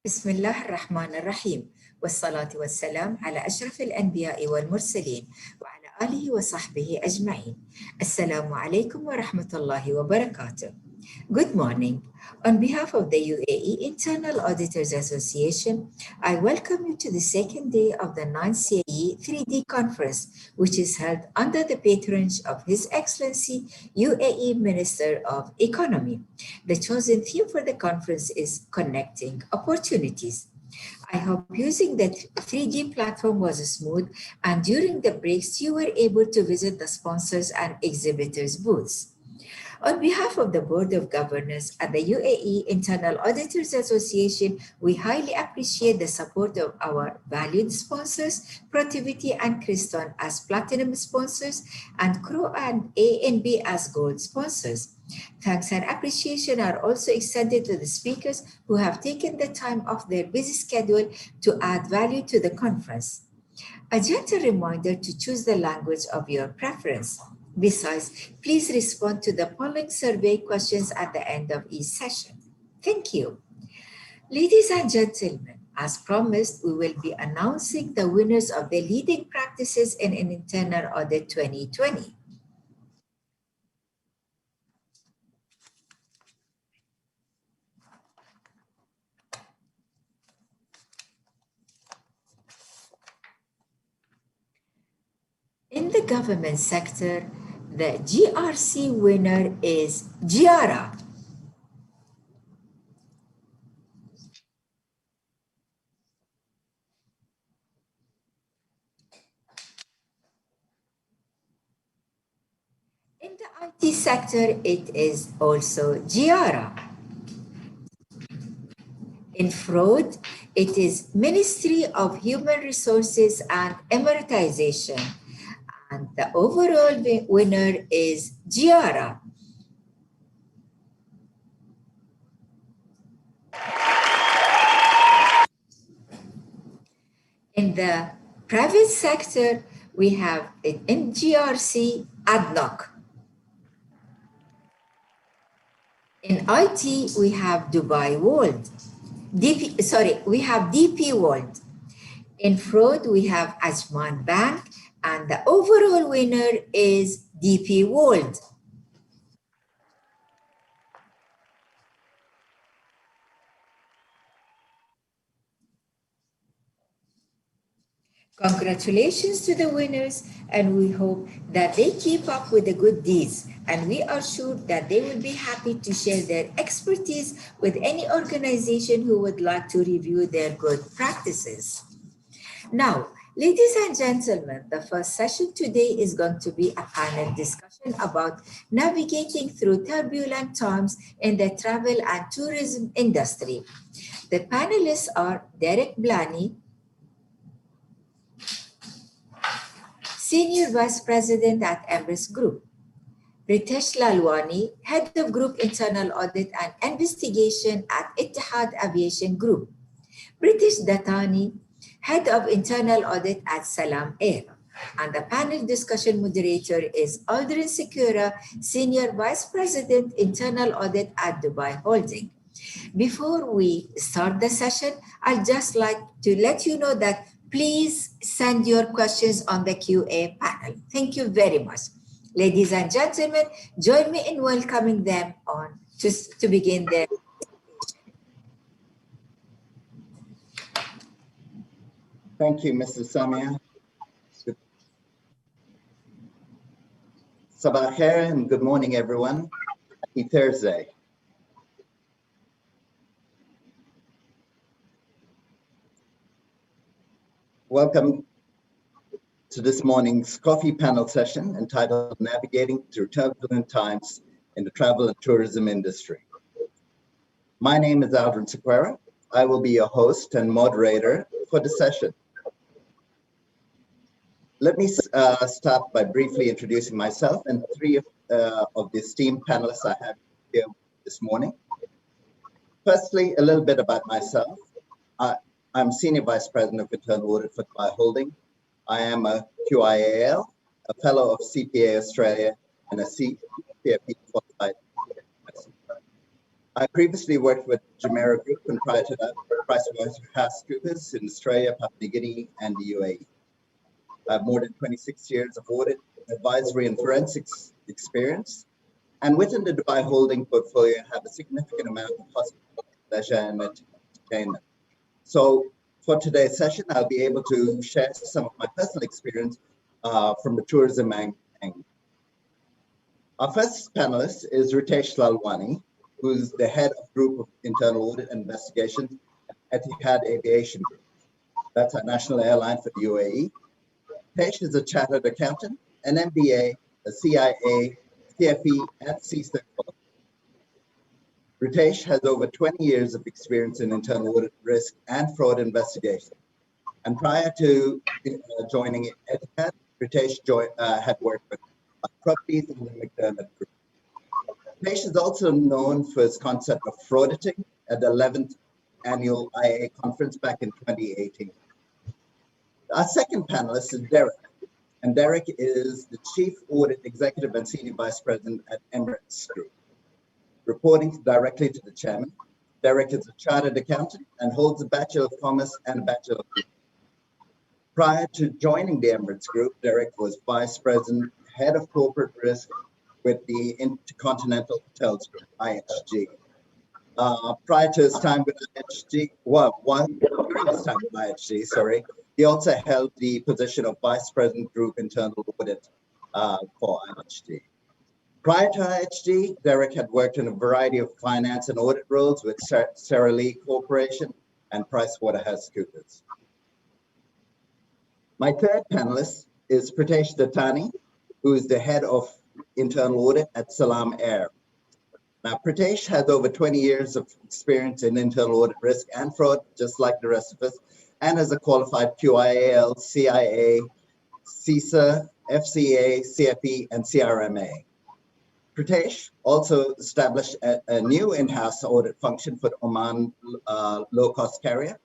بسم الله الرحمن الرحيم والصلاة والسلام على أشرف الأنبياء والمرسلين وعلى آله وصحبه أجمعين. السلام عليكم ورحمة الله وبركاته. Good morning. On behalf of the UAE Internal Auditors Association, I welcome you to the second day of the 9th CAE 3D conference, which is held under the patronage of His Excellency UAE Minister of Economy. The chosen theme for the conference is Connecting Opportunities. I hope using the 3D platform was smooth, and during the breaks, you were able to visit the sponsors and exhibitors' booths. On behalf of the Board of Governors and the UAE Internal Auditors Association, we highly appreciate the support of our valued sponsors, Protiviti and Criston as platinum sponsors, and Crow and A&B as gold sponsors. Thanks and appreciation are also extended to the speakers who have taken the time off their busy schedule to add value to the conference. A gentle reminder to choose the language of your preference. Besides, please respond to the polling survey questions at the end of each session. Thank you. Ladies and gentlemen, as promised, we will be announcing the winners of the Leading Practices in an Internal Audit 2020. In the government sector, the GRC winner is Giara. In the IT sector, it is also Giara. In fraud, it is Ministry of Human Resources and Emiratisation. And the overall winner is Giara. In the private sector, we have in GRC, ADNOC. In IT, we have Dubai World. We have DP World. In fraud, we have Ajman Bank, and the overall winner is DP World. Congratulations to the winners, and we hope that they keep up with the good deeds, and we are sure that they will be happy to share their expertise with any organization who would like to review their good practices. Now, ladies and gentlemen, the first session today is going to be a panel discussion about navigating through turbulent times in the travel and tourism industry. The panelists are Derek Blaney, Senior Vice President at Emirates Group; Ritesh Lalwani, Head of Group Internal Audit and Investigation at Etihad Aviation Group; British Dattani, Head of Internal Audit at Salam Air. And the panel discussion moderator is Aldrin Secura, Senior Vice President Internal Audit at Dubai Holding. Before we start the session, I'd just like to let you know that please send your questions on the QA panel. Thank you very much. Ladies and gentlemen, join me in welcoming them on to begin their Thank you, Mrs. Samia. Sabah khair and good morning, everyone. Happy Thursday. Welcome to this morning's coffee panel session entitled Navigating Through Turbulent Times in the Travel and Tourism Industry. My name is Aldrin Sequeira. I will be your host and moderator for the session. Let me start by briefly introducing myself and three of the esteemed panelists I have here this morning. Firstly, a little bit about myself. I'm Senior Vice President of Internal Audit for Dubai Holding. I am a QIAL, a Fellow of CPA Australia, and a CPFP qualified. I previously worked with Jumeirah Group, and prior to that, PricewaterhouseCoopers in Australia, Papua New Guinea, and the UAE. I have more than 26 years of audit, advisory, and forensics experience. And within the Dubai holding portfolio, I have a significant amount of hospitality, leisure, and entertainment. So for today's session, I'll be able to share some of my personal experience from the tourism angle. Our first panelist is Ritesh Lalwani, who's the head of Group of Internal Audit and Investigations at Etihad Aviation Group. That's our national airline for the UAE. Ritesh is a chartered accountant, an MBA, a CIA, CFE, and CISA qualified. Ritesh has over 20 years of experience in internal audit, risk, and fraud investigation. And prior to joining Etihad, Ritesh had worked with properties in the McDermott Group. Ritesh is also known for his concept of frauditing at the 11th annual IA conference back in 2018. Our second panelist is Derek, and Derek is the Chief Audit Executive and Senior Vice President at Emirates Group. Reporting directly to the chairman, Derek is a chartered accountant and holds a Bachelor of Commerce and a Bachelor of Business. Prior to joining the Emirates Group, Derek was Vice President, Head of Corporate Risk with the Intercontinental Hotels Group, IHG. Prior to his time with IHG, during his time with IHG, sorry, he also held the position of Vice President Group Internal Audit for IHG. Prior to IHG, Derek had worked in a variety of finance and audit roles with Sara Lee Corporation and PricewaterhouseCoopers. My third panelist is Pritesh Dattani, who is the head of internal audit at Salam Air. Now, Pritesh has over 20 years of experience in internal audit, risk, and fraud, just like the rest of us, and is a qualified QIAL, CIA, CISA, FCA, CFE, and CRMA. Pritesh also established a new in-house audit function for the Oman low-cost carrier,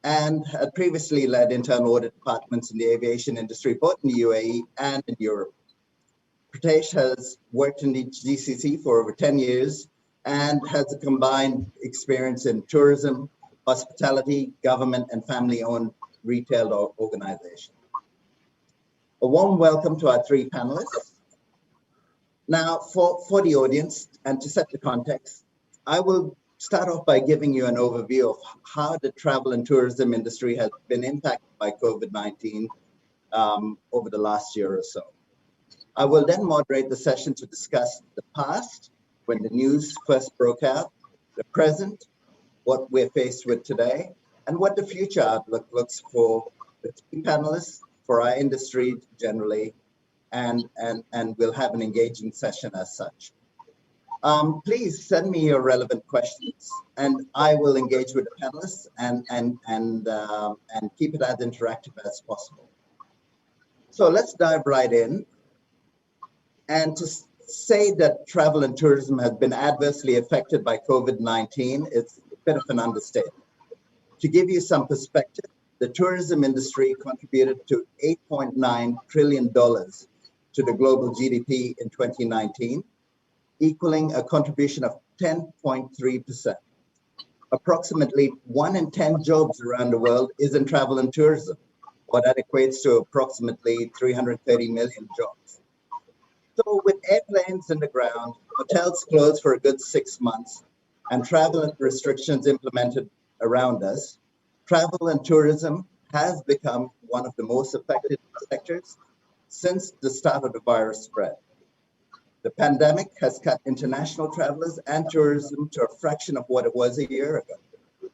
and had previously led internal audit departments in the aviation industry, both in the UAE and in Europe. Pritesh has worked in the GCC for over 10 years and has a combined experience in tourism, hospitality, government, and family-owned retail organizations. A warm welcome to our three panelists. Now, for the audience, and to set the context, I will start off by giving you an overview of how the travel and tourism industry has been impacted by COVID-19 over the last year or so. I will then moderate the session to discuss the past, when the news first broke out, the present, what we're faced with today, and what the future outlook looks for the three panelists, for our industry generally, and we'll have an engaging session as such. Please send me your relevant questions, and I will engage with the panelists and keep it as interactive as possible. So let's dive right in. And to say that travel and tourism has been adversely affected by COVID-19, it's a bit of an understatement. To give you some perspective, the tourism industry contributed to $8.9 trillion to the global GDP in 2019, equaling a contribution of 10.3%. Approximately 1 in 10 jobs around the world is in travel and tourism, or that equates to approximately 330 million jobs. So with airplanes in the ground, hotels closed for a good 6 months, and travel restrictions implemented around us, travel and tourism has become one of the most affected sectors since the start of the virus spread. The pandemic has cut international travelers and tourism to a fraction of what it was a year ago.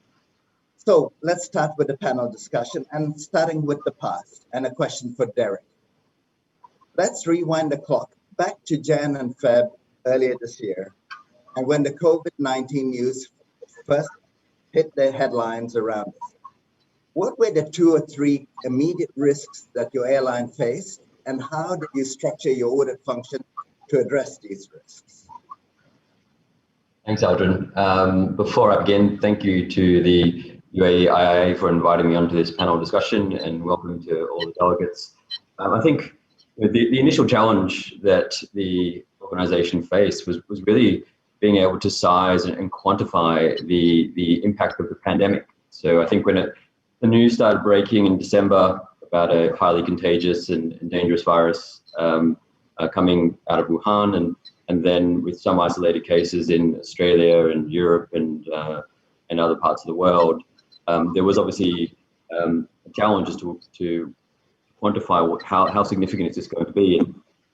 So let's start with the panel discussion, and starting with the past, and a question for Derek. Let's rewind the clock back to Jan and Feb earlier this year, and when the COVID-19 news first hit the headlines around us. What were the 2 or 3 immediate risks that your airline faced, and how did you structure your audit function to address these risks? Thanks, Aldrin. Before I begin, thank you to the UAE IIA for inviting me onto this panel discussion, and welcome to all the delegates. I think the initial challenge that the organization faced was really being able to size and quantify the impact of the pandemic. So I think when the news started breaking in December about a highly contagious and dangerous virus coming out of Wuhan, and then with some isolated cases in Australia and Europe and other parts of the world, there was obviously a challenge as to quantify how significant is this going to be.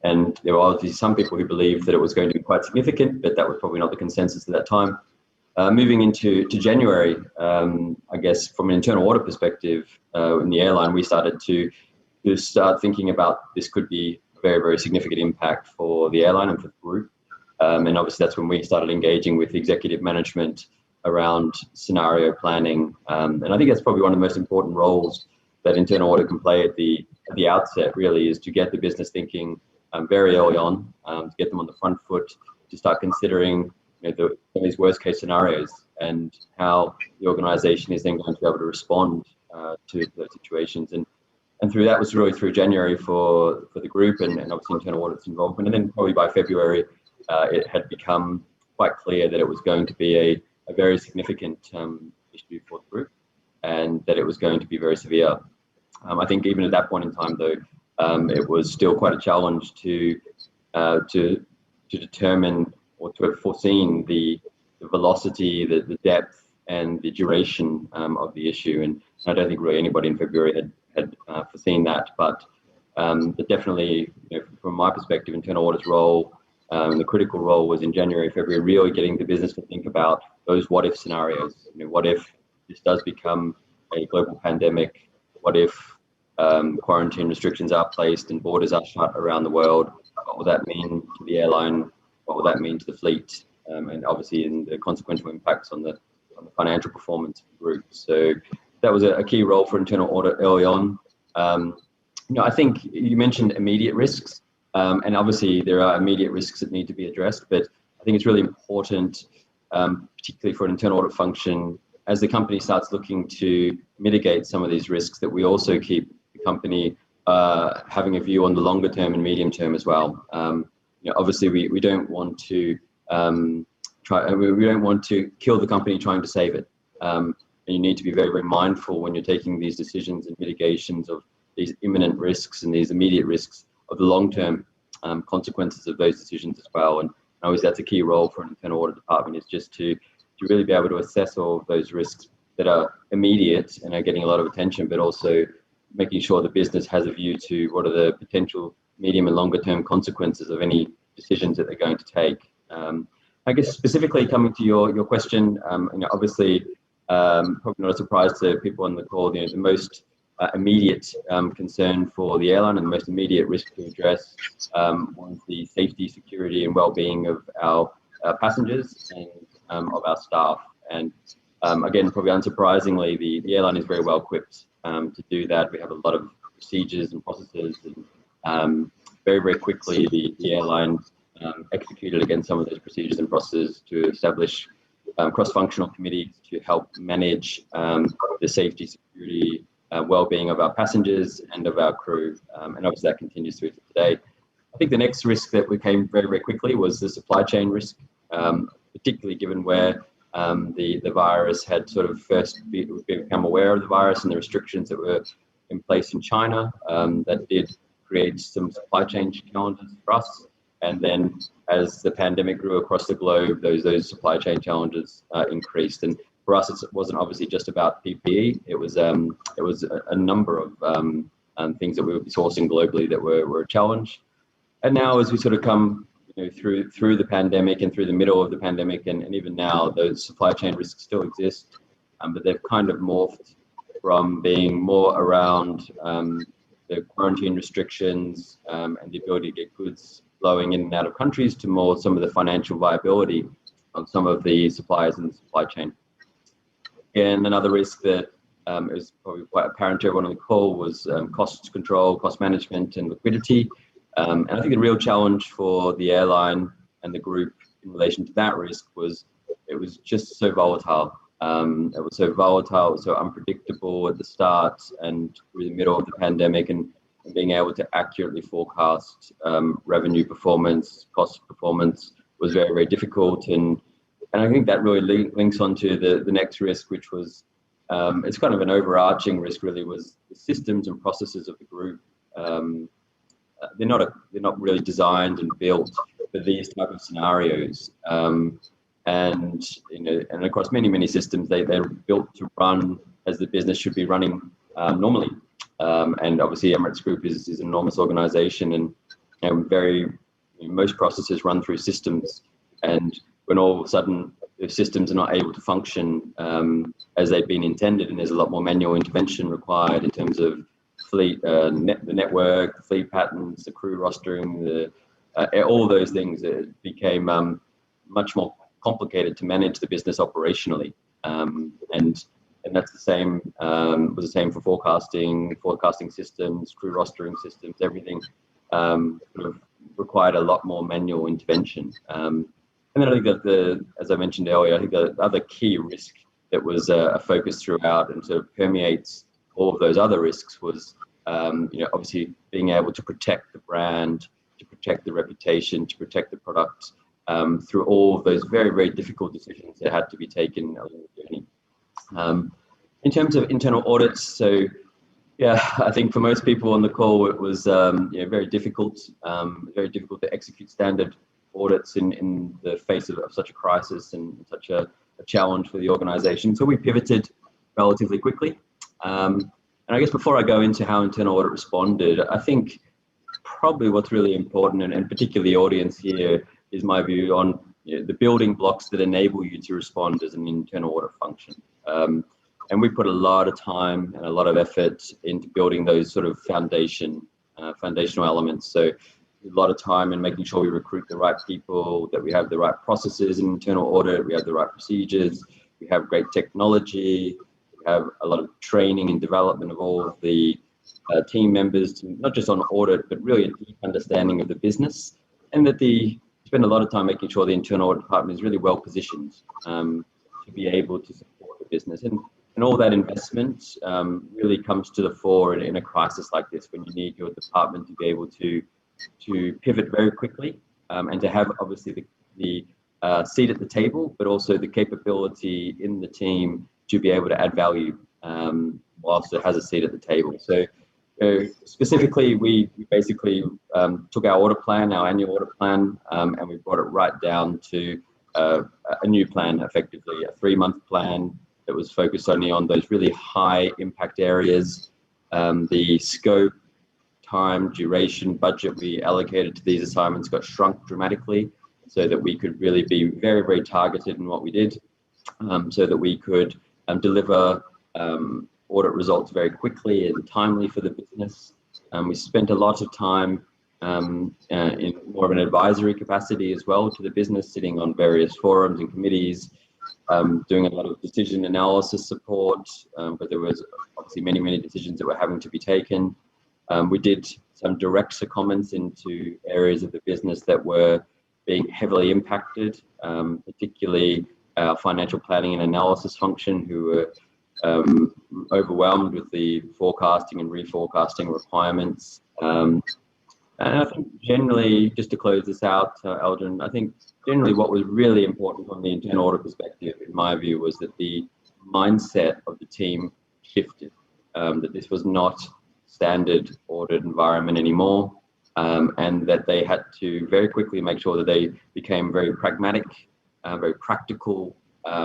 And there were obviously some people who believed that it was going to be quite significant, but that was probably not the consensus at that time. Moving into January, I guess from an internal audit perspective, in the airline, we started to start thinking about this could be a very, very significant impact for the airline and for the group. And obviously that's when we started engaging with executive management around scenario planning. And I think that's probably one of the most important roles that internal audit can play at the outset, really, is to get the business thinking very early on, to get them on the front foot, to start considering these worst case scenarios and how the organization is then going to be able to respond to those situations. And through that was really through January for the group and obviously internal audit's involvement. And then probably by February, it had become quite clear that it was going to be a very significant issue for the group and that it was going to be very severe. I think even at that point in time, though, it was still quite a challenge to determine or to have foreseen the velocity, the depth, and the duration of the issue. And I don't think really anybody in February had foreseen that. But definitely, from my perspective, internal audit's role, the critical role was in January, February, really getting the business to think about those what-if scenarios. What if this does become a global pandemic? What if quarantine restrictions are placed and borders are shut around the world? What will that mean to the airline? What will that mean to the fleet? And obviously in the consequential impacts on the financial performance of the group. So that was a key role for internal audit early on. I think you mentioned immediate risks, and obviously there are immediate risks that need to be addressed, but I think it's really important, particularly for an internal audit function, as the company starts looking to mitigate some of these risks, that we also keep the company having a view on the longer term and medium term as well. Obviously we don't want to we don't want to kill the company trying to save it. And you need to be very, very mindful when you're taking these decisions and mitigations of these imminent risks and these immediate risks of the long-term consequences of those decisions as well. And obviously that's a key role for an internal audit department, is just to really be able to assess all of those risks that are immediate and are getting a lot of attention, but also making sure the business has a view to what are the potential medium and longer term consequences of any decisions that they're going to take. I guess specifically coming to your question, obviously probably not a surprise to people on the call, the most immediate concern for the airline and the most immediate risk to address was the safety, security and well-being of our passengers and of our staff. And again, probably unsurprisingly, the airline is very well equipped to do that. We have a lot of procedures and processes, and very, very quickly the airline executed against some of those procedures and processes to establish cross-functional committees to help manage the safety, security, well-being of our passengers and of our crew. And obviously that continues through to today. I think the next risk that we came very, very quickly was the supply chain risk, particularly given where the virus had sort of first become aware of the virus and the restrictions that were in place in China. That did create some supply chain challenges for us. And then as the pandemic grew across the globe, those supply chain challenges increased. And for us, it wasn't obviously just about PPE. It was a number of things that we were sourcing globally that were a challenge. And now as we sort of come through the pandemic and through the middle of the pandemic, and even now, those supply chain risks still exist, but they've kind of morphed from being more around the quarantine restrictions and the ability to get goods flowing in and out of countries to more some of the financial viability of some of the suppliers in the supply chain. And another risk that is probably quite apparent to everyone on the call was cost control, cost management and liquidity. And I think the real challenge for the airline and the group in relation to that risk was it was just so volatile. It was so volatile, it was so unpredictable at the start and through the middle of the pandemic, and being able to accurately forecast revenue performance, cost performance was very, very difficult. And I think that really links onto the next risk, which was, it's kind of an overarching risk really, was the systems and processes of the group. They're not really designed and built for these type of scenarios. And and across many systems, they're built to run as the business should be running normally. And obviously Emirates Group is an enormous organization, and most processes run through systems, and when all of a sudden the systems are not able to function as they've been intended, and there's a lot more manual intervention required in terms of fleet, the network, the fleet patterns, the crew rostering, all those things, it became much more complicated to manage the business operationally. And that's the same, was the same for forecasting systems, crew rostering systems, everything sort of required a lot more manual intervention. And then I think that as I mentioned earlier, I think the other key risk that was a focus throughout and sort of permeates all of those other risks was, obviously being able to protect the brand, to protect the reputation, to protect the product through all of those very, very difficult decisions that had to be taken along the journey. In terms of internal audits, so yeah, I think for most people on the call, it was very difficult to execute standard audits in the face of such a crisis and such a challenge for the organization. So we pivoted relatively quickly. And I guess before I go into how internal audit responded, I think probably what's really important, and particularly the audience here, is my view on the building blocks that enable you to respond as an internal audit function. And we put a lot of time and a lot of effort into building those sort of foundational elements. So a lot of time in making sure we recruit the right people, that we have the right processes in internal audit, we have the right procedures, we have great technology, we have a lot of training and development of all of the team members, to, not just on audit, but really a deep understanding of the business, and that spend a lot of time making sure the internal audit department is really well positioned to be able to support the business. And all that investment really comes to the fore in a crisis like this, when you need your department to be able to pivot very quickly and to have obviously the seat at the table, but also the capability in the team to be able to add value whilst it has a seat at the table. So specifically, we basically took our audit plan, our annual audit plan, and we brought it right down to a new plan, effectively a 3-month plan that was focused only on those really high impact areas. The scope, time, duration, budget we allocated to these assignments got shrunk dramatically, so that we could really be very, very targeted in what we did, so that we could deliver audit results very quickly and timely for the business. We spent a lot of time in more of an advisory capacity as well to the business, sitting on various forums and committees, doing a lot of decision analysis support, but there was obviously many decisions that were having to be taken. We did some direct secondments into areas of the business that were being heavily impacted, particularly our financial planning and analysis function, who were overwhelmed with the forecasting and reforecasting requirements. And I think generally, just to close this out, Eldrin, I think generally what was really important from the internal audit perspective, in my view, was that the mindset of the team shifted, that this was not standard audit environment anymore, and that they had to very quickly make sure that they became very pragmatic, very practical,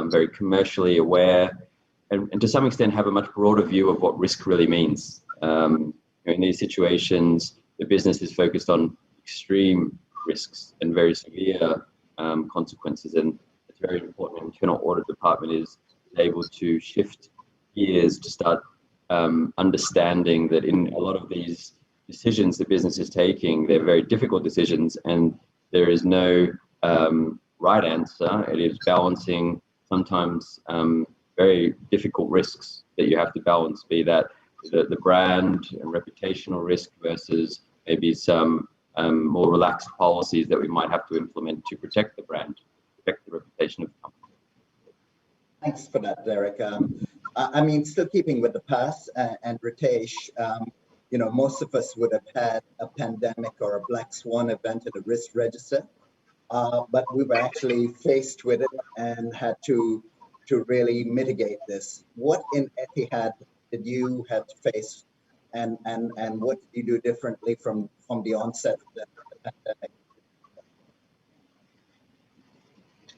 very commercially aware, and to some extent have a much broader view of what risk really means. In these situations, the business is focused on extreme risks and very severe consequences, and it's very important. The internal audit department is able to shift gears to start understanding that in a lot of these decisions the business is taking, they're very difficult decisions, and there is no right answer. It is balancing sometimes very difficult risks that you have to balance, be that the brand and reputational risk versus maybe some more relaxed policies that we might have to implement to protect the brand, protect the reputation of the company. Thanks for that, Derek. I mean, still keeping with the past, and Ritesh, most of us would have had a pandemic or a black swan event at a risk register. but we were actually faced with it and had to really mitigate this. What in Etihad did you have to face, and what did you do differently from the onset of the pandemic?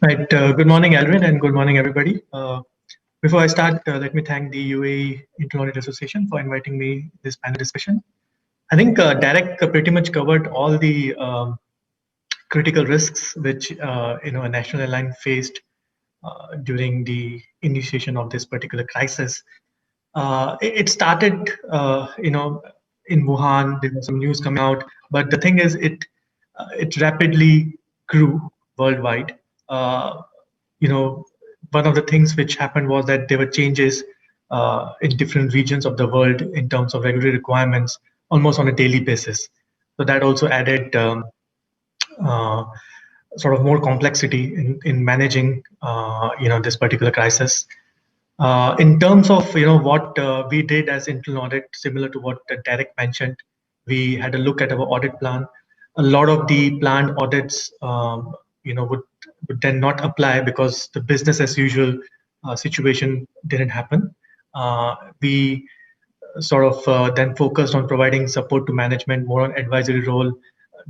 Right. Good morning, Alvin, and good morning, everybody. Before I start, let me thank the UAE Internal Audit Association for inviting me this panel discussion. I think Derek pretty much covered all the critical risks which a national airline faced during the initiation of this particular crisis. It started, in Wuhan. There was some news coming out, but the thing is, it rapidly grew worldwide. One of the things which happened was that there were changes in different regions of the world in terms of regulatory requirements almost on a daily basis. So that also added uh, sort of more complexity in managing this particular crisis. In terms of what we did as internal audit, similar to what Derek mentioned, we had a look at our audit plan. A lot of the planned audits, would then not apply because the business as usual situation didn't happen. We sort of then focused on providing support to management, more on advisory role,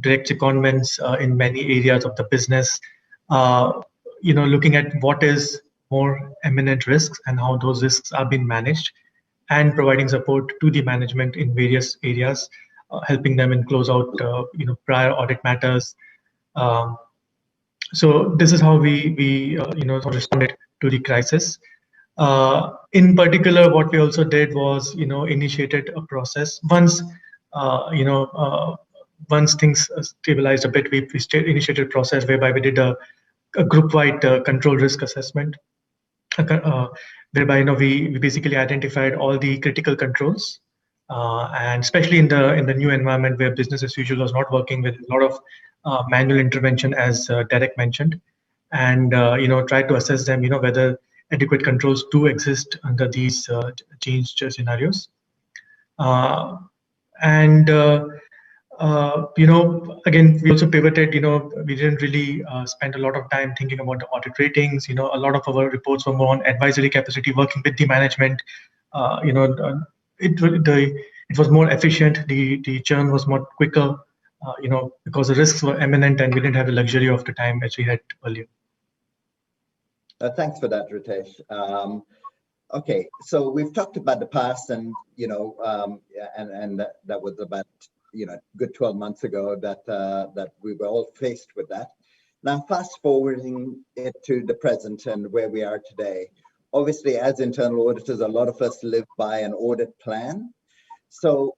direct secondments in many areas of the business. Looking at what is more eminent risks and how those risks are being managed, and providing support to the management in various areas, helping them in close out prior audit matters. So this is how we responded to the crisis. In particular, what we also did was initiated a process once once things stabilized a bit. We initiated a process whereby we did a group-wide control risk assessment, whereby we basically identified all the critical controls, and especially in the new environment where business as usual was not working, with a lot of manual intervention, as Derek mentioned, and try to assess them, whether adequate controls do exist under these changed scenarios. Again, we also pivoted. We didn't really spend a lot of time thinking about the audit ratings. A lot of our reports were more on advisory capacity, working with the management. It was more efficient. The churn was more quicker. Because the risks were imminent and we didn't have the luxury of the time as we had earlier. Thanks for that, Ritesh. Okay, so we've talked about the past, and that was about good 12 months ago that we were all faced with that. Now, fast forwarding it to the present and where we are today. Obviously, as internal auditors, a lot of us live by an audit plan. So,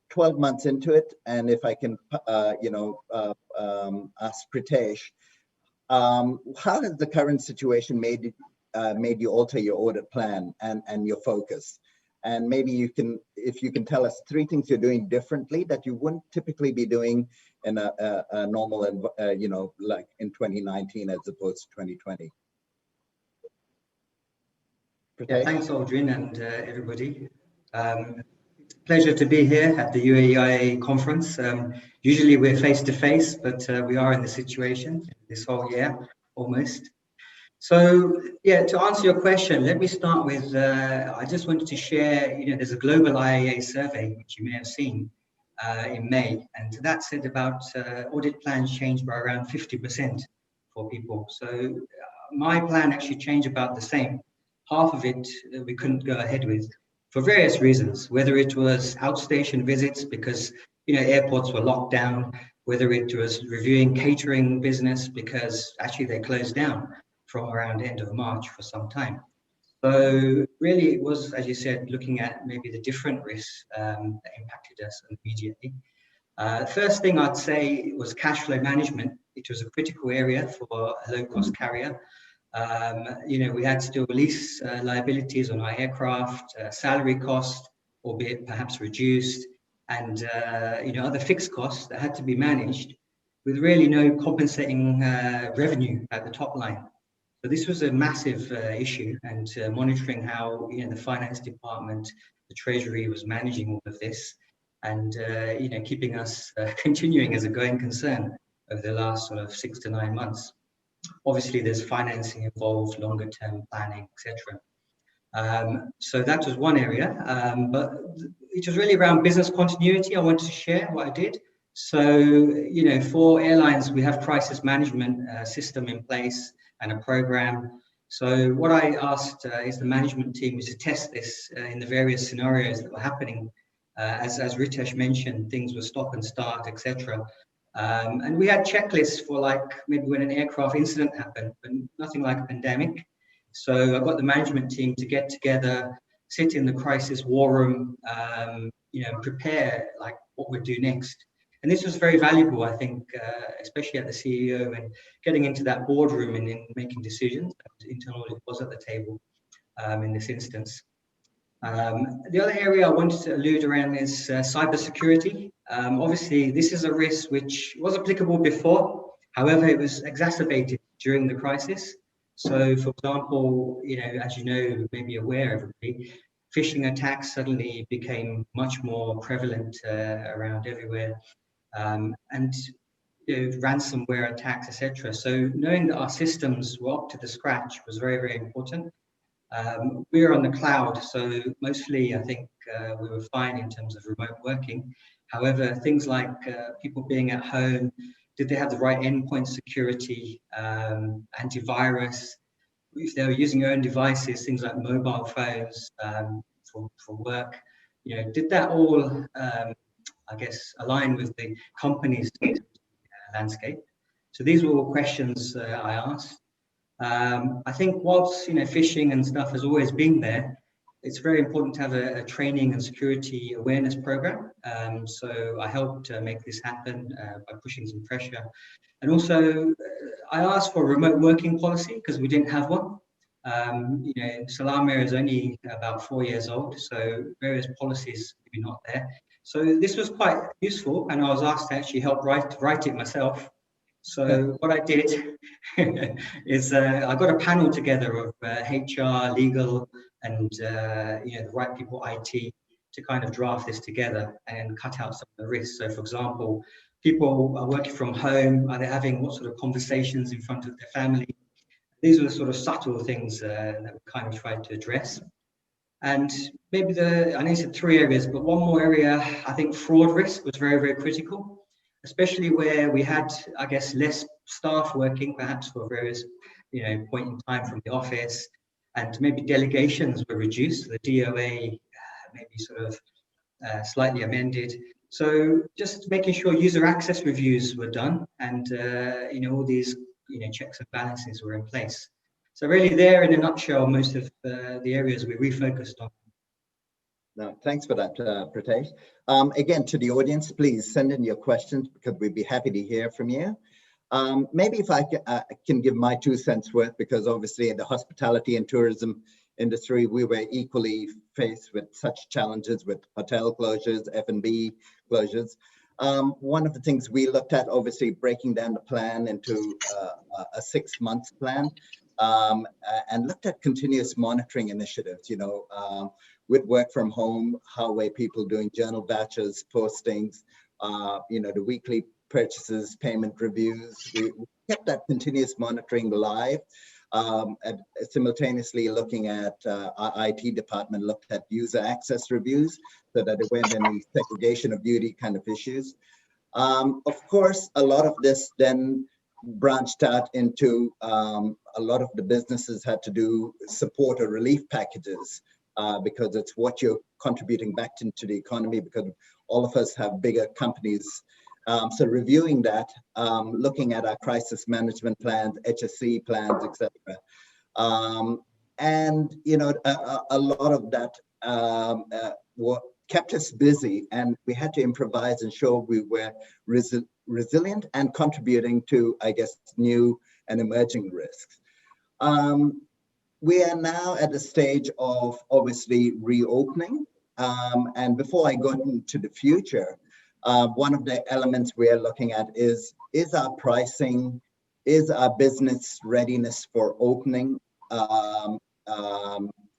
12 months into it, and if I can, ask Pritesh, how has the current situation made you alter your audit plan and your focus? And maybe if you can tell us 3 things you're doing differently that you wouldn't typically be doing in a normal, like in 2019 as opposed to 2020. Yeah, thanks, Aldrin, and everybody. It's a pleasure to be here at the UAE conference. Usually we're face to face, but we are in the situation this whole year, almost. So, yeah, to answer your question, let me start with, I just wanted to share, there's a global IAA survey, which you may have seen in May, and that said about audit plans changed by around 50% for people. So my plan actually changed about the same. Half of it we couldn't go ahead with for various reasons, whether it was outstation visits because, airports were locked down, whether it was reviewing catering business because actually they closed down from around the end of March for some time. So really it was, as you said, looking at maybe the different risks that impacted us immediately. First thing I'd say was cash flow management. It was a critical area for a low-cost carrier. We had still lease liabilities on our aircraft, salary cost, albeit perhaps reduced, and other fixed costs that had to be managed with really no compensating revenue at the top line. So this was a massive issue, and monitoring how the finance department, the treasury was managing all of this, and keeping us continuing as a going concern over the last sort of 6 to 9 months. Obviously, there's financing involved, longer term planning, etc. So that was one area, but it was really around business continuity. I wanted to share what I did. So, you know, for airlines, we have crisis management system in place and a program. So what I asked is the management team is to test this in the various scenarios that were happening. As Ritesh mentioned, things were stop and start, etc. And we had checklists for like maybe when an aircraft incident happened, but nothing like a pandemic. So I got the management team to get together, sit in the crisis war room, you know, prepare like what we'd do next. And this was very valuable, I think, especially at the CEO and getting into that boardroom and in making decisions. Internal audit was at the table in this instance. The other area I wanted to allude around is cybersecurity. Obviously, this is a risk which was applicable before. However, it was exacerbated during the crisis. So, for example, you know, as you know, maybe aware, everybody, phishing attacks suddenly became much more prevalent around everywhere, and you know, ransomware attacks, etc. So, knowing that our systems were up to the scratch was very, very important. We were on the cloud, so mostly I think we were fine in terms of remote working. However, things like people being at home, did they have the right endpoint security, antivirus? If they were using their own devices, things like mobile phones for work, you know, did that all, I guess, align with the company's landscape? So these were all questions I asked. I think whilst, you know, phishing and stuff has always been there, it's very important to have a training and security awareness program. So I helped make this happen by pushing some pressure. And also, I asked for a remote working policy because we didn't have one. You know, Salamir is only about 4 years old, so various policies maybe not there. So this was quite useful, and I was asked to actually help write it myself. So what I did is I got a panel together of HR, legal, and you know, the right people, IT, to kind of draft this together and cut out some of the risks. So, for example, people are working from home. Are they having what sort of conversations in front of their family? These are the sort of subtle things that we kind of tried to address. And maybe I know you said 3 areas, but one more area, I think fraud risk was very, very critical, especially where we had, I guess, less staff working, perhaps for various, you know, point in time from the office, and maybe delegations were reduced. The DOA maybe sort of slightly amended. So just making sure user access reviews were done, and you know, all these, you know, checks and balances were in place. So really, there in a nutshell, most of the areas we refocused on. No, thanks for that, Pritesh. Again, to the audience, please send in your questions because we'd be happy to hear from you. Maybe if I can give my 2 cents worth, because obviously in the hospitality and tourism industry, we were equally faced with such challenges with hotel closures, F&B closures. One of the things we looked at, obviously breaking down the plan into a 6-month plan, and looked at continuous monitoring initiatives, you know, with work from home, how were people doing journal batches, postings, you know, the weekly purchases, payment reviews. We kept that continuous monitoring live, and simultaneously looking at our IT department looked at user access reviews so that there weren't any segregation of duty kind of issues. Of course, a lot of this then branched out into a lot of the businesses had to do support or relief packages because it's what you're contributing back into the economy, because all of us have bigger companies. So reviewing that, looking at our crisis management plans, HSC plans, etc. And, you know, a lot of that what kept us busy, and we had to improvise and show we were resilient and contributing to, I guess, new and emerging risks. We are now at the stage of obviously reopening. And before I go into the future, one of the elements we are looking at is our pricing, is our business readiness for opening,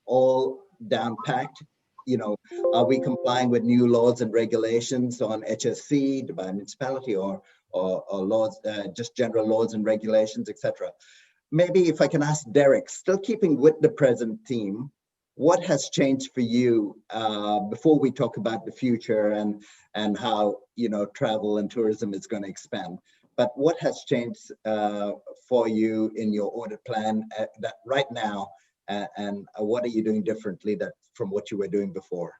all down packed. You know, are we complying with new laws and regulations on HSC by municipality or or laws, just general laws and regulations, etc. Maybe if I can ask Derek, still keeping with the present team, what has changed for you before we talk about the future and how travel and tourism is going to expand? But what has changed for you in your audit plan that right now, and what are you doing differently from what you were doing before?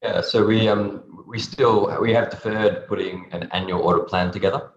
Yeah, so we have deferred putting an annual audit plan together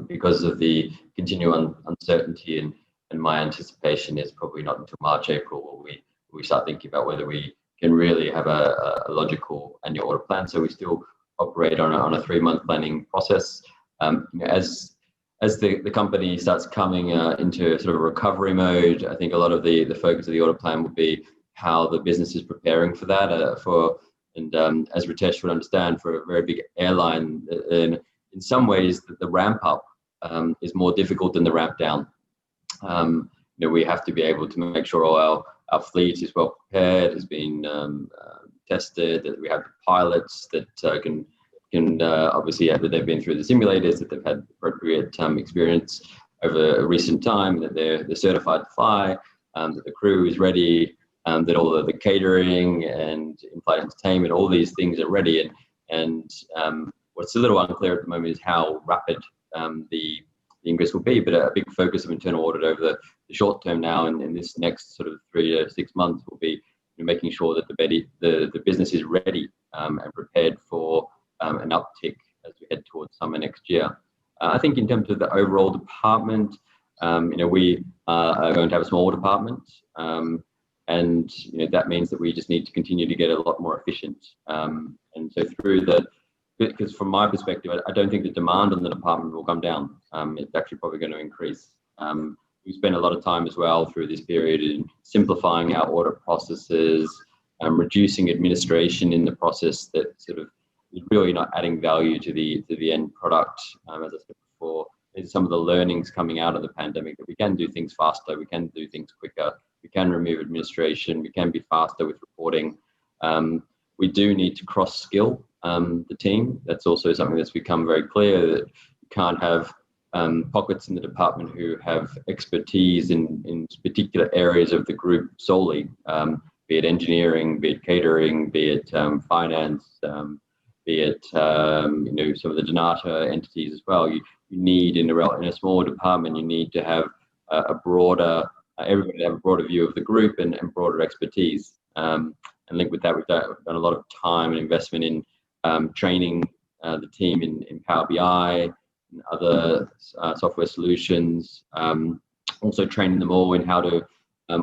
because of the continuing uncertainty, and my anticipation is probably not until March, April where we start thinking about whether we can really have a logical annual audit plan. So we still operate on a 3-month planning process. As the company starts coming into sort of recovery mode, I think a lot of the focus of the audit plan will be how the business is preparing for that. As Ritesh would understand, for a very big airline, in some ways the ramp up is more difficult than the ramp down. We have to be able to make sure all our fleet is well prepared, has been tested, that we have pilots that can obviously, after they've been through the simulators, that they've had appropriate experience over a recent time, that they're certified to fly, that the crew is ready, that all of the catering and in-flight entertainment, all these things are ready. And what's a little unclear at the moment is how rapid the ingress will be, but a big focus of internal audit over the short term now and in this next sort of 3 to 6 months will be making sure that the business is ready and prepared for an uptick as we head towards summer next year. I think in terms of the overall department, we are going to have a small department, and that means that we just need to continue to get a lot more efficient. And so because from my perspective, I don't think the demand on the department will come down. It's actually probably going to increase. We spent a lot of time as well through this period in simplifying our audit processes, reducing administration in the process that sort of is really not adding value to the end product. As I said before, there's some of the learnings coming out of the pandemic that we can do things faster, we can do things quicker, we can remove administration, we can be faster with reporting. We do need to cross-skill the team. That's also something that's become very clear, that you can't have pockets in the department who have expertise in particular areas of the group solely, be it engineering, be it catering, be it finance, be it some of the Donata entities as well. You need in a small department, you need to have a broader, everybody have a broader view of the group and broader expertise. And linked with that, we've done a lot of time and investment in training the team in Power BI and other software solutions. Also training them all in how to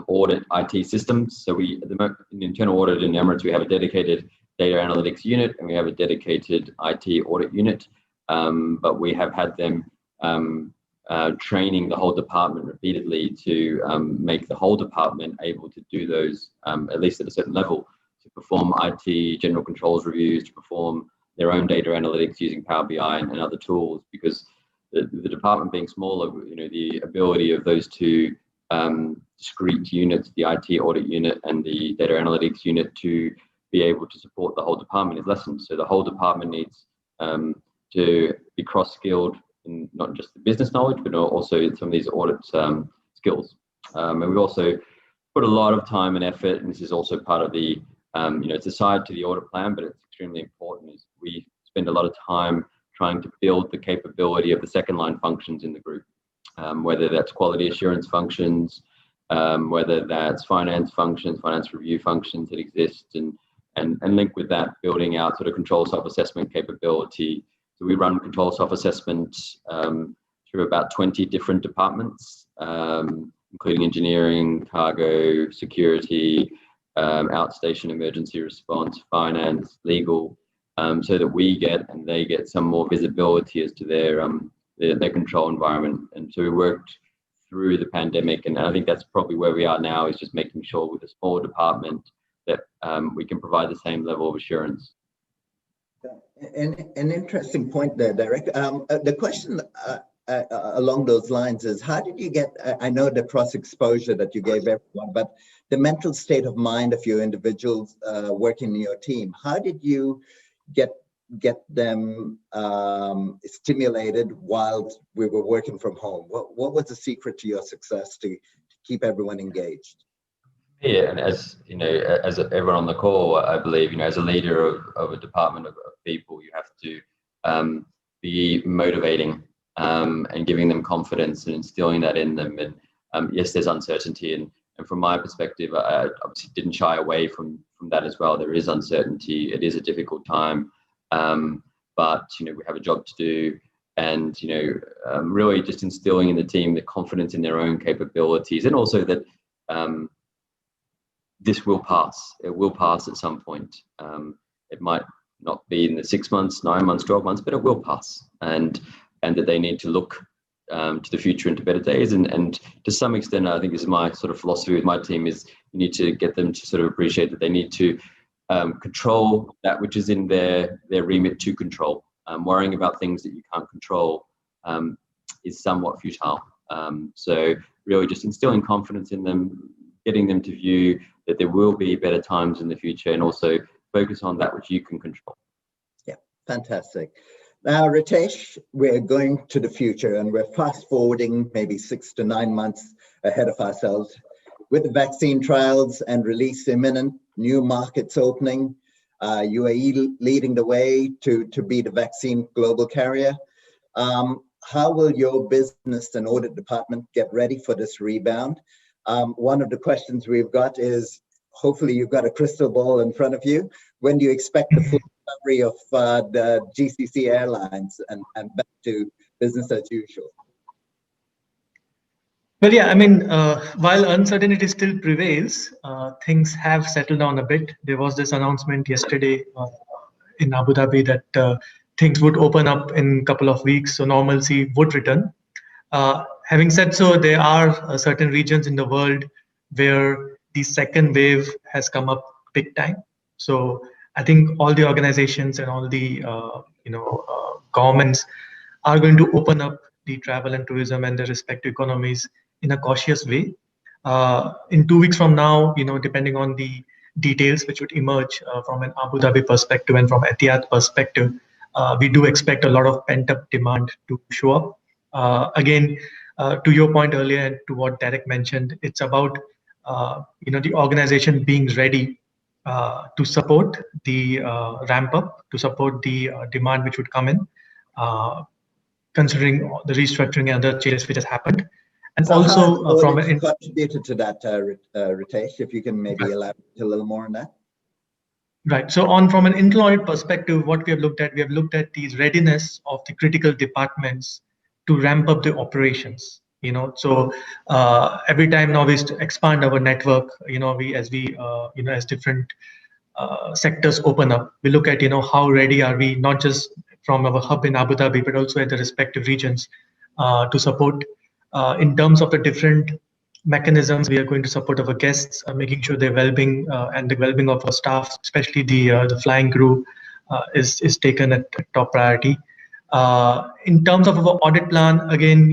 audit IT systems. So in the internal audit in Emirates, we have a dedicated data analytics unit and we have a dedicated IT audit unit. But we have had them training the whole department repeatedly to make the whole department able to do those, at least at a certain level, to perform IT general controls reviews, to perform their own data analytics using Power BI and other tools, because the department being smaller, the ability of those two discrete units, the IT audit unit and the data analytics unit, to be able to support the whole department is lessened. So the whole department needs to be cross-skilled in not just the business knowledge, but also some of these audit skills. And we've also put a lot of time and effort, and this is also part of the, it's a side to the audit plan, but it's extremely important, is we spend a lot of time trying to build the capability of the second line functions in the group, whether that's quality assurance functions, whether that's finance functions, finance review functions that exist, and link with that, building out sort of control self-assessment capability. So we run control self-assessment through about 20 different departments, including engineering, cargo, security, outstation emergency response, finance, legal, so that we get and they get some more visibility as to their control environment. And so we worked through the pandemic, and I think that's probably where we are now, is just making sure with a small department that we can provide the same level of assurance. An interesting point there, Derek. The question along those lines is, how did you get, I know the cross-exposure that you gave everyone, but the mental state of mind of your individuals working in your team, how did you get get them stimulated while we were working from home? What was the secret to your success to keep everyone engaged? Yeah, and as you know, as everyone on the call, I believe, you know, as a leader of a department of people, you have to be motivating and giving them confidence and instilling that in them. And yes, there's uncertainty, and from my perspective, I obviously didn't shy away from that as well. There is uncertainty. It is a difficult time, but you know, we have a job to do, and you know, really just instilling in the team the confidence in their own capabilities, and also that. This will pass. It will pass at some point. It might not be in the 6 months, 9 months, 12 months, but it will pass. And that they need to look to the future and to better days. And to some extent, I think this is my sort of philosophy with my team, is you need to get them to sort of appreciate that they need to control that which is in their remit to control. Worrying about things that you can't control is somewhat futile. So really just instilling confidence in them, getting them to view that there will be better times in the future, and also focus on that which you can control. Yeah, fantastic. Now, Ritesh, we're going to the future, and we're fast forwarding maybe 6 to 9 months ahead of ourselves. With the vaccine trials and release imminent, new markets opening, UAE leading the way to be the vaccine global carrier. How will your business and audit department get ready for this rebound? One of the questions we've got is, hopefully you've got a crystal ball in front of you. When do you expect the full recovery of the GCC airlines and back to business as usual? Well, yeah, I mean, while uncertainty still prevails, things have settled down a bit. There was this announcement yesterday in Abu Dhabi that things would open up in a couple of weeks, so normalcy would return. Having said so, there are certain regions in the world where the second wave has come up big time. So I think all the organizations and all the governments are going to open up the travel and tourism and the respective economies in a cautious way. In 2 weeks from now, you know, depending on the details which would emerge from an Abu Dhabi perspective and from Etihad perspective, we do expect a lot of pent-up demand to show up. Again, to your point earlier and to what Derek mentioned, it's about the organization being ready to support the ramp up, to support the demand which would come in, considering the restructuring and other changes which has happened. And so also from an contributed to that, Ritesh, if you can maybe elaborate a little more on that. Right. So from an internal audit perspective, what we have looked at the readiness of the critical departments to ramp up the operations. So every time now we expand our network, as different sectors open up, we look at how ready are we, not just from our hub in Abu Dhabi, but also at the respective regions to support in terms of the different mechanisms. We are going to support our guests, making sure their well-being and the well-being of our staff, especially the flying crew, is taken at top priority. In terms of our audit plan, again,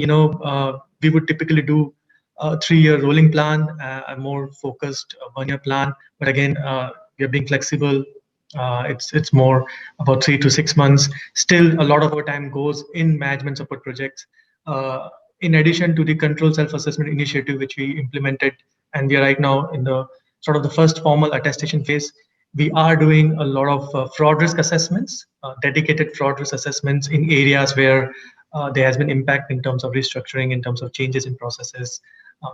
we would typically do a 3-year rolling plan, a more focused 1-year plan. But again, we are being flexible. It's more about 3 to 6 months. Still, a lot of our time goes in management support projects. In addition to the control self-assessment initiative, which we implemented, and we are right now in the sort of the first formal attestation phase, we are doing a lot of fraud risk assessments, dedicated fraud risk assessments in areas where there has been impact in terms of restructuring, in terms of changes in processes,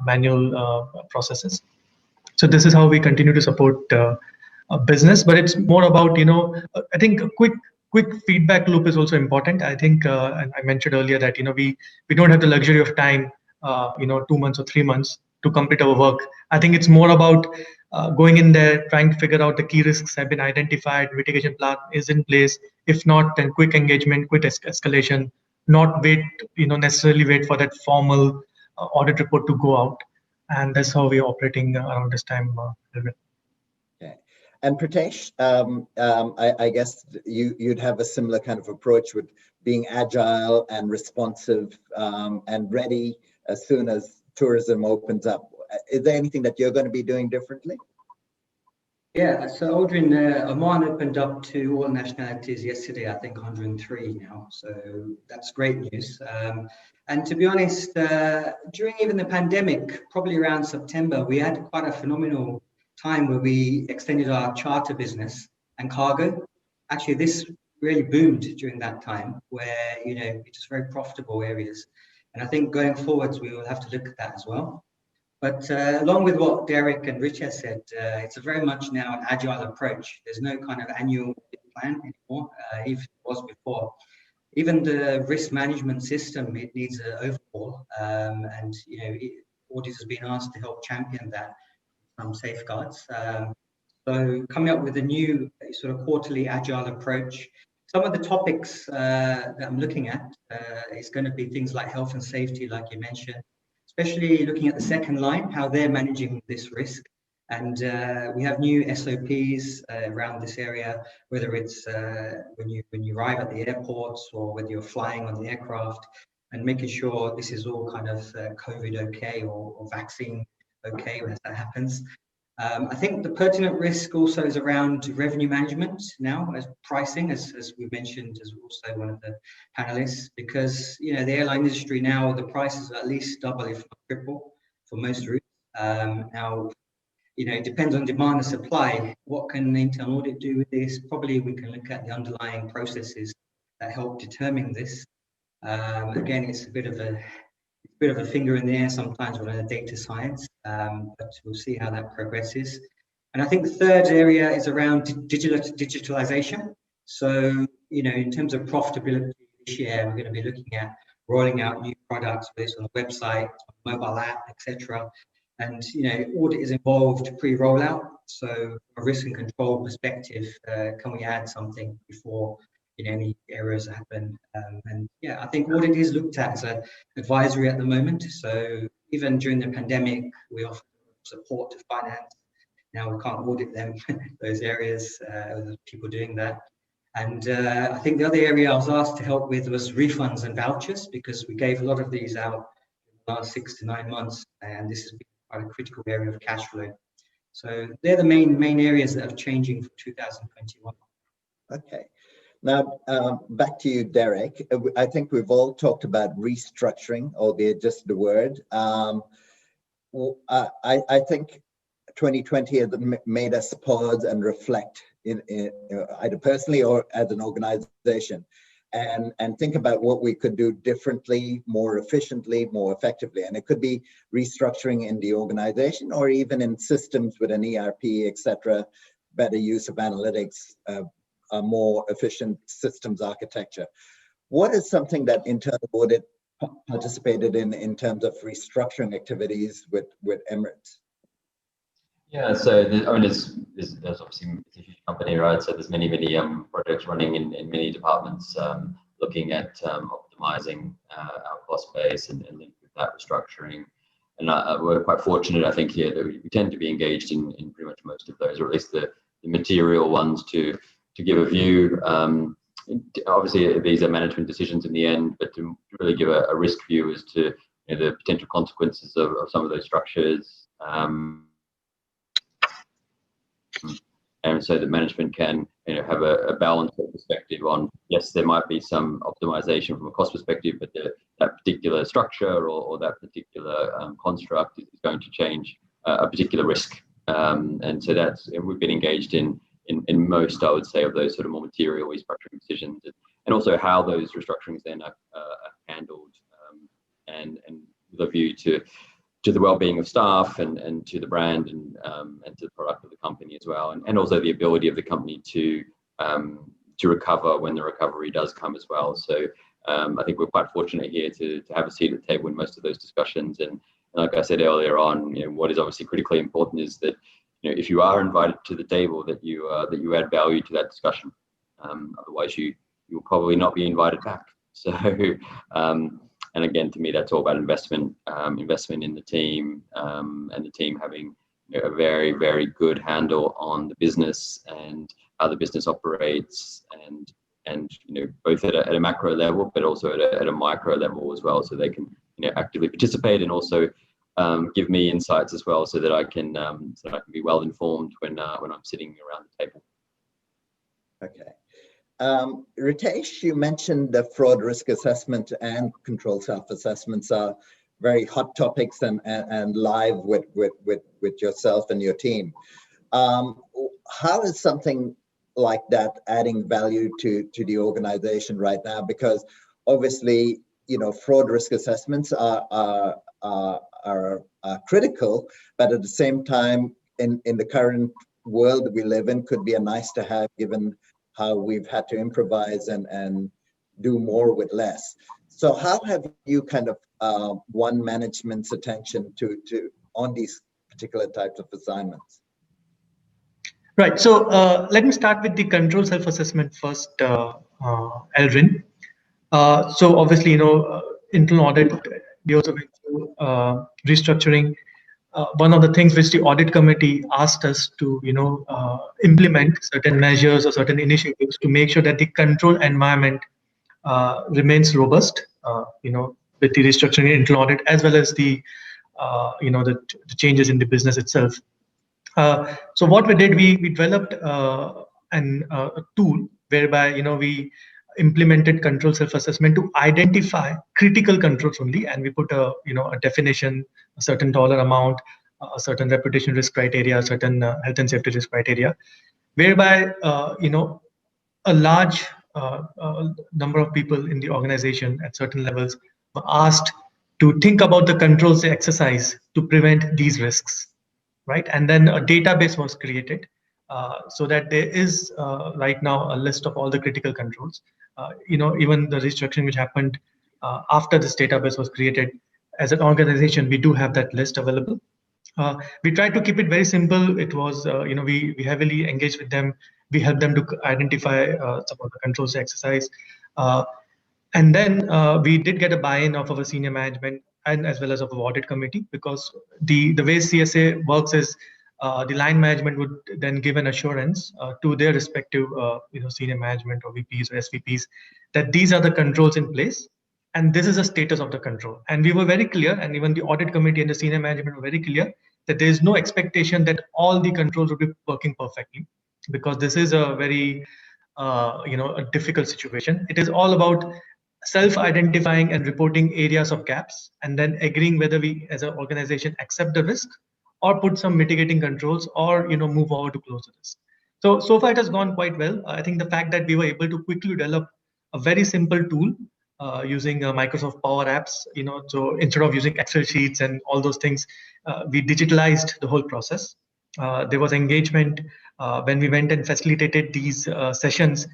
manual processes. So this is how we continue to support business, but it's more about, I think a quick feedback loop is also important. I think, and I mentioned earlier that, we don't have the luxury of time, 2 months or 3 months to complete our work. I think it's more about going in there, trying to figure out the key risks have been identified, mitigation plan is in place. If not, then quick engagement, quick escalation, not necessarily wait for that formal audit report to go out. And that's how we're operating around this time. Okay. And Pritesh, I guess you'd have a similar kind of approach with being agile and responsive and ready as soon as tourism opens up. Is there anything that you're going to be doing differently? Yeah, so Aldrin, Oman opened up to all nationalities yesterday, I think 103 now. So that's great news. And to be honest, during even the pandemic, probably around September, we had quite a phenomenal time where we extended our charter business and cargo. Actually, this really boomed during that time where, you know, it's very profitable areas. And I think going forwards, we will have to look at that as well. But along with what Derek and Rich has said, it's a very much now an agile approach. There's no kind of annual plan anymore, if it was before. Even the risk management system, it needs an overhaul. And, you know, audit has been asked to help champion that, some safeguards. So coming up with a new sort of quarterly agile approach. Some of the topics that I'm looking at is going to be things like health and safety, like you mentioned, especially looking at the second line, how they're managing this risk. And we have new SOPs around this area, whether it's when you arrive at the airports or whether you're flying on the aircraft, and making sure this is all kind of COVID okay or vaccine okay when that happens. I think the pertinent risk also is around revenue management now, as pricing, as we mentioned, as also one of the panelists, because, you know, the airline industry now, the prices are at least double, if not triple, for most routes. Now, you know, it depends on demand and supply. What can the internal audit do with this? Probably we can look at the underlying processes that help determine this. Again, it's a bit of a finger in the air sometimes with data science, but we'll see how that progresses. And I think the third area is around digitalization. So, you know, in terms of profitability this year, we're going to be looking at rolling out new products based on the website, mobile app, etc. And, you know, audit is involved pre-rollout. So from a risk and control perspective, can we add something before, you know, any errors happen? And yeah, I think audit is looked at as an advisory at the moment. So even during the pandemic, we offer support to finance. Now we can't audit them, those areas, people doing that. And I think the other area I was asked to help with was refunds and vouchers, because we gave a lot of these out in the last 6 to 9 months, and this has been quite a critical area of cash flow. So they're the main areas that are changing for 2021. Okay. Now, back to you, Derek. I think we've all talked about restructuring, albeit just the word. I think 2020 has made us pause and reflect, either personally or as an organization, and think about what we could do differently, more efficiently, more effectively. And it could be restructuring in the organization or even in systems with an ERP, etc., better use of analytics, a more efficient systems architecture. What is something that internal audit participated in terms of restructuring activities with Emirates? Yeah, so there's obviously, it's a huge company, right? So there's many projects running in many departments, looking at optimizing our cost base and linked with that restructuring. And we're quite fortunate, I think, here that we tend to be engaged in pretty much most of those, or at least the material ones to give a view. Obviously, these are management decisions in the end, but to really give a risk view as to, you know, the potential consequences of some of those structures. And so that management can, you know, have a balanced perspective on, yes, there might be some optimization from a cost perspective, but that particular structure or that particular construct is going to change a particular risk. And so we've been engaged in most, I would say, of those sort of more material restructuring decisions, and also how those restructurings then are handled, and with a view to the well-being of staff and to the brand and to the product of the company as well, and also the ability of the company to recover when the recovery does come as well. So I think we're quite fortunate here to have a seat at the table in most of those discussions. And like I said earlier on, you know, what is obviously critically important is that, you know, if you are invited to the table, that you add value to that discussion. Otherwise, you'll probably not be invited back. So, and again, to me, that's all about investment in the team, and the team having, you know, a very, very good handle on the business and how the business operates, and you know, both at a macro level, but also at a micro level as well, so they can, you know, actively participate and also give me insights as well, so that I can be well informed when I'm sitting around the table. Okay. Ritesh, you mentioned the fraud risk assessment and control self-assessments are very hot topics and live with yourself and your team. How is something like that adding value to the organization right now? Because obviously, you know, fraud risk assessments are critical, but at the same time, in the current world we live in, could be a nice to have, given how we've had to improvise and do more with less. So how have you kind of won management's attention on these particular types of assignments? Right. So let me start with the control self-assessment first, Elrin. So obviously, you know, internal audit, we also went through restructuring. One of the things which the audit committee asked us to, you know, implement certain measures or certain initiatives to make sure that the control environment remains robust, you know, with the restructuring internal audit, as well as the, you know, the changes in the business itself. So what we did, we developed a tool whereby, you know, we implemented control self-assessment to identify critical controls only, and we put a, you know, a definition, a certain dollar amount, a certain reputation risk criteria, a certain health and safety risk criteria, whereby you know, a large number of people in the organization at certain levels were asked to think about the controls they exercise to prevent these risks, right? And then a database was created so that there is right now a list of all the critical controls. You know, even the restructuring which happened after this database was created, as an organization, we do have that list available. We tried to keep it very simple. It was, you know, we heavily engaged with them. We helped them to identify some of the controls they exercise. And then we did get a buy-in of our senior management and as well as of the audit committee, because the way CSA works is the line management would then give an assurance to their respective you know, senior management or VPs or SVPs that these are the controls in place and this is the status of the control. And we were very clear, and even the audit committee and the senior management were very clear that there is no expectation that all the controls will be working perfectly, because this is a very you know, a difficult situation. It is all about self-identifying and reporting areas of gaps, and then agreeing whether we as an organization accept the risk or put some mitigating controls, or, you know, move forward to close the risk. So far it has gone quite well. I think the fact that we were able to quickly develop a very simple tool using Microsoft Power Apps, you know, so instead of using Excel sheets and all those things, we digitalized the whole process. There was engagement when we went and facilitated these sessions.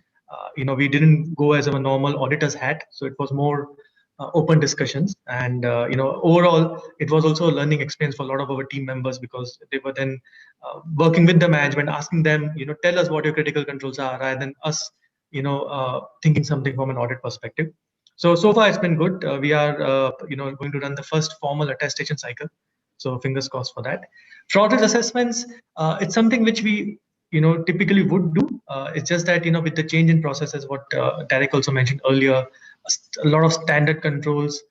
You know, we didn't go as a normal auditor's hat, so it was more open discussions. And you know, overall, it was also a learning experience for a lot of our team members, because they were then working with the management, asking them, you know, tell us what your critical controls are, rather than us, you know, thinking something from an audit perspective. So far it's been good. We are you know, going to run the first formal attestation cycle, so fingers crossed for that. Fraud risk assessments, it's something which we, you know, typically would do. It's just that, you know, with the change in processes, what Derek also mentioned earlier, a lot of standard controls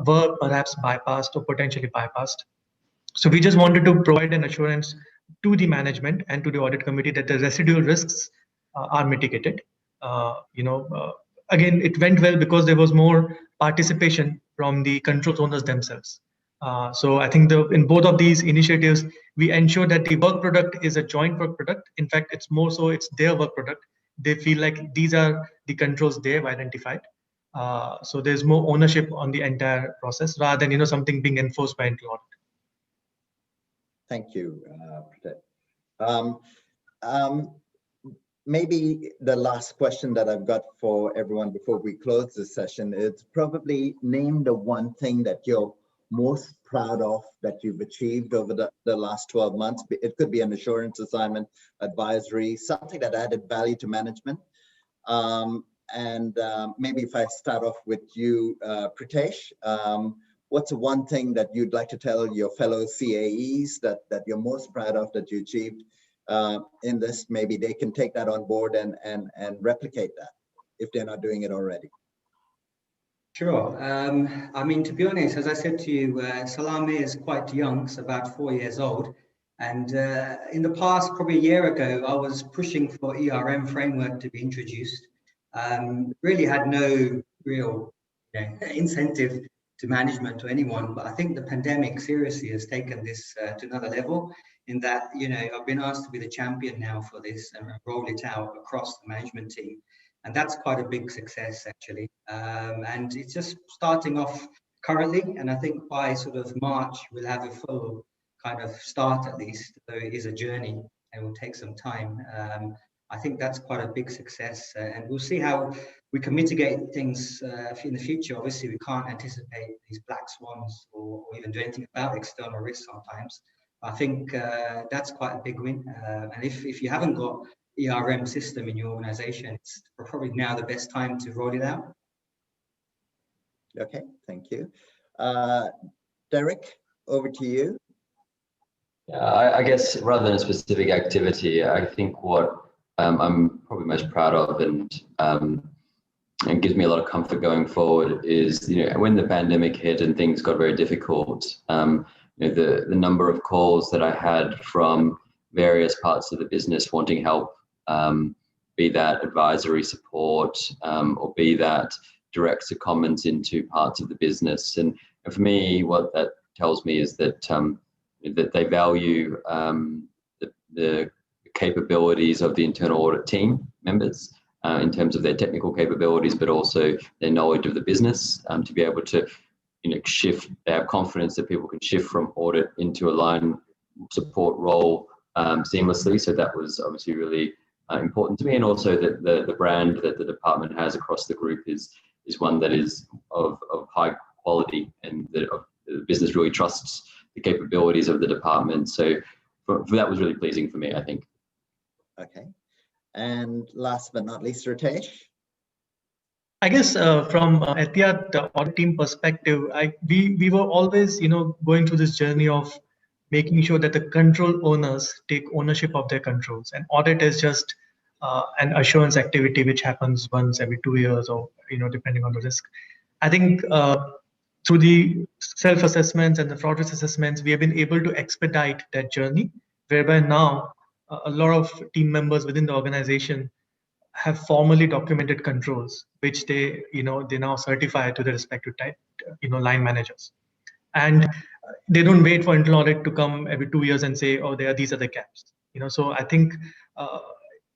were perhaps bypassed or potentially bypassed. So we just wanted to provide an assurance to the management and to the audit committee that the residual risks are mitigated. You know, again, it went well because there was more participation from the controls owners themselves. So I think in both of these initiatives, we ensure that the work product is a joint work product. In fact, it's more so it's their work product. They feel like these are the controls they've identified. So there's more ownership on the entire process rather than, you know, something being enforced by internal audit. Thank you, Pradeep. Maybe the last question that I've got for everyone before we close this session is probably name the one thing that you're most proud of that you've achieved over the last 12 months. It could be an assurance assignment, advisory, something that added value to management. Maybe if I start off with you, Pritesh, what's the one thing that you'd like to tell your fellow CAEs that you're most proud of that you achieved in this? Maybe they can take that on board and replicate that if they're not doing it already. I think, you know, the one thing that I would say is that, you know, the CAE Sure. I mean, to be honest, as I said to you, Salame is quite young, it's about 4 years old. And in the past, probably a year ago, I was pushing for ERM framework to be introduced. Really had no real incentive to management or anyone, but I think the pandemic seriously has taken this to another level in that, I've been asked to be the champion now for this and roll it out across the management team. And that's quite a big success, actually. And it's just starting off currently. And I think by sort of March, we'll have a full kind of start at least, though it is a journey and will take some time. I think that's quite a big success. And we'll see how we can mitigate things in the future. Obviously, we can't anticipate these black swans or even do anything about external risks sometimes. I think that's quite a big win. And if you haven't got ERM system in your organization, it's probably now the best time to roll it out. Okay, thank you. Derek, over to you. Yeah, I guess rather than a specific activity, I think what I'm probably most proud of and gives me a lot of comfort going forward is, when the pandemic hit and things got very difficult, the number of calls that I had from various parts of the business wanting help, be that advisory support or be that direct secondments into parts of the business. And for me, what that tells me is that that they value the capabilities of the internal audit team members in terms of their technical capabilities, but also their knowledge of the business to be able to shift. They have confidence that people can shift from audit into a line support role seamlessly. So that was obviously really important to me, and also that the brand that the department has across the group is one that is of high quality, and that the business really trusts the capabilities of the department. So that was really pleasing for me, I think. Okay. And last but not least, Ritesh. I guess from Etihad audit team perspective, we were always, going through this journey of making sure that the control owners take ownership of their controls. And audit is just an assurance activity which happens once every 2 years, or depending on the risk. I think through the self-assessments and the fraud risk assessments, we have been able to expedite that journey, whereby now a lot of team members within the organization have formally documented controls, which they now certify to the respective type, line managers. And they don't wait for internal audit to come every 2 years and say, oh, these are the gaps. So I think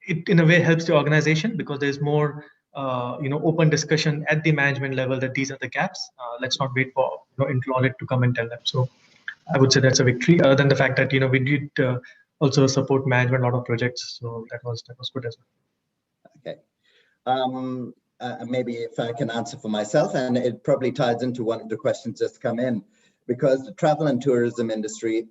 it in a way helps the organization, because there's more open discussion at the management level that these are the gaps. Let's not wait for internal audit to come and tell them. So I would say that's a victory, other than the fact that we did also support management a lot of projects. So that was good as well. Okay. Maybe if I can answer for myself, and it probably ties into one of the questions that's come in, because the travel and tourism industry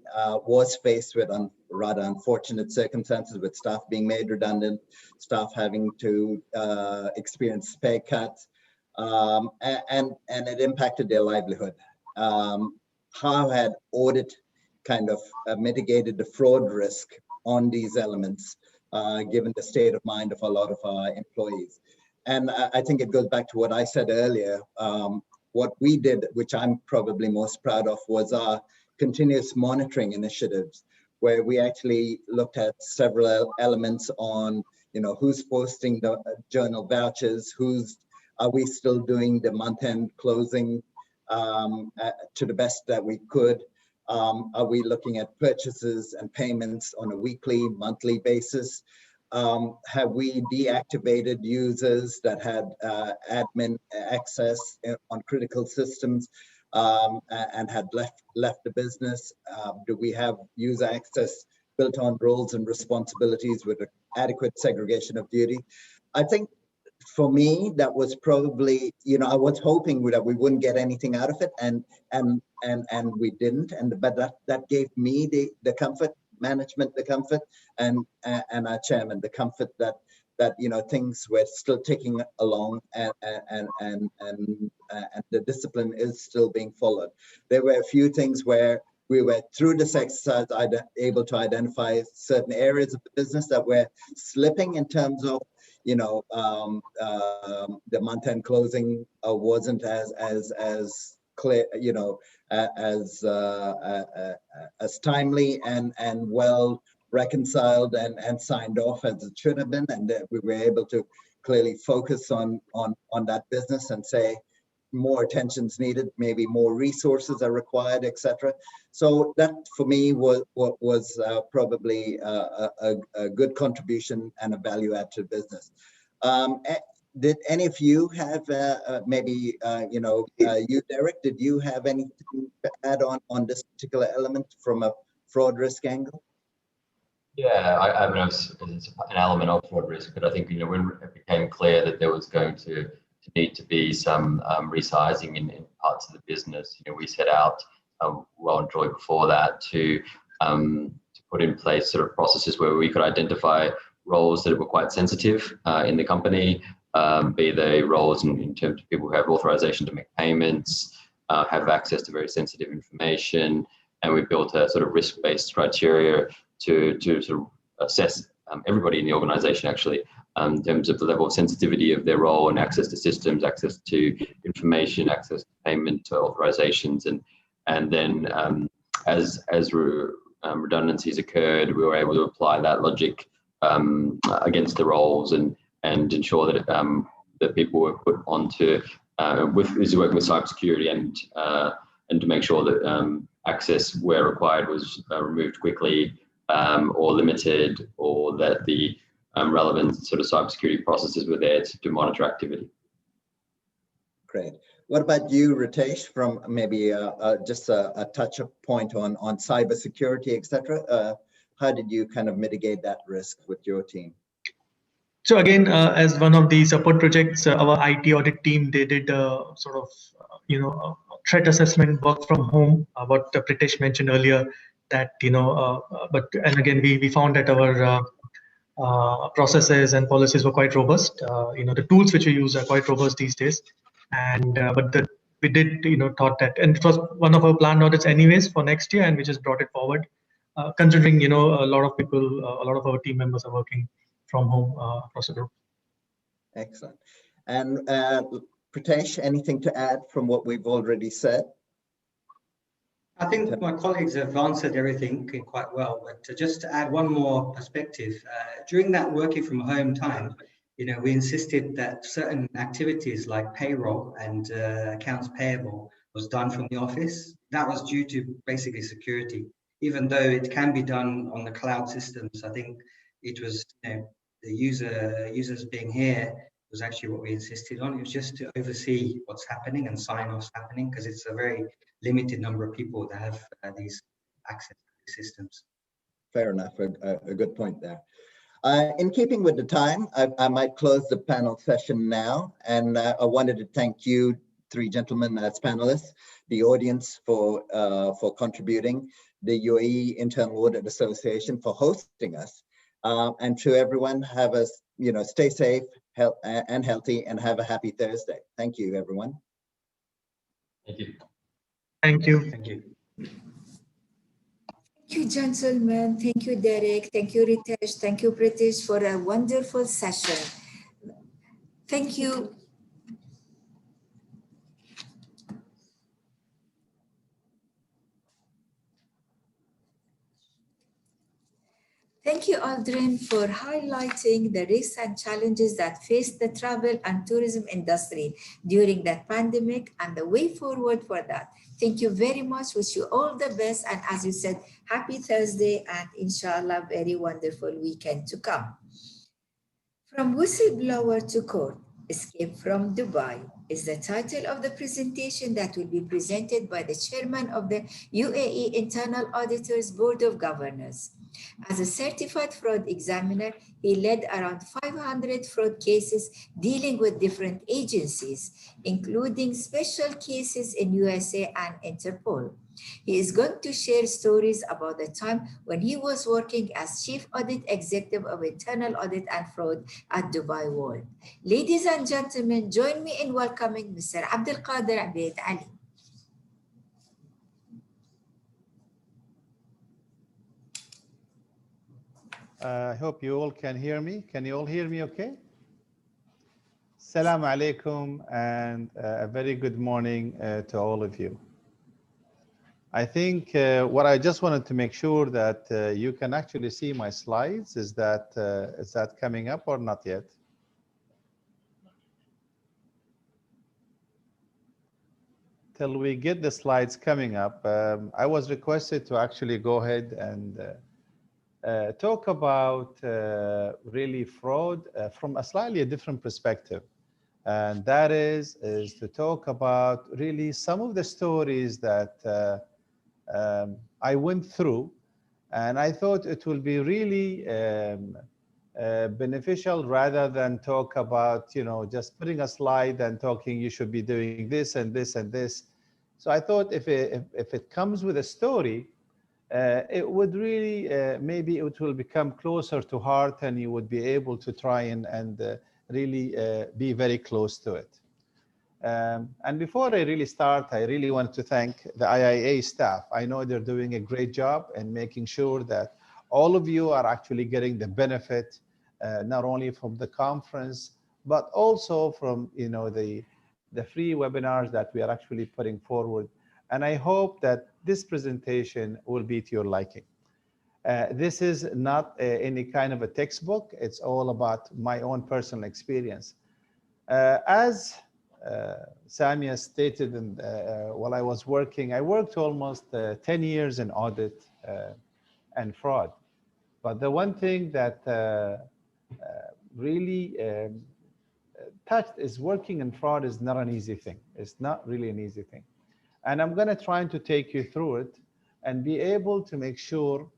was faced with rather unfortunate circumstances, with staff being made redundant, staff having to experience pay cuts, and it impacted their livelihood. How had audit kind of mitigated the fraud risk on these elements, given the state of mind of a lot of our employees? And I think it goes back to what I said earlier. What we did, which I'm probably most proud of, was our continuous monitoring initiatives, where we actually looked at several elements on, who's posting the journal vouchers, are we still doing the month-end closing to the best that we could? Are we looking at purchases and payments on a weekly, monthly basis? Have we deactivated users that had admin access on critical systems and had left the business? Do we have user access built on roles and responsibilities with adequate segregation of duty? I think for me, that was probably, I was hoping that we wouldn't get anything out of it, and we didn't. But that gave me the comfort, management the comfort, and our chairman the comfort that things were still ticking along, and the discipline is still being followed. There were a few things where we were, through this exercise, able to identify certain areas of the business that were slipping in terms of the month-end closing wasn't as clear, as timely and well reconciled and signed off as it should have been, and that we were able to clearly focus on that business and say more attention's needed, maybe more resources are required, etc. So that for me was probably a good contribution and a value add to business. Did any of you have you, Derek, did you have anything to add on this particular element from a fraud risk angle? Yeah, I mean, it's an element of fraud risk, but I think, when it became clear that there was going to need to be some resizing in parts of the business, we set out well and truly before that to put in place sort of processes where we could identify roles that were quite sensitive in the company, be they roles in terms of people who have authorization to make payments, have access to very sensitive information, and we built a sort of risk-based criteria to sort of assess everybody in the organization actually in terms of the level of sensitivity of their role and access to systems, access to information, access to payment, to authorizations, and then as redundancies occurred, we were able to apply that logic against the roles and ensure that that people were put onto working with cybersecurity and to make sure that access where required was removed quickly or limited, or that the relevant sort of cybersecurity processes were there to monitor activity. Great. What about you, Ritesh, from maybe just a touch point on cybersecurity, etc.? How did you kind of mitigate that risk with your team? So again, as one of the support projects, our IT audit team, they did sort of, threat assessment work from home, what Pritesh mentioned earlier, that, and again, we found that our processes and policies were quite robust. The tools which we use are quite robust these days. And, we did, thought that, and it was one of our planned audits anyways for next year, and we just brought it forward, considering, a lot of people, a lot of our team members are working from home across the group. Excellent. And Pritesh, anything to add from what we've already said? I think my colleagues have answered everything quite well, but just to add one more perspective, during that working from home time, we insisted that certain activities like payroll and accounts payable was done from the office. That was due to basically security. Even though it can be done on the cloud systems, I think it was, the users being here was actually what we insisted on. It was just to oversee what's happening and sign-offs happening, because it's a very limited number of people that have these access to these systems. Fair enough, a good point there. In keeping with the time, I might close the panel session now, and I wanted to thank you three gentlemen as panelists, the audience for contributing, the UAE Internal Audit Association for hosting us, and to everyone, have a stay safe and healthy, and have a happy Thursday. Thank you, everyone. Thank you. Thank you. Thank you. Thank you, gentlemen. Thank you, Derek. Thank you, Ritesh. Thank you, Pritesh, for a wonderful session. Thank you. Thank you, Aldrin, for highlighting the risks and challenges that faced the travel and tourism industry during that pandemic and the way forward for that. Thank you very much. Wish you all the best. And as you said, happy Thursday and inshallah, very wonderful weekend to come. From whistleblower to court, Escape from Dubai is the title of the presentation that will be presented by the chairman of the UAE Internal Auditors Board of Governors. As a certified fraud examiner, he led around 500 fraud cases dealing with different agencies, including special cases in USA and Interpol. He is going to share stories about the time when he was working as Chief Audit Executive of Internal Audit and Fraud at Dubai World. Ladies and gentlemen, join me in welcoming Mr. Abdul Qadir Abed Ali. I hope you all can hear me. Can you all hear me okay? Assalamu alaikum and a very good morning to all of you. I think what I just wanted to make sure that you can actually see my slides. Is that coming up or not yet? Till we get the slides coming up, I was requested to actually go ahead and talk about really fraud from a slightly different perspective. And that is to talk about really some of the stories that I went through, and I thought it will be really beneficial rather than talk about, just putting a slide and talking, you should be doing this and this and this. So I thought if it comes with a story, it would really, maybe it will become closer to heart and you would be able to try and really be very close to it. And before I really start, I really want to thank the IIA staff. I know they're doing a great job in making sure that all of you are actually getting the benefit, not only from the conference, but also from the free webinars that we are actually putting forward. And I hope that this presentation will be to your liking. This is not any kind of a textbook. It's all about my own personal experience. As Samia stated, while I was working, I worked almost 10 years in audit and fraud. But the one thing that really touched is working in fraud is not an easy thing. It's not really an easy thing. And I'm going to try to take you through it and be able to make sure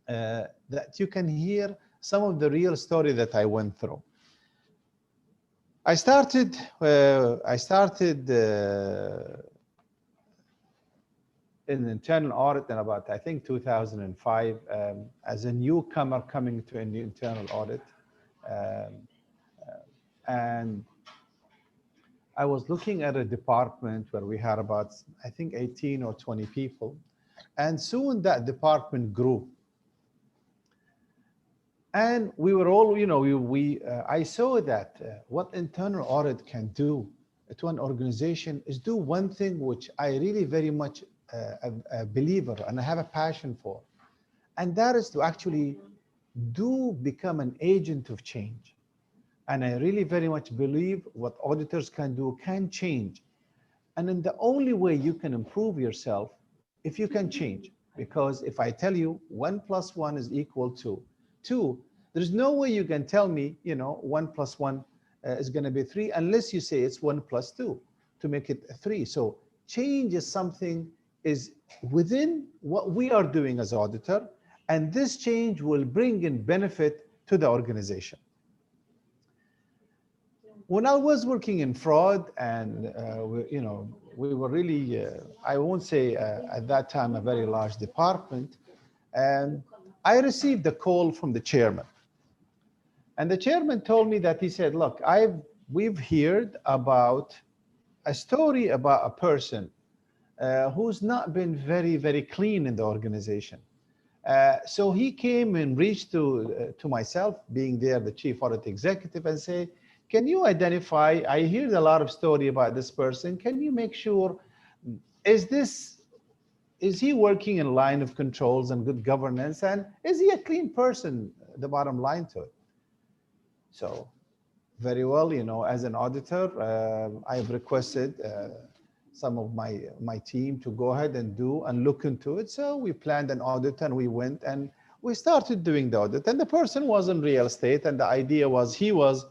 that you can hear some of the real story that I went through. I started in internal audit in about, I think, 2005 as a newcomer coming to an internal audit. And I was looking at a department where we had about, I think, 18 or 20 people. And soon that department grew. And we were all, I saw that what internal audit can do to an organization is do one thing which I really very much a believer and I have a passion for. And that is to actually become an agent of change. And I really very much believe what auditors can do can change. And then the only way you can improve yourself if you can change. Because if I tell you 1 + 1 is equal to 2, there's no way you can tell me, 1 + 1 is going to be 3 unless you say it's 1 + 2 to make it 3. So change is something is within what we are doing as auditor, and this change will bring in benefit to the organization. When I was working in fraud, and we were really, I won't say at that time a very large department, and I received a call from the chairman. And the chairman told me that he said, look, we've heard about a story about a person who's not been very, very clean in the organization. So he came and reached to myself, being there the chief audit executive, and say, can you identify, I heard a lot of story about this person. Can you make sure, is he working in line of controls and good governance? And is he a clean person, the bottom line to it? So very well, as an auditor, I've requested some of my team to go ahead and look into it. So we planned an audit and we went and we started doing the audit. And the person was in real estate, and the idea was he was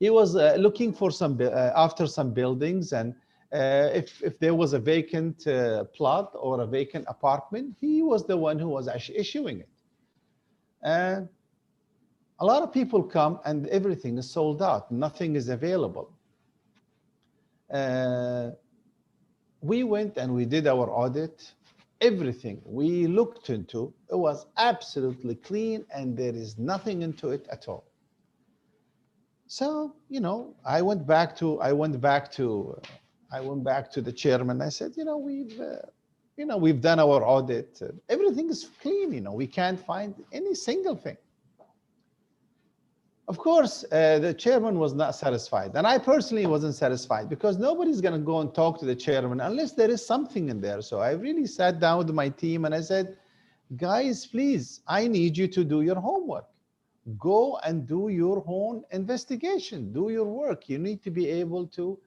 looking for after some buildings, and if there was a vacant plot or a vacant apartment, he was the one who was actually issuing it. And a lot of people come and everything is sold out, nothing is available. We went and we did our audit. Everything we looked into, it was absolutely clean and there is nothing into it at all. So, I went back to the chairman. I said, we've done our audit. Everything is clean. We can't find any single thing. Of course, the chairman was not satisfied. And I personally wasn't satisfied because nobody's going to go and talk to the chairman unless there is something in there. So I really sat down with my team and I said, guys, please, I need you to do your homework. Go and do your own investigation. Do your work. You need to be able to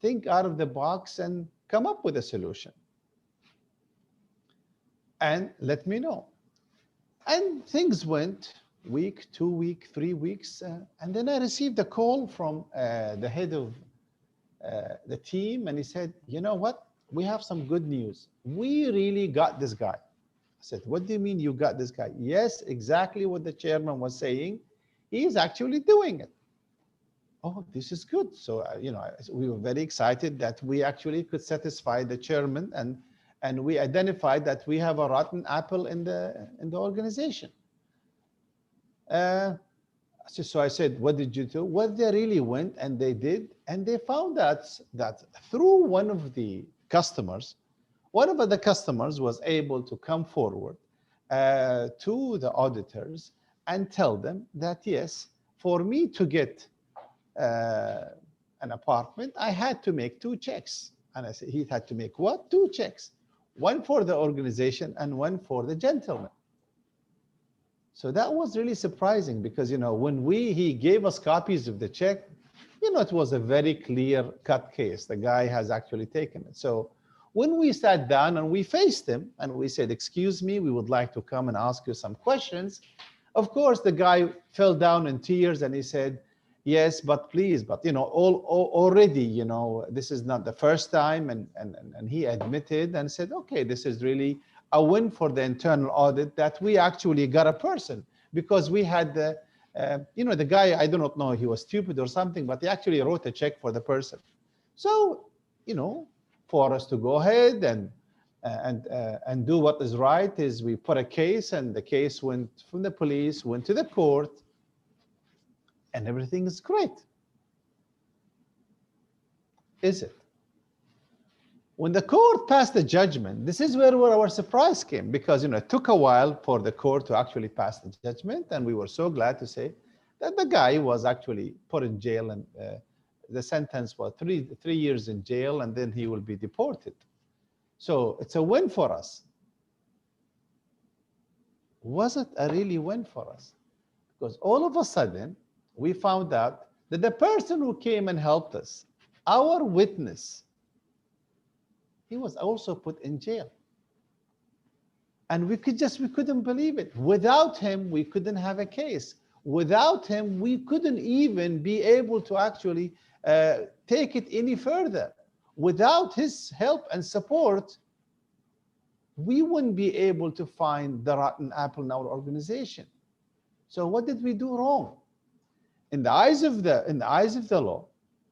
think out of the box and come up with a solution. And let me know. And things went week, 2 week, 3 weeks. And then I received a call from the head of the team. And he said, you know what? We have some good news. We really got this guy. I said, what do you mean you got this guy? Yes, exactly what the chairman was saying. He's actually doing it. Oh, this is good. So, we were very excited that we actually could satisfy the chairman, and we identified that we have a rotten apple in the organization. So I said, what did you do? Well, they really went and they did, and they found out that through one of the customers was able to come forward to the auditors and tell them that, yes, for me to get an apartment, I had to make 2 checks. And I said, he had to make what? 2 checks. One for the organization and one for the gentleman. So that was really surprising because, when he gave us copies of the check, it was a very clear-cut case. The guy has actually taken it. So when we sat down and we faced him and we said, excuse me, we would like to come and ask you some questions. Of course, the guy fell down in tears and he said, yes, but please, but, already, this is not the first time. And he admitted and said, okay, this is really a win for the internal audit that we actually got a person, because we had the guy, I do not know, he was stupid or something, but he actually wrote a check for the person. So, for us to go ahead and do what is right is we put a case, and the case went from the police, went to the court, and everything is great. Is it? When the court passed the judgment, this is where our surprise came, because it took a while for the court to actually pass the judgment, and we were so glad to say that the guy was actually put in jail, and the sentence was three years in jail, and then he will be deported. So it's a win for us. Was it a really win for us? Because all of a sudden, we found out that the person who came and helped us, our witness, he was also put in jail. And we couldn't believe it. Without him, we couldn't have a case. Without him, we couldn't even be able to actually take it any further. Without his help and support, we wouldn't be able to find the rotten apple in our organization. So what did we do wrong? In the eyes of the law,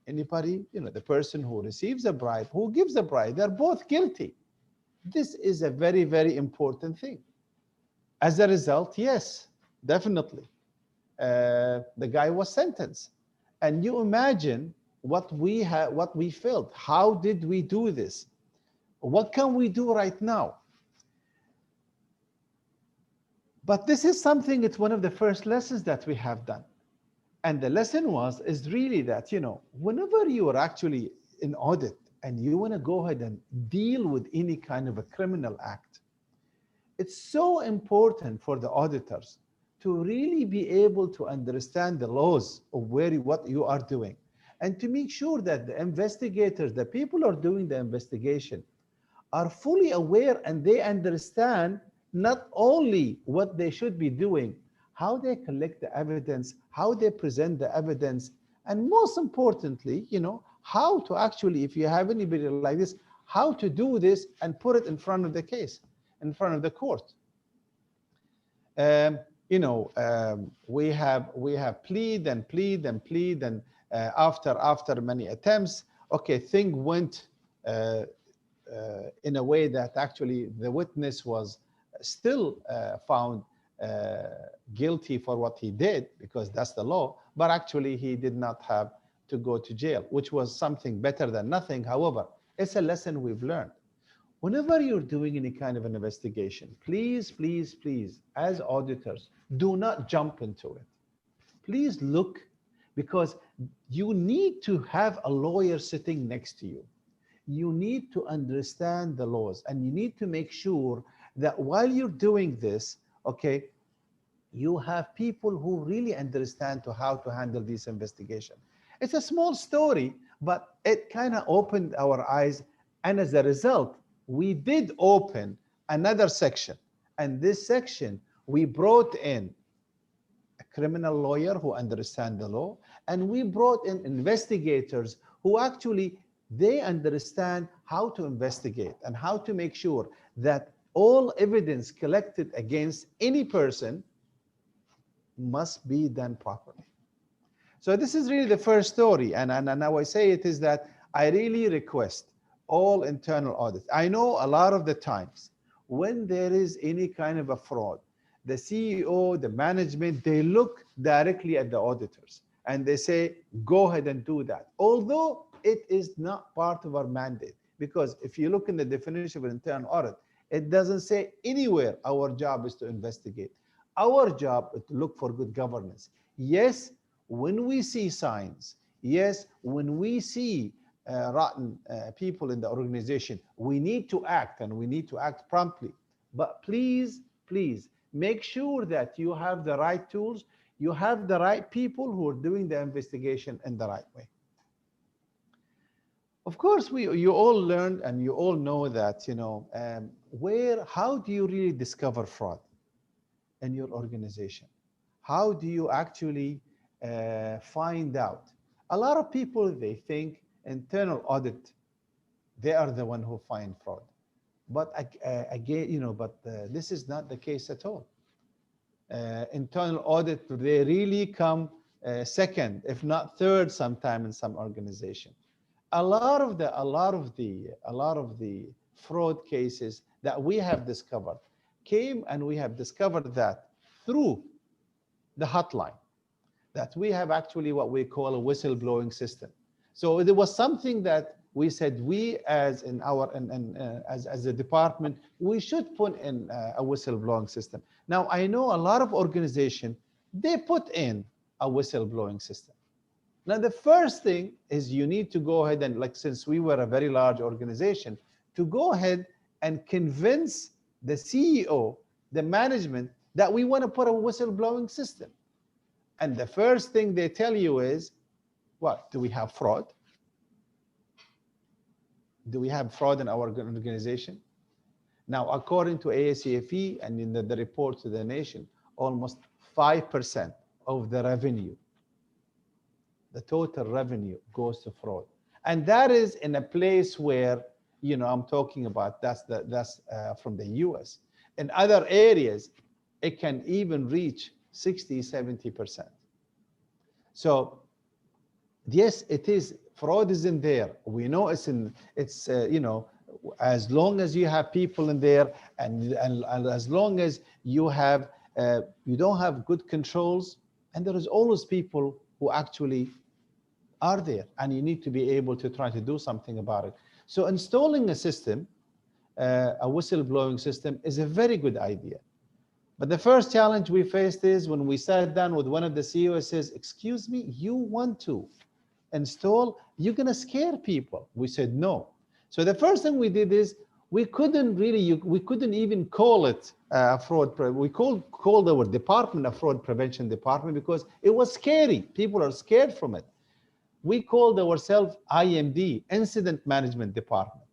anybody, the person who receives a bribe, who gives a bribe, they're both guilty. This is a very, very important thing. As a result, yes, definitely, the guy was sentenced. And you imagine what we felt. How did we do this? What can we do right now? But this is something, it's one of the first lessons that we have done. And the lesson is really that, whenever you are actually in audit and you want to go ahead and deal with any kind of a criminal act, it's so important for the auditors to really be able to understand the laws of what you are doing, and to make sure that the investigators, the people who are doing the investigation, are fully aware and they understand not only what they should be doing, how they collect the evidence, how they present the evidence, and most importantly, how to actually, if you have anybody like this, how to do this and put it in front of the case, in front of the court. We have plead, and after many attempts, okay, thing went in a way that actually the witness was still found guilty for what he did, because that's the law, but actually he did not have to go to jail, which was something better than nothing. However, it's a lesson we've learned. Whenever you're doing any kind of an investigation, please, please, please, as auditors, do not jump into it. please look, because you need to have a lawyer sitting next to you. You need to understand the laws, and you need to make sure that while you're doing this, okay, you have people who really understand to how to handle this investigation. It's a small story, but it kind of opened our eyes. And as a result, we did open another section. And this section, we brought in a criminal lawyer who understands the law, and we brought in investigators who actually, they understand how to investigate and how to make sure that all evidence collected against any person must be done properly. So this is really the first story, and now I say it is that I really request all internal audits. I know a lot of the times when there is any kind of a fraud, the CEO, the management, they look directly at the auditors and they say, go ahead and do that. Although it is not part of our mandate, because if you look in the definition of an internal audit, it doesn't say anywhere our job is to investigate. Our job is to look for good governance. Yes, when we see signs, yes, when we see rotten people in the organization, we need to act, and we need to act promptly. But please, please make sure that you have the right tools, you have the right people who are doing the investigation in the right way. Of course, you all learned and you all know that, how do you really discover fraud in your organization? How do you actually find out? A lot of people, they think internal audit, they are the one who find fraud. But again, this is not the case at all. Internal audit, they really come second, if not third, sometime in some organization. A lot of the fraud cases that we have discovered came, and we have discovered that through the hotline, that we have actually what we call a whistleblowing system. So there was something that we said, we as in our as a department, we should put in a whistleblowing system. Now I know a lot of organizations, they put in a whistleblowing system. Now the first thing is you need to go ahead and, like, since we were a very large organization, to go ahead and convince the CEO, the management, that we want to put a whistleblowing system. And the first thing they tell you is, what, do we have fraud? Do we have fraud in our organization? Now, according to ASCFE and in the report to the nation, almost 5% of the revenue, the total revenue, goes to fraud. And that is in a place where, I'm talking about, that's from the US. In other areas, it can even reach 60–70%. So yes, it is, fraud is in there. We know it's as long as you have people in there, and as long as you have you don't have good controls, and there is always people who actually are there, and you need to be able to try to do something about it. So installing a system, a whistleblowing system, is a very good idea. But the first challenge we faced is when we sat down with one of the CEOs, says, excuse me, you want to install, you're going to scare people. We said no. So the first thing we did is we couldn't even call it fraud. We called our department a fraud prevention department because it was scary. People are scared from it. We called ourselves IMD, Incident Management Department.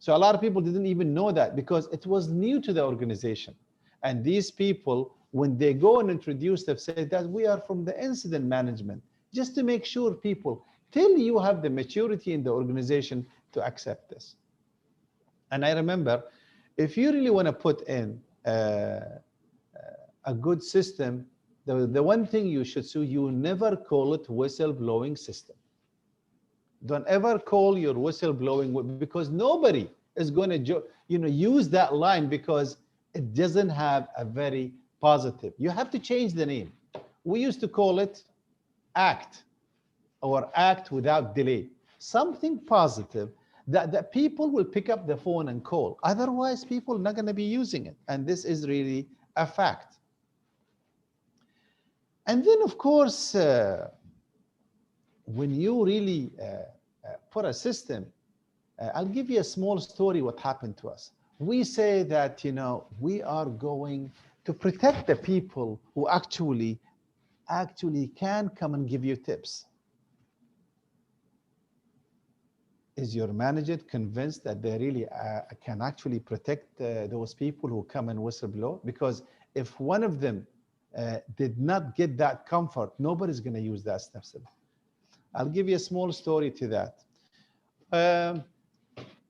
So a lot of people didn't even know that because it was new to the organization. And these people, when they go and introduce themselves, say that we are from the incident management, just to make sure people, till you have the maturity in the organization to accept this. And I remember, if you really want to put in a good system, the one thing you should do, you never call it whistleblowing system. Don't ever call your whistleblowing, because nobody is going to use that line, because it doesn't have a very positive. You have to change the name. We used to call it ACT, or act without delay. Something positive that people will pick up the phone and call. Otherwise, people are not going to be using it. And this is really a fact. And then, of course, when you really put a system, I'll give you a small story what happened to us. We say that, you know, we are going to protect the people who actually can come and give you tips. Is your manager convinced that they really can actually protect those people who come and whistleblow? Because if one of them did not get that comfort, nobody's going to use that system. I'll give you a small story to that.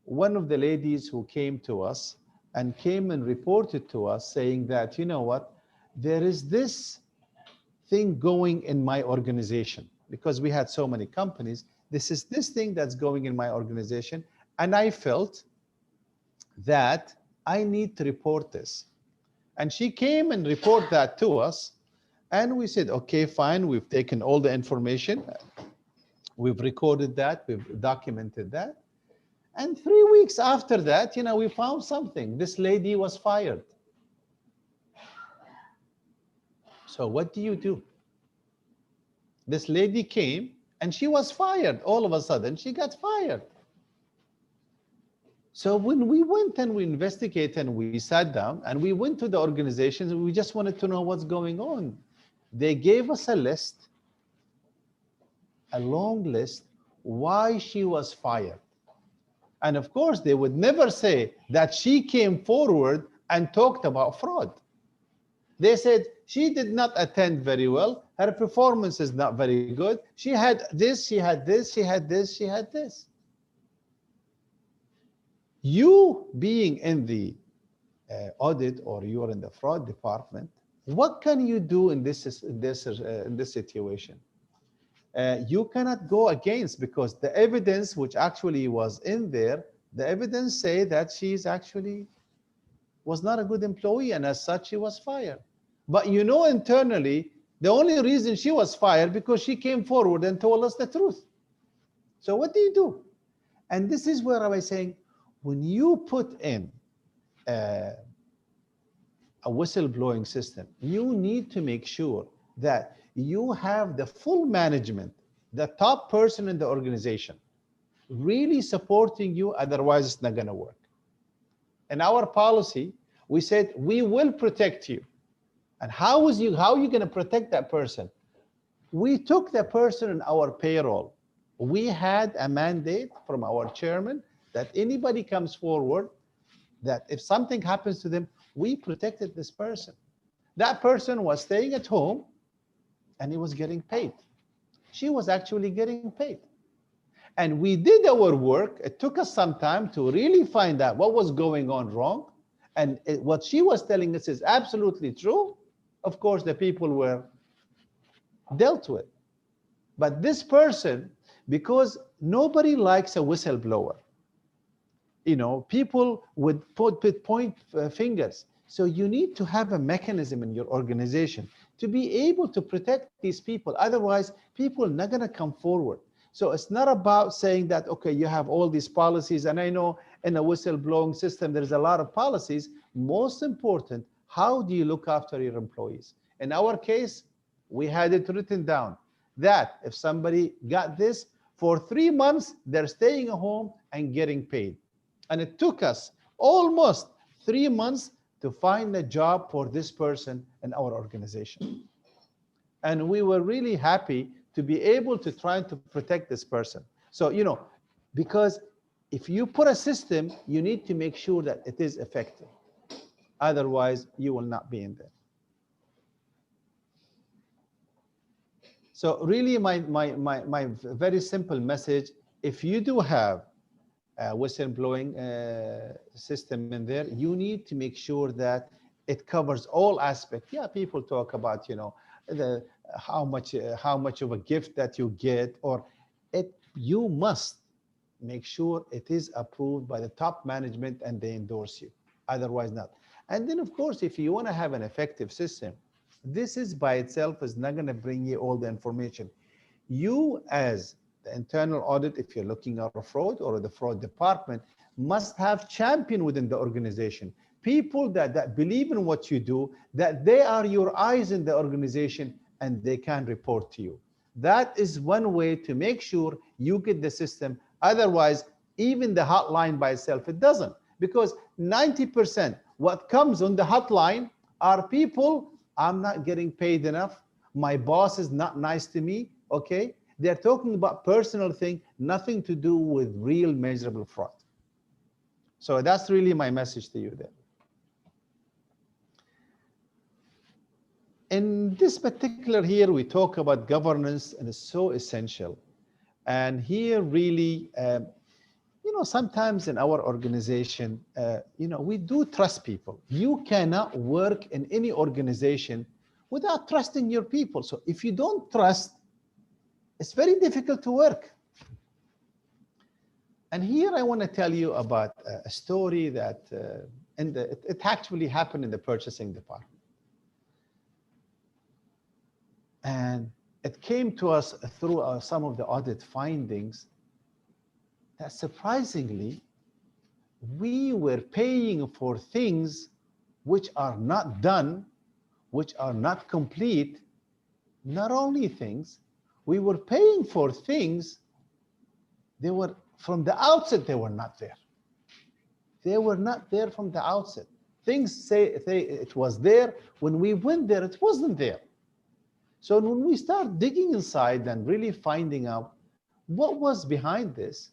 One of the ladies who came to us and came and reported to us saying that, you know what, there is this thing going in my organization, because we had so many companies. This thing that's going in my organization, and I felt that I need to report this. And she came and reported that to us, and we said, okay, fine, we've taken all the information, we've recorded that, we've documented that. And 3 weeks after that, you know, we found something. This lady was fired. So what do you do? This lady came and she was fired. All of a sudden, she got fired. So when we went and we investigated and we sat down and we went to the organizations, we just wanted to know what's going on. They gave us a list, a long list, why she was fired. And of course, they would never say that she came forward and talked about fraud. They said she did not attend very well. Her performance is not very good. She had this, she had this, she had this, she had this. You being in the audit, or you are in the fraud department, what can you do in this situation? You cannot go against, because the evidence which actually was in there, the evidence say that she's actually was not a good employee, and as such she was fired. But you know, internally, the only reason she was fired because she came forward and told us the truth. So what do you do? And this is where I was saying, when you put in a whistleblowing system, you need to make sure that you have the full management, the top person in the organization, really supporting you, otherwise it's not going to work. In our policy, we said we will protect you. And how are you going to protect that person? We took the person in our payroll. We had a mandate from our chairman that anybody comes forward, that if something happens to them, we protected this person. That person was staying at home and he was getting paid. She was actually getting paid. And we did our work. It took us some time to really find out what was going on wrong. And what she was telling us is absolutely true. Of course, the people were dealt with. But this person, because nobody likes a whistleblower, you know, people would point fingers. So you need to have a mechanism in your organization to be able to protect these people. Otherwise, people are not going to come forward. So it's not about saying that, okay, you have all these policies. And I know in a whistleblowing system, there's a lot of policies. Most important, how do you look after your employees? In our case, we had it written down that if somebody got this, for 3 months, they're staying at home and getting paid. And it took us almost 3 months to find a job for this person in our organization. And we were really happy to be able to try to protect this person. So, you know, because if you put a system, you need to make sure that it is effective. Otherwise, you will not be in there. So really, my very simple message, if you do have a whistleblowing system in there, you need to make sure that it covers all aspects. Yeah, people talk about, you know, how much of a gift that you get, or you must make sure it is approved by the top management and they endorse you. Otherwise not. And then, of course, if you want to have an effective system, this is by itself is not going to bring you all the information. You, as the internal audit, if you're looking at a fraud, or the fraud department, must have champion within the organization, people that believe in what you do, that they are your eyes in the organization, and they can report to you. That is one way to make sure you get the system. Otherwise, even the hotline by itself, it doesn't. Because 90% what comes on the hotline are people, I'm not getting paid enough, my boss is not nice to me, okay? They're talking about personal thing, nothing to do with real measurable fraud. So that's really my message to you there. In this particular here, we talk about governance, and it's so essential. And here really, you know, sometimes in our organization, you know, we do trust people. You cannot work in any organization without trusting your people. So if you don't trust, it's very difficult to work. And here I want to tell you about a story that it actually happened in the purchasing department. And it came to us through some of the audit findings that surprisingly, we were paying for things which are not done, which are not complete. Not only things, we were paying for things, they were, from the outset, they were not there. They were not there from the outset. Things say it was there. When we went there, it wasn't there. So when we start digging inside and really finding out what was behind this,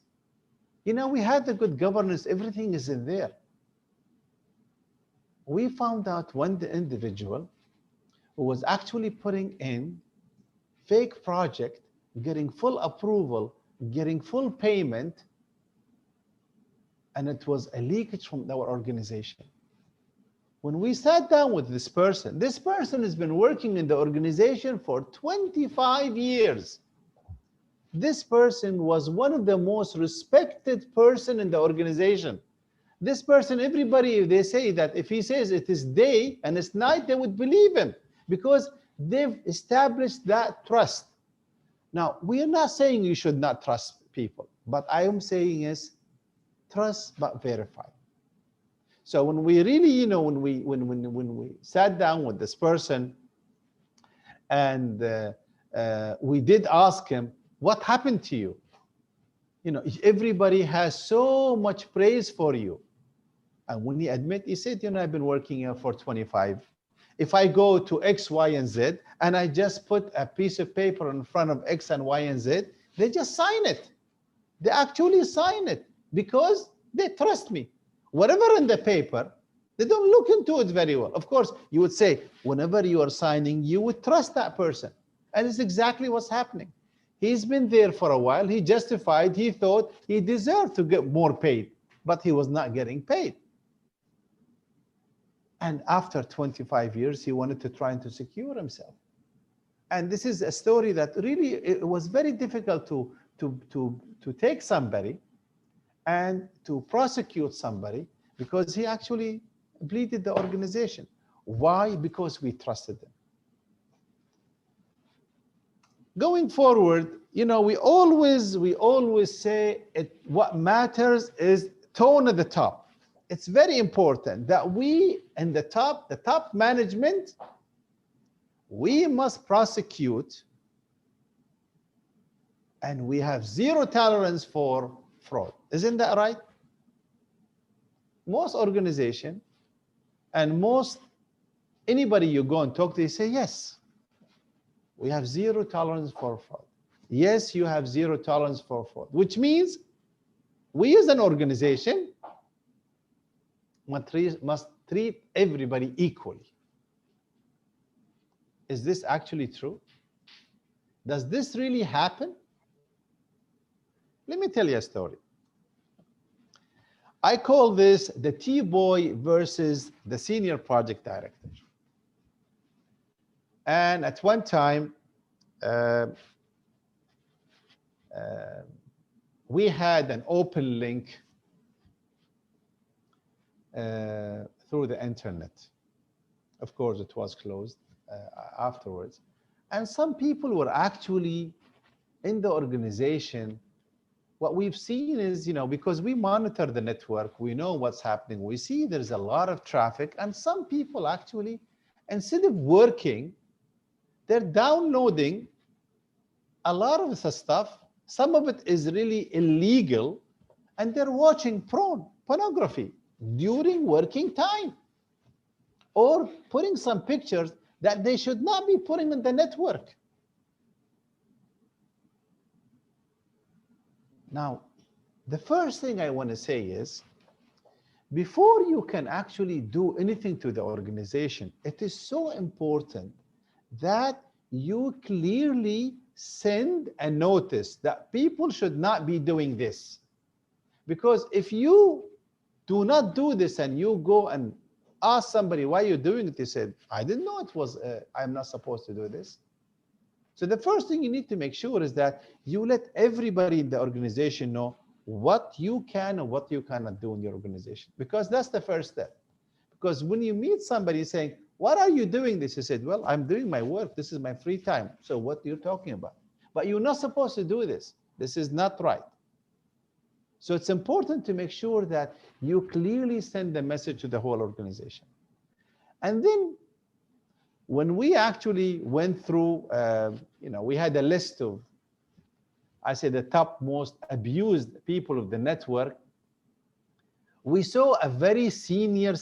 you know, we had the good governance, everything is in there. We found out one individual who was actually putting in fake project, getting full approval, getting full payment, and it was a leakage from our organization. When we sat down with this person has been working in the organization for 25 years. This person was one of the most respected person in the organization. This person, everybody, they say that if he says it is day and it's night, they would believe him because they've established that trust. Now, we are not saying you should not trust people, but I am saying is trust but verify. So when we really, you know, when we sat down with this person and we did ask him, what happened to you? You know, everybody has so much praise for you. And when he admit, he said, you know, I've been working here for 25. If I go to X, Y, and Z, and I just put a piece of paper in front of X and Y and Z, they just sign it. They actually sign it because they trust me. Whatever in the paper, they don't look into it very well. Of course, you would say, whenever you are signing, you would trust that person. And it's exactly what's happening. He's been there for a while. He justified, he thought he deserved to get more paid, but he was not getting paid. And after 25 years, he wanted to try to secure himself. And this is a story that really, it was very difficult to take somebody and to prosecute somebody because he actually bleeded the organization. Why? Because we trusted them. Going forward, you know, we always say what matters is tone at the top. It's very important that we in the top management, we must prosecute and we have zero tolerance for fraud. Isn't that right? Most organization and most anybody you go and talk to, they say, yes, we have zero tolerance for fraud. Yes, you have zero tolerance for fraud, which means we as an organization must treat everybody equally. Is this actually true? Does this really happen? Let me tell you a story. I call this the T-boy versus the senior project director. And at one time, we had an open link through the internet. Of course, it was closed afterwards. And some people were actually in the organization. What we've seen is, you know, because we monitor the network, we know what's happening. We see there's a lot of traffic, and some people actually, instead of working, they're downloading a lot of the stuff. Some of it is really illegal, and they're watching pornography during working time, or putting some pictures that they should not be putting in the network. Now, the first thing I want to say is, before you can actually do anything to the organization, it is so important that you clearly send a notice that people should not be doing this. Because if you do not do this and you go and ask somebody why you're doing it, they said, I didn't know it was, I'm not supposed to do this. So the first thing you need to make sure is that you let everybody in the organization know what you can and what you cannot do in your organization, because that's the first step. Because when you meet somebody saying, what are you doing this? You said, well, I'm doing my work. This is my free time. So what are you talking about? But you're not supposed to do this. This is not right. So it's important to make sure that you clearly send the message to the whole organization. And then when we actually went through, we had a list of, I say, the top most abused people of the network. We saw a very senior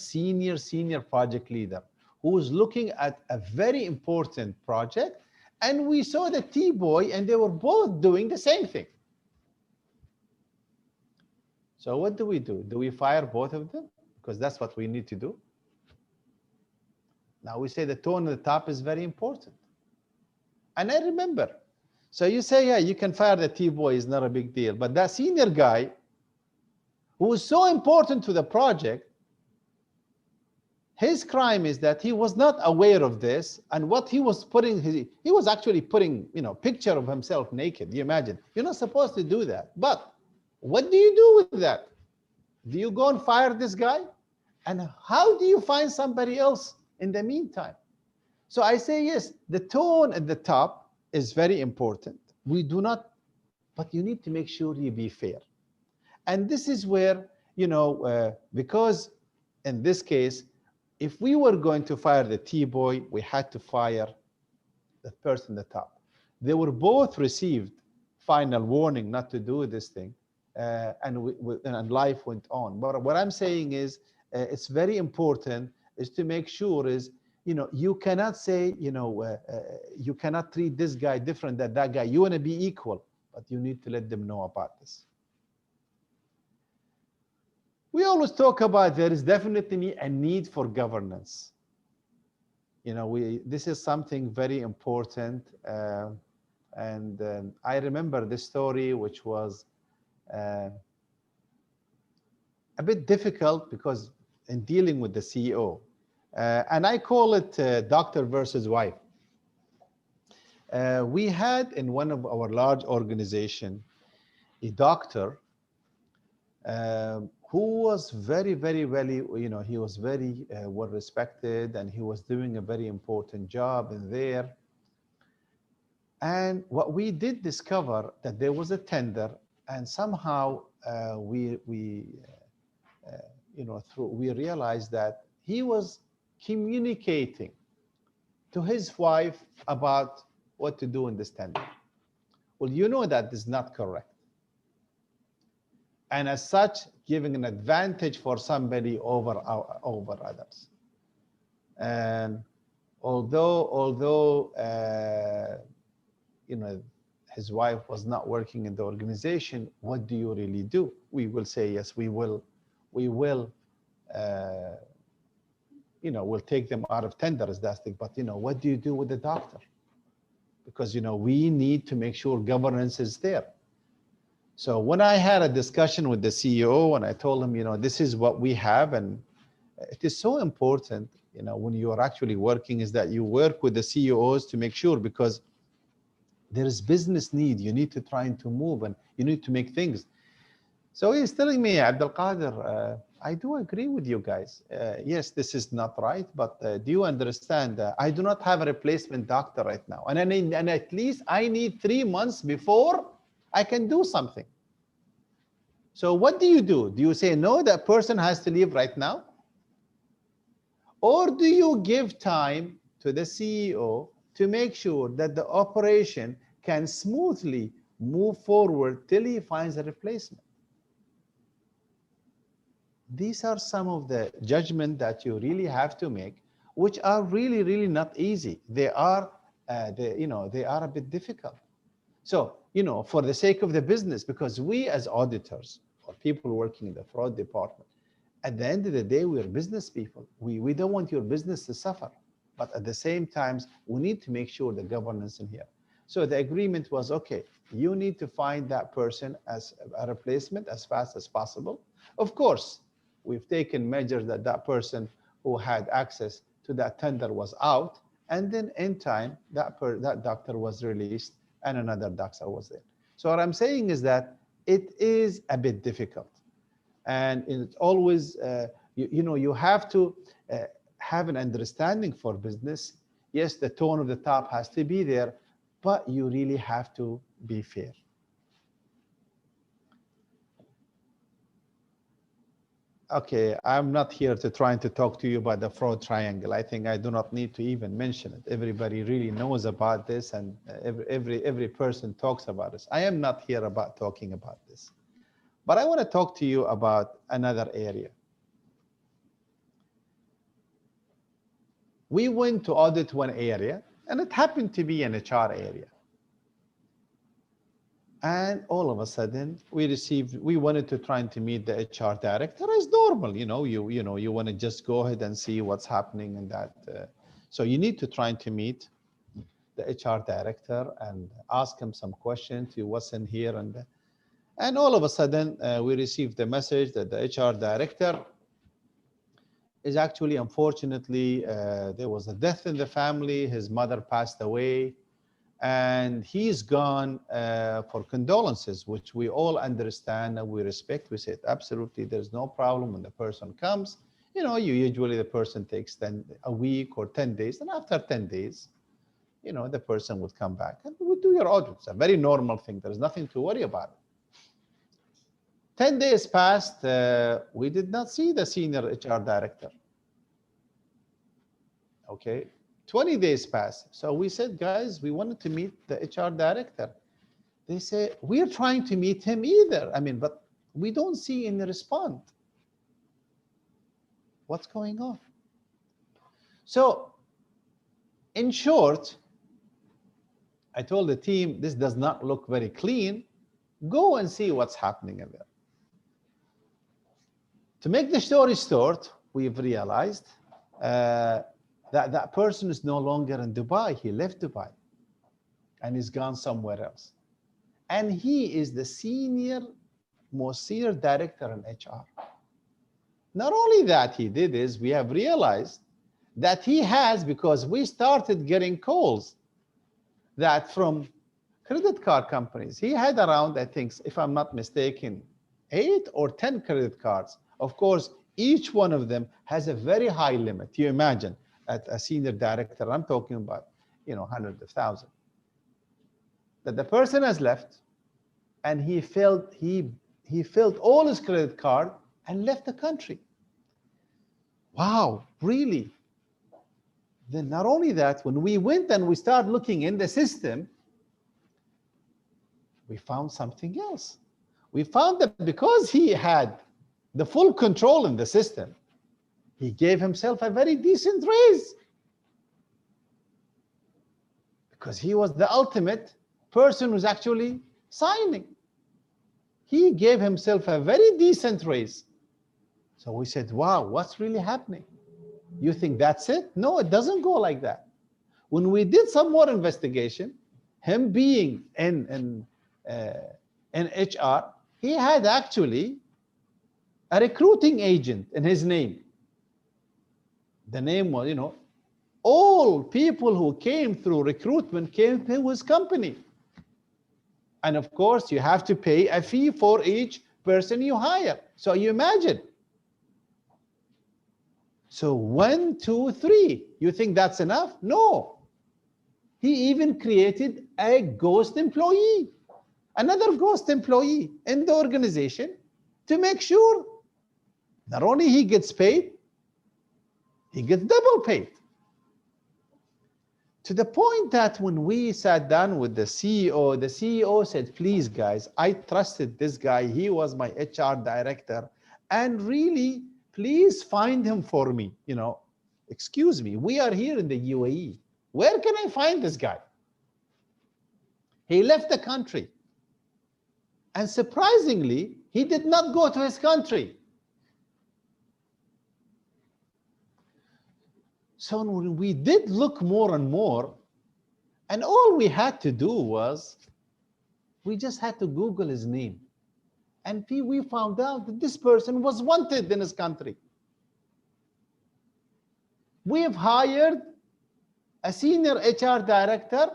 project leader who was looking at a very important project, and we saw the T-boy, and they were both doing the same thing. So what do? Do we fire both of them? Because that's what we need to do. Now we say the tone at the top is very important. And I remember, so you say, yeah, you can fire the T-boy, is not a big deal. But that senior guy, who was so important to the project, his crime is that he was not aware of this, and what he was putting, he was actually putting, picture of himself naked. You imagine, you're not supposed to do that. But what do you do with that? Do you go and fire this guy? And how do you find somebody else in the meantime? So I say, yes, the tone at the top is very important. We do not, but you need to make sure you be fair. And this is where, because in this case, if we were going to fire the T-boy, we had to fire the person at the top. They were both received final warning not to do this thing, and life went on. But what I'm saying is, it's very important is to make sure is, you cannot say, you cannot treat this guy different than that guy. You want to be equal, but you need to let them know about this. We always talk about there is definitely a need for governance. This is something very important. And I remember this story, which was a bit difficult because in dealing with the CEO, and I call it doctor versus wife. We had in one of our large organization, a doctor who was very, very, he was very well respected, and he was doing a very important job in there. And what we did discover that there was a tender, and somehow we realized that he was communicating to his wife about what to do in this tender. Well, that is not correct. And as such, giving an advantage for somebody over others. And although his wife was not working in the organization, what do you really do? We will say, yes, we'll take them out of tender as that thing. But what do you do with the doctor? Because we need to make sure governance is there. So when I had a discussion with the CEO and I told him, this is what we have, and it is so important, when you are actually working, is that you work with the CEOs to make sure, because there is business need. You need to try to move, and you need to make things. So he's telling me, Abdul Qadir, I do agree with you guys. Yes, this is not right, but do you understand? I do not have a replacement doctor right now, and at least I need 3 months before I can do something. So what do? Do you say, no, that person has to leave right now? Or do you give time to the CEO to make sure that the operation can smoothly move forward till he finds a replacement. These are some of the judgments that you really have to make, which are really, really not easy. They are, they are a bit difficult. So, for the sake of the business, because we as auditors or people working in the fraud department, at the end of the day, we're business people. We don't want your business to suffer. But at the same time, we need to make sure the governance in here. So the agreement was, okay, you need to find that person as a replacement as fast as possible. Of course, we've taken measures that that person who had access to that tender was out. And then in time, that doctor was released and another doctor was there. So what I'm saying is that it is a bit difficult. And it's always, you have to have an understanding for business. Yes, the tone of the top has to be there, but you really have to be fair. Okay, I'm not here to try to talk to you about the fraud triangle. I think I do not need to even mention it. Everybody really knows about this, and every person talks about this. I am not here about talking about this. But I want to talk to you about another area. We went to audit one area, and it happened to be an HR area. And all of a sudden, we wanted to try to meet the HR director as normal. You want to just go ahead and see what's happening in that. So you need to try to meet the HR director and ask him some questions. You what's in here and all of a sudden, we received the message that the HR director is actually, unfortunately, there was a death in the family. His mother passed away, and he's gone for condolences, which we all understand and we respect. We said, absolutely, there's no problem when the person comes. Usually the person takes a week or 10 days, and after 10 days, the person would come back and we would do your audit. It's a very normal thing. There's nothing to worry about. 10 days passed, we did not see the senior HR director. Okay, 20 days passed. So we said, guys, we wanted to meet the HR director. They say, we're trying to meet him either. But we don't see any response. What's going on? So in short, I told the team, this does not look very clean. Go and see what's happening in there. To make the story short, we've realized that person is no longer in Dubai. He left Dubai and he's gone somewhere else. And he is the most senior director in HR. Not only that he did is, we have realized that he has, because we started getting calls that from credit card companies. He had around, I think, if I'm not mistaken, 8 or 10 credit cards. Of course, each one of them has a very high limit. You imagine at a senior director, I'm talking about, hundreds of thousands, that the person has left and he filled all his credit card and left the country. Wow, really? Then not only that, when we went and we started looking in the system, we found something else. We found that because he had the full control in the system, he gave himself a very decent raise. Because he was the ultimate person who's actually signing. He gave himself a very decent raise. So we said, wow, what's really happening? You think that's it? No, it doesn't go like that. When we did some more investigation, him being in HR, he had actually a recruiting agent in his name. The name was, all people who came through recruitment came to his company. And of course, you have to pay a fee for each person you hire. So you imagine. So 1, 2, 3. You think that's enough? No. He even created a ghost employee, another ghost employee in the organization to make sure not only he gets paid, he gets double paid. To the point that when we sat down with the CEO said, please guys, I trusted this guy. He was my HR director. And really, please find him for me. You know, excuse me, we are here in the UAE. Where can I find this guy? He left the country. And surprisingly, he did not go to his country. So when we did look more and more, and all we had to do was, we just had to Google his name. And we found out that this person was wanted in his country. We have hired a senior HR director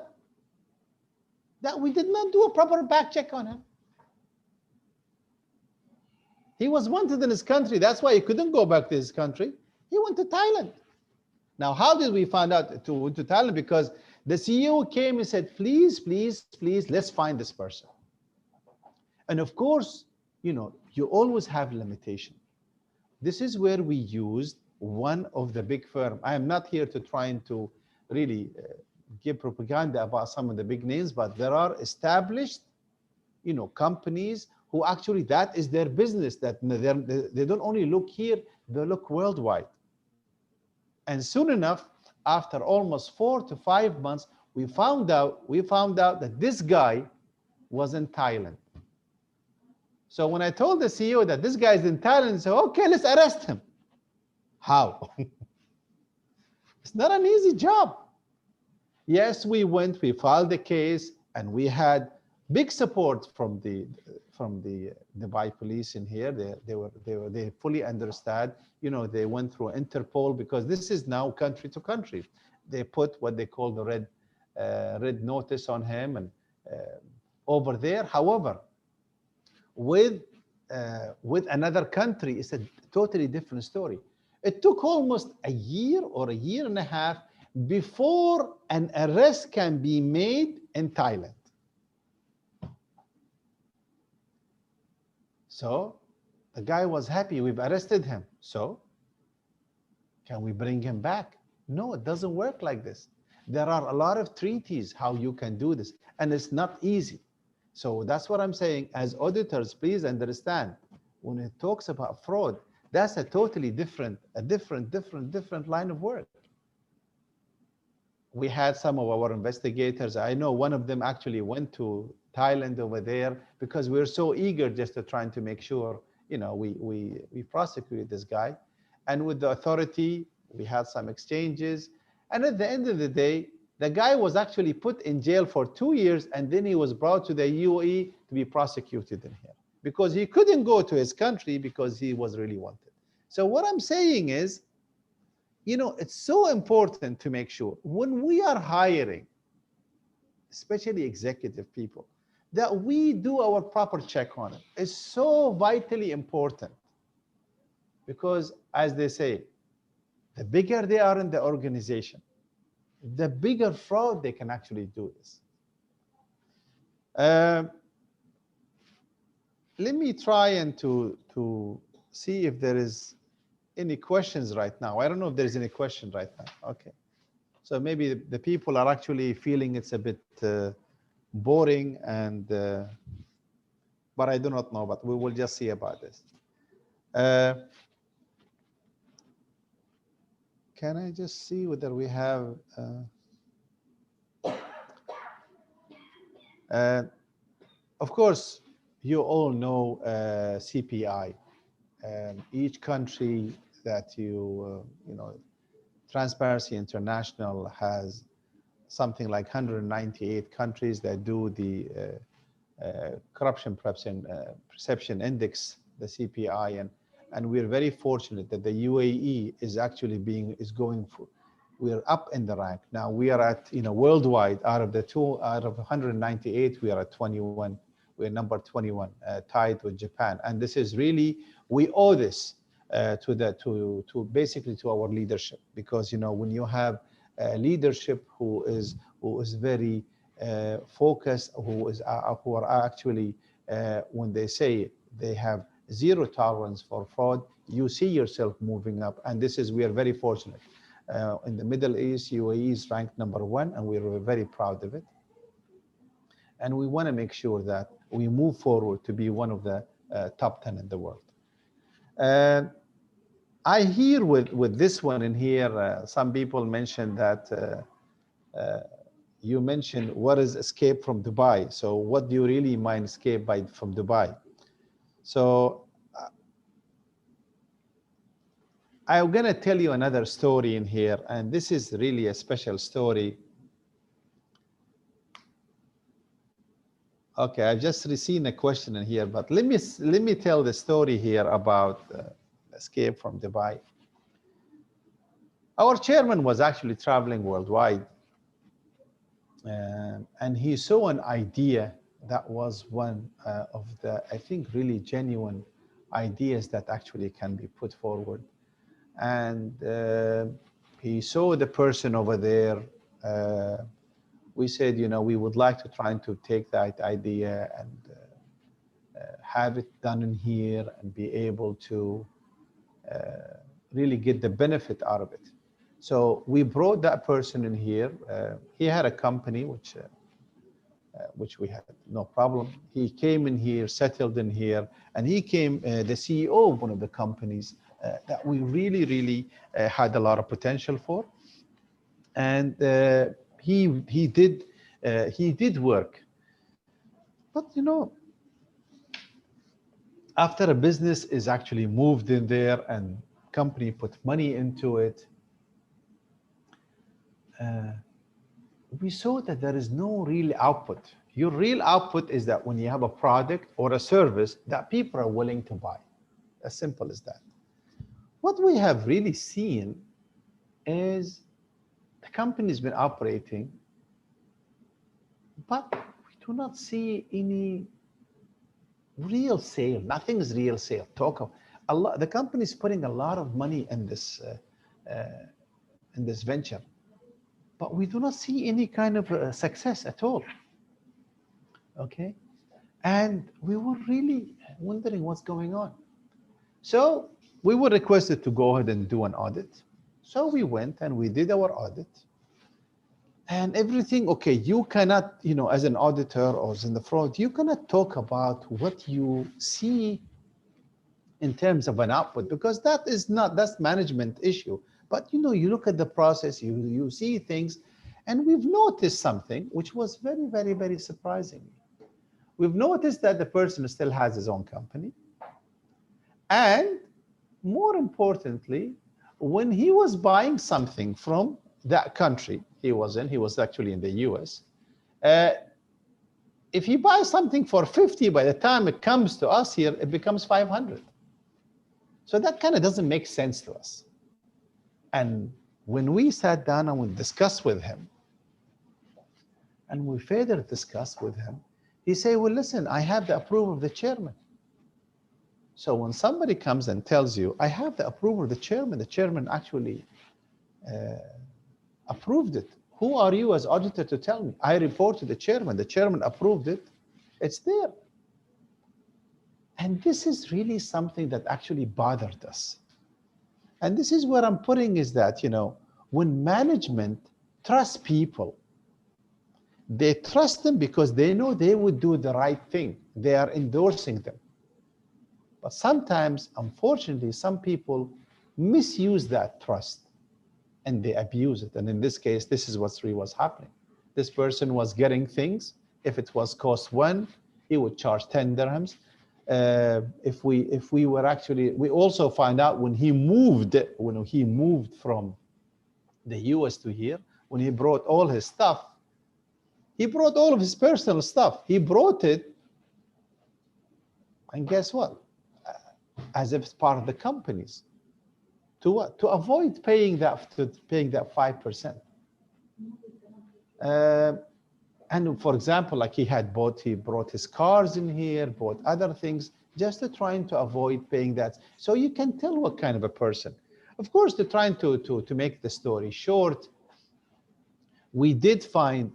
that we did not do a proper back check on him. He was wanted in his country. That's why he couldn't go back to his country. He went to Thailand. Now, how did we find out to Thailand? Because the CEO came and said, please, please, please, let's find this person. And of course, you know, you always have limitation. This is where we used one of the big firms. I am not here to trying to really give propaganda about some of the big names, but there are established, you know, companies who actually that is their business, that they don't only look here, they look worldwide. And soon enough, after almost 4 to 5 months, we found out that this guy was in Thailand. So when I told the CEO that this guy is in Thailand, he said, okay, let's arrest him. How? It's not an easy job. Yes, we went, we filed the case, and we had big support from the Dubai police in here. They fully understand. You know, they went through Interpol, because this is now country to country. They put what they call the red notice on him and over there. However, with another country, it's a totally different story. It took almost a year or a year and a half before an arrest can be made in Thailand. So the guy was happy, we've arrested him. So can we bring him back? No, it doesn't work like this. There are a lot of treaties how you can do this, and it's not easy. So that's what I'm saying. As auditors, please understand, when it talks about fraud, that's a totally different line of work. We had some of our investigators. I know one of them actually went to Thailand over there because we're so eager just to trying to make sure, you know, we prosecute this guy. And with the authority, we had some exchanges. And at the end of the day, the guy was actually put in jail for 2 years, and then he was brought to the UAE to be prosecuted in here because he couldn't go to his country because he was really wanted. So what I'm saying is, you know, it's so important to make sure when we are hiring, especially executive people, that we do our proper check on it. It's so vitally important because, as they say, the bigger they are in the organization, the bigger fraud they can actually do this. Let me try and to see if there is any questions right now. I don't know if there's any question right now. Okay. So maybe the people are actually feeling it's a bit boring, and but I do not know, but we will just see about this. Can I just see whether we have of course, you all know CPI. Each country that you know, Transparency International has something like 198 countries that do the corruption perception index, the CPI, and we're very fortunate that the UAE is actually going for, we're up in the rank. Now we are at, you know, worldwide, out of 198, we are at 21. We're number 21, tied with Japan. And this is really, we owe this to basically to our leadership, because, you know, when you have leadership who is very focused, who are actually, when they say they have zero tolerance for fraud, you see yourself moving up. And this is, we are very fortunate. in the Middle East. UAE is ranked #1, and we're very proud of it. And we want to make sure that we move forward to be one of the top 10 in the world. I hear with this one in here, some people mentioned that you mentioned what is escape from Dubai. So what do you really mean escape from Dubai? So I'm going to tell you another story in here, and this is really a special story. Okay, I've just received a question in here, but let me tell the story here about escape from Dubai. Our chairman was actually traveling worldwide, and he saw an idea that was one of the, I think, really genuine ideas that actually can be put forward. And he saw the person over there. We said, we would like to try to take that idea and have it done in here and be able to really get the benefit out of it. So we brought that person in here. He had a company which we had no problem. He came in here, settled in here, and he came the CEO of one of the companies that we really had a lot of potential for. And he did work. But after a business is actually moved in there and company put money into it, we saw that there is no real output. Your real output is that when you have a product or a service that people are willing to buy. As simple as that. What we have really seen is the company's been operating, but we do not see any real sale. Nothing is real sale. The company is putting a lot of money in this venture, but we do not see any kind of success at all. Okay, and we were really wondering what's going on. So we were requested to go ahead and do an audit. So we went and we did our audit. And everything, okay, you cannot, as an auditor or as in the fraud, you cannot talk about what you see in terms of an output, because that's management issue. But you look at the process, you see things, and we've noticed something which was very surprising. We've noticed that the person still has his own company. And more importantly, when he was buying something from that country he was actually in the US. If he buys something for 50, by the time it comes to us here, it becomes 500. So that kind of doesn't make sense to us. And when we sat down and we discussed with him, and we further discussed with him, he said, well, listen, I have the approval of the chairman. So when somebody comes and tells you, I have the approval of the chairman actually approved it. Who are you as auditor to tell me? I reported the chairman approved it. It's there. And this is really something that actually bothered us. And this is where I'm putting is that, when management trusts people, they trust them because they know they would do the right thing. They are endorsing them. But sometimes, unfortunately, some people misuse that trust and they abuse it. And in this case, this is what really was happening. This person was getting things. If it was cost 1, he would charge 10 dirhams. If we were actually, we also find out when he moved from the US to here, when he brought all his stuff, he brought all of his personal stuff. He brought it, and guess what? As if it's part of the company's. To what? To avoid paying that 5%. And for example, like he brought his cars in here, bought other things, just to trying to avoid paying that. So you can tell what kind of a person. Of course, to trying to make the story short, we did find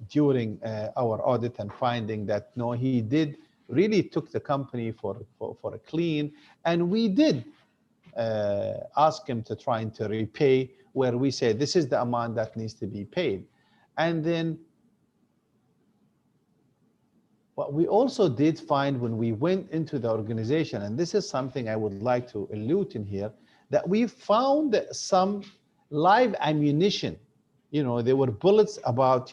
during our audit and finding that no, he did really took the company for a clean, and we did ask him to try to repay, where we say this is the amount that needs to be paid. And then what we also did find when we went into the organization, and this is something I would like to allude in here, that we found some live ammunition. You know, there were bullets about,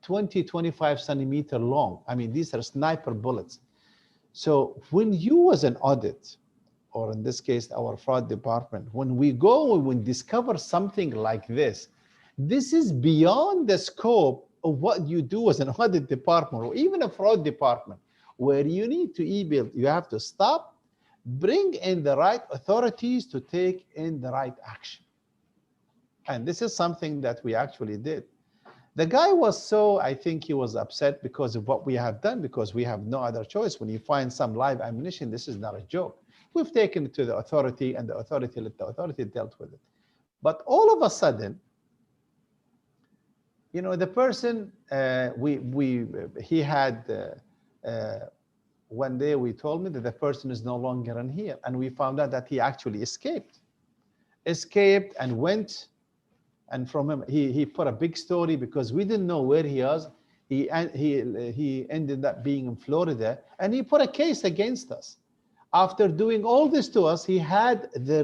20, 25 centimeter long. I mean, these are sniper bullets. So when you as an audit, or in this case, our fraud department, when we go and we discover something like this is beyond the scope of what you do as an audit department or even a fraud department, where you need to you have to stop, bring in the right authorities to take in the right action. And this is something that we actually did. The guy was I think he was upset because of what we have done, because we have no other choice. When you find some live ammunition, this is not a joke. We've taken it to the authority, and the authority dealt with it. But all of a sudden, the person, he had, one day we told me that the person is no longer in here, and we found out that he actually escaped and went. And from him, he put a big story because we didn't know where he was. He ended up being in Florida, and he put a case against us. After doing all this to us, he had the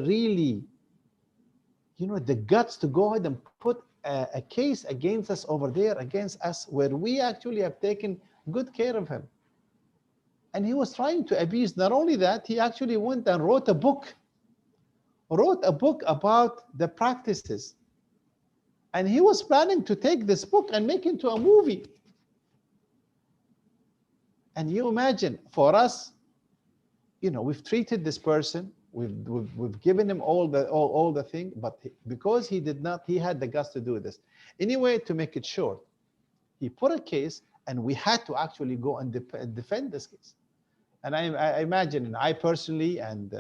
the guts to go ahead and put a case against us over there, against us, where we actually have taken good care of him. And he was trying to abuse. Not only that, he actually went and wrote a book about the practices. And he was planning to take this book and make it into a movie. And you imagine, for us, we've treated this person, we've given him all the thing, but because he had the guts to do this. Anyway, to make it short, he put a case, and we had to actually go and defend this case. And I imagine, and I personally, and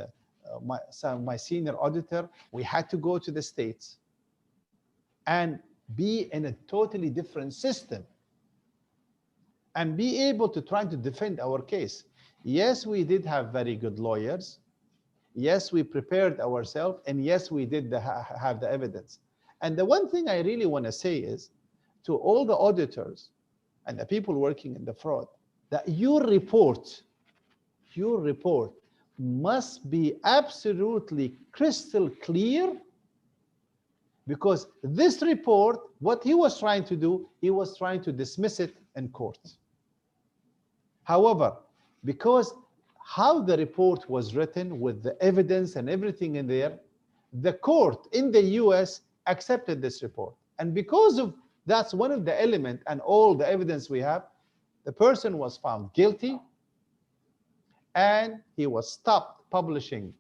my senior auditor, we had to go to the States and be in a totally different system and be able to try to defend our case. Yes, we did have very good lawyers. Yes, we prepared ourselves, and yes, we did have the evidence. And the one thing I really want to say is to all the auditors and the people working in the fraud, that your report must be absolutely crystal clear. Because this report, what he was trying to do, he was trying to dismiss it in court. However, because how the report was written with the evidence and everything in there, the court in the US accepted this report. And because of that's one of the elements and all the evidence we have, the person was found guilty, and he was stopped publishing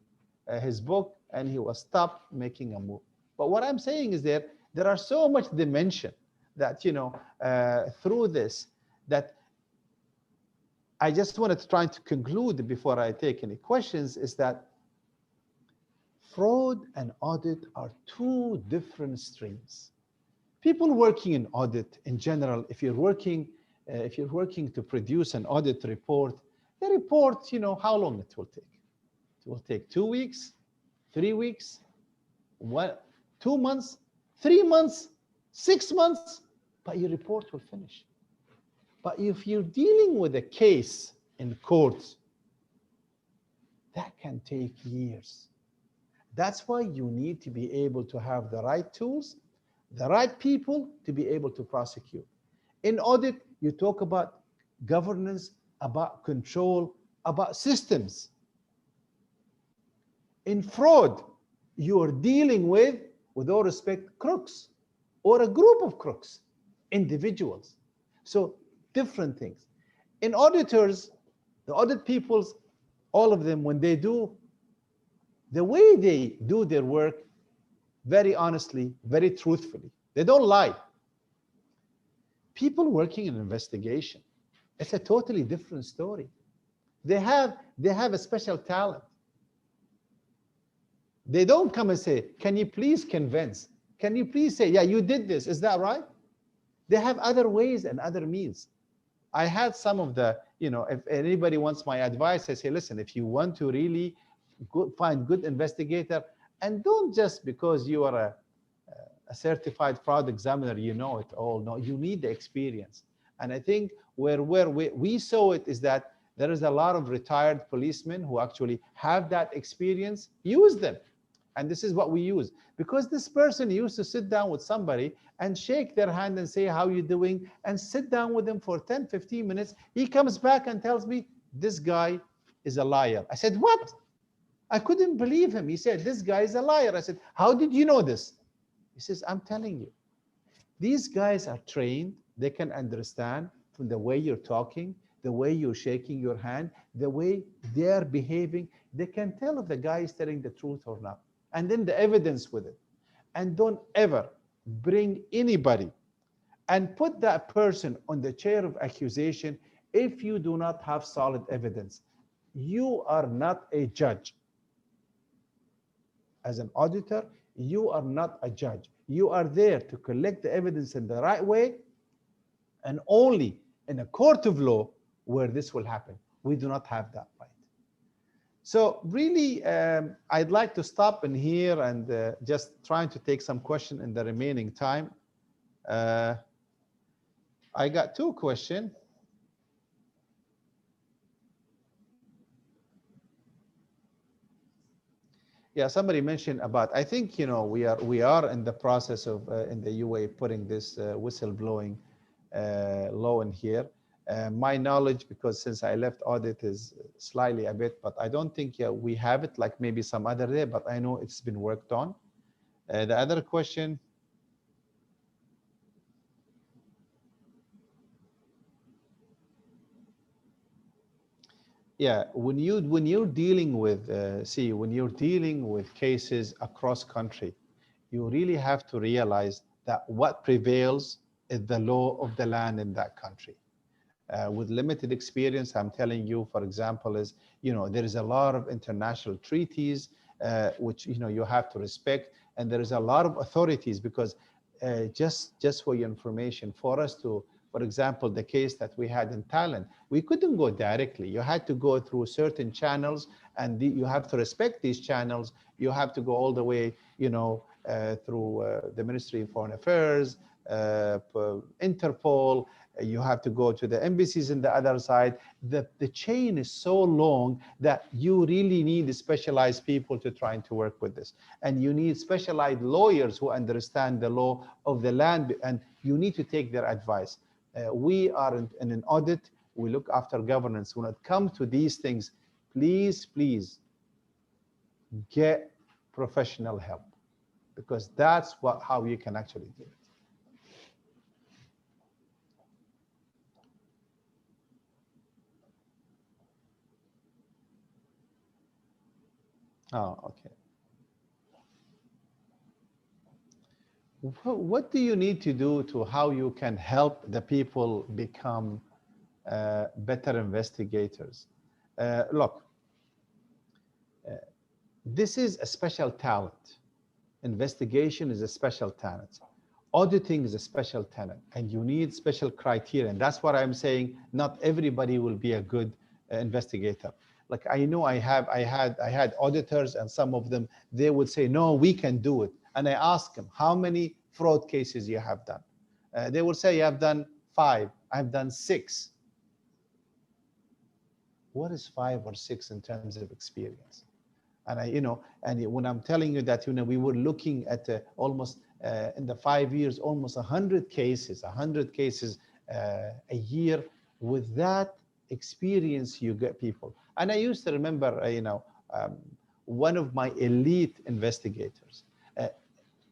his book, and he was stopped making a move. But what I'm saying is there are so much dimension that, through this, that I just wanted to try to conclude before I take any questions, is that fraud and audit are two different streams. People working in audit in general, if you're working to produce an audit report, the report, how long it will take. It will take 2 weeks, 3 weeks, 2 months, 3 months, 6 months, but your report will finish. But if you're dealing with a case in court, that can take years. That's why you need to be able to have the right tools, the right people to be able to prosecute. In audit, you talk about governance, about control, about systems. In fraud, you are dealing with all respect, crooks or a group of crooks, individuals. So different things. In auditors, the audit peoples, all of them, when they do, the way they do their work, very honestly, very truthfully, they don't lie. People working in investigation, it's a totally different story. They have a special talent. They don't come and say, can you please convince? Can you please say, yeah, you did this, is that right? They have other ways and other means. I had some of the, if anybody wants my advice, I say, listen, if you want to really find good investigator, and don't just because you are a certified fraud examiner, you know it all. No, you need the experience. And I think where we saw it is that there is a lot of retired policemen who actually have that experience. Use them. And this is what we use, because this person used to sit down with somebody and shake their hand and say, how you doing? And sit down with them for 10, 15 minutes. He comes back and tells me, this guy is a liar. I said, what? I couldn't believe him. He said, this guy is a liar. I said, how did you know this? He says, I'm telling you. These guys are trained. They can understand from the way you're talking, the way you're shaking your hand, the way they're behaving. They can tell if the guy is telling the truth or not. And then the evidence with it. And don't ever bring anybody and put that person on the chair of accusation if you do not have solid evidence. You are not a judge. As an auditor, you are not a judge. You are there to collect the evidence in the right way, and only in a court of law where this will happen. We do not have that right. So really, I'd like to stop in here and just trying to take some question in the remaining time. I got two questions. Yeah, somebody mentioned about, I think, you know, we are in the process of in the UAE putting this whistleblowing law in here. My knowledge, because since I left audit, is slightly a bit, but I don't think we have it like maybe some other day, but I know it's been worked on. The other question. Yeah, when you're dealing with when you're dealing with cases across country, you really have to realize that what prevails is the law of the land in that country. With limited experience, I'm telling you, for example, is, you know, there is a lot of international treaties which, you know, you have to respect, and there is a lot of authorities, because just for your information, for us to, for example, the case that we had in Thailand, we couldn't go directly. You had to go through certain channels, and you have to respect these channels. You have to go all the way, you know, through the Ministry of Foreign Affairs, Interpol. You have to go to the embassies on the other side. The chain is so long that you really need specialized people to try to work with this. And you need specialized lawyers who understand the law of the land, and you need to take their advice. We are in an audit. We look after governance. When it comes to these things, please, please get professional help, because that's how you can actually do it. Oh, okay. What do you need to do to how you can help the people become better investigators? Look, this is a special talent. Investigation is a special talent. Auditing is a special talent, and you need special criteria. And that's what I'm saying. Not everybody will be a good investigator. Like, I know I had auditors, and some of them, they would say, no, we can do it. And I ask them, how many fraud cases you have done? They will say, I've done 5, I've done 6. What is 5 or 6 in terms of experience? And you know, and when I'm telling you that, you know, we were looking at almost in the 5 years, almost 100 cases a year. With that experience, you get people. And I used to remember, you know, one of my elite investigators,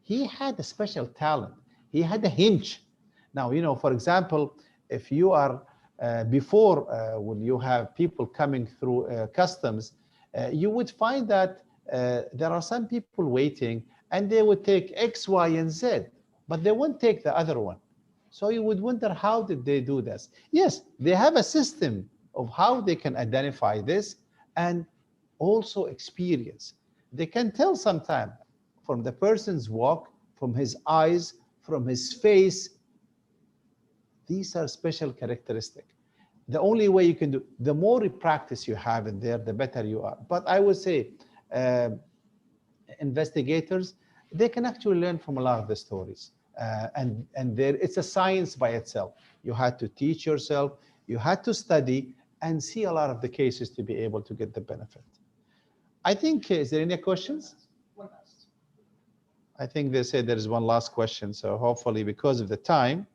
he had a special talent. He had a hinge. Now, you know, for example, if you are before, when you have people coming through customs, you would find that there are some people waiting, and they would take X, Y, and Z, but they won't take the other one. So you would wonder, how did they do this? Yes, they have a system of how they can identify this, and also experience. They can tell sometime from the person's walk, from his eyes, from his face. These are special characteristics. The only way you can do, the more practice you have in there, the better you are. But I would say, uh, investigators, they can actually learn from a lot of the stories. And there, it's a science by itself. You had to teach yourself, you had to study and see a lot of the cases to be able to get the benefit. I think, is there any questions? I think they said there is one last question, so hopefully because of the time.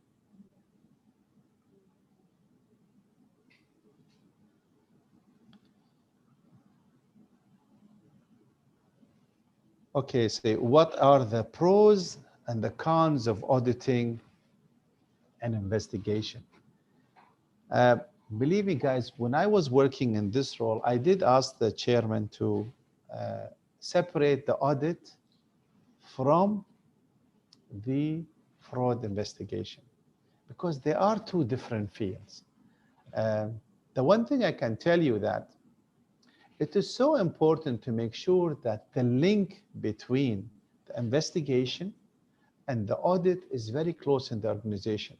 Okay, so what are the pros and the cons of auditing and investigation? Believe me, guys, when I was working in this role, I did ask the chairman to separate the audit from the fraud investigation, because they are two different fields. The one thing I can tell you that it is so important to make sure that the link between the investigation and the audit is very close in the organization,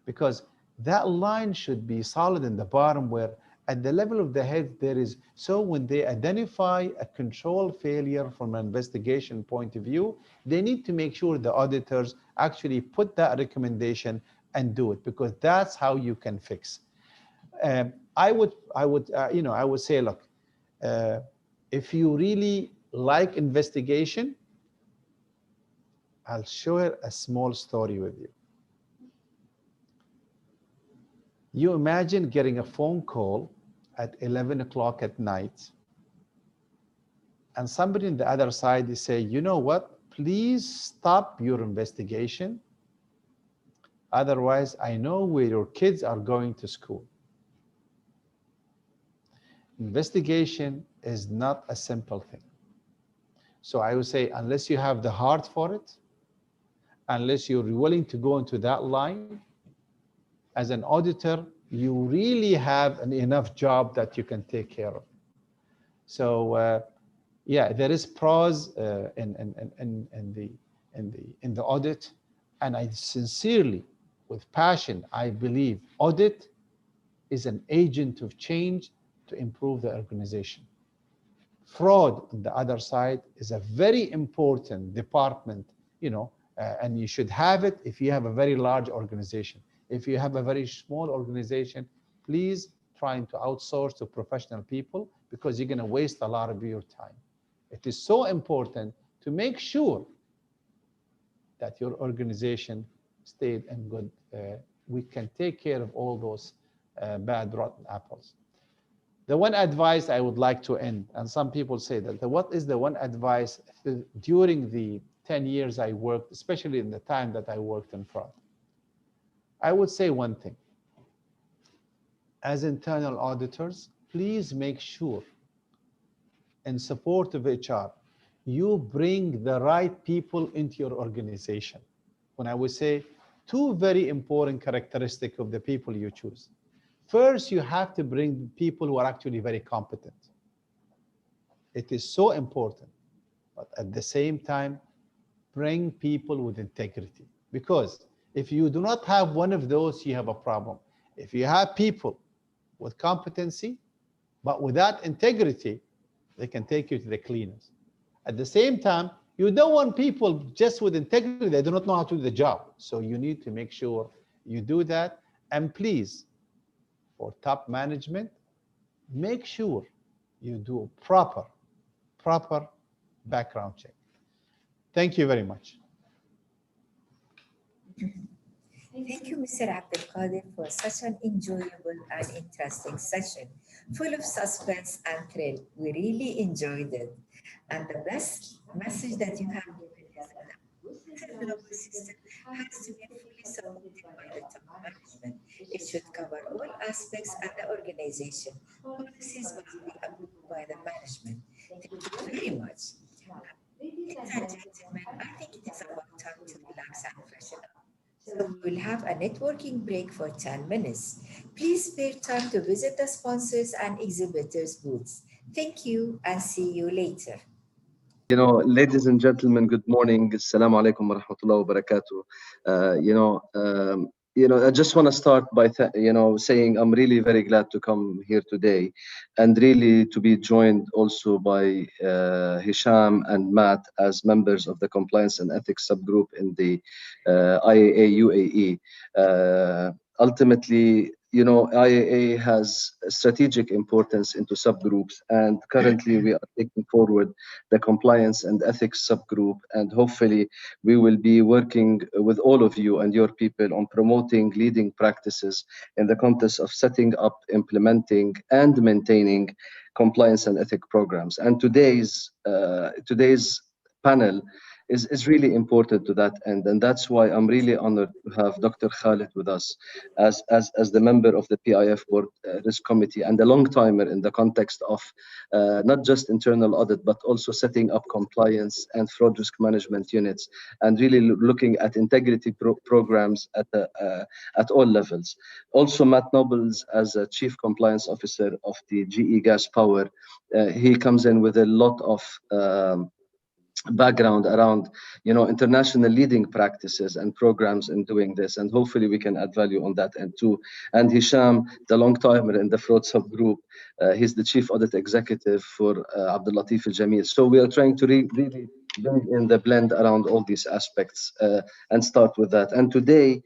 because that line should be solid in the bottom, where at the level of the head there is, so when they identify a control failure from an investigation point of view, they need to make sure the auditors actually put that recommendation and do it, because that's how you can fix. I would say, look, if you really like investigation, I'll share a small story with you. You imagine getting a phone call at 11 o'clock at night, and somebody on the other side is saying, you know what, please stop your investigation. Otherwise, I know where your kids are going to school. Investigation is not a simple thing. So I would say, unless you have the heart for it, unless you're willing to go into that line, as an auditor, you really have an enough job that you can take care of. So yeah, there is pros in the audit, and I sincerely, with passion, I believe audit is an agent of change to improve the organization. Fraud, on the other side, is a very important department, and you should have it if you have a very large organization. If you have a very small organization, please try to outsource to professional people, because you're going to waste a lot of your time. It is so important to make sure that your organization stayed in good. We can take care of all those bad, rotten apples. The one advice I would like to end, and some people say that, what is the one advice during the 10 years I worked, especially in the time that I worked in fraud? I would say one thing. As internal auditors, please make sure, in support of HR, you bring the right people into your organization. When I would say two very important characteristics of the people you choose. First, you have to bring people who are actually very competent. It is so important. But at the same time, bring people with integrity. Because if you do not have one of those, you have a problem. If you have people with competency, but without integrity, they can take you to the cleaners. At the same time, you don't want people just with integrity, they do not know how to do the job. So you need to make sure you do that. And please, for top management, make sure you do proper background check. Thank you very much. Thank you, Mr. Abdul Qadir, for such an enjoyable and interesting session, full of suspense and thrill. We really enjoyed it. And the best message that you have given is that the global system has to be fully supported by the top management. It should cover all aspects of the organization. Policies must be approved by the management. Thank you very much. Ladies and gentlemen, I think it is about time to relax and freshen up. So we will have a networking break for 10 minutes. Please spare time to visit the sponsors and exhibitors' booths. Thank you and see you later. Ladies and gentlemen, good morning. Assalamu alaikum wa rahmatullahi wa barakatuh. I just want to start by saying I'm really very glad to come here today, and really to be joined also by Hisham and Matt as members of the compliance and ethics subgroup in the IAA UAE. Ultimately, IAA has strategic importance into subgroups, and currently we are taking forward the compliance and ethics subgroup, and hopefully we will be working with all of you and your people on promoting leading practices in the context of setting up, implementing, and maintaining compliance and ethics programs. And today's panel is really important to that end, and that's why I'm really honored to have Dr. Khalid with us as the member of the PIF Board Risk Committee, and a long timer in the context of not just internal audit, but also setting up compliance and fraud risk management units, and really looking at integrity programs at all levels. Also, Matt Nobles as a Chief Compliance Officer of the GE Gas Power, he comes in with a lot of background around international leading practices and programs in doing this, and hopefully we can add value on that end too. And Hisham, the long timer in the fraud subgroup, he's the chief audit executive for Abdul Latif Al Jamil. So we are trying to really bring in the blend around all these aspects and start with that. And today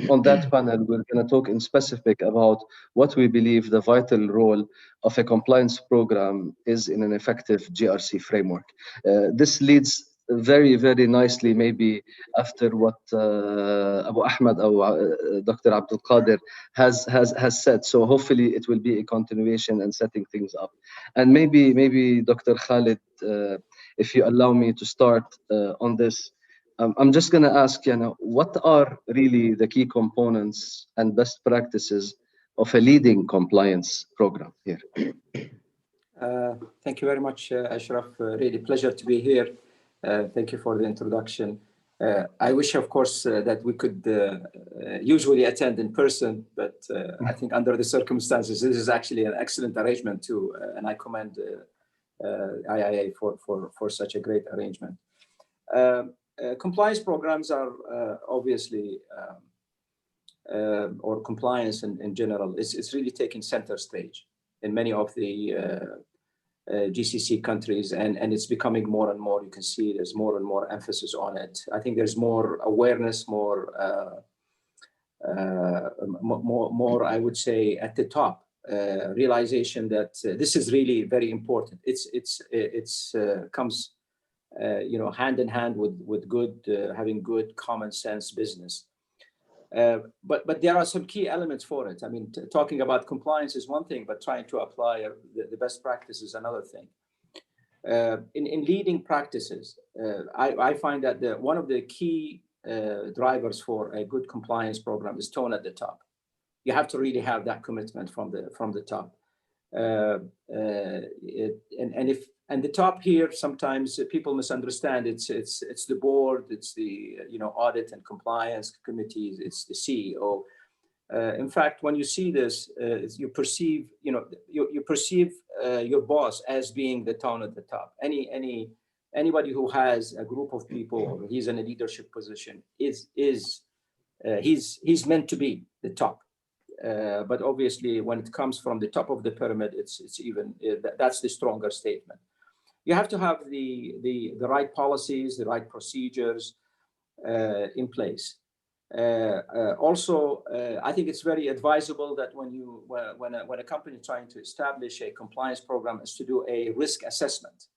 on that panel, we're going to talk in specific about what we believe the vital role of a compliance program is in an effective GRC framework. This leads very, very nicely maybe after what Abu Ahmed or Dr. Abdul Qadir has said. So hopefully it will be a continuation and setting things up. And maybe Dr. Khalid, if you allow me to start on this, I'm just going to ask, what are really the key components and best practices of a leading compliance program here? Thank you very much, Ashraf. Really pleasure to be here. Thank you for the introduction. I wish, of course, that we could usually attend in person, but I think under the circumstances, this is actually an excellent arrangement too, and I commend IIA for such a great arrangement. Compliance programs are obviously, or compliance in general, it's really taking center stage in many of the GCC countries, and it's becoming more and more. You can see there's more and more emphasis on it. I think there's more awareness, more I would say at the top, realization that this is really very important. It's comes hand in hand with good having good common sense business. But there are some key elements for it. I mean, talking about compliance is one thing, but trying to apply the best practice is another thing. In leading practices, I find that one of the key drivers for a good compliance program is tone at the top. You have to really have that commitment from the top. And the top here, sometimes people misunderstand. It's the board, it's the audit and compliance committees, it's the CEO. In fact, when you see this, you perceive your boss as being the tone at the top. Anybody who has a group of people, or he's in a leadership position, he's meant to be the top. But obviously, when it comes from the top of the pyramid, it's even that's the stronger statement. You have to have the right policies, the right procedures in place. Also, I think it's very advisable that when a company is trying to establish a compliance program, is to do a risk assessment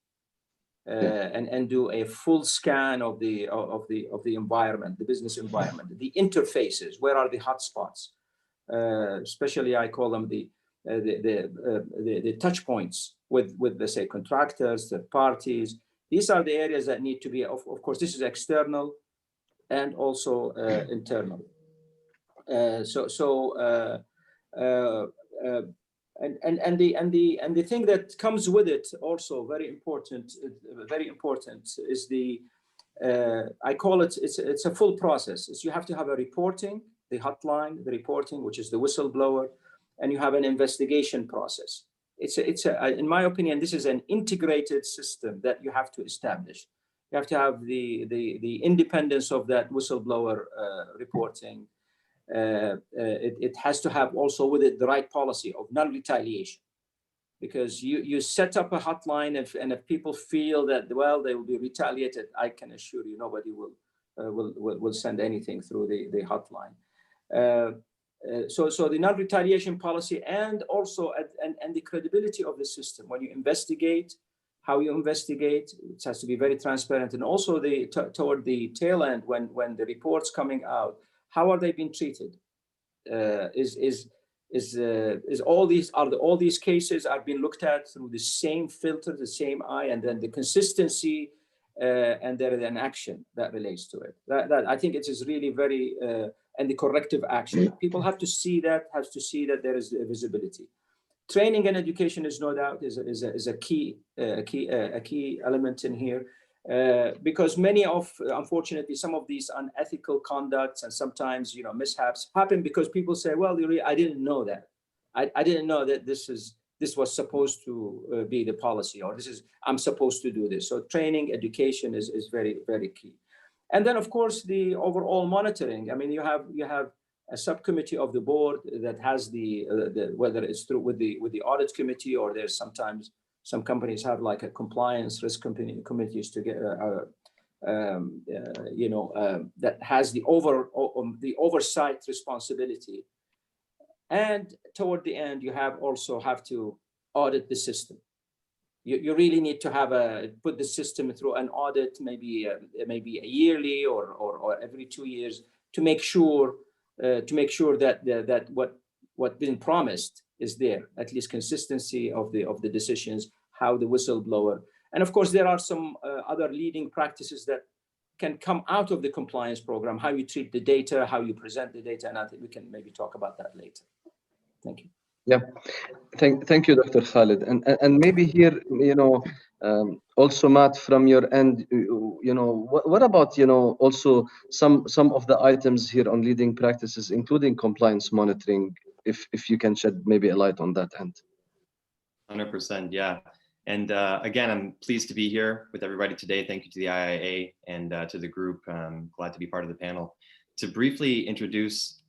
and do a full scan of the environment, the business environment, the interfaces. Where are the hotspots? Especially, I call them the touch points with let's say contractors, third parties. These are the areas that need to be. Of course, this is external and also internal. And the thing that comes with it also very important is the I call it's a full process. You have to have a reporting, the hotline, the reporting, which is the whistleblower, and you have an investigation process. In my opinion, this is an integrated system that you have to establish. You have to have the independence of that whistleblower reporting. it has to have also with it the right policy of non-retaliation, because you set up a hotline, and if people feel that, well, they will be retaliated, I can assure you nobody will send anything through the hotline. So the non-retaliation policy, and also and the credibility of the system when you investigate, how you investigate, it has to be very transparent, and also toward the tail end when the reports coming out, how are they being treated? Is all these cases are being looked at through the same filter, the same eye, and then the consistency, and there is an action that relates to it. That I think it is really very and the corrective action. People have to see that there is visibility. Training and education is no doubt is a key element in here, because many of, unfortunately, some of these unethical conducts and sometimes mishaps happen because people say, well, I didn't know that. I didn't know that this was supposed to be the policy, or I'm supposed to do this. So training, education is very, very key. And then, of course, the overall monitoring. I mean, you have a subcommittee of the board that has whether it's through with the audit committee, or there's sometimes some companies have like a compliance risk committees to get that has the oversight responsibility. And toward the end, you also have to audit the system. You really need to put the system through an audit, maybe a yearly or every 2 years, to make sure that what's been promised is there, at least consistency of the decisions, how the whistleblower, and of course there are some other leading practices that can come out of the compliance program, how you treat the data, how you present the data, and I think we can maybe talk about that later. Thank you. Yeah, thank you, Dr. Khalid, and maybe here, also Matt, from your end, what about also some of the items here on leading practices, including compliance monitoring, if you can shed maybe a light on that end. 100%, yeah. And again, I'm pleased to be here with everybody today. Thank you to the IIA and to the group. I'm glad to be part of the panel. To briefly introduce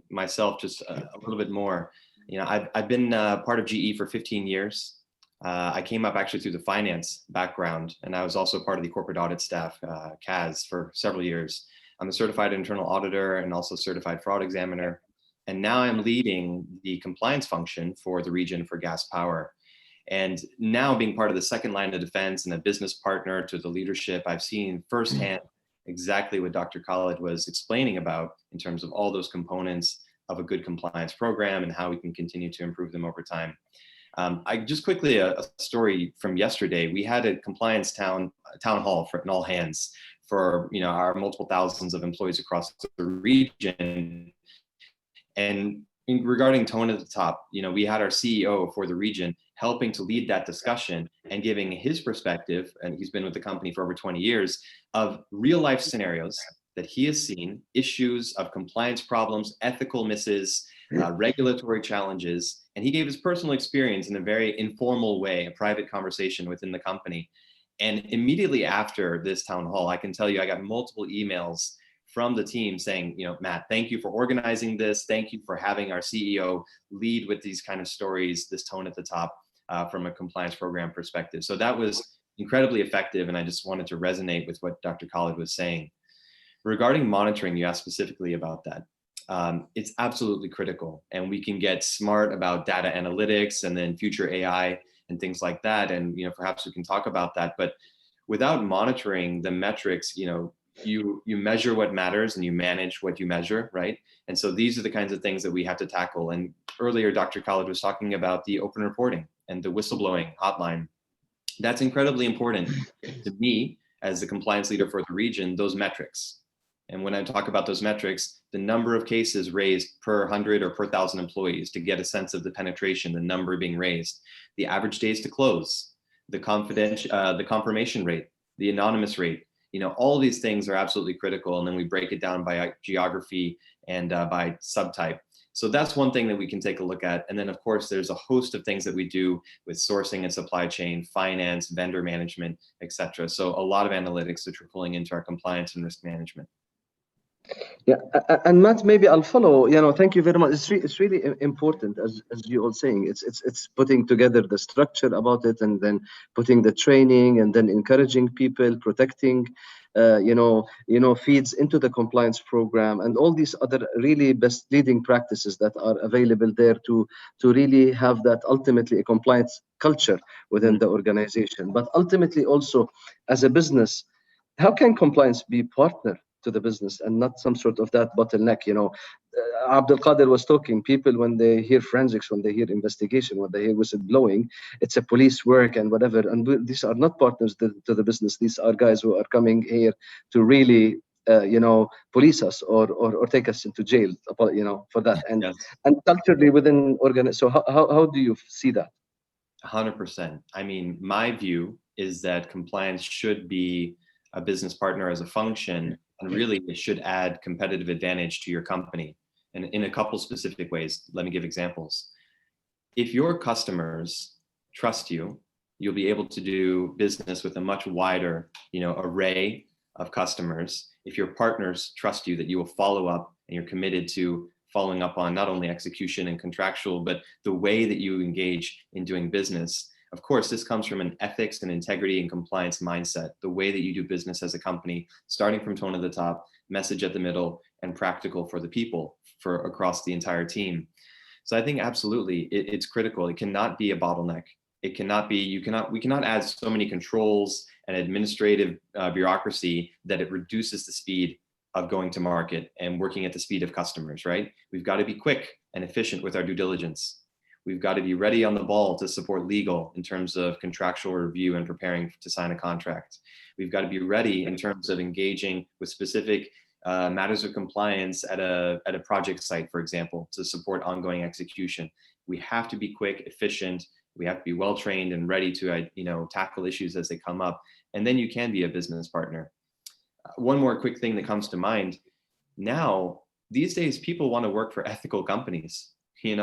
myself just a little bit more, I've been part of GE for 15 years. I came up actually through the finance background, and I was also part of the corporate audit staff, CAS, for several years. I'm a certified internal auditor and also certified fraud examiner. And now I'm leading the compliance function for the region for gas power. And now, being part of the second line of defense and a business partner to the leadership, I've seen firsthand exactly what Dr. Khalid was explaining about in terms of all those components of a good compliance program and how we can continue to improve them over time. I just quickly, a story from yesterday. We had a compliance town hall for all hands for our multiple thousands of employees across the region. And regarding tone at the top, we had our CEO for the region helping to lead that discussion and giving his perspective, and he's been with the company for over 20 years, of real life scenarios that he has seen, issues of compliance problems, ethical misses, regulatory challenges. And he gave his personal experience in a very informal way, a private conversation within the company. And immediately after this town hall, I can tell you, I got multiple emails from the team saying, Matt, thank you for organizing this. Thank you for having our CEO lead with these kind of stories, this tone at the top from a compliance program perspective. So that was incredibly effective. And I just wanted to resonate with what Dr. Khalid was saying. Regarding monitoring, you asked specifically about that. It's absolutely critical. And we can get smart about data analytics and then future AI and things like that. And perhaps we can talk about that. But without monitoring the metrics, you measure what matters and you manage what you measure, right? And so these are the kinds of things that we have to tackle. And earlier, Dr. Khalid was talking about the open reporting and the whistleblowing hotline. That's incredibly important to me as the compliance leader for the region, those metrics. And when I talk about those metrics, the number of cases raised per 100 or per 1,000 employees to get a sense of the penetration, the number being raised, the average days to close, the confirmation rate, the anonymous rate, all these things are absolutely critical. And then we break it down by geography and by subtype. So that's one thing that we can take a look at. And then, of course, there's a host of things that we do with sourcing and supply chain, finance, vendor management, et cetera. So a lot of analytics that we're pulling into our compliance and risk management. Yeah, and Matt, maybe I'll follow. Thank you very much. It's really important, as you all saying. It's putting together the structure about it, and then putting the training, and then encouraging people, protecting, feeds into the compliance program, and all these other really best leading practices that are available there to really have that ultimately a compliance culture within the organization. But ultimately, also as a business, how can compliance be partner to the business and not some sort of that bottleneck? Abdul Qadir was talking, people, when they hear forensics, when they hear investigation, when they hear whistleblowing, it's a police work and whatever. And these are not partners to the business. These are guys who are coming here to really, police us or take us into jail, for that. And Yes. and culturally within so how do you see that? 100%. I mean, my view is that compliance should be a business partner as a function, and really it should add competitive advantage to your company. And in a couple specific ways, let me give examples. If your customers trust you, you'll be able to do business with a much wider, array of customers. If your partners trust you, that you will follow up and you're committed to following up on not only execution and contractual, but the way that you engage in doing business. Of course, this comes from an ethics and integrity and compliance mindset, the way that you do business as a company, starting from tone at the top, message at the middle, and practical for the people, for across the entire team. So I think absolutely it's critical. It cannot be a bottleneck. It cannot be, we cannot add so many controls and administrative bureaucracy that it reduces the speed of going to market and working at the speed of customers, right? We've got to be quick and efficient with our due diligence. We've got to be ready on the ball to support legal in terms of contractual review and preparing to sign a contract. We've got to be ready in terms of engaging with specific matters of compliance at a project site, for example, to support ongoing execution. We have to be quick, efficient. We have to be well-trained and ready to tackle issues as they come up. And then you can be a business partner. One more quick thing that comes to mind. Now, these days, people want to work for ethical companies. We're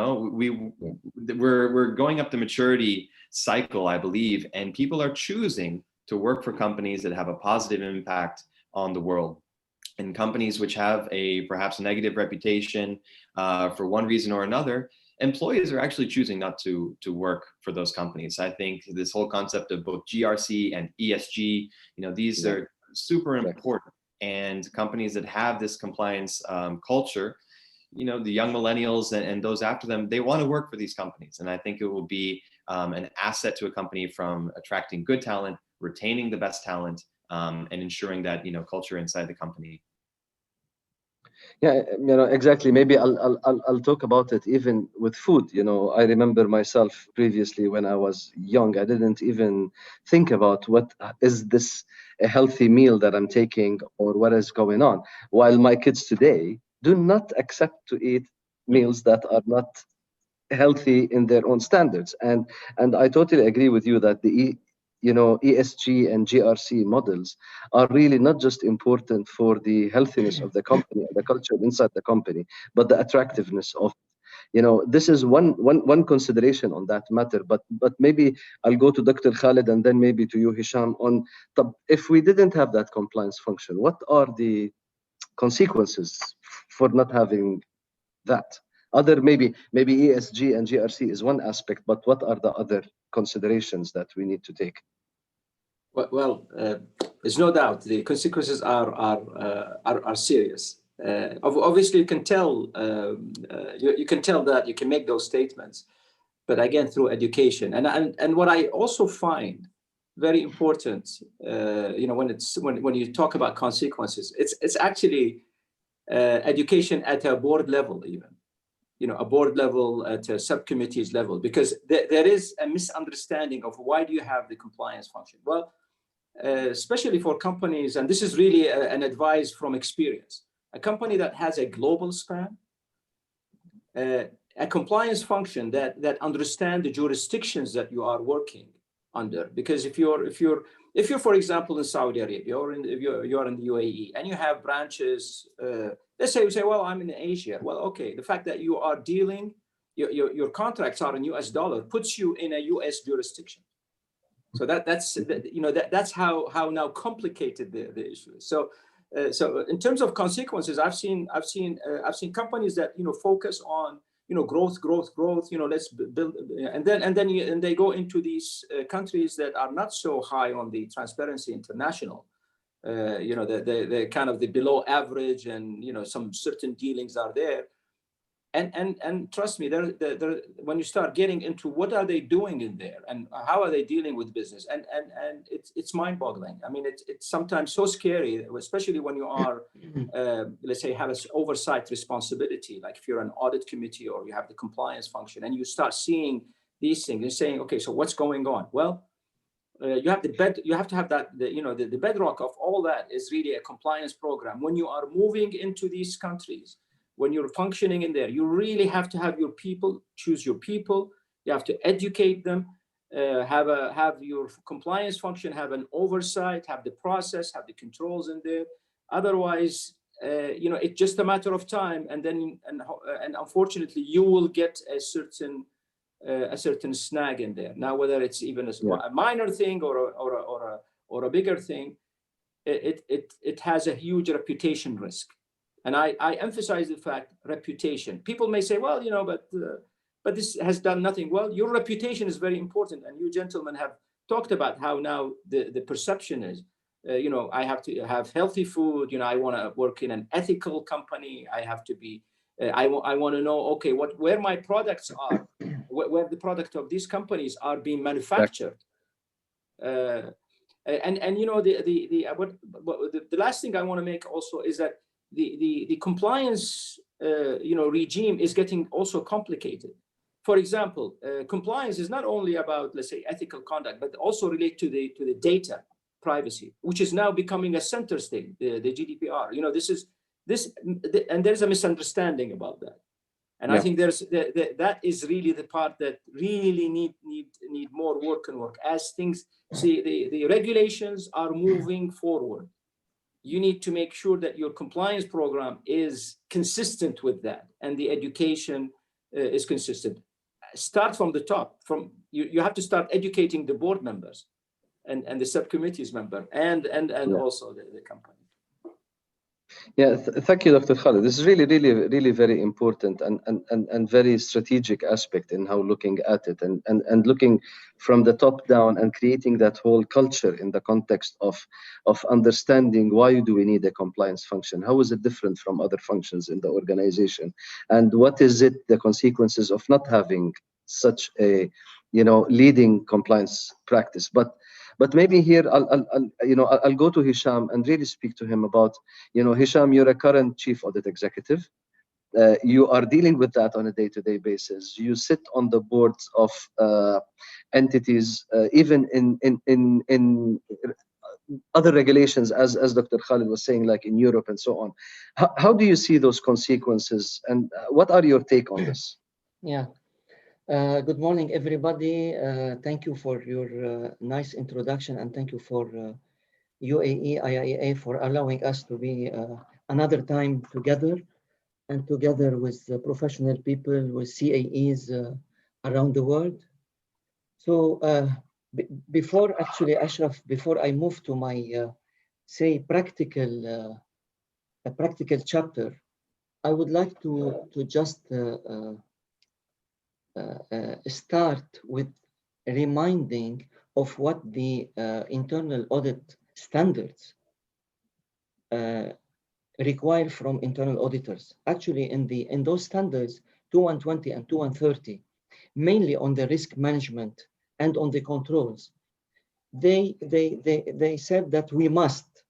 going up the maturity cycle, I believe, and people are choosing to work for companies that have a positive impact on the world. And companies which have a perhaps negative reputation for one reason or another, employees are actually choosing not to work for those companies. I think this whole concept of both GRC and ESG, these are super important. And companies that have this compliance culture, the young millennials and those after them, they want to work for these companies. And I think it will be an asset to a company from attracting good talent, retaining the best talent, and ensuring that, culture inside the company. Yeah, exactly. Maybe I'll talk about it even with food. I remember myself previously when I was young, I didn't even think about what is this a healthy meal that I'm taking or what is going on. While my kids today do not accept to eat meals that are not healthy in their own standards. And I totally agree with you that the ESG and GRC models are really not just important for the healthiness of the company, the culture inside the company, but the attractiveness of, this is one consideration on that matter. But maybe I'll go to Dr. Khalid and then maybe to you, Hisham, on if we didn't have that compliance function, what are the consequences for not having that? Other maybe ESG and GRC is one aspect, but what are the other considerations that we need to take? Well, there's no doubt the consequences are serious. Obviously, you can tell you can tell that, you can make those statements, but again through education. And what I also find very important, when you talk about consequences, it's actually education at a board level, even. A board level, at a subcommittees level, because there is a misunderstanding of why do you have the compliance function? Well, especially for companies, and this is really an advice from experience, a company that has a global span, a compliance function that understand the jurisdictions that you are working under. Because if you're for example in Saudi Arabia, or if you're in the UAE and you have branches, let's say you say, well, I'm in Asia. Well, okay, the fact that you are dealing, your contracts are in US dollar puts you in a US jurisdiction. So that's how now complicated the issue is. So in terms of consequences, I've seen companies that focus on growth. Let's build, and then they go into these countries that are not so high on the Transparency International. The kind of the below average, and some certain dealings are there. And trust me, when you start getting into what are they doing in there and how are they dealing with business, and it's mind-boggling. I mean, it's sometimes so scary, especially when you are, let's say, have an oversight responsibility, like if you're an audit committee or you have the compliance function, and you start seeing these things and saying, okay, so what's going on? Well, you have to have that, the bedrock of all that is really a compliance program. When you are moving into these countries, when you're functioning in there, you really have to have your people, choose your people. You have to educate them, have your compliance function, have an oversight, have the process, have the controls in there. Otherwise, it's just a matter of time, and then and unfortunately, you will get a certain snag in there. Now, whether it's even a minor thing or a bigger thing, it has a huge reputation risk. And I emphasize the fact, reputation. People may say, well, but this has done nothing. Well, your reputation is very important. And you gentlemen have talked about how now the perception is, I have to have healthy food. I want to work in an ethical company. I have to be, I want to know, okay, where my products are, where the product of these companies are being manufactured. The last thing I want to make also is that the compliance regime is getting also complicated. For example, compliance is not only about, let's say, ethical conduct, but also relate to the data privacy, which is now becoming a center stage, the GDPR. And there's a misunderstanding about that. And I think that is really the part that really need more work as things. See, the regulations are moving forward. You need to make sure that your compliance program is consistent with that, and the education is consistent. Start from the top. You have to start educating the board members and the subcommittees member and also the company. Yeah, thank you, Dr. Khalid. This is really very important and very strategic aspect in how looking at it and looking from the top down and creating that whole culture in the context of understanding why do we need a compliance function? How is it different from other functions in the organization? And what is it, the consequences of not having such a, leading compliance practice? But maybe here I'll go to Hisham and really speak to him about, Hisham, you're a current chief audit executive. You are dealing with that on a day-to-day basis. You sit on the boards of entities, even in other regulations, as Dr. Khalid was saying, like in Europe and so on. How do you see those consequences, and what are your take on this? Yeah. Good morning, everybody. Thank you for your nice introduction, and thank you for UAE IIA for allowing us to be another time together, and together with professional people, with CAEs around the world. So before actually, Ashraf, before I move to my say practical chapter, I would like to just start with reminding of what the internal audit standards require from internal auditors. Actually, in those standards, 2120 and 2130, mainly on the risk management and on the controls, they said that we must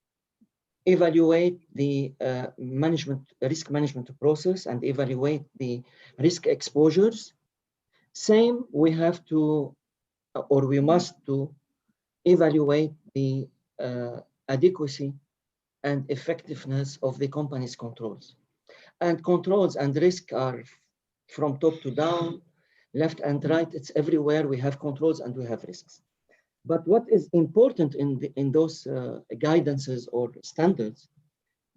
evaluate the risk management process and evaluate the risk exposures. Same, we have to, or we must to evaluate the adequacy and effectiveness of the company's controls. And controls and risk are from top to down, left and right, it's everywhere. We have controls and we have risks. But what is important in those guidances or standards,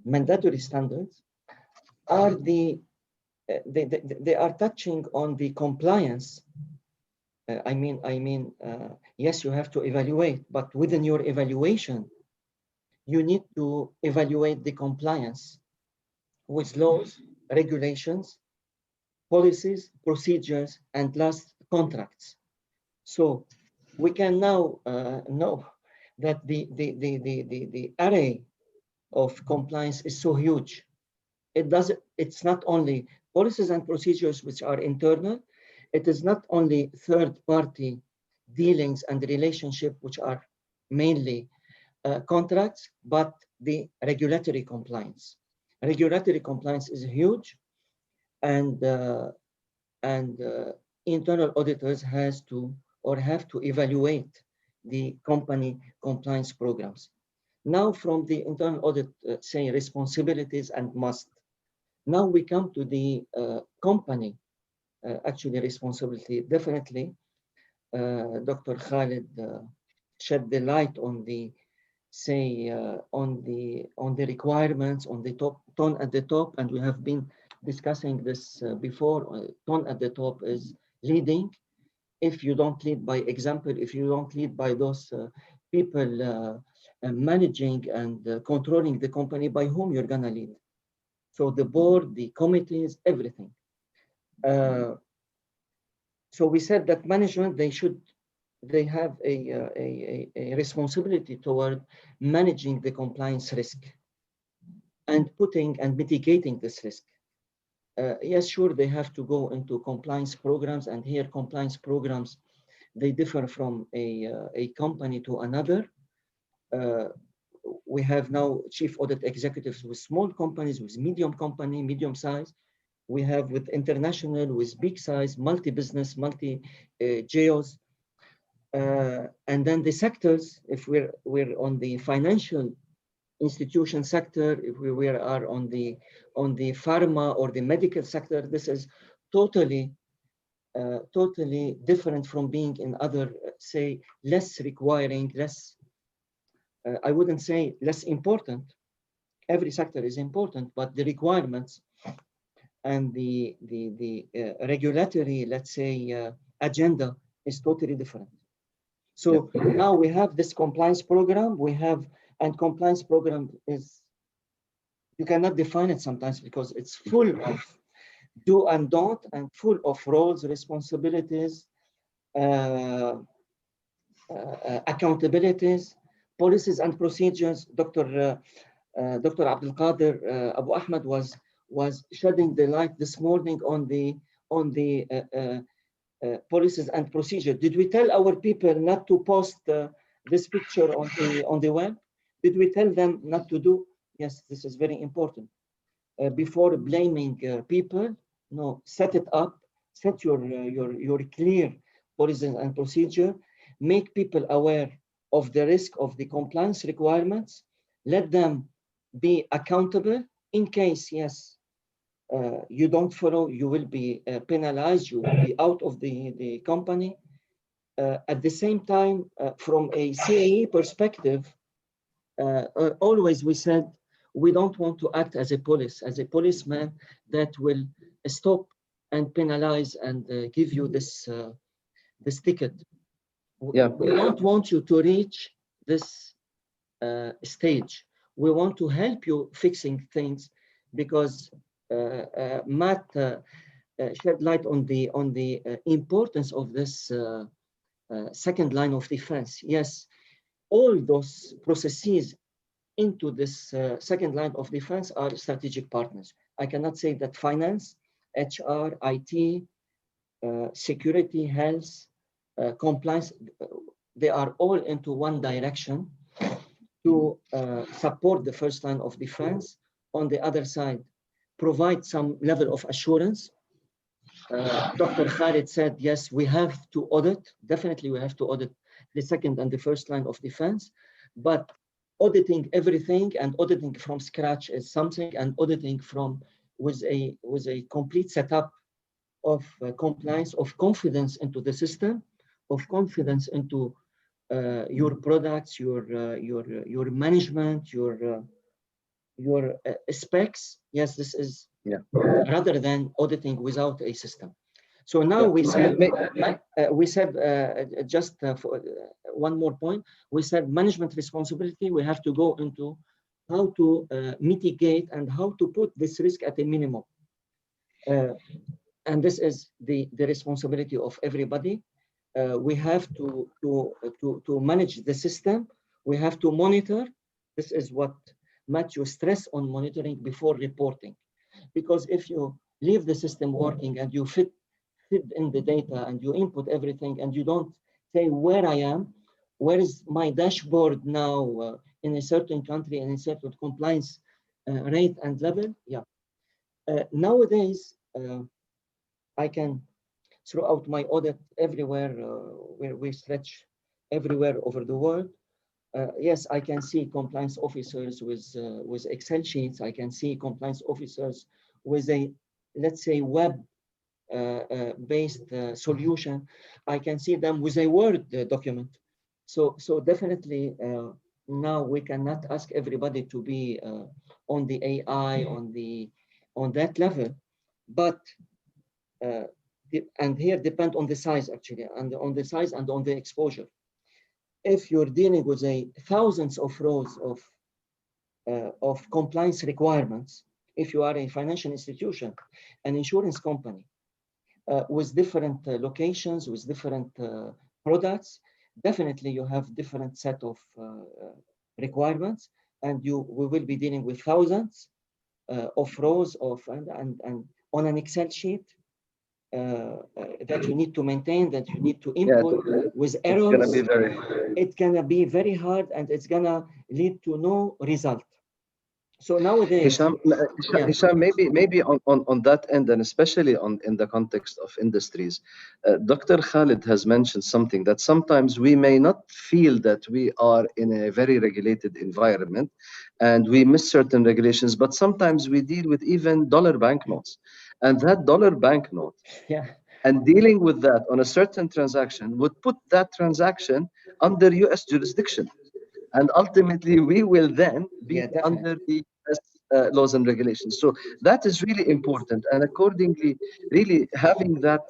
mandatory standards, are they are touching on the compliance. Yes, you have to evaluate, but within your evaluation, you need to evaluate the compliance with laws, regulations, policies, procedures, and last, contracts. So we can now know that the array of compliance is so huge. It's not only policies and procedures which are internal, it is not only third-party dealings and relationship which are mainly contracts, but the regulatory compliance. Regulatory compliance is huge, and internal auditors have to evaluate the company compliance programs. Now, from the internal audit, say responsibilities and must. Now we come to the company actually responsibility. Definitely, Dr. Khalid shed the light on the on the requirements, on the tone at the top, and we have been discussing this before. Tone at the top is leading. If you don't lead by example, if you don't lead by those people managing and controlling the company, by whom you're gonna lead? So the board, the committees, everything. So we said that management, they have a responsibility toward managing the compliance risk and putting and mitigating this risk. Yes, sure, they have to go into compliance programs, and here compliance programs, they differ from a company to another. We have now chief audit executives with small companies, with medium company, medium size. We have with international, with big size, multi-business, multi-geos. And then the sectors, if we're on the financial institution sector, if we are on the pharma or the medical sector, this is totally different from being in other, say, less requiring, less, I wouldn't say less important. Every sector is important, but the requirements and the regulatory, let's say, agenda is totally different. So now we have this compliance program, and compliance program is, you cannot define it sometimes because it's full of do and don't and full of roles, responsibilities, accountabilities, policies and procedures. Dr. Abdul Qadir Abu Ahmed was shedding the light this morning on the policies and procedure. Did we tell our people not to post this picture on the web? Did we tell them not to do? Yes, this is very important. Before blaming people, no, set it up, set your clear policies and procedure, make people aware of the risk of the compliance requirements, let them be accountable in case, yes, you don't follow, you will be penalized, you will be out of the company. At the same time, from a CAE perspective, always we said, we don't want to act as a policeman that will stop and penalize and give you this ticket. Yeah. We don't want you to reach this stage. We want to help you fixing things, because Matt shed light on the importance of this second line of defense. Yes, all those processes into this second line of defense are strategic partners. I cannot say that finance, HR, IT, security, health, compliance, they are all into one direction to support the first line of defense. On the other side, provide some level of assurance. Dr. Khalid said, yes, we have to audit. Definitely, we have to audit the second and the first line of defense. But auditing everything and auditing from scratch is something, and auditing with a complete setup of compliance, of confidence into the system, of confidence into your products, your management, your specs. Yes, this is rather than auditing without a system. So now we said one more point. We said management responsibility. We have to go into how to mitigate and how to put this risk at a minimum. And this is the responsibility of everybody. We have to manage the system. We have to monitor. This is what Matthew stressed on monitoring before reporting. Because if you leave the system working and you fit in the data and you input everything and you don't say where I am, where is my dashboard now in a certain country and a certain compliance rate and level? Yeah. Nowadays, I can, throughout my audit everywhere, where we stretch everywhere over the world, yes, I can see compliance officers with Excel sheets. I can see compliance officers with a, let's say, web based solution. I can see them with a Word document. So definitely now we cannot ask everybody to be on the AI on that level, but and here depend on the size actually, and on the size and on the exposure. If you're dealing with thousands of rows of compliance requirements, if you are a financial institution, an insurance company, with different locations, with different products, definitely you have different set of requirements, and we will be dealing with thousands of rows of and on an Excel sheet that you need to maintain, that you need to input with errors. It's gonna be very hard, and it's gonna lead to no result. So nowadays, Hisham, maybe on that end, and especially in the context of industries, Dr. Khalid has mentioned something that sometimes we may not feel that we are in a very regulated environment, and we miss certain regulations. But sometimes we deal with even dollar banknotes, and that dollar banknote, and dealing with that on a certain transaction would put that transaction under U.S. jurisdiction. And ultimately, we will then be under the US laws and regulations. So that is really important. And accordingly, really having that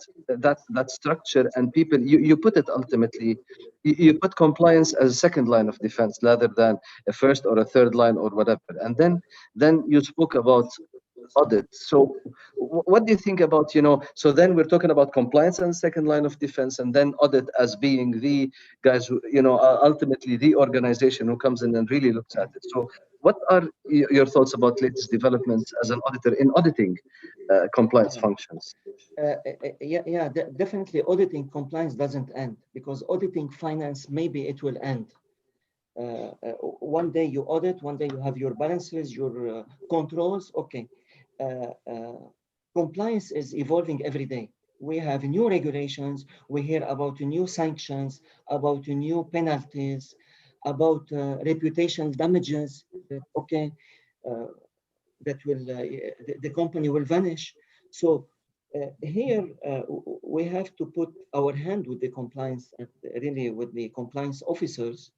structure and people, you put it ultimately, you put compliance as a second line of defense rather than a first or a third line or whatever. And then you spoke about audit. So what do you think about, so then we're talking about compliance and second line of defense, and then audit as being the guys who, ultimately the organization who comes in and really looks at it. So what are your thoughts about latest developments as an auditor in auditing compliance functions? Definitely auditing compliance doesn't end, because auditing finance, maybe it will end. One day you audit, one day you have your balances, your controls, okay. Compliance is evolving every day. We have new regulations, we hear about new sanctions, about new penalties, about reputational damages, okay, that will, the company will vanish. So here we have to put our hand with the compliance, really with the compliance officers,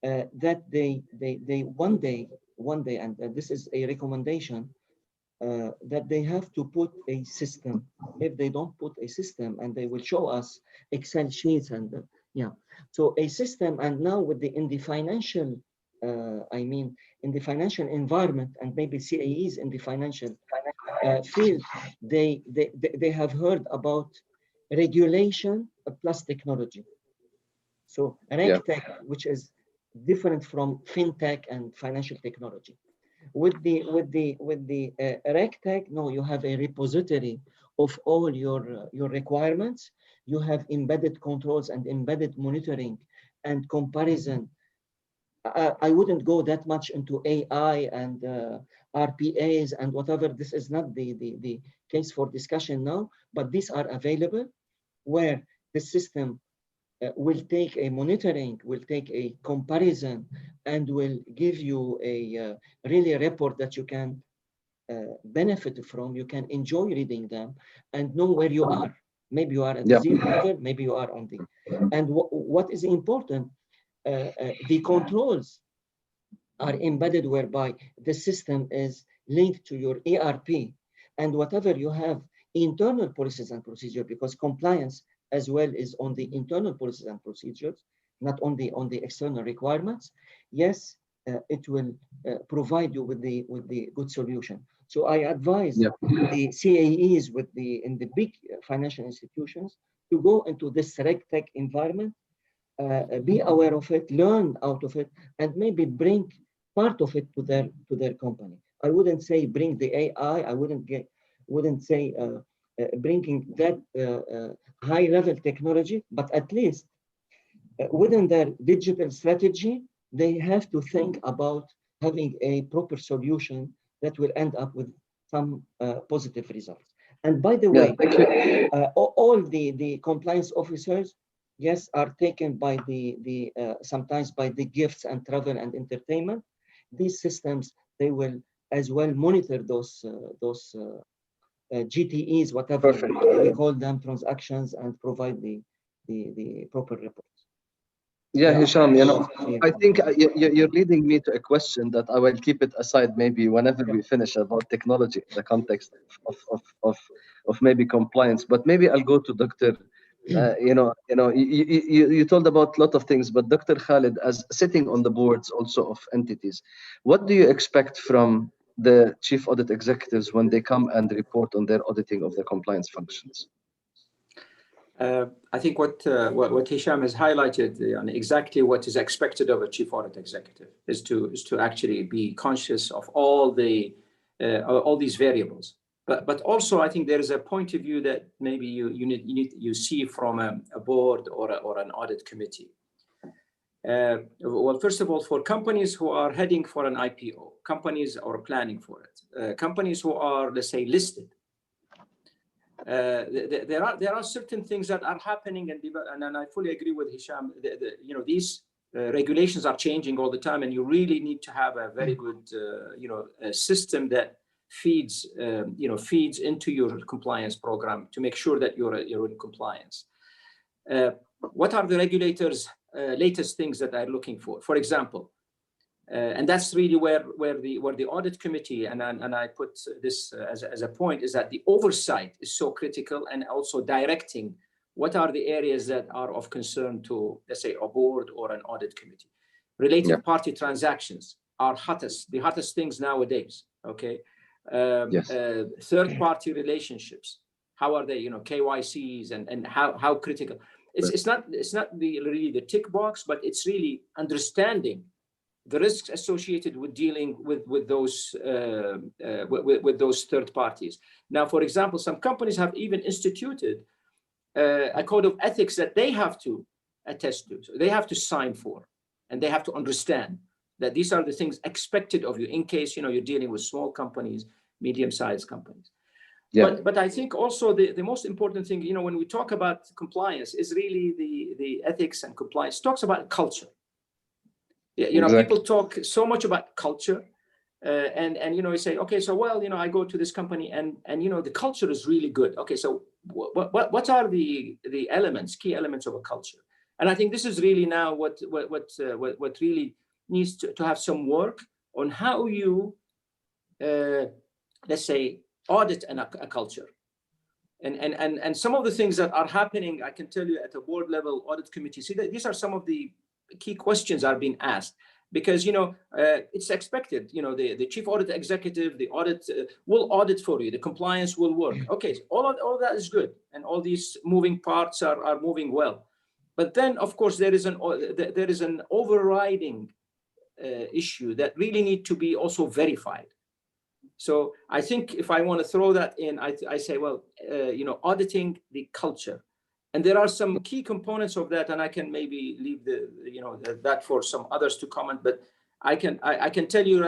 that they one day, and this is a recommendation, that they have to put a system. If they don't put a system, and they will show us Excel sheets and so a system. And now with in the financial, in the financial environment, and maybe CAEs in the financial field, they have heard about regulation plus technology. So RegTech, which is different from FinTech and financial technology. With the RegTech, no, you have a repository of all your requirements. You have embedded controls and embedded monitoring and comparison. I wouldn't go that much into AI and RPAs and whatever. This is not the case for discussion now, but these are available, where the system will take a monitoring, will take a comparison, and will give you a really a report that you can benefit from. You can enjoy reading them and know where you are. Maybe you are at the zero level, maybe you are on the. And what is important, the controls are embedded, whereby the system is linked to your ERP, and whatever you have internal policies and procedures, because compliance as well is on the internal policies and procedures. not only on the external requirements, yes, it will provide you with the good solution. So I advise the CAEs in the big financial institutions to go into this RegTech environment, be aware of it, learn out of it, and maybe bring part of it to their company. I wouldn't say bring the AI. I wouldn't say bringing that high-level technology, but at least within their digital strategy, they have to think about having a proper solution that will end up with some positive results. And by the way, all the compliance officers, yes, are taken by sometimes by the gifts and travel and entertainment. These systems, they will as well monitor those GTEs, whatever we call them, transactions, and provide the proper reports. Yeah, Hisham, I think you're leading me to a question that I will keep it aside maybe whenever we finish about technology, the context of maybe compliance. But maybe I'll go to Dr. You told about a lot of things, but Dr. Khalid, as sitting on the boards also of entities, what do you expect from the chief audit executives when they come and report on their auditing of the compliance functions? I think what Hisham has highlighted on exactly what is expected of a chief audit executive is to actually be conscious of all these variables. But also I think there is a point of view that maybe you see from a board or an audit committee. Well, first of all, for companies who are heading for an IPO, companies or planning for it, companies who are, let's say, listed. There are certain things that are happening, and I fully agree with Hisham. These regulations are changing all the time, and you really need to have a very good, a system that feeds into your compliance program to make sure that you're in compliance. What are the regulators' latest things that they're looking for? For example, and that's really where the audit committee, and I put this as a point, is that the oversight is so critical, and also directing what are the areas that are of concern to, let's say, a board or an audit committee. Related party transactions are the hottest things nowadays. Okay, third party relationships, how are they? KYCs and how critical. It's not really the tick box, but it's really understanding the risks associated with dealing with those third parties. Now, for example, some companies have even instituted a code of ethics that they have to attest to, so they have to sign for, and they have to understand that these are the things expected of you in case you're dealing with small companies, medium-sized companies. Yeah. But I think also the most important thing, when we talk about compliance, is really the ethics and compliance. It talks about culture. Exactly. People talk so much about culture, and you say, okay, so I go to this company and the culture is really good. Okay, so what are the key elements of a culture? And I think this is really now what really needs to have some work on how you let's say audit a culture. And some of the things that are happening, I can tell you at a board level audit committee, see that these are some of the key questions are being asked, because it's expected. The chief audit executive, the audit will audit for you, the compliance will work. Okay, all of that is good, and all these moving parts are moving well. But then, of course, there is an overriding issue that really need to be also verified. So I think if I want to throw that in, I say, auditing the culture. And there are some key components of that, and I can maybe leave that for some others to comment. But I can tell you,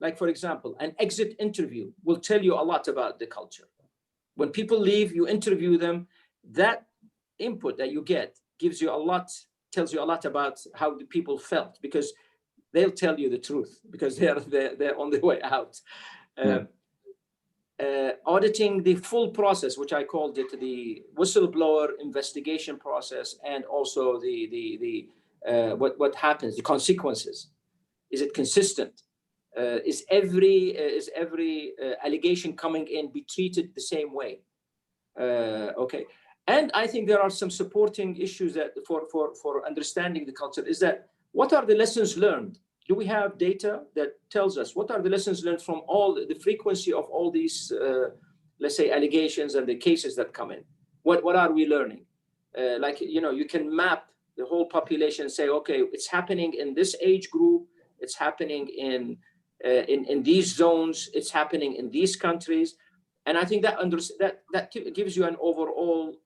like for example, an exit interview will tell you a lot about the culture. When people leave, you interview them. That input that you get tells you a lot about how the people felt, because they'll tell you the truth, because they're on their way out. Auditing the full process, which I called it the whistleblower investigation process, and also the what happens, the consequences. Is it consistent? Is every allegation coming in be treated the same way? Okay, And I think there are some supporting issues that for understanding the culture is that what are the lessons learned? Do we have data that tells us what are the lessons learned from all the frequency of all these, let's say, allegations and the cases that come in? What are we learning? Like, you know, you can map the whole population and say, okay, it's happening in this age group, it's happening in these zones, it's happening in these countries. And I think that gives you an overall,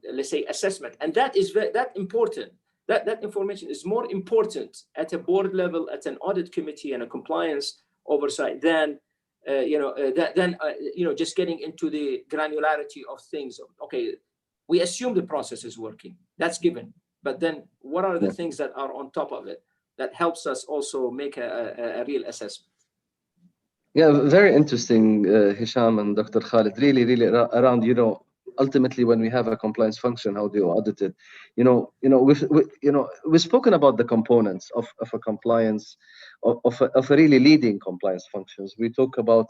let's say, assessment. And that is that important. That information is more important at a board level, at an audit committee and a compliance oversight than, just getting into the granularity of things. Okay, we assume the process is working. That's given. But then what are the things that are on top of it that helps us also make a real assessment? Yeah, very interesting, Hisham and Dr. Khalid. Really, really around, ultimately when we have a compliance function, how do you audit it? We've spoken about the components of a compliance, of a really leading compliance functions. We talk about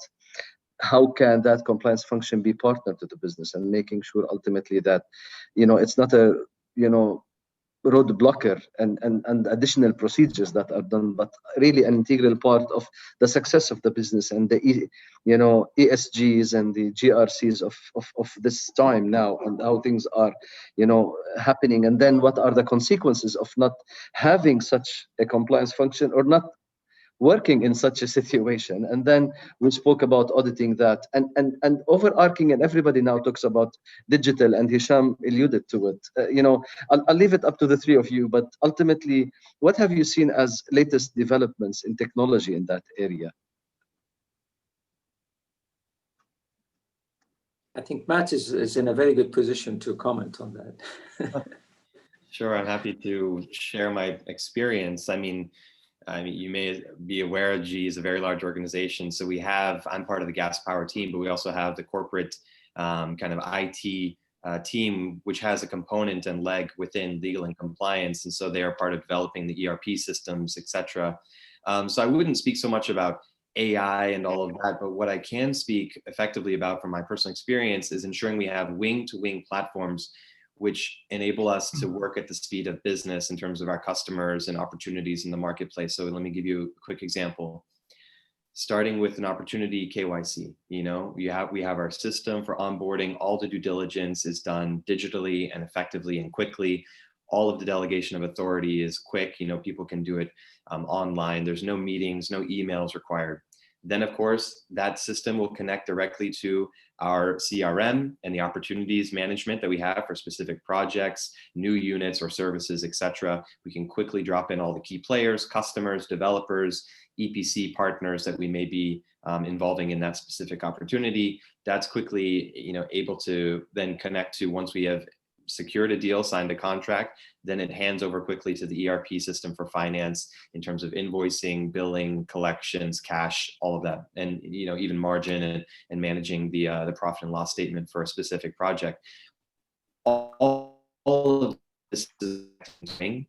how can that compliance function be partner to the business and making sure ultimately that, it's not a, road blocker and additional procedures that are done, but really an integral part of the success of the business and the ESGs and the GRCs of this time now, and how things are happening, and then what are the consequences of not having such a compliance function or not working in such a situation. And then we spoke about auditing that and overarching, and everybody now talks about digital, and Hisham alluded to it. I'll leave it up to the three of you, but ultimately, what have you seen as latest developments in technology in that area? I think Matt is in a very good position to comment on that. Sure, I'm happy to share my experience. I mean, you may be aware GE is a very large organization. So I'm part of the gas power team, but we also have the corporate kind of IT team, which has a component and leg within legal and compliance. And so they are part of developing the ERP systems, et cetera. So I wouldn't speak so much about AI and all of that, but what I can speak effectively about from my personal experience is ensuring we have wing-to-wing platforms which enable us to work at the speed of business in terms of our customers and opportunities in the marketplace. So let me give you a quick example. Starting with an opportunity KYC, we have our system for onboarding. All the due diligence is done digitally and effectively and quickly. All of the delegation of authority is quick. People can do it online. There's no meetings, no emails required. Then, of course, that system will connect directly to our CRM and the opportunities management that we have for specific projects, new units or services, et cetera. We can quickly drop in all the key players, customers, developers, EPC partners that we may be involving in that specific opportunity. That's quickly, able to then connect to, once we have secured a deal, signed a contract, then it hands over quickly to the ERP system for finance in terms of invoicing, billing, collections, cash, all of that, and even margin and managing the profit and loss statement for a specific project. All of this is happening.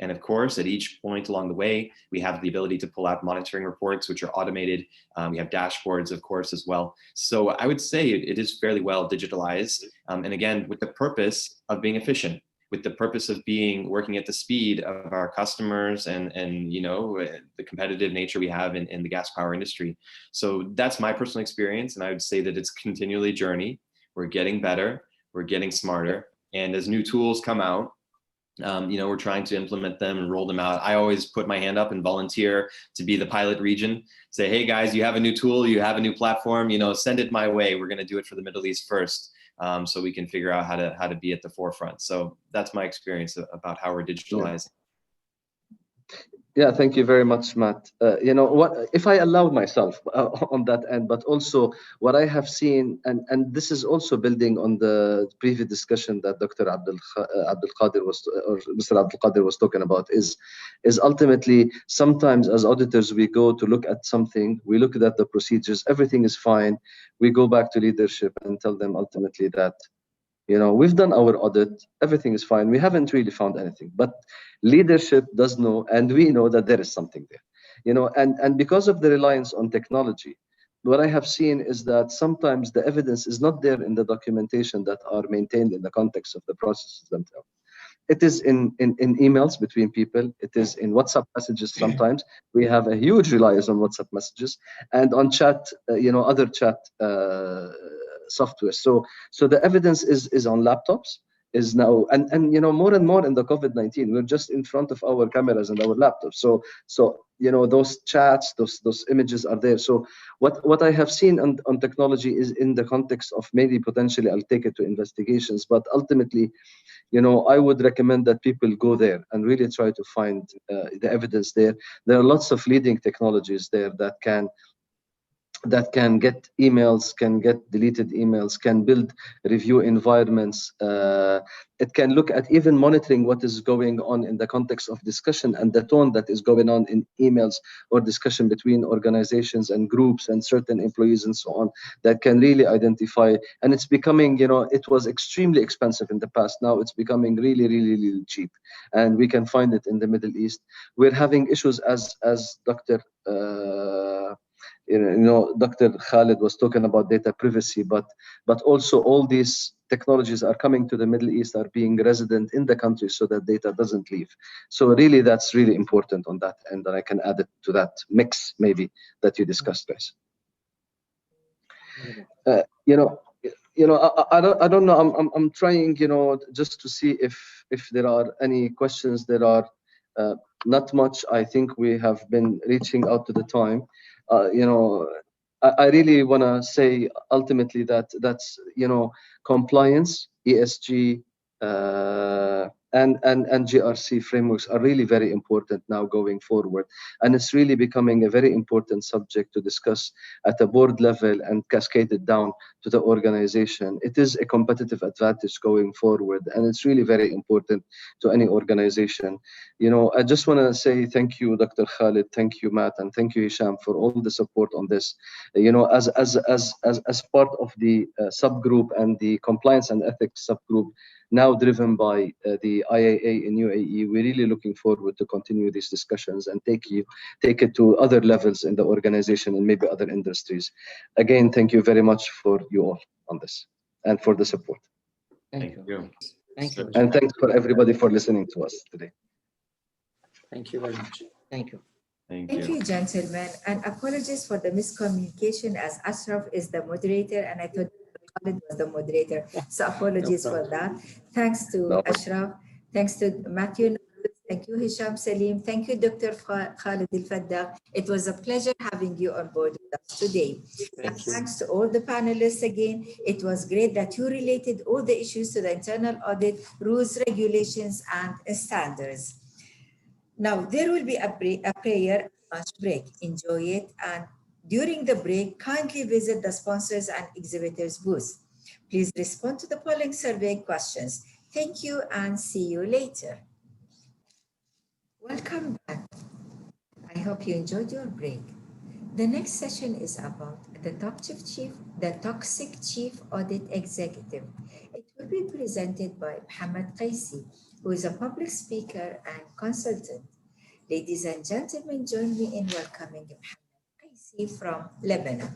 And of course, at each point along the way, we have the ability to pull out monitoring reports, which are automated. We have dashboards, of course, as well. So I would say it is fairly well digitalized. And again, with the purpose of being efficient, with the purpose of working at the speed of our customers and the competitive nature we have in the gas power industry. So that's my personal experience. And I would say that it's continually a journey. We're getting better, we're getting smarter. And as new tools come out, we're trying to implement them and roll them out. I always put my hand up and volunteer to be the pilot region. Say, hey guys, you have a new tool, you have a new platform, send it my way. We're going to do it for the Middle East first, so we can figure out how to be at the forefront. So that's my experience about how we're digitalizing. Yeah, thank you very much, Matt. If I allowed myself on that end, but also what I have seen, and this is also building on the previous discussion that Dr. Abdul Qadir Mr. Abdul Qadir was talking about, is ultimately sometimes as auditors we go to look at something, we look at the procedures, everything is fine, we go back to leadership and tell them ultimately that we've done our audit, everything is fine, we haven't really found anything, but leadership does know, and we know that there is something there, and because of the reliance on technology, what I have seen is that sometimes the evidence is not there in the documentation that are maintained in the context of the processes themselves. It is in emails between people. It is in WhatsApp messages. Sometimes we have a huge reliance on WhatsApp messages and on chat, other chat software. So the evidence is on laptops, is now, and more and more in the COVID-19, we're just in front of our cameras and our laptops. So those chats, those images are there. So what I have seen on technology is in the context of maybe potentially I'll take it to investigations, but ultimately, I would recommend that people go there and really try to find the evidence there. There are lots of leading technologies there that can get emails, can get deleted emails, can build review environments. It can look at even monitoring what is going on in the context of discussion and the tone that is going on in emails or discussion between organizations and groups and certain employees and so on, that can really identify. And it's becoming, it was extremely expensive in the past. Now it's becoming really, really, really cheap. And we can find it in the Middle East. We're having issues as Dr. Dr. Khalid was talking about data privacy, but also all these technologies are coming to the Middle East, are being resident in the country so that data doesn't leave. So really, that's really important on that end, and I can add it to that mix maybe that you discussed, guys. I don't know. I'm trying, just to see if there are any questions. There are not much. I think we have been reaching out to the time. I really want to say ultimately that's compliance, ESG, and GRC frameworks are really very important now going forward, and it's really becoming a very important subject to discuss at a board level and cascade it down to the organization. It is a competitive advantage going forward, and it's really very important to any organization. I just want to say thank you, Dr. Khalid, thank you, Matt, and thank you, Hisham, for all the support on this. As part of the subgroup and the compliance and ethics subgroup, now driven by the IAA in UAE, we're really looking forward to continue these discussions and take it to other levels in the organization and maybe other industries. Again, thank you very much for you all on this and for the support. Thank you. Thank you. And thanks for everybody for listening to us today. Thank you very much. Thank you. Thank you, gentlemen. And apologies for the miscommunication, as Ashraf is the moderator and I thought Khalid was the moderator. So apologies for that. Thanks to Ashraf. Thanks to Matthew. Thank you, Hisham Salim. Thank you, Dr. Khalid Al-Faddaq. It was a pleasure having you on board with us today. And thanks to all the panelists again. It was great that you related all the issues to the internal audit, rules, regulations, and standards. Now, there will be a prayer lunch break. Enjoy it. And during the break, kindly visit the sponsors and exhibitors booth. Please respond to the polling survey questions. Thank you and see you later. Welcome back. I hope you enjoyed your break. The next session is about the Toxic Chief Audit Executive. It will be presented by Mohammed Qaisi, who is a public speaker and consultant. Ladies and gentlemen, join me in welcoming Mohammed Qaisi from Lebanon.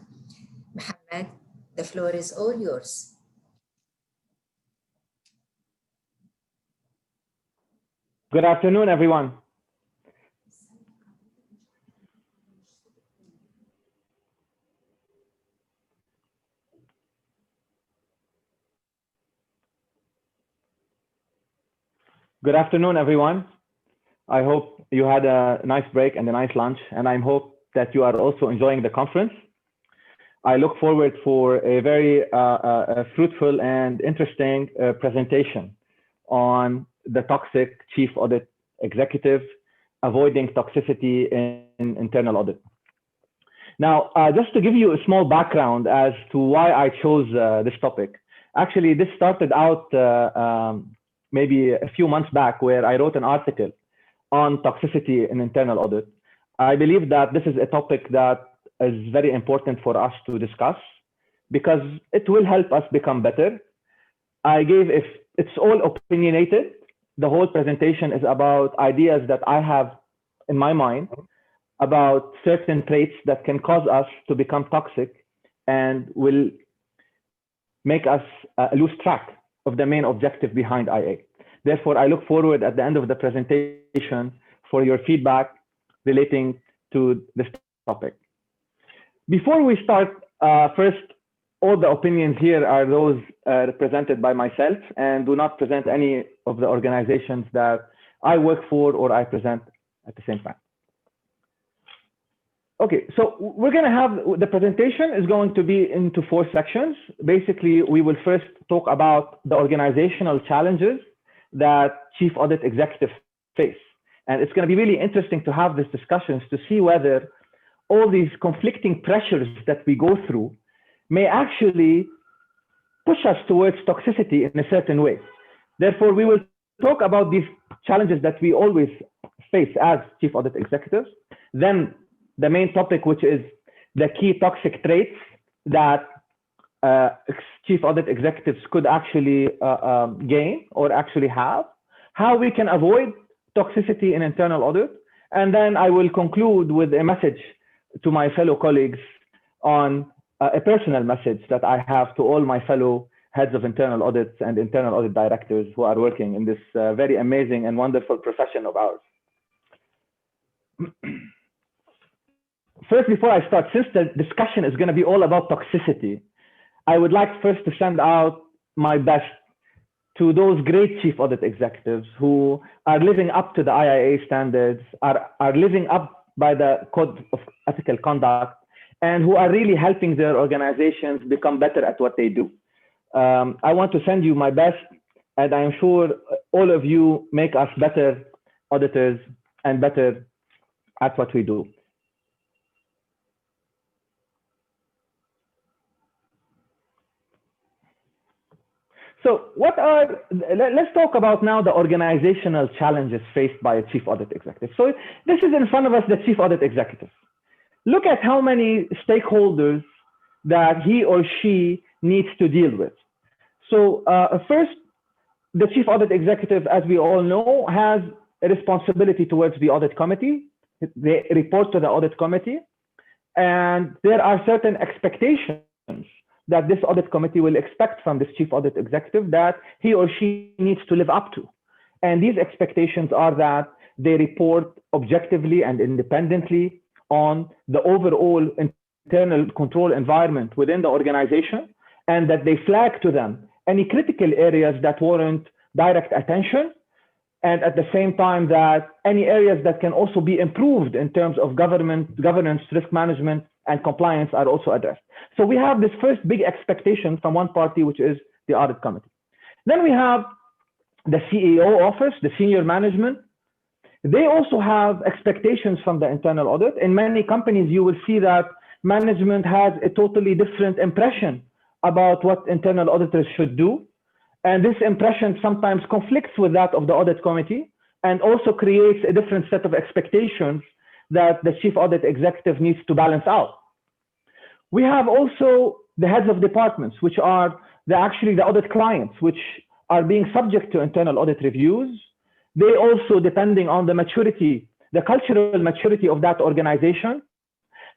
Mohammed, the floor is all yours. Good afternoon, everyone. Good afternoon, everyone. I hope you had a nice break and a nice lunch, and I hope that you are also enjoying the conference. I look forward for a very fruitful and interesting presentation on the Toxic Chief Audit Executive, avoiding toxicity in internal audit. Now, just to give you a small background as to why I chose this topic. Actually, this started out maybe a few months back, where I wrote an article on toxicity in internal audit. I believe that this is a topic that is very important for us to discuss because it will help us become better. If it's all opinionated, the whole presentation is about ideas that I have in my mind about certain traits that can cause us to become toxic and will make us lose track of the main objective behind IA. Therefore, I look forward at the end of the presentation for your feedback relating to this topic. Before we start, first, all the opinions here are those represented by myself and do not present any of the organizations that I work for or I present at the same time. Okay, so we're going to have, the presentation is going to be into 4 sections. Basically, we will first talk about the organizational challenges that chief audit executives face. And it's going to be really interesting to have these discussions to see whether all these conflicting pressures that we go through may actually push us towards toxicity in a certain way. Therefore, we will talk about these challenges that we always face as chief audit executives. Then the main topic, which is the key toxic traits that chief audit executives could actually gain or actually have, how we can avoid toxicity in internal audit. And then I will conclude with a message to my fellow colleagues on a personal message that I have to all my fellow heads of internal audits and internal audit directors who are working in this very amazing and wonderful profession of ours. First, before I start, since the discussion is going to be all about toxicity, I would like first to send out my best to those great chief audit executives who are living up to the IIA standards, are living up by the code of ethical conduct, and who are really helping their organizations become better at what they do. I want to send you my best, and I'm sure all of you make us better auditors and better at what we do. So let's talk about now the organizational challenges faced by a chief audit executive. So this is in front of us, the chief audit executive. Look at how many stakeholders that he or she needs to deal with. So first, the chief audit executive, as we all know, has a responsibility towards the audit committee. They report to the audit committee, and there are certain expectations that this audit committee will expect from this chief audit executive that he or she needs to live up to. And these expectations are that they report objectively and independently on the overall internal control environment within the organization, and that they flag to them any critical areas that warrant direct attention, and at the same time that any areas that can also be improved in terms of governance, risk management, and compliance are also addressed. So we have this first big expectation from one party, which is the audit committee. Then we have the CEO office, the senior management. They also have expectations from the internal audit. In many companies, you will see that management has a totally different impression about what internal auditors should do. And this impression sometimes conflicts with that of the audit committee and also creates a different set of expectations that the chief audit executive needs to balance out. We have also the heads of departments, which are actually the audit clients, which are being subject to internal audit reviews. They also, depending on the maturity, the cultural maturity of that organization,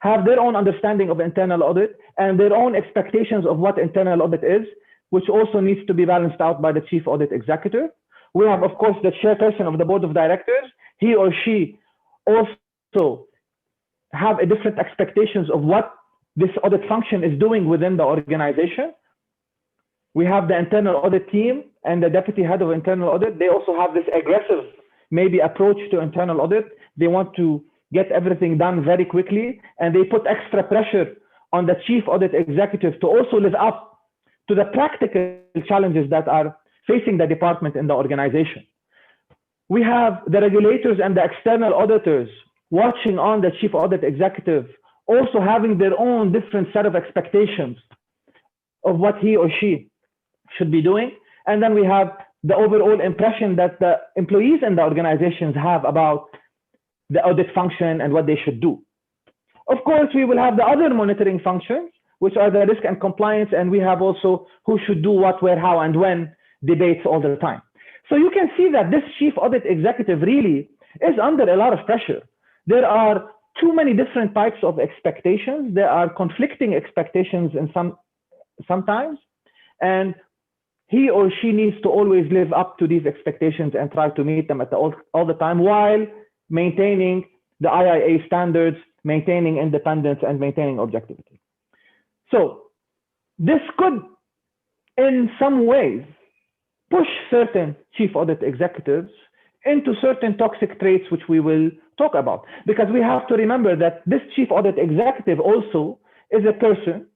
have their own understanding of internal audit and their own expectations of what internal audit is, which also needs to be balanced out by the chief audit executive. We have, of course, the chairperson of the board of directors. He or she also have a different expectations of what this audit function is doing within the organization. We have the internal audit team and the deputy head of internal audit. They also have this aggressive, maybe, approach to internal audit. They want to get everything done very quickly, and they put extra pressure on the chief audit executive to also live up to the practical challenges that are facing the department in the organization. We have the regulators and the external auditors watching on the chief audit executive, also having their own different set of expectations of what he or she should be doing. And then we have the overall impression that the employees in the organizations have about the audit function and what they should do. Of course, we will have the other monitoring functions, which are the risk and compliance, and we have also who should do what, where, how, and when debates all the time. So you can see that this chief audit executive really is under a lot of pressure. There are too many different types of expectations. There are conflicting expectations in sometimes, and he or she needs to always live up to these expectations and try to meet them all the time, while maintaining the IIA standards, maintaining independence, and maintaining objectivity. So this could, in some ways, push certain chief audit executives into certain toxic traits, which we will talk about. Because we have to remember that this chief audit executive also is a person,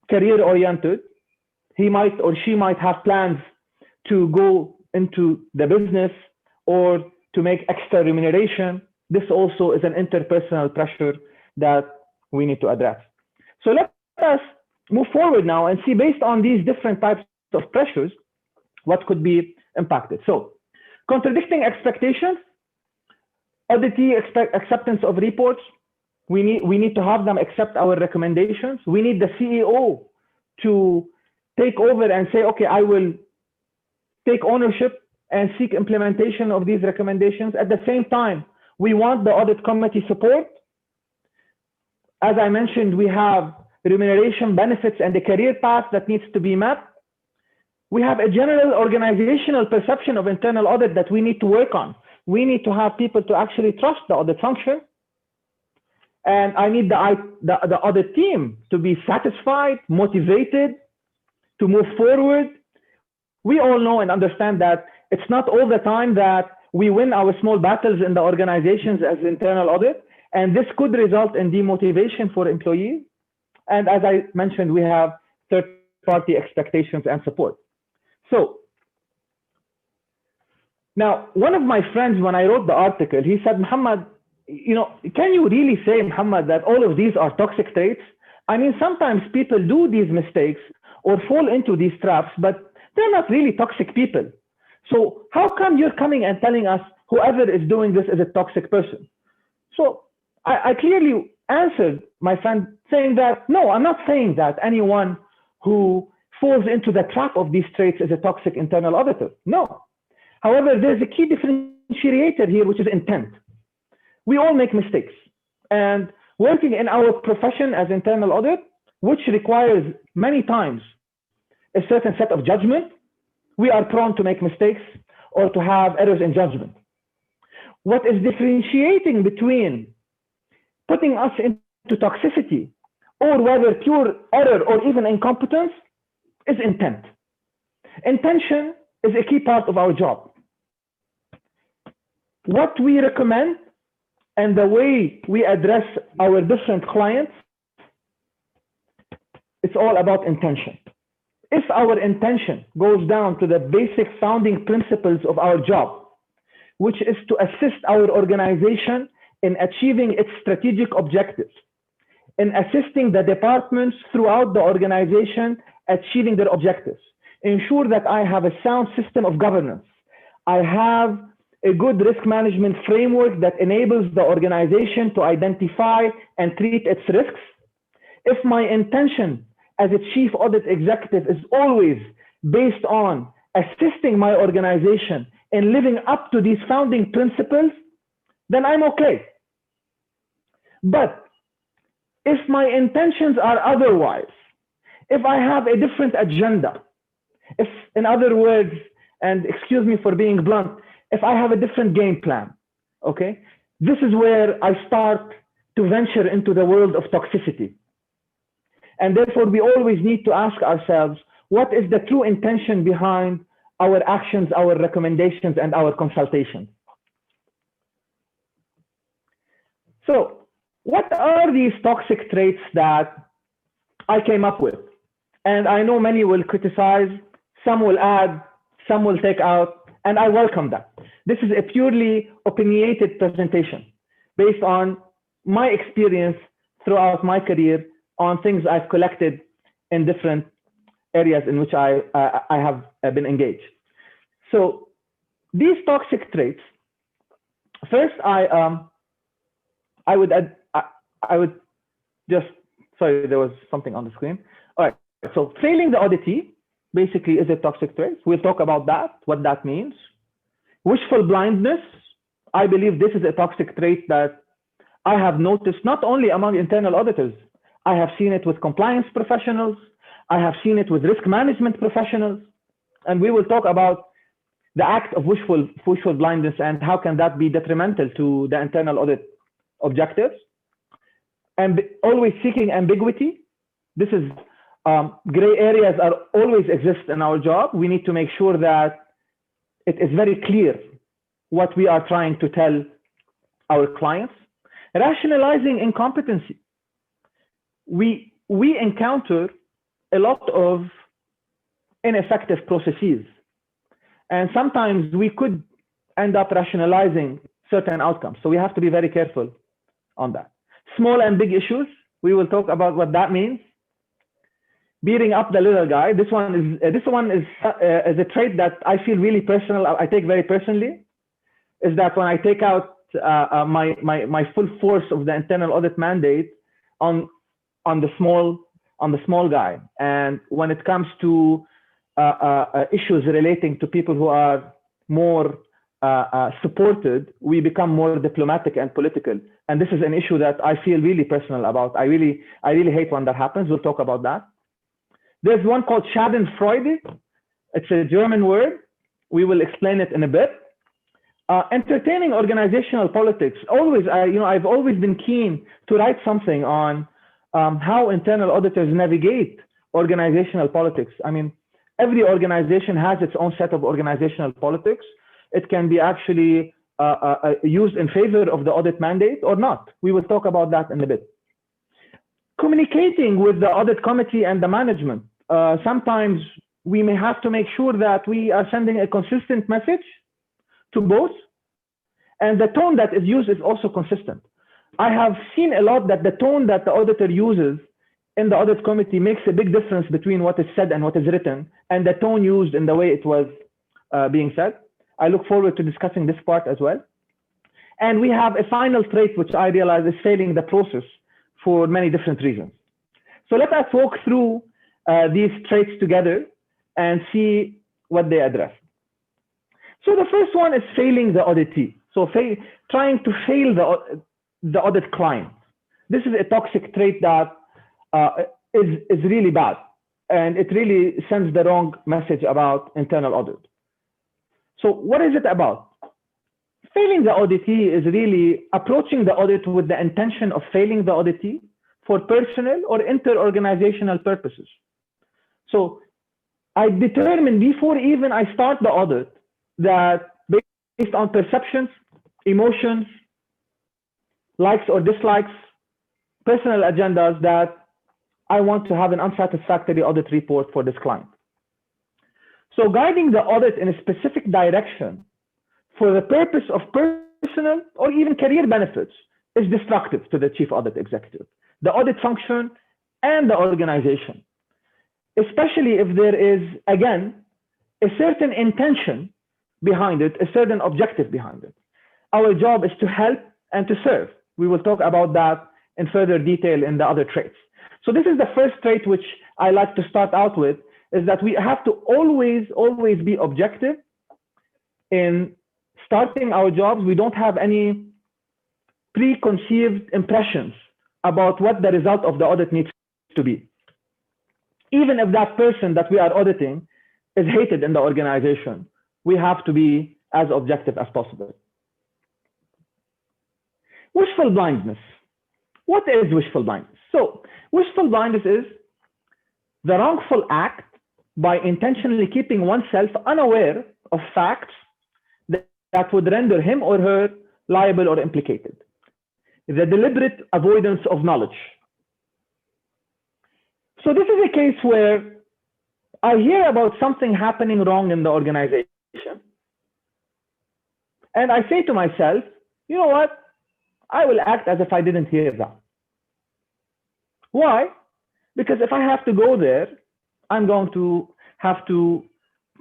career-oriented. He might or she might have plans to go into the business or to make extra remuneration. This also is an interpersonal pressure that we need to address. So let us move forward now and see, based on these different types of pressures, what could be impacted. So contradicting expectations, auditee acceptance of reports. We need to have them accept our recommendations. We need the CEO to take over and say, okay, I will take ownership and seek implementation of these recommendations. At the same time, we want the audit committee support. As I mentioned, we have remuneration, benefits, and the career path that needs to be met. We have a general organizational perception of internal audit that we need to work on. We need to have people to actually trust the audit function. And I need the audit team to be satisfied, motivated, to move forward. We all know and understand that it's not all the time that we win our small battles in the organizations as internal audit, and this could result in demotivation for employees. And as I mentioned, we have third-party expectations and support. So now, one of my friends, when I wrote the article, he said, Muhammad, can you really say, Muhammad, that all of these are toxic traits? I mean, sometimes people do these mistakes or fall into these traps, but they're not really toxic people. So how come you're coming and telling us whoever is doing this is a toxic person? So I clearly answered my friend saying that, no, I'm not saying that anyone who falls into the trap of these traits is a toxic internal auditor. No. However, there's a key differentiator here, which is intent. We all make mistakes. And working in our profession as internal audit, which requires many times a certain set of judgment, we are prone to make mistakes or to have errors in judgment. What is differentiating between putting us into toxicity or whether pure error or even incompetence is intent. Intention is a key part of our job. What we recommend and the way we address our different clients, it's all about intention. If our intention goes down to the basic founding principles of our job, which is to assist our organization in achieving its strategic objectives, in assisting the departments throughout the organization achieving their objectives, ensure that I have a sound system of governance, I have a good risk management framework that enables the organization to identify and treat its risks. If my intention as a chief audit executive is always based on assisting my organization in living up to these founding principles, then I'm okay. But if my intentions are otherwise, if I have a different agenda, if, in other words, and excuse me for being blunt, if I have a different game plan, okay, this is where I start to venture into the world of toxicity. And therefore, we always need to ask ourselves, what is the true intention behind our actions, our recommendations, and our consultations? So what are these toxic traits that I came up with? And I know many will criticize, some will add, some will take out, and I welcome that. This is a purely opinionated presentation based on my experience throughout my career on things I've collected in different areas in which I have been engaged. So these toxic traits, first I would just, sorry, there was something on the screen. All right, so failing the auditee basically is a toxic trait. We'll talk about that, what that means. Wishful blindness, I believe this is a toxic trait that I have noticed not only among internal auditors, I have seen it with compliance professionals, I have seen it with risk management professionals, and we will talk about the act of wishful blindness and how can that be detrimental to the internal audit objectives. And always seeking ambiguity. This is gray areas are always exist in our job. We need to make sure that it is very clear what we are trying to tell our clients. Rationalizing incompetency. We encounter a lot of ineffective processes. And sometimes we could end up rationalizing certain outcomes. So we have to be very careful on that. Small and big issues, we will talk about what that means. Beating up the little guy. This one is a trait that I feel really personal. I take very personally. Is that when I take out my full force of the internal audit mandate on the small guy, and when it comes to issues relating to people who are more supported, we become more diplomatic and political. And this is an issue that I feel really personal about. I really hate when that happens. We'll talk about that. There's one called Schadenfreude. It's a German word. We will explain it in a bit. Entertaining organizational politics. Always, I've always been keen to write something on how internal auditors navigate organizational politics. I mean, every organization has its own set of organizational politics. It can be actually used in favor of the audit mandate or not. We will talk about that in a bit. Communicating with the audit committee and the management. Sometimes we may have to make sure that we are sending a consistent message to both, and the tone that is used is also consistent. I have seen a lot that the tone that the auditor uses in the audit committee makes a big difference between what is said and what is written, and the tone used in the way it was being said. I look forward to discussing this part as well. And we have a final trait, which I realize is failing the process for many different reasons. So let us walk through these traits together and see what they address. So the first one is failing the auditee. So trying to fail the audit client. This is a toxic trait that is really bad, and it really sends the wrong message about internal audit. So what is it about? Failing the auditee is really approaching the audit with the intention of failing the auditee for personal or inter-organizational purposes. So I determine before even I start the audit that based on perceptions, emotions, likes or dislikes, personal agendas, that I want to have an unsatisfactory audit report for this client. So guiding the audit in a specific direction for the purpose of personal or even career benefits is destructive to the chief audit executive, the audit function, and the organization, especially if there is, again, a certain intention behind it, a certain objective behind it. Our job is to help and to serve. We will talk about that in further detail in the other traits. So this is the first trait which I like to start out with, is that we have to always be objective in starting our jobs. We don't have any preconceived impressions about what the result of the audit needs to be. Even if that person that we are auditing is hated in the organization, we have to be as objective as possible. Wishful blindness. What is wishful blindness? So wishful blindness is the wrongful act by intentionally keeping oneself unaware of facts that would render him or her liable or implicated. The deliberate avoidance of knowledge. So this is a case where I hear about something happening wrong in the organization, and I say to myself, you know what? I will act as if I didn't hear that. Why? Because if I have to go there, I'm going to have to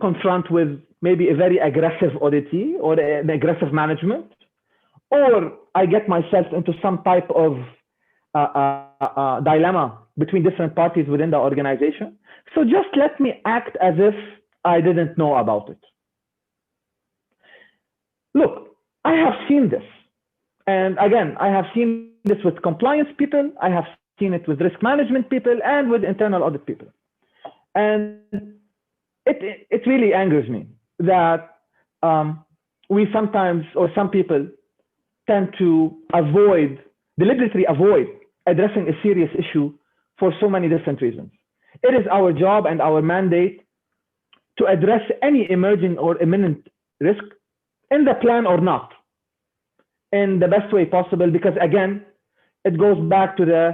confront with maybe a very aggressive auditee or an aggressive management, or I get myself into some type of dilemma between different parties within the organization. So just let me act as if I didn't know about it. Look, I have seen this. And again, I have seen this with compliance people, I have seen it with risk management people, and with internal audit people. And it really angers me that we sometimes, or some people, tend to deliberately avoid addressing a serious issue for so many different reasons. It is our job and our mandate to address any emerging or imminent risk in the plan or not, in the best way possible, because again, it goes back to the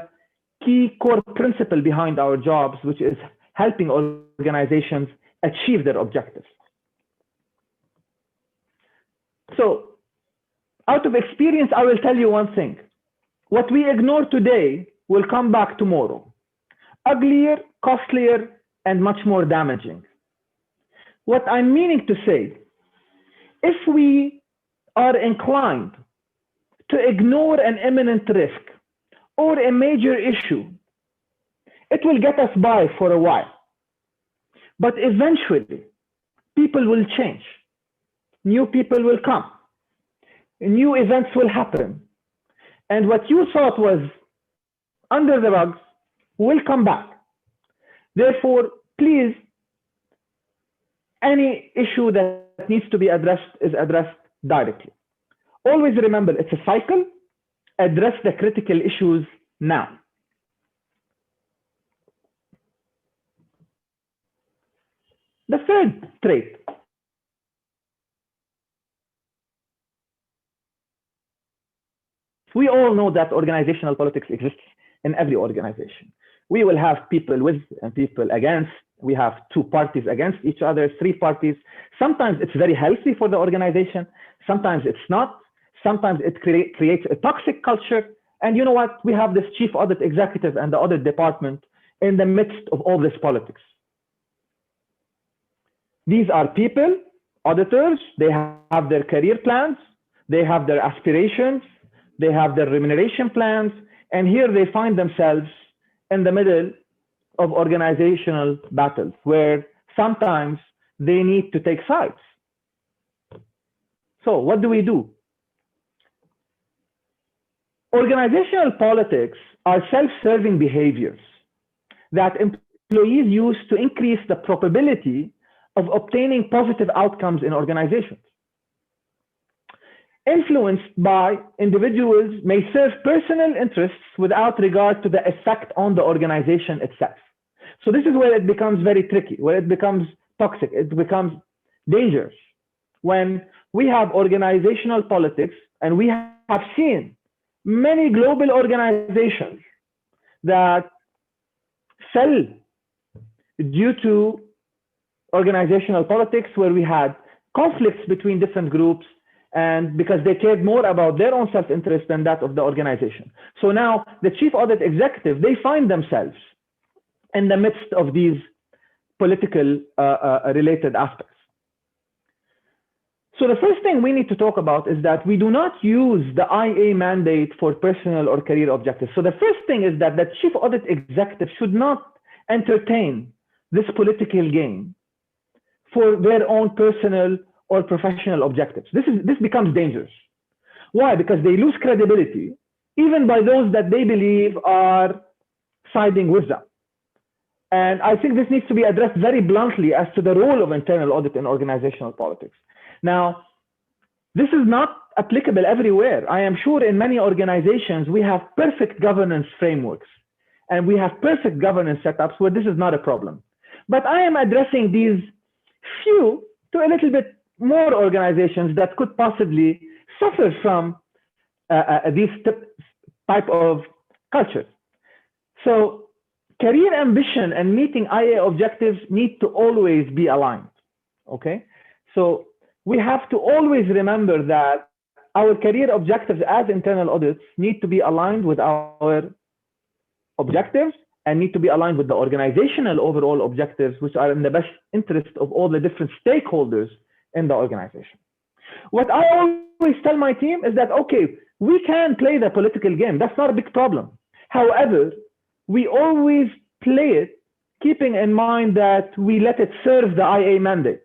key core principle behind our jobs, which is helping organizations achieve their objectives. So out of experience, I will tell you one thing. What we ignore today will come back tomorrow, uglier, costlier, and much more damaging. What I'm meaning to say, if we are inclined to ignore an imminent risk or a major issue, it will get us by for a while. But eventually, people will change. New people will come. New events will happen. And what you thought was under the rugs will come back. Therefore, please, any issue that needs to be addressed is addressed directly. Always remember, it's a cycle. Address the critical issues now. The third trait. We all know that organizational politics exists in every organization. We will have people with and people against. We have two parties against each other, three parties. Sometimes it's very healthy for the organization. Sometimes it's not. Sometimes it creates a toxic culture. And you know what? We have this chief audit executive and the audit department in the midst of all this politics. These are people, auditors, they have their career plans, they have their aspirations, they have their remuneration plans, and here they find themselves in the middle of organizational battles where sometimes they need to take sides. So what do? Organizational politics are self-serving behaviors that employees use to increase the probability of obtaining positive outcomes in organizations. Influenced by individuals may serve personal interests without regard to the effect on the organization itself. So this is where it becomes very tricky, where it becomes toxic, it becomes dangerous. When we have organizational politics, and we have seen many global organizations that fell due to organizational politics, where we had conflicts between different groups, and because they cared more about their own self-interest than that of the organization. So now the chief audit executive, they find themselves in the midst of these political related aspects. So the first thing we need to talk about is that we do not use the IA mandate for personal or career objectives. So the first thing is that the chief audit executive should not entertain this political game for their own personal or professional objectives. This becomes dangerous. Why? Because they lose credibility, even by those that they believe are siding with them. And I think this needs to be addressed very bluntly as to the role of internal audit in organizational politics. Now, this is not applicable everywhere. I am sure in many organizations, we have perfect governance frameworks and we have perfect governance setups where this is not a problem. But I am addressing these few to a little bit more organizations that could possibly suffer from these type of cultures. So career ambition and meeting IA objectives need to always be aligned, okay? So we have to always remember that our career objectives as internal audits need to be aligned with our objectives and need to be aligned with the organizational overall objectives, which are in the best interest of all the different stakeholders in the organization. What I always tell my team is that, okay, we can play the political game. That's not a big problem. However, we always play it, keeping in mind that we let it serve the IA mandate.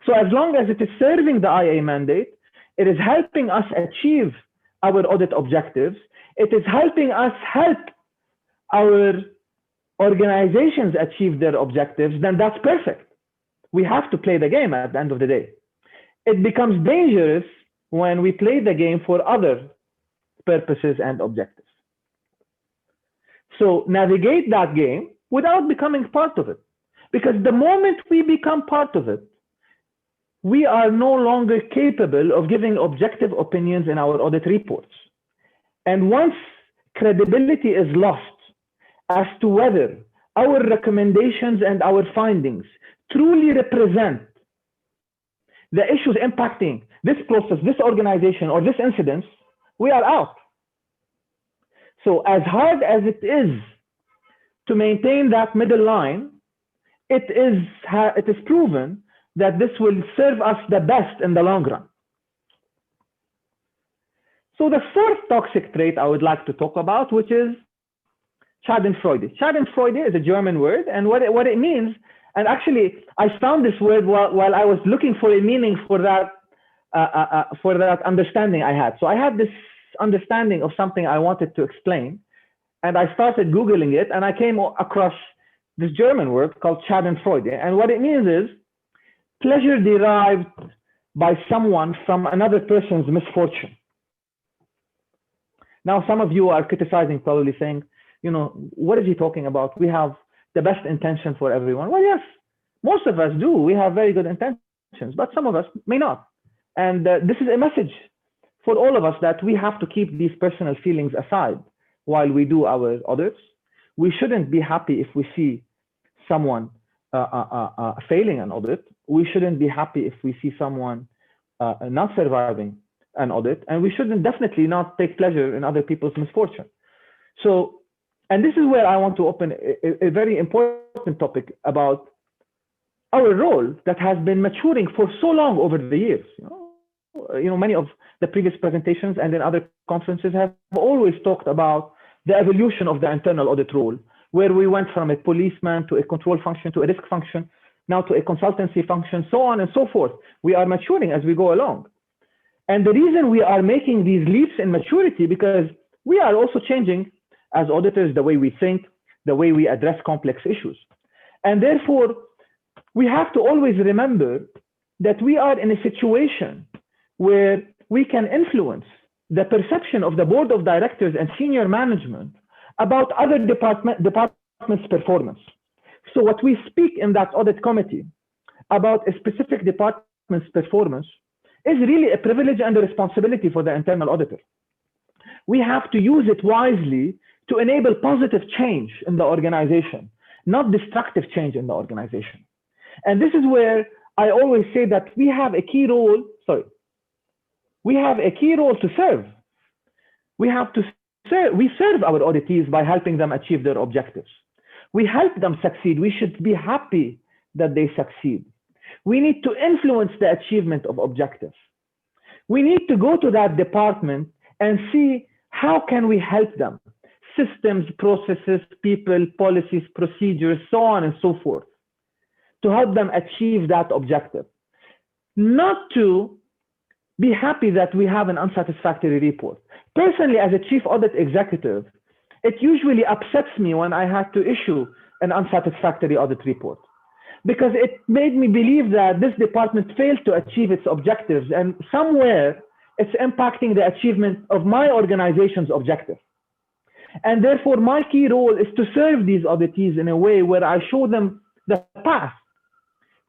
So as long as it is serving the IA mandate, it is helping us achieve our audit objectives, it is helping us help our organizations achieve their objectives, then that's perfect. We have to play the game at the end of the day. It becomes dangerous when we play the game for other purposes and objectives. So navigate that game without becoming part of it. Because the moment we become part of it, we are no longer capable of giving objective opinions in our audit reports. And once credibility is lost as to whether our recommendations and our findings truly represent the issues impacting this process, this organization, or this incident, we are out. So as hard as it is to maintain that middle line, it is proven that this will serve us the best in the long run. So the fourth toxic trait I would like to talk about, which is Schadenfreude. Schadenfreude is a German word, and what it means, and actually I found this word while I was looking for a meaning for that understanding I had. So I had this understanding of something I wanted to explain, and I started Googling it, and I came across this German word called Schadenfreude. And what it means is pleasure derived by someone from another person's misfortune. Now, some of you are criticizing, probably saying, you know, what is he talking about? We have the best intention for everyone. Well, yes, most of us do. We have very good intentions, but some of us may not. And this is a message for all of us that we have to keep these personal feelings aside while we do our audits. We shouldn't be happy if we see someone failing an audit. We shouldn't be happy if we see someone not surviving an audit, and we shouldn't definitely not take pleasure in other people's misfortune. So, and this is where I want to open a very important topic about our role that has been maturing for so long over the years. You know, many of the previous presentations and in other conferences have always talked about the evolution of the internal audit role, where we went from a policeman to a control function to a risk function, now to a consultancy function, so on and so forth. We are maturing as we go along. And the reason we are making these leaps in maturity, because we are also changing as auditors, the way we think, the way we address complex issues. And therefore, we have to always remember that we are in a situation where we can influence the perception of the board of directors and senior management about other departments' performance. So what we speak in that audit committee about a specific department's performance is really a privilege and a responsibility for the internal auditor. We have to use it wisely to enable positive change in the organization, not destructive change in the organization. And this is where I always say that we have a key role, we have a key role to serve. We serve our auditees by helping them achieve their objectives. We help them succeed. We should be happy that they succeed. We need to influence the achievement of objectives. We need to go to that department and see how can we help them. Systems, processes, people, policies, procedures, so on and so forth, to help them achieve that objective. Not to be happy that we have an unsatisfactory report. Personally, as a chief audit executive, it usually upsets me when I had to issue an unsatisfactory audit report, because it made me believe that this department failed to achieve its objectives, and somewhere it's impacting the achievement of my organization's objective. And therefore, my key role is to serve these auditees in a way where I show them the path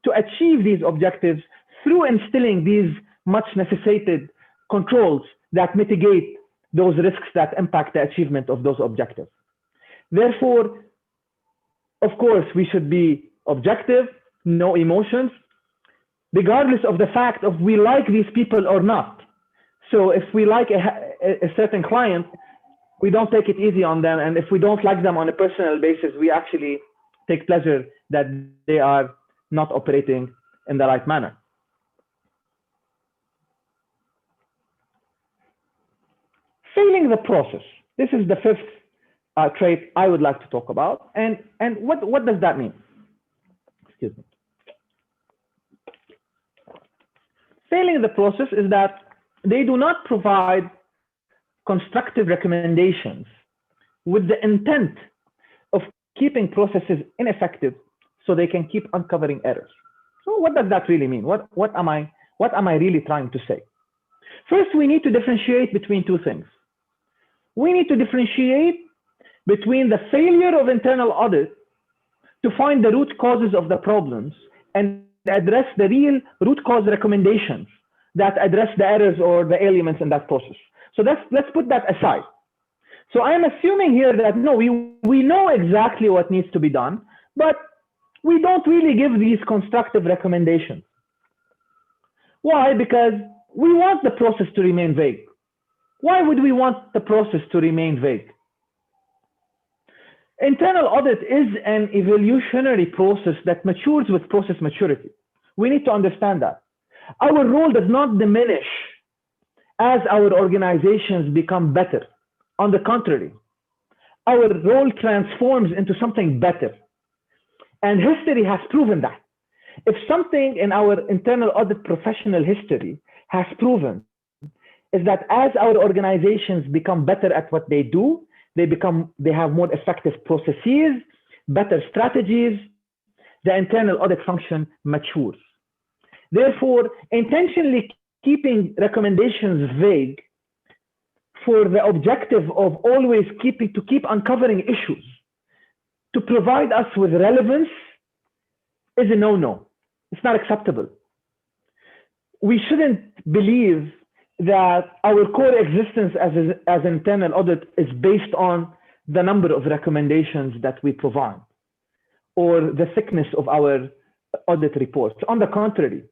to achieve these objectives through instilling these much necessitated controls that mitigate those risks that impact the achievement of those objectives. Therefore, of course, we should be objective, no emotions, regardless of the fact of we like these people or not. So if we like a certain client, we don't take it easy on them. And if we don't like them on a personal basis, we actually take pleasure that they are not operating in the right manner. Failing the process. This is the fifth trait I would like to talk about. And what does that mean? Excuse me. Failing the process is that they do not provide constructive recommendations with the intent of keeping processes ineffective so they can keep uncovering errors. So what does that really mean? What am I really trying to say? First, we need to differentiate between two things. We need to differentiate between the failure of internal audit to find the root causes of the problems and address the real root cause recommendations that address the errors or the elements in that process. So let's put that aside. So I am assuming here that no, we know exactly what needs to be done, but we don't really give these constructive recommendations. Why? Because we want the process to remain vague. Why would we want the process to remain vague? Internal audit is an evolutionary process that matures with process maturity. We need to understand that. Our role does not diminish as our organizations become better. On the contrary, our role transforms into something better. And history has proven that. If something in our internal audit professional history has proven is that as our organizations become better at what they do, they have more effective processes, better strategies, the internal audit function matures. Therefore, intentionally keeping recommendations vague for the objective of always keep uncovering issues to provide us with relevance is a no-no. It's not acceptable. We shouldn't believe that our core existence as internal audit is based on the number of recommendations that we provide or the thickness of our audit reports. On the contrary,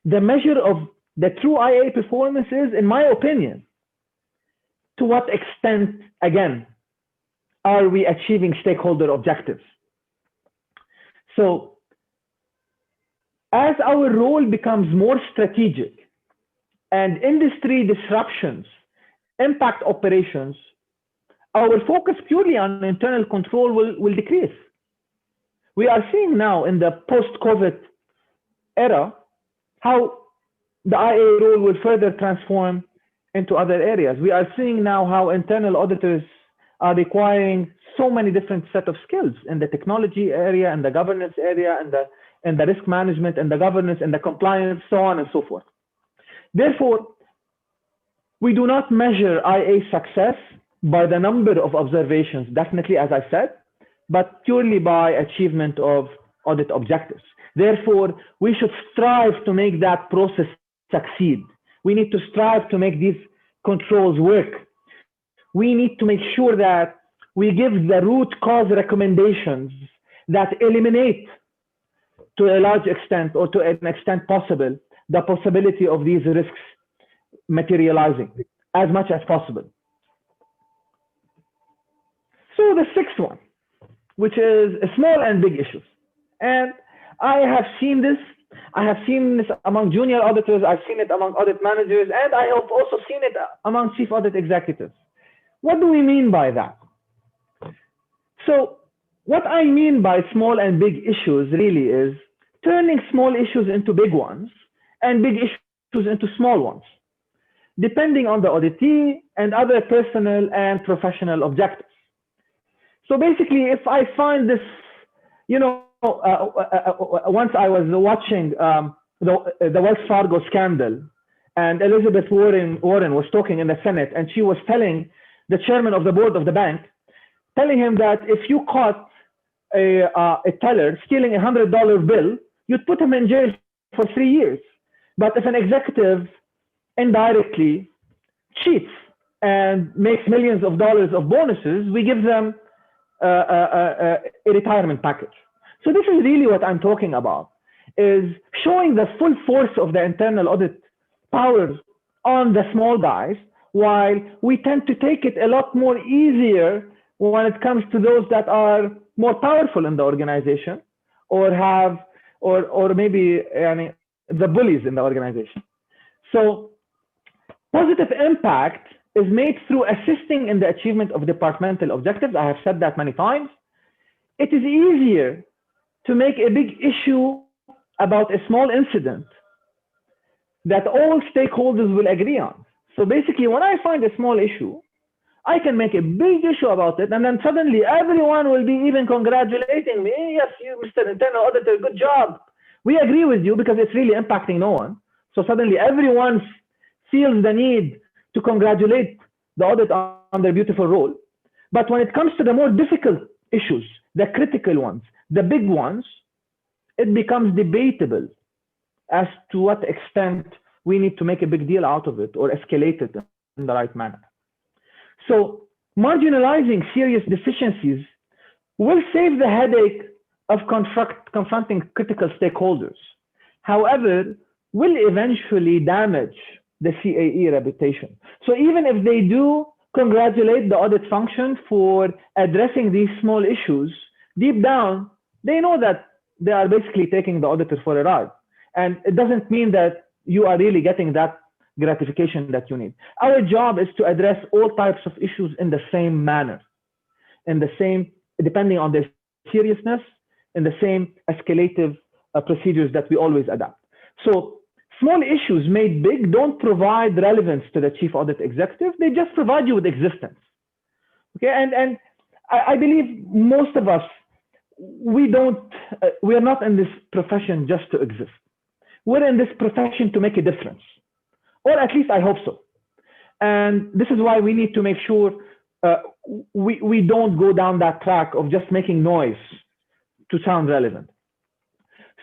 the measure of the true IA performance is, in my opinion, to what extent, again, are we achieving stakeholder objectives? So as our role becomes more strategic and industry disruptions impact operations, our focus purely on internal control will decrease. We are seeing now in the post-COVID era how the IA role will further transform into other areas. We are seeing now how internal auditors are requiring so many different set of skills in the technology area and the governance area and the risk management and the governance and the compliance, so on and so forth. Therefore, we do not measure IA success by the number of observations, definitely, as I said, but purely by achievement of audit objectives. Therefore, we should strive to make that process succeed. We need to strive to make these controls work. We need to make sure that we give the root cause recommendations that eliminate, to a large extent or to an extent possible, the possibility of these risks materializing as much as possible. So the sixth one, which is small and big issues. And I have seen this. I have seen this among junior auditors. I've seen it among audit managers, and I have also seen it among chief audit executives. What do we mean by that? So what I mean by small and big issues really is turning small issues into big ones and big issues into small ones, depending on the auditee and other personal and professional objectives. So basically, if I find this, once I was watching the Wells Fargo scandal, and Elizabeth Warren was talking in the Senate, and she was telling the chairman of the board of the bank, telling him that if you caught a teller stealing a $100 bill, you'd put him in jail for 3 years. But if an executive indirectly cheats and makes millions of dollars of bonuses, we give them a retirement package. So this is really what I'm talking about, is showing the full force of the internal audit powers on the small guys, while we tend to take it a lot more easier when it comes to those that are more powerful in the organization or have, or maybe the bullies in the organization. So positive impact is made through assisting in the achievement of departmental objectives. I have said that many times. It is easier to make a big issue about a small incident that all stakeholders will agree on. So basically, when I find a small issue, I can make a big issue about it, and then suddenly everyone will be even congratulating me. Yes, you, Mr. Internal Auditor, good job. We agree with you because it's really impacting no one. So suddenly everyone feels the need to congratulate the audit on their beautiful role. But when it comes to the more difficult issues, the critical ones, the big ones, it becomes debatable as to what extent we need to make a big deal out of it or escalate it in the right manner. So marginalizing serious deficiencies will save the headache of confronting critical stakeholders. However, will eventually damage the CAE reputation. So even if they do congratulate the audit function for addressing these small issues, deep down, they know that they are basically taking the auditor for a ride. And it doesn't mean that you are really getting that gratification that you need. Our job is to address all types of issues in the same manner, in the same, depending on their seriousness, in the same escalative procedures that we always adapt. So small issues made big don't provide relevance to the chief audit executive. They just provide you with existence. Okay, and I believe most of us, we are not in this profession just to exist. We're in this profession to make a difference, or at least I hope so. And this is why we need to make sure we don't go down that track of just making noise to sound relevant.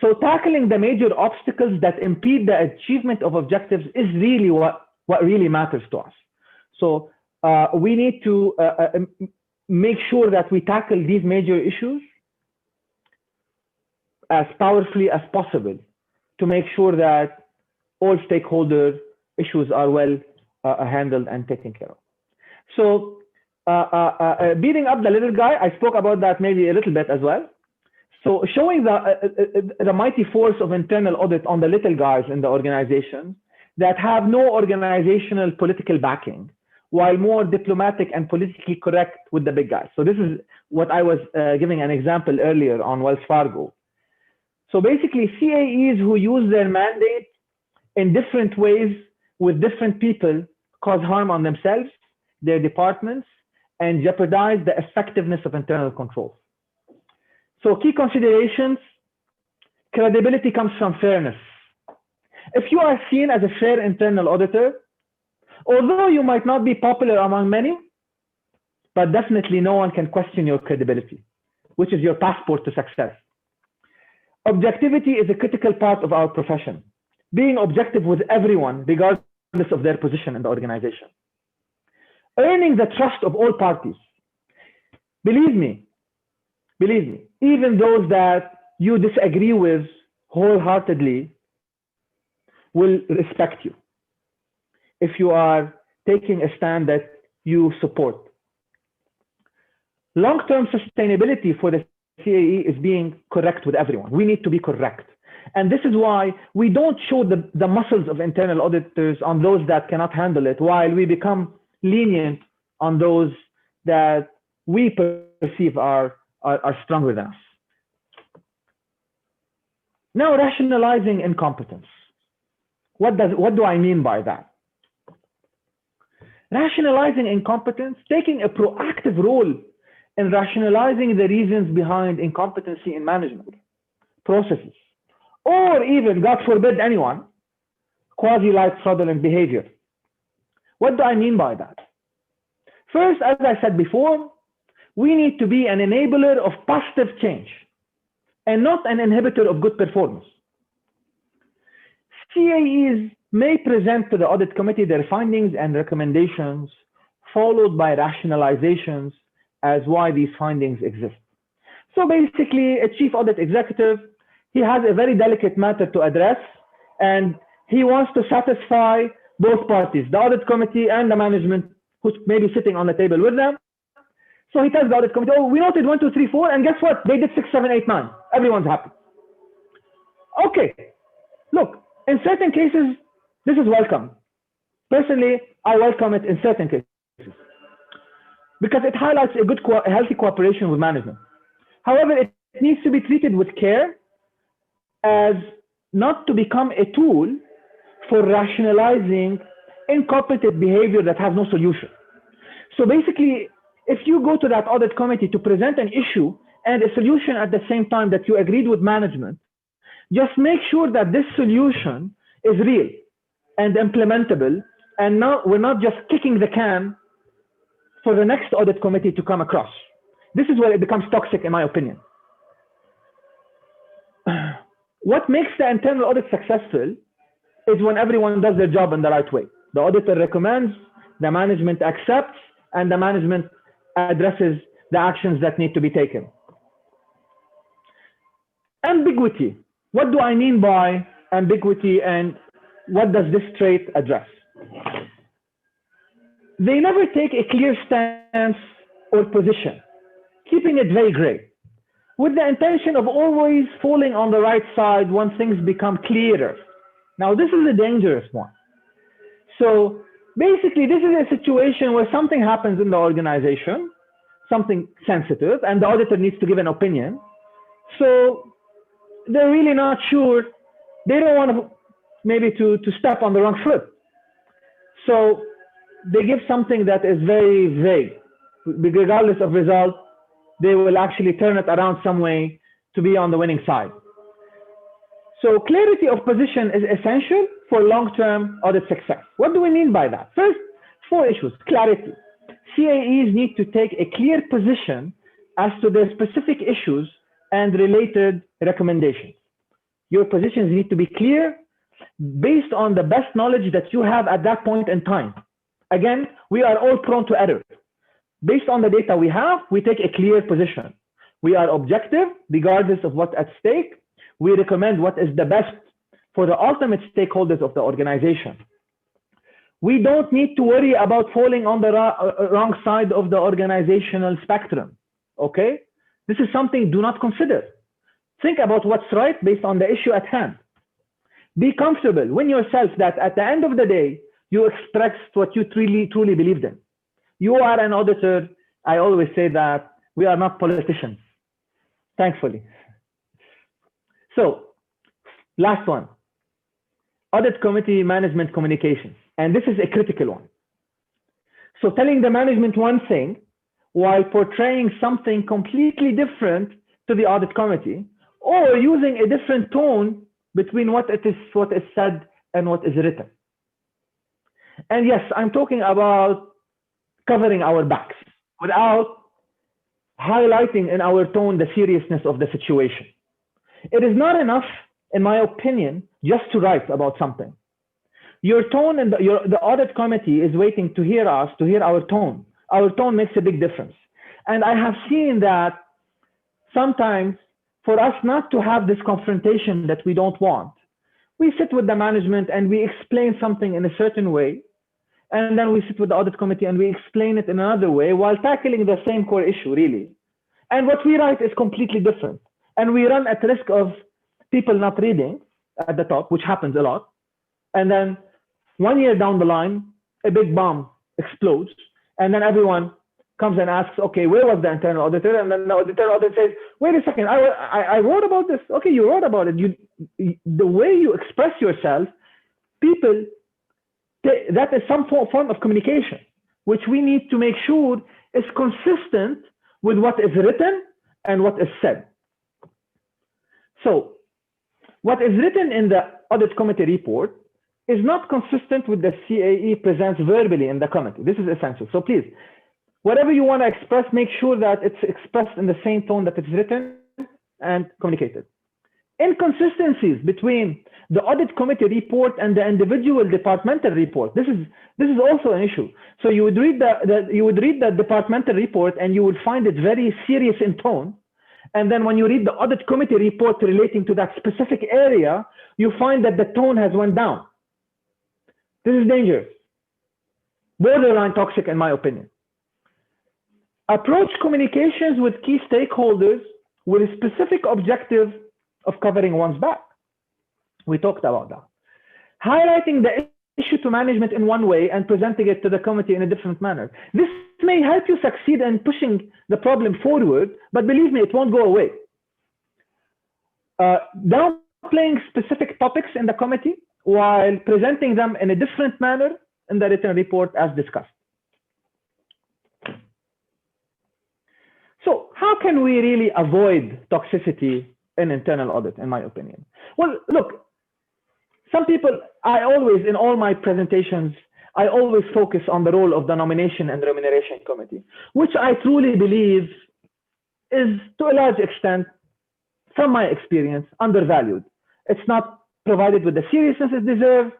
So tackling the major obstacles that impede the achievement of objectives is really what really matters to us. So we need to make sure that we tackle these major issues as powerfully as possible to make sure that all stakeholder issues are well handled and taken care of. So beating up the little guy, I spoke about that maybe a little bit as well. So showing the mighty force of internal audit on the little guys in the organization that have no organizational political backing, while more diplomatic and politically correct with the big guys. So this is what I was giving an example earlier on Wells Fargo. So basically CAEs who use their mandate in different ways with different people cause harm on themselves, their departments, and jeopardize the effectiveness of internal controls. So key considerations: credibility comes from fairness. If you are seen as a fair internal auditor, although you might not be popular among many, but definitely no one can question your credibility, which is your passport to success. Objectivity is a critical part of our profession, being objective with everyone, regardless of their position in the organization. Earning the trust of all parties. Believe me, even those that you disagree with wholeheartedly will respect you if you are taking a stand that you support. Long-term sustainability for the CAE is being correct with everyone. We need to be correct. And this is why we don't show the muscles of internal auditors on those that cannot handle it, while we become lenient on those that we perceive are stronger than us. Now, rationalizing incompetence. What do I mean by that? Rationalizing incompetence, taking a proactive role in rationalizing the reasons behind incompetency in management processes, or even, God forbid, anyone, quasi-like fraudulent behavior. What do I mean by that? First, as I said before, we need to be an enabler of positive change and not an inhibitor of good performance. CAEs may present to the audit committee their findings and recommendations, followed by rationalizations as why these findings exist. So basically, a chief audit executive, he has a very delicate matter to address, and he wants to satisfy both parties, the audit committee and the management, who's maybe sitting on the table with them. So he tells the audit committee, oh, we noted 1, 2, 3, 4, and guess what? They did 6, 7, 8, 9. Everyone's happy. Okay, look, in certain cases, this is welcome. Personally, I welcome it in certain cases because it highlights a healthy cooperation with management. However, it needs to be treated with care as not to become a tool for rationalizing incompetent behavior that has no solution. So basically, if you go to that audit committee to present an issue and a solution at the same time that you agreed with management, just make sure that this solution is real and implementable, and we're not just kicking the can for the next audit committee to come across. This is where it becomes toxic, in my opinion. What makes the internal audit successful is when everyone does their job in the right way. The auditor recommends, the management accepts, and the management addresses the actions that need to be taken. Ambiguity. What do I mean by ambiguity, and what does this trait address? They never take a clear stance or position, keeping it very gray, with the intention of always falling on the right side when things become clearer. Now, this is a dangerous one. So basically, this is a situation where something happens in the organization, something sensitive, and the auditor needs to give an opinion. So they're really not sure. They don't want to maybe to step on the wrong foot. So they give something that is very vague. Regardless of result, they will actually turn it around some way to be on the winning side. So clarity of position is essential for long-term audit success. What do we mean by that? First, 4 issues. Clarity. CAEs need to take a clear position as to their specific issues and related recommendations. Your positions need to be clear based on the best knowledge that you have at that point in time. Again, we are all prone to error. Based on the data we have, we take a clear position. We are objective regardless of what's at stake. We recommend what is the best for the ultimate stakeholders of the organization. We don't need to worry about falling on the wrong side of the organizational spectrum, okay? This is something do not consider. Think about what's right based on the issue at hand. Be comfortable win yourself that at the end of the day, you expressed what you truly believed in. You are an auditor. I always say that we are not politicians, thankfully. So, last one, audit committee management communications. And this is a critical one. So telling the management one thing while portraying something completely different to the audit committee, or using a different tone between what is said and what is written. And yes, I'm talking about covering our backs without highlighting in our tone the seriousness of the situation. It is not enough, in my opinion, just to write about something. Your tone and the audit committee is waiting to hear us, to hear our tone. Our tone makes a big difference. And I have seen that sometimes for us not to have this confrontation that we don't want, we sit with the management and we explain something in a certain way. And then we sit with the audit committee and we explain it in another way while tackling the same core issue, really. And what we write is completely different. And we run at risk of people not reading at the top, which happens a lot. And then 1 year down the line, a big bomb explodes. And then everyone comes and asks, okay, where was the internal auditor? And then the internal auditor says, wait a second, I wrote about this. Okay, you wrote about it. The way you express yourself, people, that is some form of communication, which we need to make sure is consistent with what is written and what is said. So what is written in the audit committee report is not consistent with the CAE presents verbally in the committee. This is essential. So please, whatever you want to express, make sure that it's expressed in the same tone that it's written and communicated. Inconsistencies between the audit committee report and the individual departmental report. This is also an issue. So you would read the departmental report and you would find it very serious in tone. And then when you read the audit committee report relating to that specific area, you find that the tone has went down. This is dangerous. Borderline toxic, in my opinion. Approach communications with key stakeholders with a specific objective of covering one's back. We talked about that. Highlighting the issue to management in one way and presenting it to the committee in a different manner. This may help you succeed in pushing the problem forward, but believe me, it won't go away. Downplaying specific topics in the committee while presenting them in a different manner in the written report as discussed. So how can we really avoid toxicity in internal audit, in my opinion? Well, look, some people, I always, in all my presentations, I always focus on the role of the nomination and remuneration committee, which I truly believe is, to a large extent, from my experience, undervalued. It's not provided with the seriousness it deserves,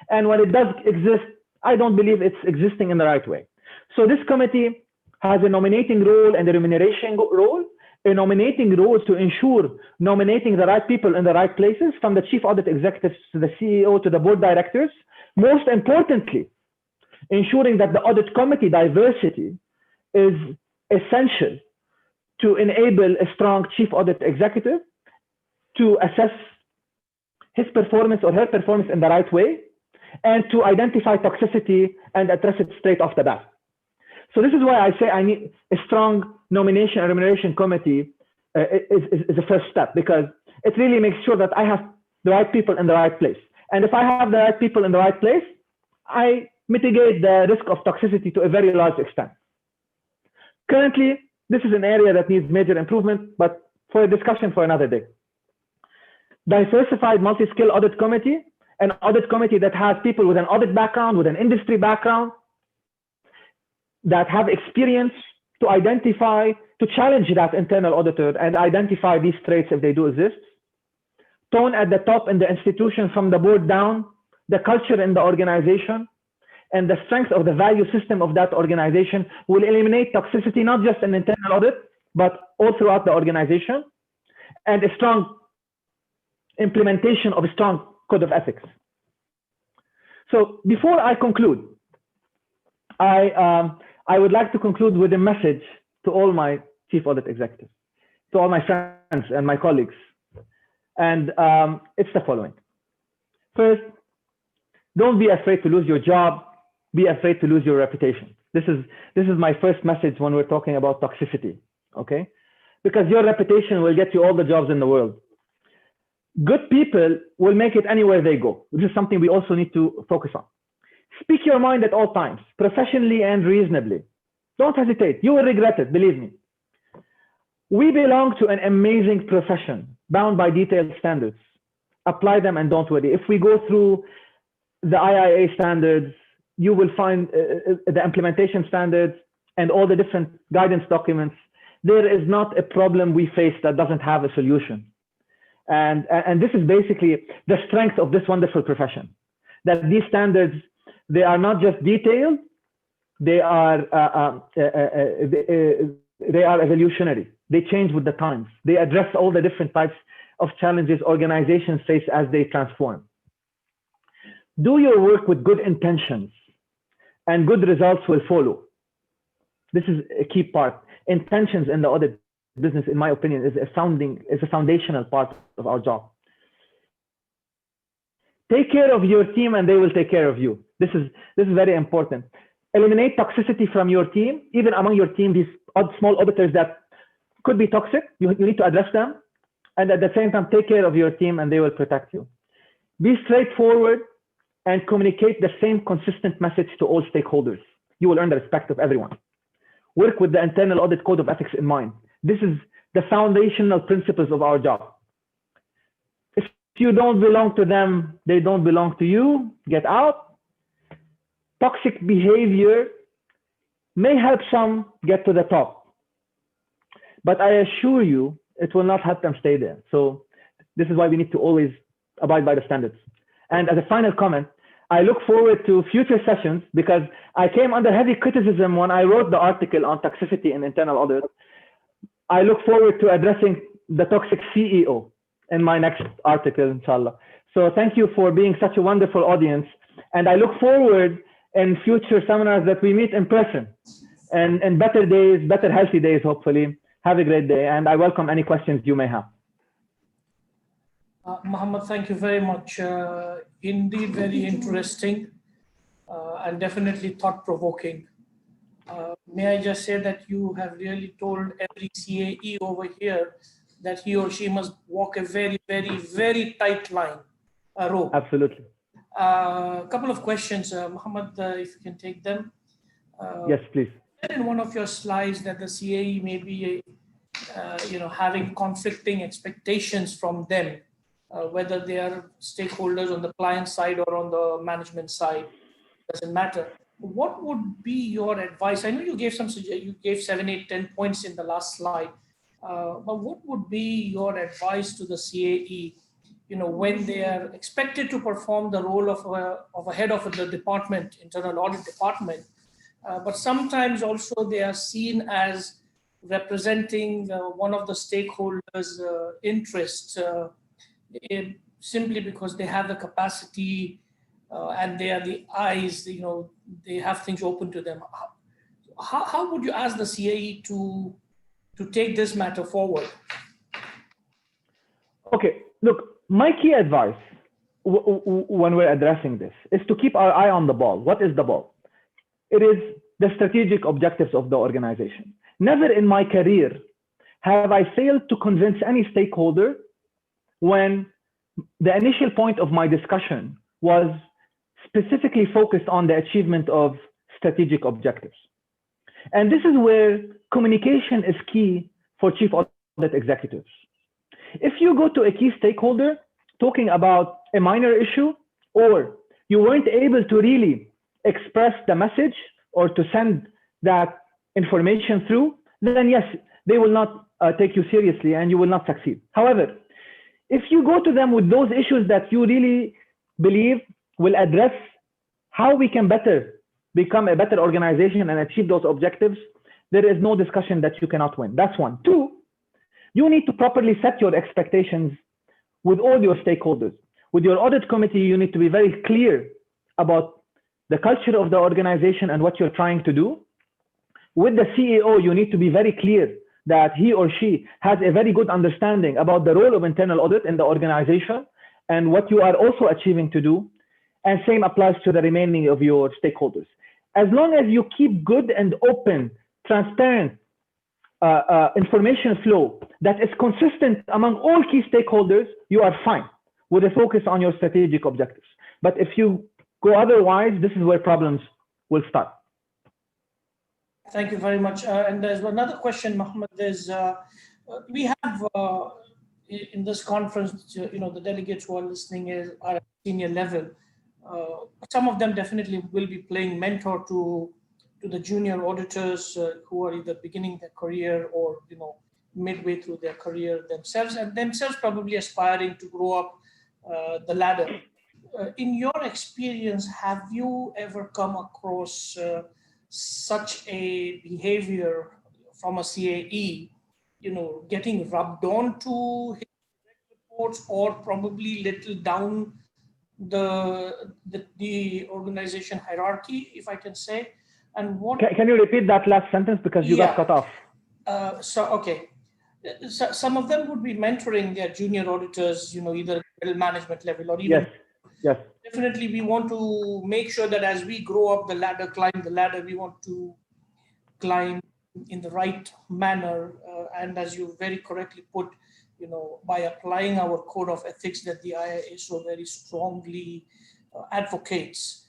and when it does exist, I don't believe it's existing in the right way. So this committee has a nominating role and a remuneration role, a nominating role to ensure nominating the right people in the right places, from the chief audit executives to the CEO to the board directors. Most importantly, ensuring that the audit committee diversity is essential to enable a strong chief audit executive to assess his performance or her performance in the right way, and to identify toxicity and address it straight off the bat. So this is why I say I need a strong nomination and remuneration committee is the first step, because it really makes sure that I have the right people in the right place. And if I have the right people in the right place, I mitigate the risk of toxicity to a very large extent. Currently, this is an area that needs major improvement, but for a discussion for another day. Diversified multi-skill audit committee, an audit committee that has people with an audit background, with an industry background, that have experience to identify, to challenge that internal auditor and identify these traits if they do exist. Tone at the top in the institution from the board down, the culture in the organization, and the strength of the value system of that organization will eliminate toxicity, not just in internal audit, but all throughout the organization, and a strong implementation of a strong code of ethics. So before I conclude, I would like to conclude with a message to all my chief audit executives, to all my friends and my colleagues. And it's the following. First, don't be afraid to lose your job. Be afraid to lose your reputation. This is my first message when we're talking about toxicity, okay? Because your reputation will get you all the jobs in the world. Good people will make it anywhere they go, which is something we also need to focus on. Speak your mind at all times, professionally and reasonably. Don't hesitate. You will regret it, believe me. We belong to an amazing profession, bound by detailed standards. Apply them and don't worry. If we go through the IIA standards, you will find the implementation standards and all the different guidance documents. There is not a problem we face that doesn't have a solution. And this is basically the strength of this wonderful profession, that these standards, they are not just detailed, they are evolutionary. They change with the times. They address all the different types of challenges organizations face as they transform. Do your work with good intentions, and good results will follow. This is a key part. Intentions in the audit business, in my opinion, is a foundational part of our job. Take care of your team and they will take care of you. This is very important. Eliminate toxicity from your team, even among your team, these small auditors that could be toxic, you need to address them. And at the same time, take care of your team and they will protect you. Be straightforward and communicate the same consistent message to all stakeholders. You will earn the respect of everyone. Work with the internal audit code of ethics in mind. This is the foundational principles of our job. If you don't belong to them, they don't belong to you. Get out. Toxic behavior may help some get to the top, but I assure you, it will not help them stay there. So this is why we need to always abide by the standards. And as a final comment, I look forward to future sessions because I came under heavy criticism when I wrote the article on toxicity in internal audit. I look forward to addressing the toxic CEO in my next article, inshallah. So thank you for being such a wonderful audience. And I look forward in future seminars that we meet in person and better days, better healthy days, hopefully. Have a great day. And I welcome any questions you may have. Muhammad, thank you very much. Indeed, very interesting and definitely thought-provoking. May I just say that you have really told every CAE over here that he or she must walk a very, very, very tight line, a rope. Absolutely. A couple of questions, Muhammad, if you can take them. Yes, please. In one of your slides that the CAE may be having conflicting expectations from them, whether they are stakeholders on the client side or on the management side, doesn't matter. What would be your advice? I know you gave 7, 8, 10 points in the last slide, but what would be your advice to the CAE, when they are expected to perform the role of a head of the department, internal audit department, but sometimes also they are seen as representing one of the stakeholders' interests simply because they have the capacity and they are the eyes, they have things open to them. How would you ask the CAE to take this matter forward? Okay, look, my key advice when we're addressing this is to keep our eye on the ball. What is the ball? It is the strategic objectives of the organization. Never in my career have I failed to convince any stakeholder when the initial point of my discussion was specifically focused on the achievement of strategic objectives. And this is where communication is key for chief audit executives. If you go to a key stakeholder talking about a minor issue, or you weren't able to really express the message or to send that information through, then yes, they will not take you seriously and you will not succeed. However, if you go to them with those issues that you really believe will address how we can become a better organization and achieve those objectives, there is no discussion that you cannot win. That's one. Two, you need to properly set your expectations with all your stakeholders. With your audit committee, you need to be very clear about the culture of the organization and what you're trying to do. With the CEO, you need to be very clear that he or she has a very good understanding about the role of internal audit in the organization and what you are also achieving to do. And same applies to the remaining of your stakeholders. As long as you keep good and open, transparent information flow that is consistent among all key stakeholders, you are fine with a focus on your strategic objectives. But if you go otherwise, this is where problems will start. Thank you very much. And there's another question, Mohammed. We have in this conference, the delegates who are listening are at senior level. Some of them definitely will be playing mentor to the junior auditors who are either beginning their career or midway through their career themselves, and themselves probably aspiring to grow up the ladder. In your experience, have you ever come across such a behavior from a CAE, getting rubbed on to his reports or probably little down the organization hierarchy, if I can say? And what can you repeat that last sentence because you got cut off? Okay. So some of them would be mentoring their junior auditors, either middle management level or even. Yes. Definitely, we want to make sure that as we grow up the ladder, climb the ladder, we want to climb in the right manner. And as you very correctly put, by applying our code of ethics that the IIA so very strongly advocates.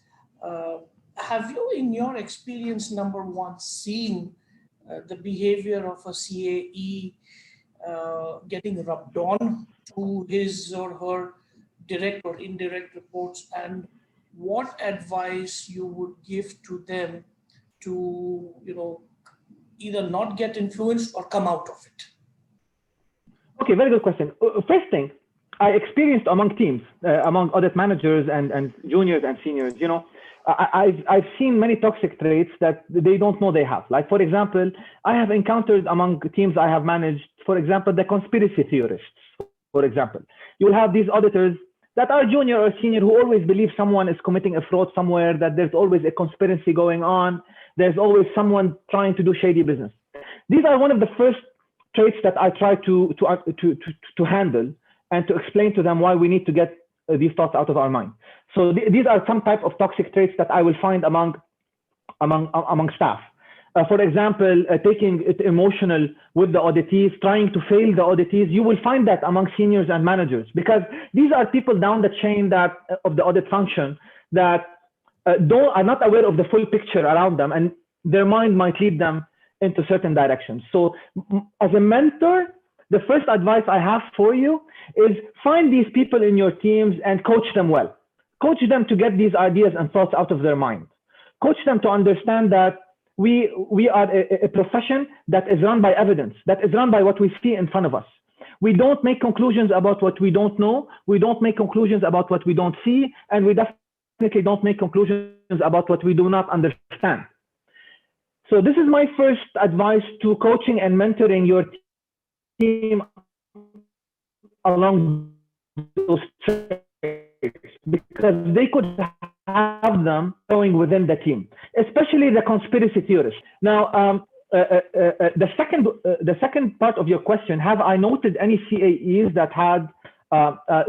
Have you, in your experience, number one, seen the behavior of a CAE getting rubbed on to his or her direct or indirect reports, and what advice you would give to them to, either not get influenced or come out of it? Okay, very good question. First thing, I experienced among teams, among audit managers and juniors and seniors, I've seen many toxic traits that they don't know they have. Like, for example, I have encountered among teams I have managed, for example, the conspiracy theorists, for example. You will have these auditors that are junior or senior who always believe someone is committing a fraud somewhere, that there's always a conspiracy going on, there's always someone trying to do shady business. These are one of the first traits that I try to handle and to explain to them why we need to get these thoughts out of our mind. So these are some type of toxic traits that I will find among staff. For example, taking it emotional with the auditees, trying to fail the auditees. You will find that among seniors and managers, because these are people down the chain of the audit function that are not aware of the full picture around them, and their mind might lead them into certain directions. So as a mentor, the first advice I have for you is find these people in your teams and coach them well. Coach them to get these ideas and thoughts out of their mind. Coach them to understand that we are a profession that is run by evidence, that is run by what we see in front of us. We don't make conclusions about what we don't know. We don't make conclusions about what we don't see. And we definitely don't make conclusions about what we do not understand. So this is my first advice to coaching and mentoring your team along those traits, because they could have them going within the team, especially the conspiracy theorists. Now, the second part of your question, have I noted any CAEs that had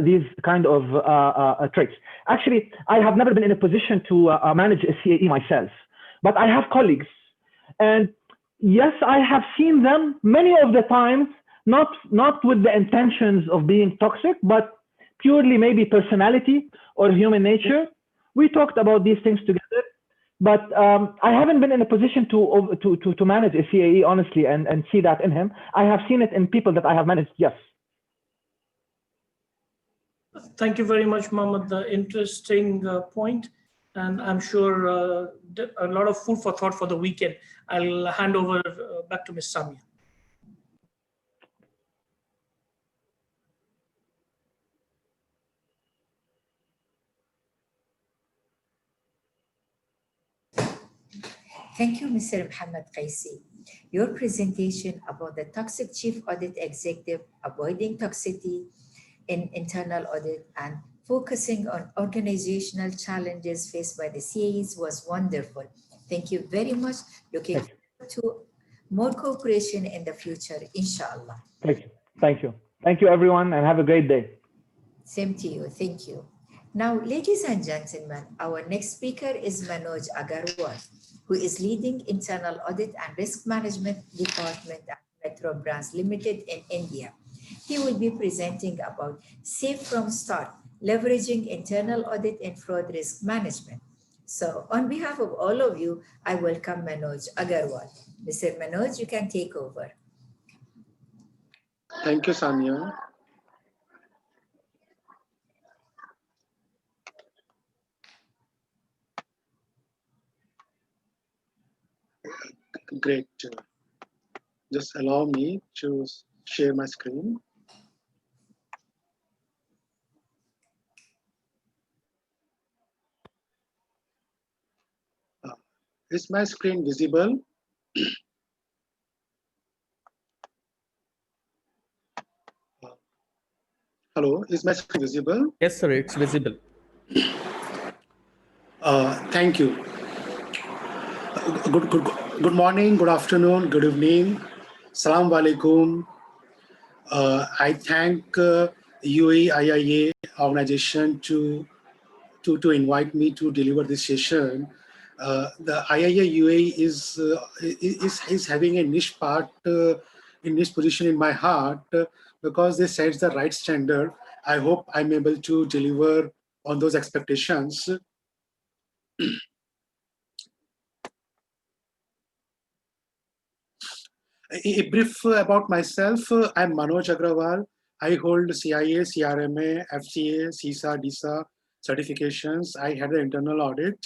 these kind of traits? Actually, I have never been in a position to manage a CAE myself, but I have colleagues. And yes, I have seen them many of the times, not with the intentions of being toxic, but purely maybe personality or human nature. We talked about these things together, but I haven't been in a position to manage a CAE, honestly, and see that in him. I have seen it in people that I have managed, yes. Thank you very much, Mohammed. The interesting point, and I'm sure a lot of food for thought for the weekend. I'll hand over back to Ms. Samia. Thank you, Mr. Mohammed Qaisi. Your presentation about the toxic chief audit executive, avoiding toxicity in internal audit, and focusing on organizational challenges faced by the CAEs was wonderful. Thank you very much. Looking forward to more cooperation in the future, inshallah. Thank you. Thank you. Thank you, everyone, and have a great day. Same to you. Thank you. Now, ladies and gentlemen, our next speaker is Manoj Agarwal, who is leading Internal Audit and Risk Management Department at Metro Brands Limited in India. He will be presenting about Safe from Start, leveraging internal audit and fraud risk management. So on behalf of all of you, I welcome Manoj Agarwal. Mr. Manoj, you can take over. Thank you, Samia. Great. Just allow me to share my screen. Is my screen visible? Hello, is my screen visible? Yes, sir, it's visible. Thank you. Good morning, good afternoon, good evening. Assalamu alaikum. I thank UAE IIA organization to invite me to deliver this session. The IIA UAE is having a niche part, in niche position in my heart, because they set the right standard. I hope I'm able to deliver on those expectations. A brief about myself. I'm Manoj Agrawal. I hold CIA, CRMA, FCA, CISA, DISA certifications. I had the internal audit.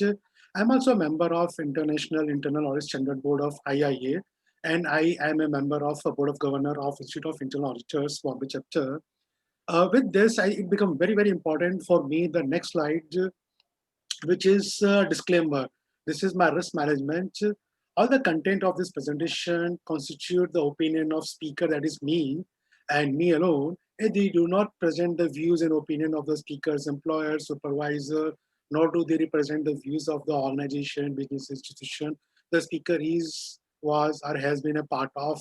I'm also a member of International Internal Audit Standard Board of IIA, and I am a member of a Board of Governor of Institute of Internal Auditors, Bombay chapter. With this, it becomes very, very important for me, the next slide, which is disclaimer. This is my risk management. All the content of this presentation constitute the opinion of speaker, that is me, and me alone. And they do not present the views and opinion of the speaker's employer, supervisor, nor do they represent the views of the organization, business institution the speaker was or has been a part of.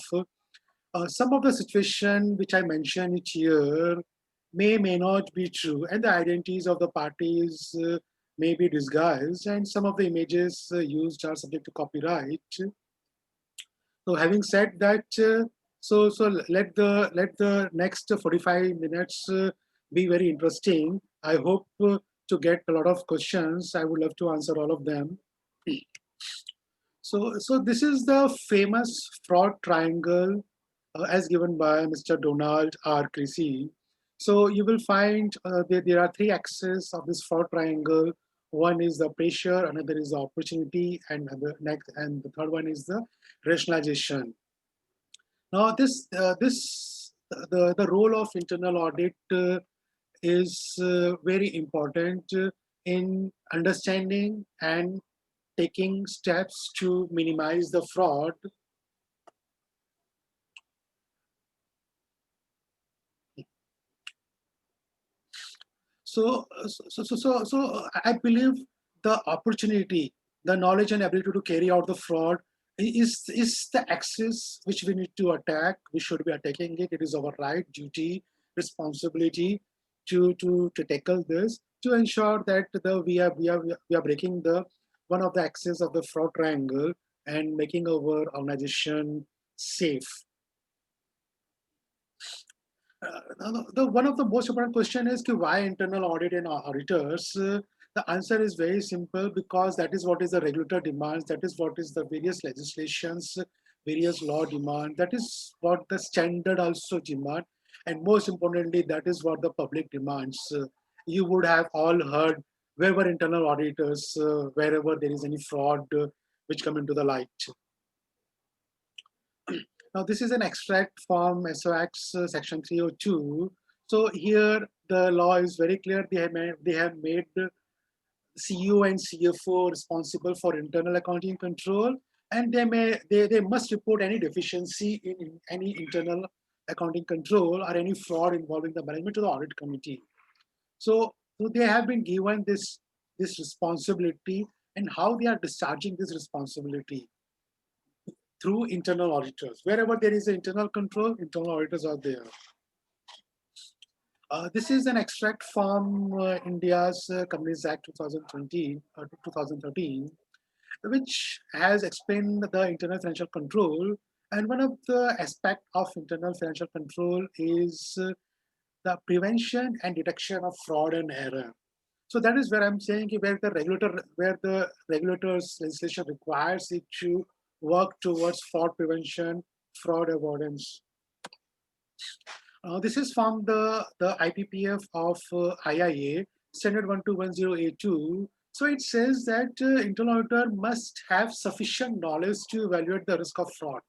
Some of the situation which I mentioned here may not be true, and the identities of the parties may be disguised, and some of the images used are subject to copyright. So having said that, so let the next 45 minutes be very interesting. I hope to get a lot of questions. I would love to answer all of them. So this is the famous fraud triangle as given by Mr. Donald R. Creasy. So you will find there are three axes of this fraud triangle. One is the pressure, another is the opportunity, and the third one is the rationalization. Now the role of internal audit is very important in understanding and taking steps to minimize the fraud. So I believe the opportunity, the knowledge and ability to carry out the fraud is the axis which we need to attack. We should be attacking it. It is our right, duty, responsibility to tackle this, to ensure that we are breaking the one of the axes of the fraud triangle and making our organization safe. One of the most important question is why internal audit and auditors. The answer is very simple, because that is what is the regulator demands. That is what is the various legislations, various law demand. That is what the standard also demand. And most importantly, that is what the public demands. You would have all heard wherever internal auditors, wherever there is any fraud which come into the light. Now, this is an extract from SOX section 302. So here the law is very clear. They have made CEO and CFO responsible for internal accounting control, and they must report any deficiency in any internal accounting control or any fraud involving the management to the audit committee. So they have been given this responsibility, and how they are discharging this responsibility through internal auditors. Wherever there is an internal control, internal auditors are there. This is an extract from India's Companies Act 2013, which has explained the internal financial control. And one of the aspects of internal financial control is the prevention and detection of fraud and error. So that is where I'm saying where the regulator's legislation requires it to work towards fraud prevention, fraud avoidance. This is from the IPPF of IIA, Standard 1210A2. So it says that internal auditor must have sufficient knowledge to evaluate the risk of fraud.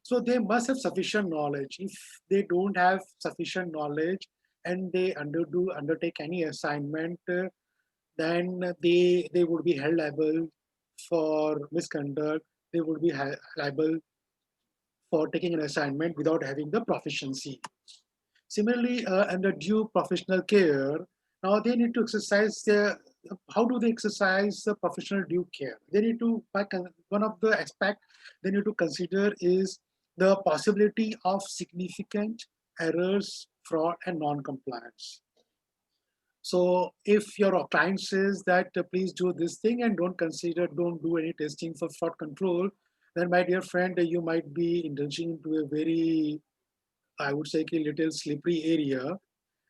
So they must have sufficient knowledge. If they don't have sufficient knowledge and they undertake any assignment, then they would be held liable for misconduct. They would be liable for taking an assignment without having the proficiency. Similarly, under due professional care, now they need to exercise how do they exercise the professional due care? They need to, one of the aspects they need to consider is the possibility of significant errors, fraud, and non-compliance. So if your client says that please do this thing and don't do any testing for fraud control, then my dear friend, you might be indulging into a very, I would say, a little slippery area.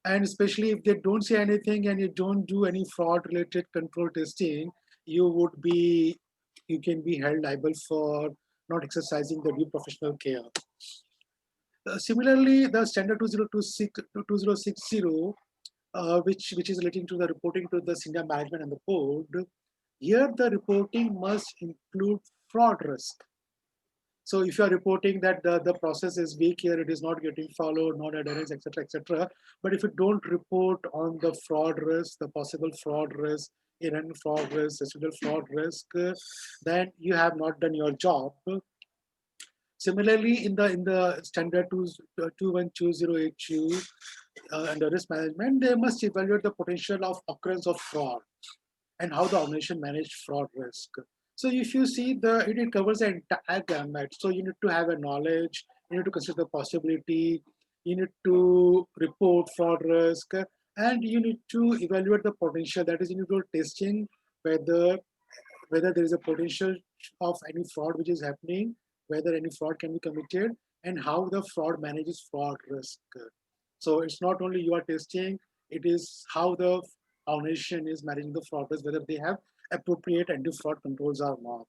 And especially if they don't say anything and you don't do any fraud related control testing, you can be held liable for not exercising the due professional care. Similarly, the standard 2060, which is relating to the reporting to the senior management and the board, here the reporting must include fraud risk. So if you are reporting that the process is weak here, it is not getting followed, not adherence, etc., etc. But if you don't report on the fraud risk, the possible fraud risk, inherent fraud risk, residual fraud risk, then you have not done your job. Similarly, in the standard 212082 under risk management, they must evaluate the potential of occurrence of fraud and how the organization managed fraud risk. So if you see it covers the entire gamut. So you need to have a knowledge, you need to consider the possibility, you need to report fraud risk, and you need to evaluate the potential. That is, you need to do testing whether there is a potential of any fraud which is happening, whether any fraud can be committed, and how the fraud manages fraud risk. So it's not only you are testing, it is how the organization is managing the fraud risk, whether they have appropriate anti-fraud controls or not.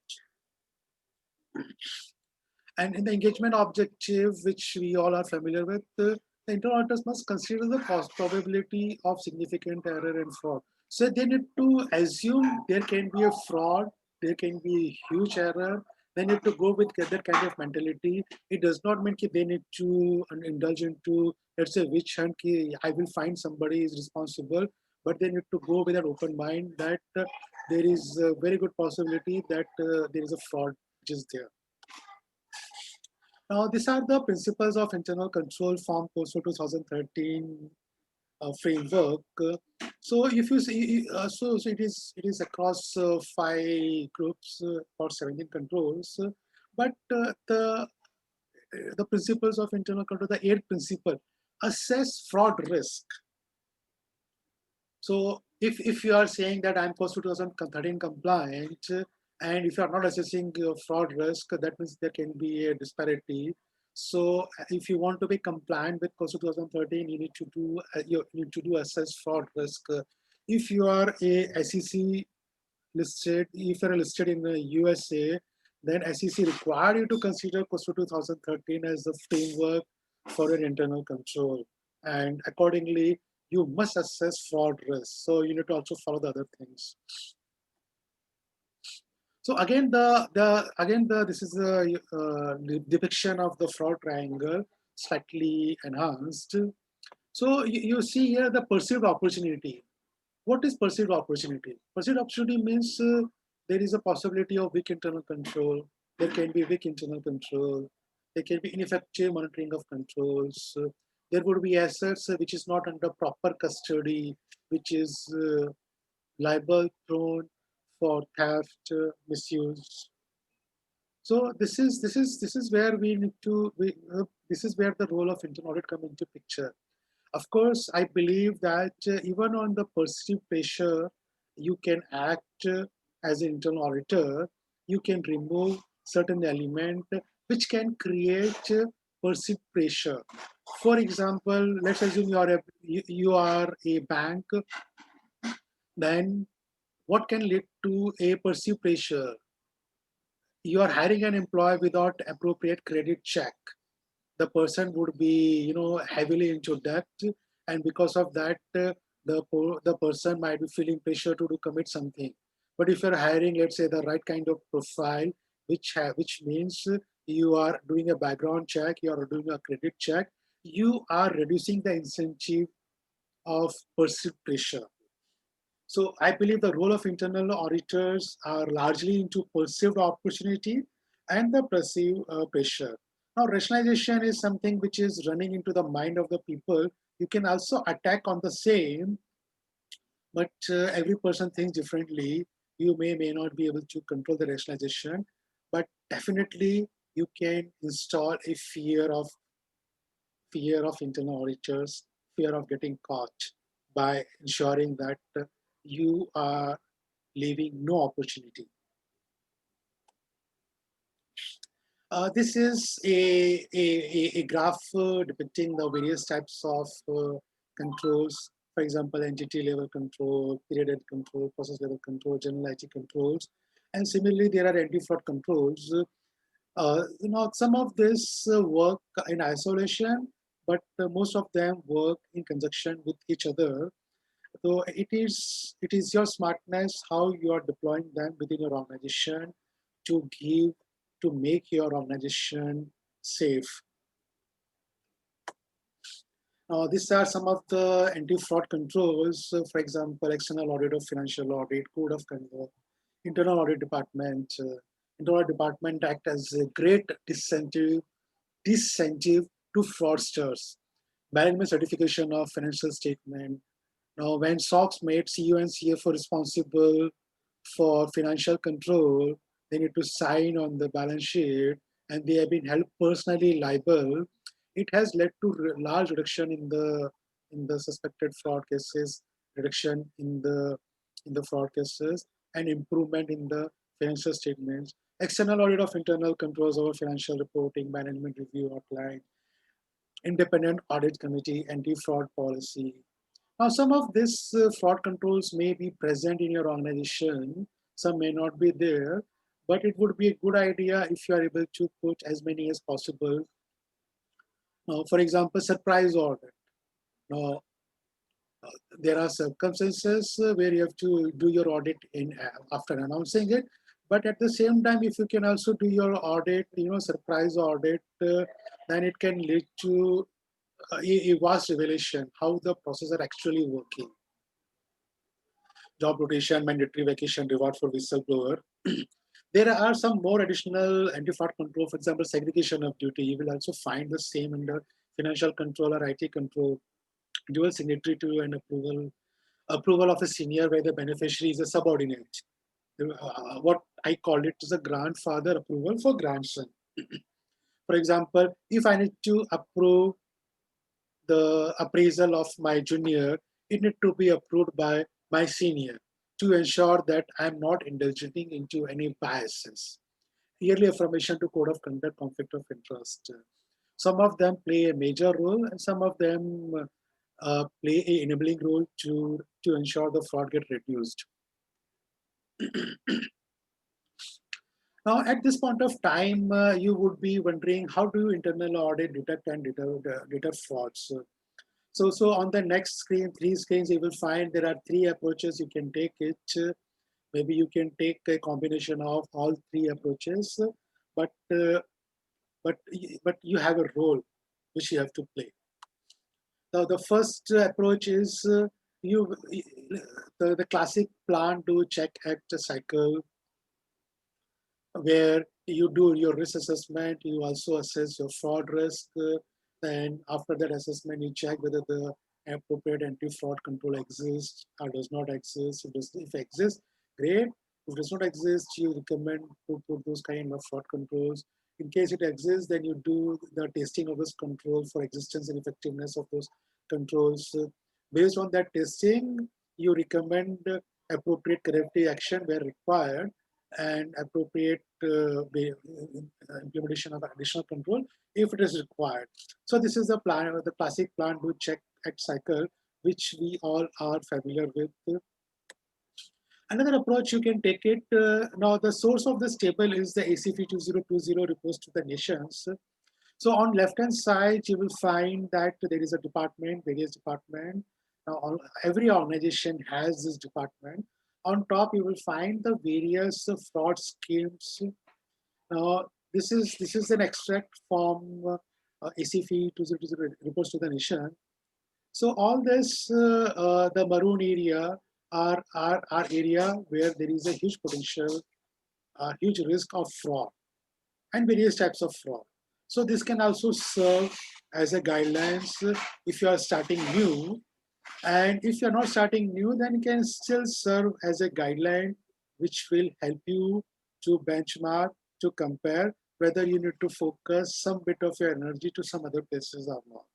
And in the engagement objective, which we all are familiar with, the internal auditors must consider the cost probability of significant error and fraud. So they need to assume there can be a fraud, there can be a huge error. They need to go with that kind of mentality. It does not mean that they need to indulge into, let's say, witch hunt, I will find somebody is responsible, but they need to go with an open mind that there is a very good possibility that there is a fraud which is there. Now, these are the principles of internal control form POSO 2013 framework. So, if you see, so it is across 5 groups or 17 controls, but the principles of internal control, the 8th principle, assess fraud risk. So, if you are saying that I'm POSO 2013 compliant, and if you are not assessing fraud risk, that means there can be a disparity. So if you want to be compliant with POSO 2013, you need to do assess fraud risk. If you are a SEC listed, if you are listed in the USA, then SEC required you to consider POSO 2013 as the framework for your internal control, and accordingly you must assess fraud risk. So you need to also follow the other things. So again, this is a depiction of the fraud triangle, slightly enhanced. So you see here the perceived opportunity. What is perceived opportunity? Perceived opportunity means there is a possibility of weak internal control. There can be weak internal control. There can be ineffective monitoring of controls. There would be assets which is not under proper custody, which is liable prone for theft, misuse. So this is where we need to. This is where the role of internal audit come into picture. Of course, I believe that even on the perceived pressure, you can act as an internal auditor. You can remove certain element which can create perceived pressure. For example, let's assume you are a bank. Then what can lead to a perceived pressure? You are hiring an employee without appropriate credit check. The person would be, heavily into debt, and because of that, the person might be feeling pressure to commit something. But if you're hiring, let's say, the right kind of profile, which means you are doing a background check, you are doing a credit check, you are reducing the incentive of perceived pressure. So I believe the role of internal auditors are largely into perceived opportunity and the perceived pressure. Now, rationalization is something which is running into the mind of the people. You can also attack on the same, but every person thinks differently. You may not be able to control the rationalization, but definitely you can install a fear of internal auditors, fear of getting caught, by ensuring that you are leaving no opportunity. This is a graph depicting the various types of controls. For example, entity level control, period end control, process level control, general IT controls. And similarly, there are anti-fraud controls. Some of this work in isolation, but most of them work in conjunction with each other. So it is your smartness, how you are deploying them within your organization to make your organization safe. These are some of the anti-fraud controls. For example, external audit of financial audit, code of conduct, internal audit department. Internal audit department act as a great disincentive to fraudsters. Management certification of financial statement. Now, when SOX made CEO and CFO responsible for financial control, they need to sign on the balance sheet, and they have been held personally liable. It has led to large reduction in the suspected fraud cases, reduction in the fraud cases, and improvement in the financial statements. External audit of internal controls over financial reporting, management review outline, independent audit committee, anti-fraud policy. Now, some of these fraud controls may be present in your organization, some may not be there, but it would be a good idea if you are able to put as many as possible. For example, surprise audit. Now, there are circumstances where you have to do your audit in after announcing it, but at the same time, if you can also do your audit, surprise audit, then it can lead to a vast revelation how the process are actually working. Job rotation, mandatory vacation, reward for whistleblower. There are some more additional anti-fraud control, for example, segregation of duty. You will also find the same under financial control or IT control, dual signatory to an approval of a senior where the beneficiary is a subordinate. What I call it is a grandfather approval for grandson. For example, if I need to approve the appraisal of my junior, it need to be approved by my senior to ensure that I'm not indulging into any biases. Yearly affirmation to code of conduct, conflict of interest. Some of them play a major role and some of them play a enabling role to ensure the fraud get reduced. Now, at this point of time, you would be wondering, how do internal audit detect and deter frauds? So on the next screen, 3 screens, you will find there are 3 approaches you can take it. Maybe you can take a combination of all 3 approaches, but you have a role which you have to play. Now, the first approach is the classic plan, do, check, act cycle, where you do your risk assessment, you also assess your fraud risk, and after that assessment, you check whether the appropriate anti-fraud control exists or does not exist. If it exists, great. If it does not exist, you recommend to put those kind of fraud controls. In case it exists, then you do the testing of this control for existence and effectiveness of those controls. Based on that testing, you recommend appropriate corrective action where required and appropriate implementation of additional control if it is required. So this is the plan, the classic plan, do, check, act cycle, which we all are familiar with. Another approach you can take it, now the source of this table is the ACF 2020 reports to the nations. So on left-hand side, you will find that there is a department, various department. Now, every organization has this department. On top, you will find the various fraud schemes. Now, this is an extract from ACF 2020 reports to the nation. So all this, the maroon area are area where there is a huge potential, huge risk of fraud and various types of fraud. So this can also serve as a guidelines if you are starting new. And if you're not starting new, then it can still serve as a guideline, which will help you to benchmark, to compare whether you need to focus some bit of your energy to some other places or not.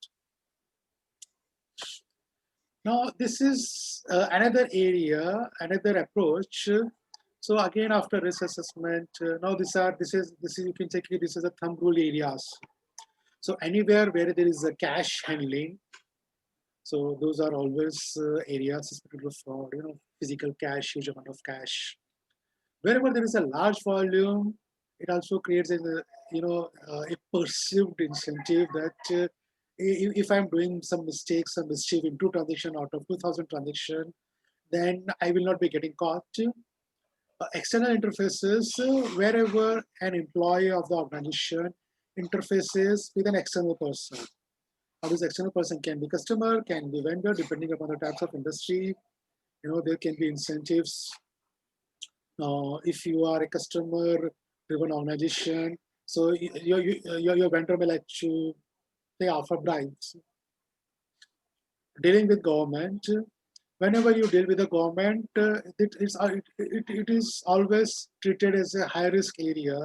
Now, this is another area, another approach. So again, after risk assessment, now this is you can take it. This is a thumb rule areas. So anywhere where there is a cash handling, so those are always areas suspected of fraud. Physical cash, huge amount of cash. Wherever there is a large volume, it also creates a perceived incentive that if I'm doing some mistakes, some mischief in 2 transactions out of 2,000 transactions, then I will not be getting caught. External interfaces, wherever an employee of the organization interfaces with an external person. Now, this external person can be customer, can be vendor, depending upon the types of industry. There can be incentives. If you are a customer-driven organization, so your vendor may like to offer bribes. Dealing with government, whenever you deal with the government, it is always treated as a high-risk area.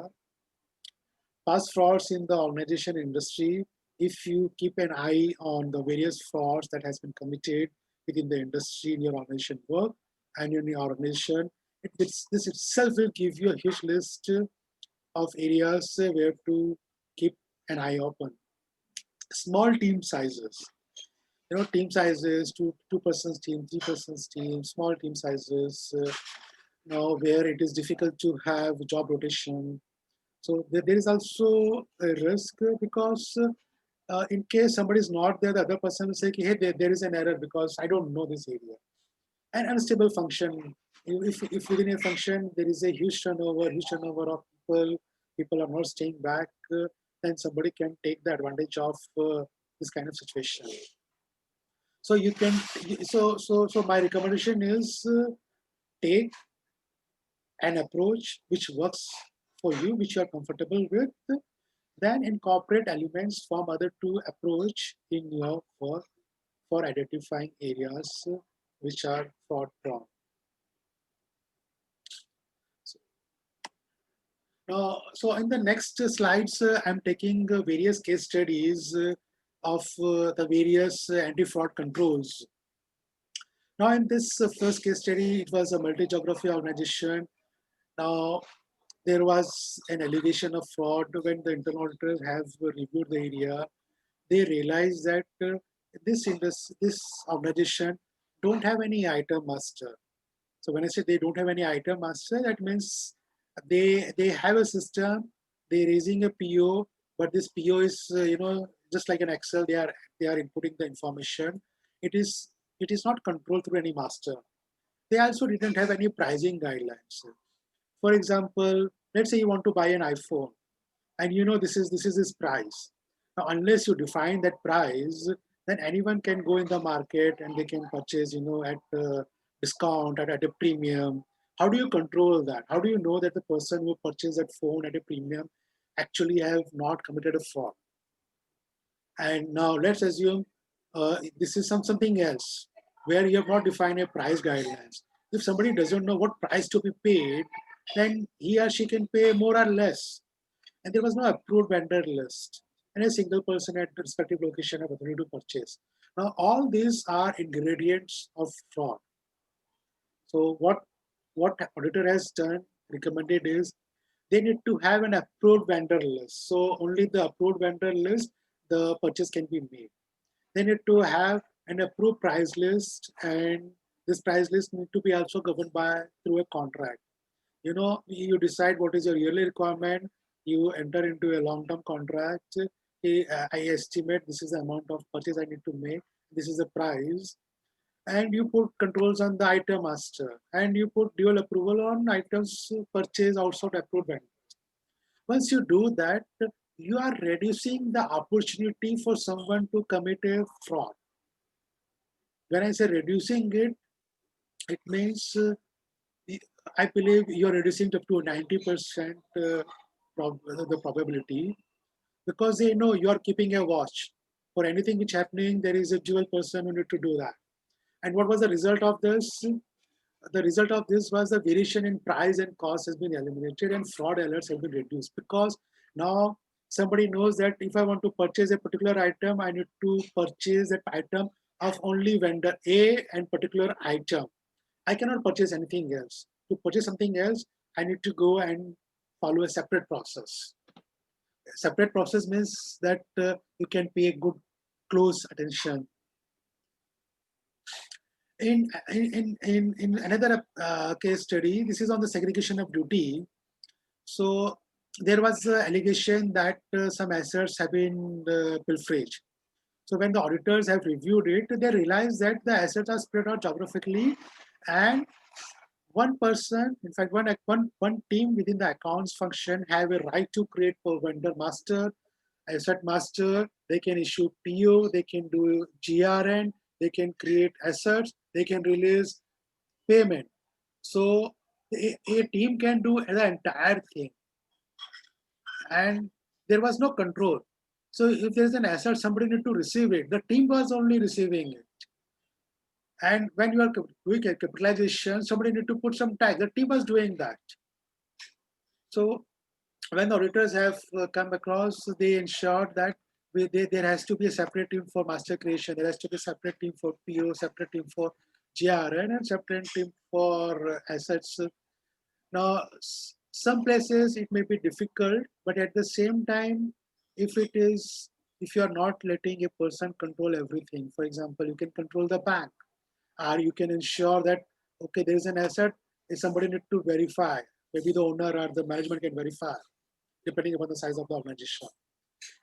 Past frauds in the organization industry, if you keep an eye on the various frauds that has been committed within the industry in your organization work and in your organization, this itself will give you a huge list of areas where to keep an eye open. Small team sizes. Team sizes, two persons team, 3 persons team, small team sizes. now where it is difficult to have job rotation. So there is also a risk because in case somebody is not there, the other person will say, hey, there is an error because I don't know this area. An unstable function, if within a function there is a huge turnover of people are not staying back, then somebody can take the advantage of this kind of situation. So you can, so my recommendation is take an approach which works for you, which you are comfortable with, then incorporate elements from other two approach in your for identifying areas which are fraud prone. So in the next slides, I'm taking various case studies of the various anti-fraud controls. Now in this first case study, it was a multi-geography organization. Now there was an allegation of fraud when the internal auditors have reviewed the area. They realized that this organization don't have any item master. So when I say they don't have any item master, that means they have a system, they're raising a PO, but this PO is just like an Excel. They are inputting the information. It is not controlled through any master. They also didn't have any pricing guidelines. For example, let's say you want to buy an iPhone, and you know this is his price. Now, unless you define that price, then anyone can go in the market and they can purchase, at discount, at a premium. How do you control that? How do you know that the person who purchased that phone at a premium actually have not committed a fraud? And now let's assume this is something else where you have not defined a price guidelines. If somebody doesn't know what price to be paid, then he or she can pay more or less. And there was no approved vendor list, and a single person at the respective location have authority to purchase. Now, all these are ingredients of fraud. So what auditor has done, recommended is they need to have an approved vendor list. So only the approved vendor list, the purchase can be made. They need to have an approved price list, and this price list need to be also governed by through a contract. You decide what is your yearly requirement, you enter into a long-term contract. I estimate this is the amount of purchase I need to make, this is the price, and you put controls on the item master, and you put dual approval on items purchased outside approved vendors. Once you do that, you are reducing the opportunity for someone to commit a fraud. When I say reducing it, it means I believe you're reducing up to 90% the probability, because they know you're keeping a watch. For anything which happening, there is a dual person who need to do that. And what was the result of this? The result of this was the variation in price and cost has been eliminated and fraud alerts have been reduced, because now somebody knows that if I want to purchase a particular item, I need to purchase that item of only vendor A and particular item. I cannot purchase anything else. To purchase something else, I need to go and follow a separate process. A separate process means that you can pay good, close attention. In another case study, this is on the segregation of duty. So there was an allegation that some assets have been pilferaged. So when the auditors have reviewed it, they realized that the assets are spread out geographically, and one person, in fact, one team within the accounts function have a right to create for vendor master, asset master. They can issue PO, they can do GRN, they can create assets, they can release payment. So a team can do the entire thing, and there was no control. So if there's an asset, somebody need to receive it. The team was only receiving it. And when you are doing a capitalization, somebody need to put some tax. The team was doing that. So when the auditors have come across, they ensured that there has to be a separate team for master creation. There has to be a separate team for PO, separate team for GRN, and separate team for assets. Now, some places it may be difficult, but at the same time, if you are not letting a person control everything, for example, you can control the bank, or you can ensure that, okay, there is an asset, if somebody need to verify, maybe the owner or the management can verify, depending upon the size of the organization.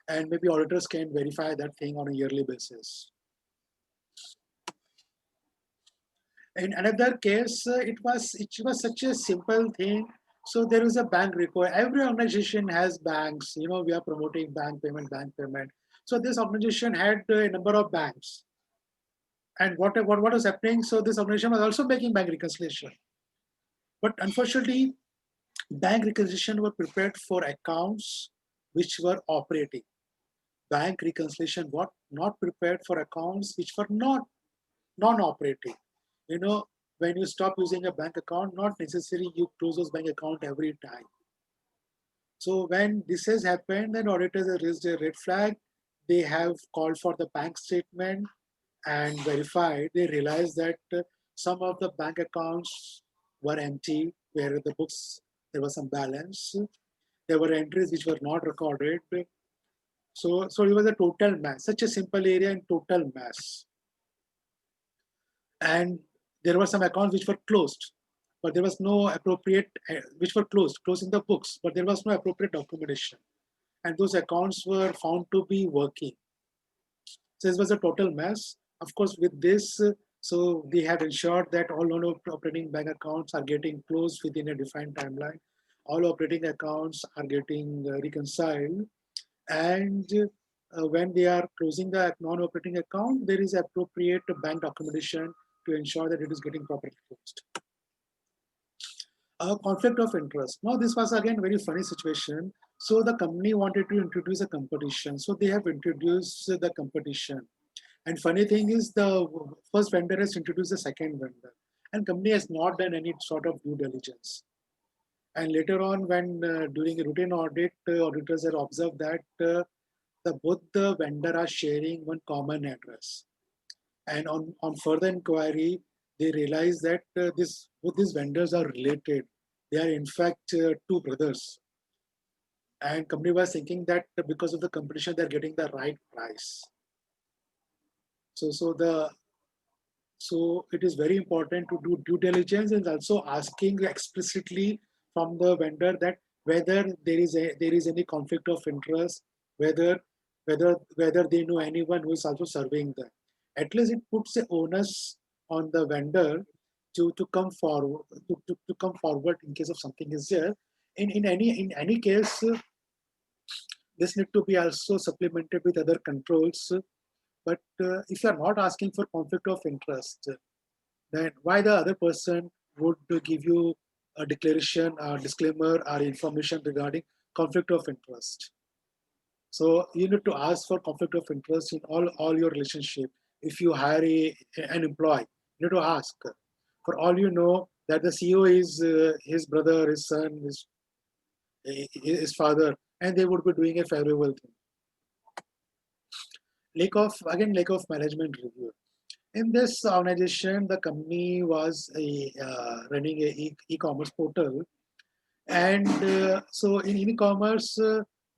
And maybe auditors can verify that thing on a yearly basis. In another case, it was such a simple thing. So there is a bank record. Every organization has banks. You know, we are promoting bank payment, bank payment. So this organization had a number of banks. And what was happening? So this organization was also making bank reconciliation. But unfortunately, bank reconciliation were prepared for accounts which were operating. Bank reconciliation were not prepared for accounts which were not non-operating. You know, when you stop using a bank account, not necessarily you close those bank account every time. So when this has happened, then auditors have raised a red flag. They have called for the bank statement and verified. They realized that some of the bank accounts were empty, where the books, there was some balance. There were entries which were not recorded. So it was a total mess, such a simple area in total mess. And there were some accounts which were closed, but there was no appropriate, which were closed in the books, but there was no appropriate documentation. And those accounts were found to be working. So this was a total mess. Of course, with this, so they have ensured that all non-operating bank accounts are getting closed within a defined timeline. All operating accounts are getting reconciled. And when they are closing the non-operating account, there is appropriate bank documentation to ensure that it is getting properly closed. Conflict of interest. Now, this was again very funny situation. So the company wanted to introduce a competition. So they have introduced the competition. And funny thing is, the first vendor has introduced the second vendor, and company has not done any sort of due diligence. And later on, when during a routine audit, auditors have observed that both the vendor are sharing one common address. And on further inquiry, they realize that both these vendors are related. They are in fact two brothers. And company was thinking that because of the competition, they're getting the right price. So it is very important to do due diligence, and also asking explicitly from the vendor that whether there is any conflict of interest, whether they know anyone who is also serving them. At least it puts the onus on the vendor to come forward to come forward in case of something is there. In any case, this need to be also supplemented with other controls. But if you are not asking for conflict of interest, then why the other person would give you a declaration, a disclaimer, or information regarding conflict of interest? So you need to ask for conflict of interest in all your relationship. If you hire an employee, you need to ask. For all you know, that the CEO is his brother, his son, his father, and they would be doing a favorable thing. Lack of management review. In this organization, the company was running a e-commerce portal. And so in e-commerce,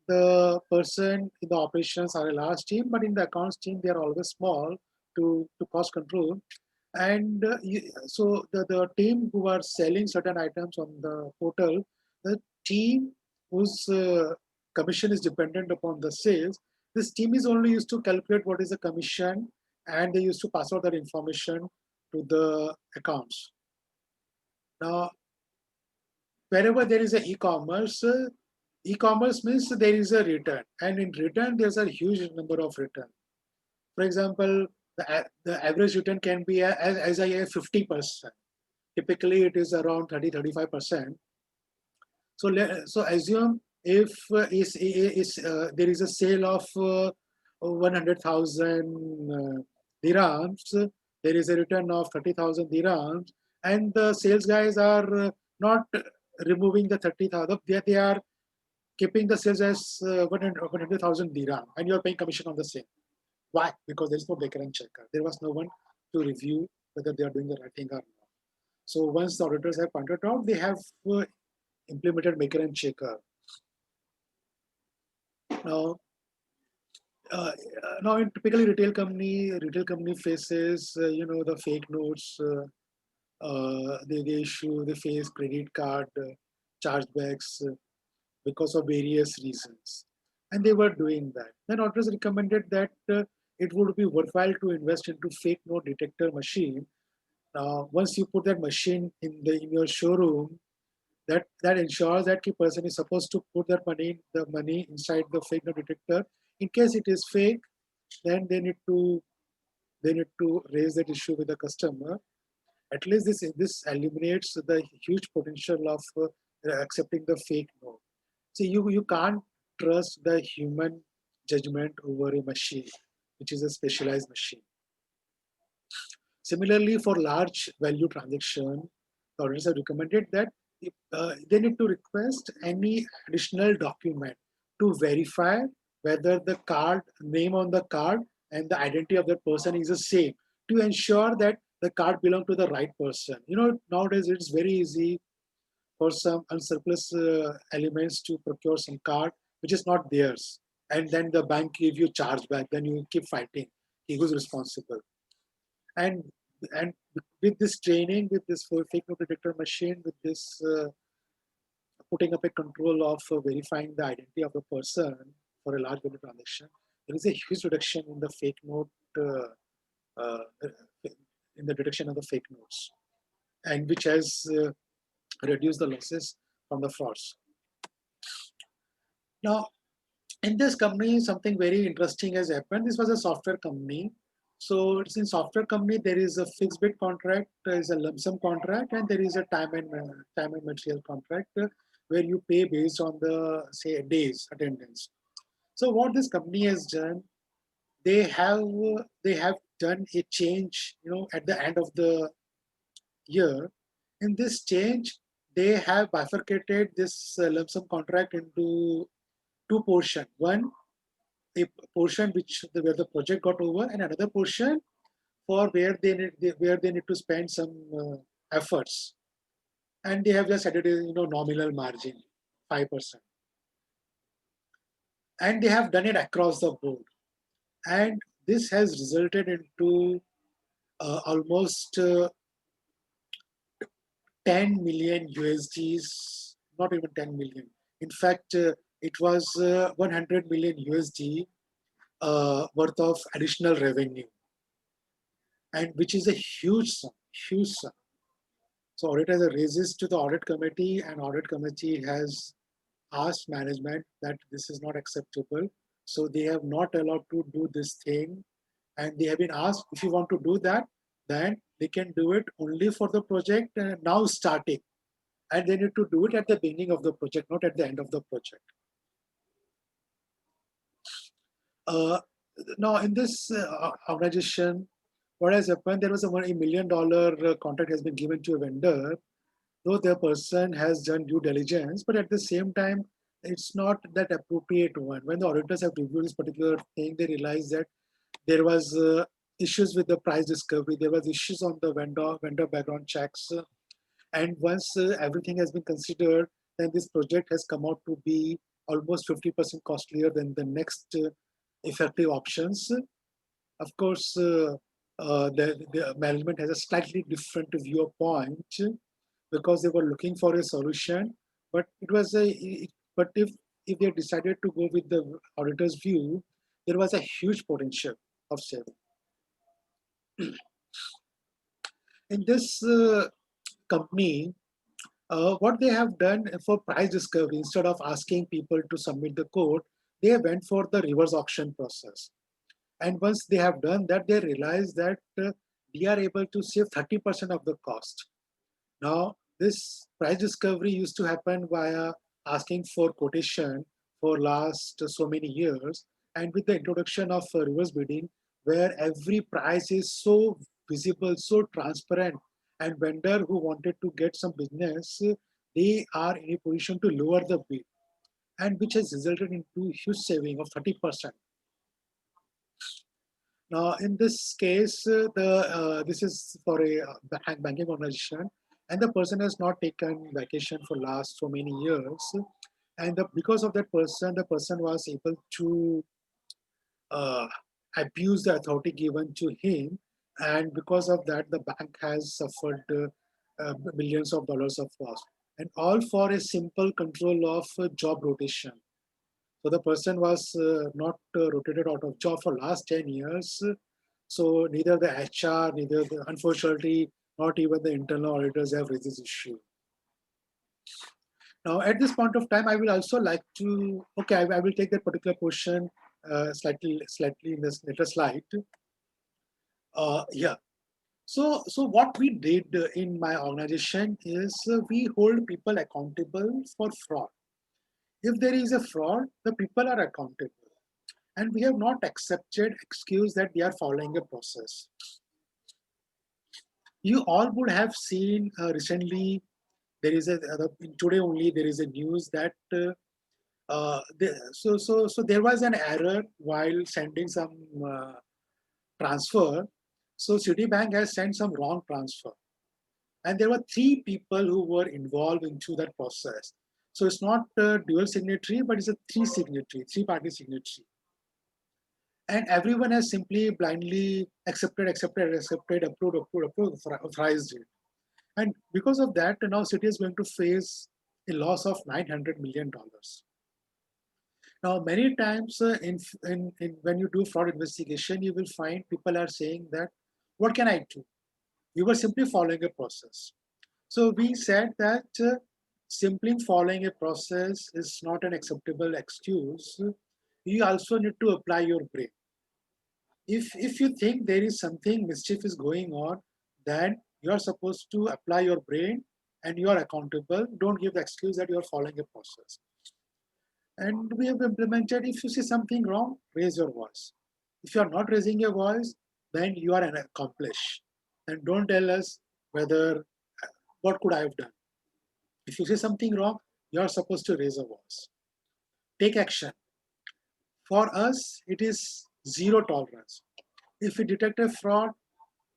the person in the operations are a large team, but in the accounts team, they are always small to cost control. And so the team who are selling certain items on the portal, the team whose commission is dependent upon the sales, this team is only used to calculate what is the commission, and they used to pass out that information to the accounts. Now, wherever there is an e-commerce, e-commerce means there is a return, and in return there's a huge number of return. For example, the average return can be as high as 50%. Typically, it is around 30-35%. So assume if there is a sale of 100,000 dirhams, there is a return of 30,000 dirhams, and the sales guys are not removing the 30,000. They are keeping the sales as 100,000 dirham, and you are paying commission on the same. Why? Because there is no background checker. There was no one to review whether they are doing the right thing or not. So once the auditors have pointed out, they have implemented maker and checker. Now in typically retail company faces the fake notes, they face credit card chargebacks because of various reasons. And they were doing that. Then auditors recommended that it would be worthwhile to invest into fake note detector machine. Once you put that machine in your showroom, that ensures that the person is supposed to put the money inside the fake note detector. In case it is fake, then they need to raise that issue with the customer. At least this eliminates the huge potential of accepting the fake note. See, you can't trust the human judgment over a machine, which is a specialized machine. Similarly, for large value transaction, the auditors have recommended that they need to request any additional document to verify whether the card name on the card and the identity of that person is the same, to ensure that the card belongs to the right person. Nowadays it's very easy for some unsurplus elements to procure some card which is not theirs, and then the bank give you chargeback. Then you keep fighting who's responsible. And with this training, with this fake note detector machine, with this putting up a control of verifying the identity of the person for a large value transaction, there is a huge reduction in the fake note, uh, in the detection of the fake notes, and which has reduced the losses from the frauds. Now, in this company, something very interesting has happened. This was a software company. So it's in software company, there is a fixed bid contract, there is a lump sum contract, and there is a time and material contract where you pay based on the, say, days attendance. So what this company has done, they have done a change, at the end of the year. In this change, they have bifurcated this lump sum contract into two portions. One, a portion where the project got over, and another portion for where they need to spend some efforts, and they have just added a nominal margin 5%, and they have done it across the board, and this has resulted into almost 10 million USDs, not even 10 million. In fact, it was 100 million USD worth of additional revenue, and which is a huge sum, huge sum. So audit has raises to the audit committee, and audit committee has asked management that this is not acceptable. So they have not allowed to do this thing, and they have been asked, if you want to do that, then they can do it only for the project now starting, and they need to do it at the beginning of the project, not at the end of the project. Now in this organization, what has happened, there was a $1 million contract has been given to a vendor, though the person has done due diligence, but at the same time, it's not that appropriate one. When the auditors have reviewed this particular thing, they realize that there was issues with the price discovery, there was issues on the vendor background checks, and once everything has been considered, then this project has come out to be almost 50% costlier than the next effective options. Of course, the management has a slightly different viewpoint, because they were looking for a solution, but if they decided to go with the auditor's view, there was a huge potential of saving. In this company, what they have done for price discovery, instead of asking people to submit the code, they went for the reverse auction process. And once they have done that, they realize that they are able to save 30% of the cost. Now, this price discovery used to happen via asking for quotation for last so many years. And with the introduction of reverse bidding, where every price is so visible, so transparent, and vendor who wanted to get some business, they are in a position to lower the bid, and which has resulted into huge saving of 30%. Now, in this case, this is for a banking organization, and the person has not taken vacation for last so many years, and because of that person, the person was able to abuse the authority given to him, and because of that, the bank has suffered millions of dollars of cost, and all for a simple control of job rotation. So the person was not rotated out of job for last 10 years. So neither the HR, neither the, unfortunately, not even the internal auditors have raised this issue. Now, at this point of time, I will also like to, okay, I will take that particular question slightly in this later slide. Yeah. So what we did in my organization is we hold people accountable for fraud. If there is a fraud, the people are accountable. And we have not accepted excuse that they are following a process. You all would have seen recently, there is today only there is a news that so there was an error while sending some transfer. So Citibank has sent some wrong transfer. And there were 3 people who were involved into that process. So it's not a dual signatory, but it's a 3-party signatory. And everyone has simply blindly accepted, approved, authorized it. And because of that, now Citi is going to face a loss of $900 million. Now, many times when you do fraud investigation, you will find people are saying that, what can I do? We were simply following a process. So we said that simply following a process is not an acceptable excuse. You also need to apply your brain. If you think there is something mischief is going on, then you are supposed to apply your brain and you are accountable. Don't give the excuse that you are following a process. And we have implemented, if you see something wrong, raise your voice. If you are not raising your voice, then you are an accomplice. And don't tell us whether, what could I have done? If you see something wrong, you are supposed to raise a voice. Take action. For us, it is zero tolerance. If we detect a fraud,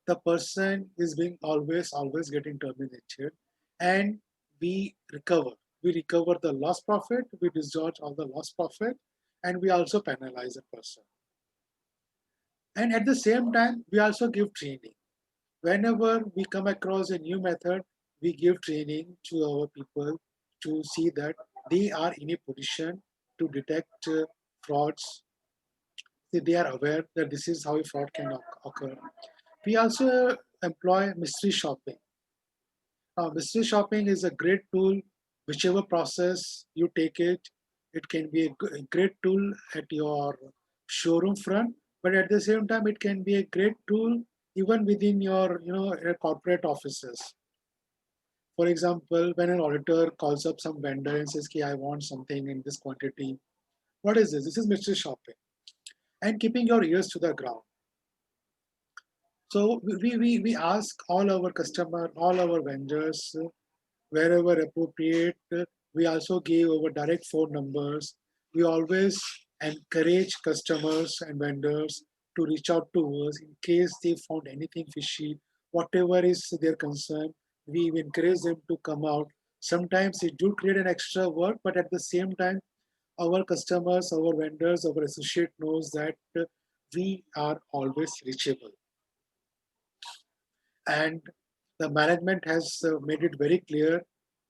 the person is being always getting terminated, and we recover. We recover the lost profit, we discharge all the lost profit, and we also penalize the person. And at the same time, we also give training. Whenever we come across a new method, we give training to our people to see that they are in a position to detect frauds. They are aware that this is how a fraud can occur. We also employ mystery shopping. Mystery shopping is a great tool, whichever process you take it. It can be a great tool at your showroom front, but at the same time, it can be a great tool even within your corporate offices. For example, when an auditor calls up some vendor and says, I want something in this quantity. What is this? This is mystery shopping. And keeping your ears to the ground. So we ask all our customers, all our vendors, wherever appropriate. We also give our direct phone numbers. We always encourage customers and vendors to reach out to us in case they found anything fishy, whatever is their concern. We encourage them to come out. Sometimes it do create an extra work, but at the same time, our customers, our vendors, our associate knows that we are always reachable. And the management has made it very clear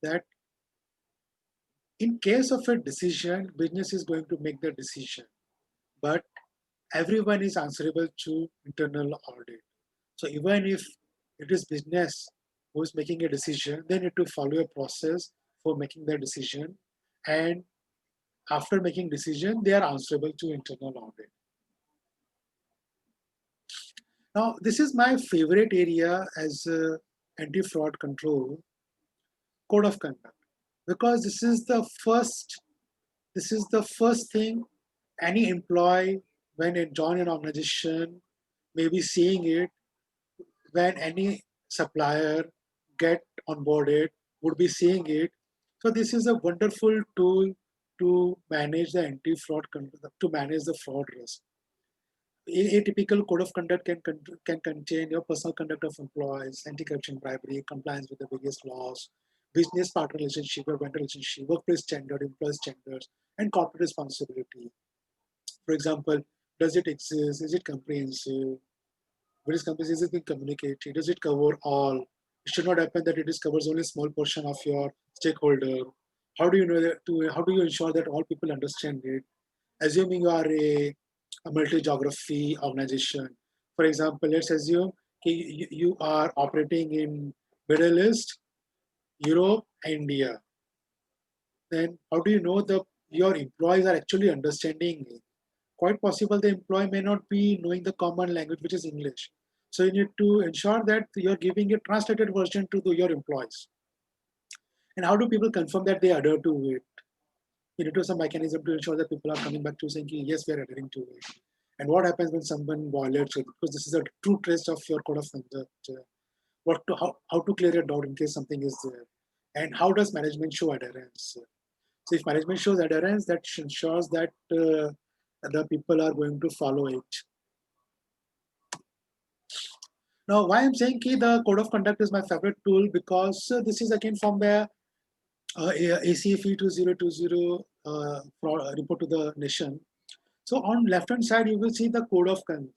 that in case of a decision, business is going to make the decision, but everyone is answerable to internal audit. So even if it is business who is making a decision, they need to follow a process for making their decision. And after making decision, they are answerable to internal audit. Now, this is my favorite area as anti-fraud control, code of conduct, because this is the first thing any employee when they join an organization may be seeing it. When any supplier get onboarded would be seeing it. So this is a wonderful tool to manage the anti-fraud conduct, to manage the fraud risk. A typical code of conduct can contain your personal conduct of employees, anti-corruption, bribery, compliance with the various laws, business partner relationship or vendor relationship, workplace standard, employee standards, and corporate responsibility. For example, does it exist? Is it comprehensive? What is comprehensive? Is it being communicated? Does it cover all? It should not happen that it is covers only a small portion of your stakeholder. How do you know that how do you ensure that all people understand it? Assuming you are a multi-geography organization. For example, let's assume you are operating in Middle East, Europe, India. Then how do you know your employees are actually understanding it? Quite possible the employee may not be knowing the common language, which is English. So you need to ensure that you're giving a translated version to your employees. And how do people confirm that they adhere to it? You need to have some mechanism to ensure that people are coming back to saying, yes, we are adhering to it. And what happens when someone violates it? Because this is a true test of your code of conduct. How to clear a doubt in case something is there. And how does management show adherence? So if management shows adherence, that ensures that the people are going to follow it. Now, why I'm saying the code of conduct is my favorite tool, because this is again from the ACFE 2020 report to the nation. So on left-hand side, you will see the code of conduct.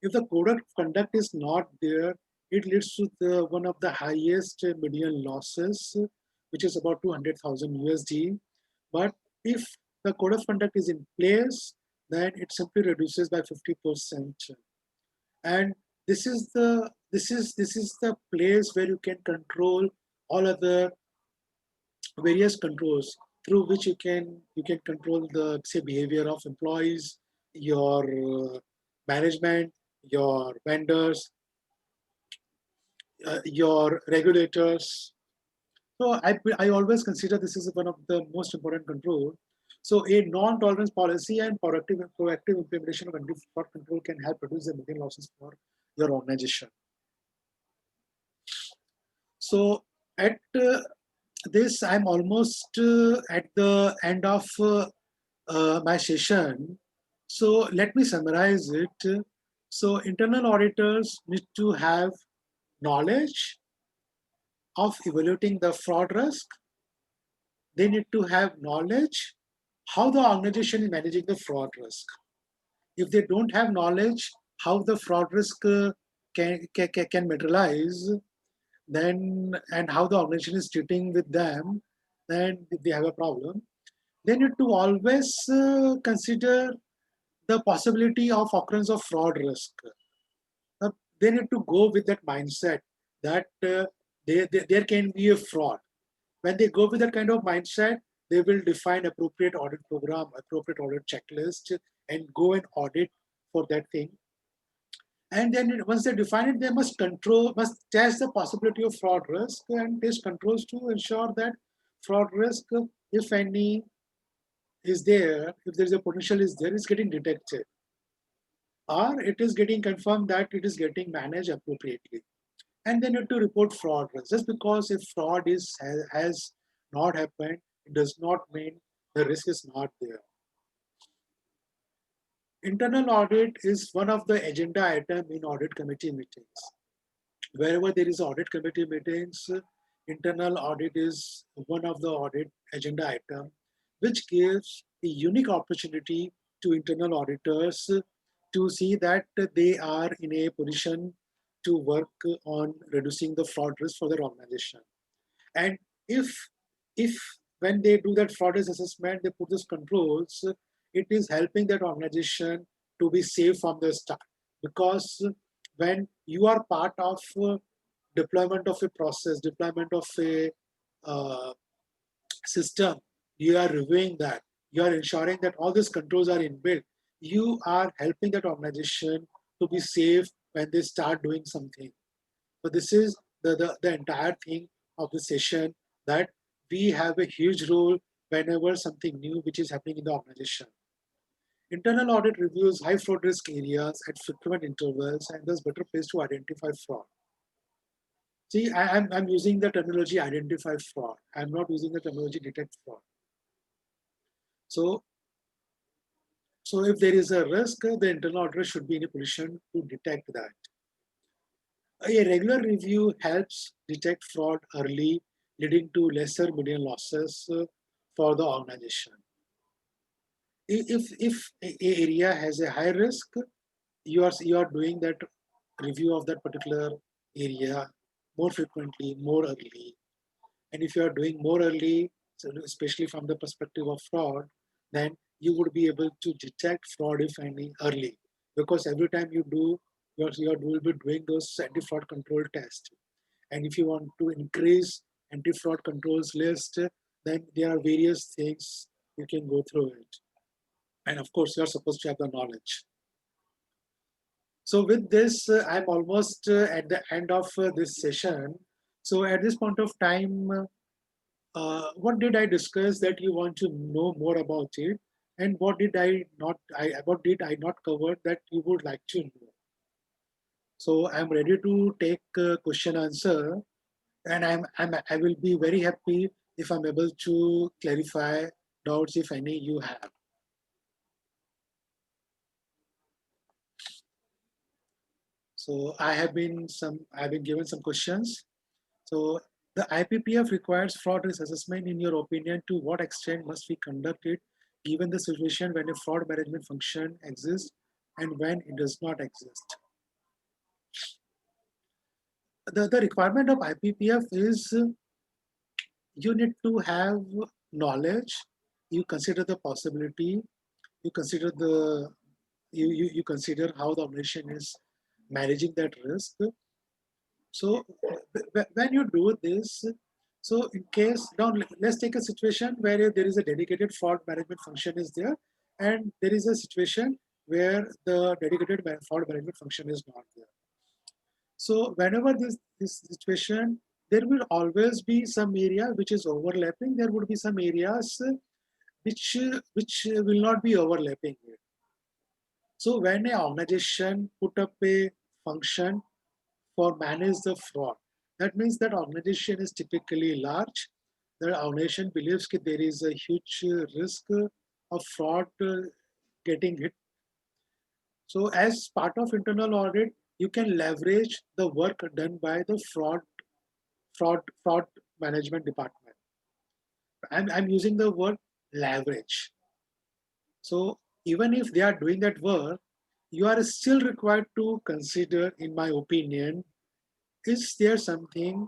If the code of conduct is not there, it leads to one of the highest median losses, which is about 200,000 USD. But if the code of conduct is in place, then it simply reduces by 50%. And this is the place where you can control all other various controls through which you can control the behavior of employees, your management, your vendors, your regulators. So I always consider this is one of the most important control. So a non-tolerance policy and proactive implementation of fraud control can help reduce the median losses for your organization. So at this, I'm almost at the end of my session. So let me summarize it. So internal auditors need to have knowledge of evaluating the fraud risk. They need to have knowledge how the organization is managing the fraud risk. If they don't have knowledge how the fraud risk can materialize, then and how the organization is treating with them, then they have a problem. They need to always consider the possibility of occurrence of fraud risk. They need to go with that mindset that there can be a fraud. When they go with that kind of mindset, they will define appropriate audit program, appropriate audit checklist, and go and audit for that thing. And then once they define it, they must test the possibility of fraud risk and test controls to ensure that fraud risk, if any, is there, if there is a potential is there, is getting detected. Or it is getting confirmed that it is getting managed appropriately. And they need to report fraud risk. Just because if fraud has not happened, it does not mean the risk is not there. Internal audit is one of the agenda item in audit committee meetings. Wherever there is audit committee meetings, internal audit is one of the audit agenda item, which gives a unique opportunity to internal auditors to see that they are in a position to work on reducing the fraud risk for their organization. And if when they do that fraud risk assessment, they put these controls, it is helping that organization to be safe from the start. Because when you are part of deployment of a process, deployment of a system, you are reviewing that, you are ensuring that all these controls are inbuilt, you are helping that organization to be safe when they start doing something. So this is the entire thing of the session, that we have a huge role whenever something new which is happening in the organization. Internal audit reviews high fraud risk areas at frequent intervals and thus better place to identify fraud. See, I'm using the terminology identify fraud. I'm not using the terminology detect fraud. So if there is a risk, the internal auditor should be in a position to detect that. A regular review helps detect fraud early, leading to lesser median losses for the organization. If an area has a high risk, you are doing that review of that particular area more frequently, more early. And if you are doing more early, so especially from the perspective of fraud, then you would be able to detect fraud, if any, early. Because every time you do, you will be doing those anti-fraud control tests. And if you want to increase anti-fraud controls list, then there are various things you can go through it. And of course, you're supposed to have the knowledge. So with this, I'm almost at the end of this session. So at this point of time, what did I discuss that you want to know more about it? And what did I not cover that you would like to know? So I'm ready to take question answer, and I will be very happy if I'm able to clarify doubts if any you have. So I've been given some questions. So the IPPF requires fraud risk assessment. In your opinion, to what extent must we conduct it, given the situation when a fraud management function exists and when it does not exist? The requirement of IPPF is you need to have knowledge. You consider the possibility. You consider you consider how the organization is managing that risk. So when you do this, so in case, now let's take a situation where there is a dedicated fraud management function is there, and there is a situation where the dedicated fraud management function is not there. So whenever this situation, there will always be some area which is overlapping. There would be some areas which will not be overlapping here. So when an organization put up a function for manage the fraud, that means that organization is typically large. The organization believes that there is a huge risk of fraud getting hit. So as part of internal audit, you can leverage the work done by the fraud management department. I'm using the word leverage. So even if they are doing that work, you are still required to consider, in my opinion, is there something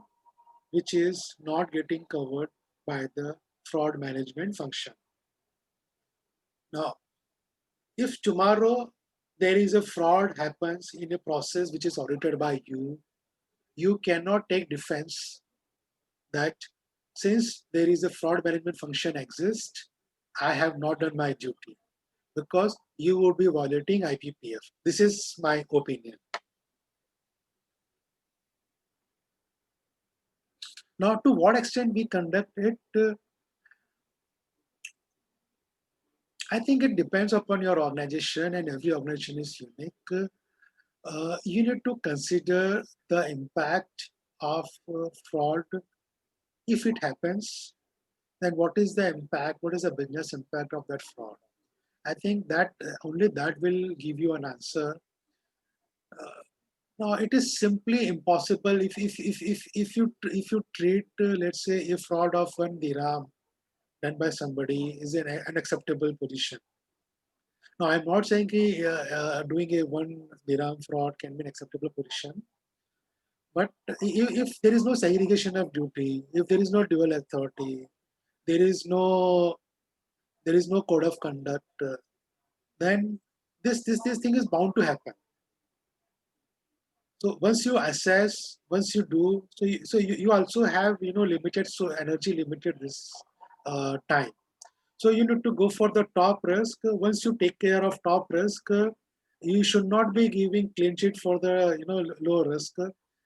which is not getting covered by the fraud management function? Now, if tomorrow there is a fraud happens in a process which is audited by you, you cannot take defense that since there is a fraud management function exists, I have not done my duty, because you would be violating IPPF. This is my opinion. Now, to what extent we conduct it, I think it depends upon your organization, and every organization is unique. You need to consider the impact of fraud. If it happens, then what is the impact? What is the business impact of that fraud? I think that only that will give you an answer. No, it is simply impossible if you treat let's say a fraud of 1 dirham done by somebody is an unacceptable position. Now, I'm not saying doing a 1 dirham fraud can be an acceptable position, but if there is no segregation of duty, if there is no dual authority, there is no code of conduct, then this thing is bound to happen. So once you assess, once you do, you also have limited energy, limited this time. So you need to go for the top risk. Once you take care of top risk, you should not be giving clean sheet for the low risk,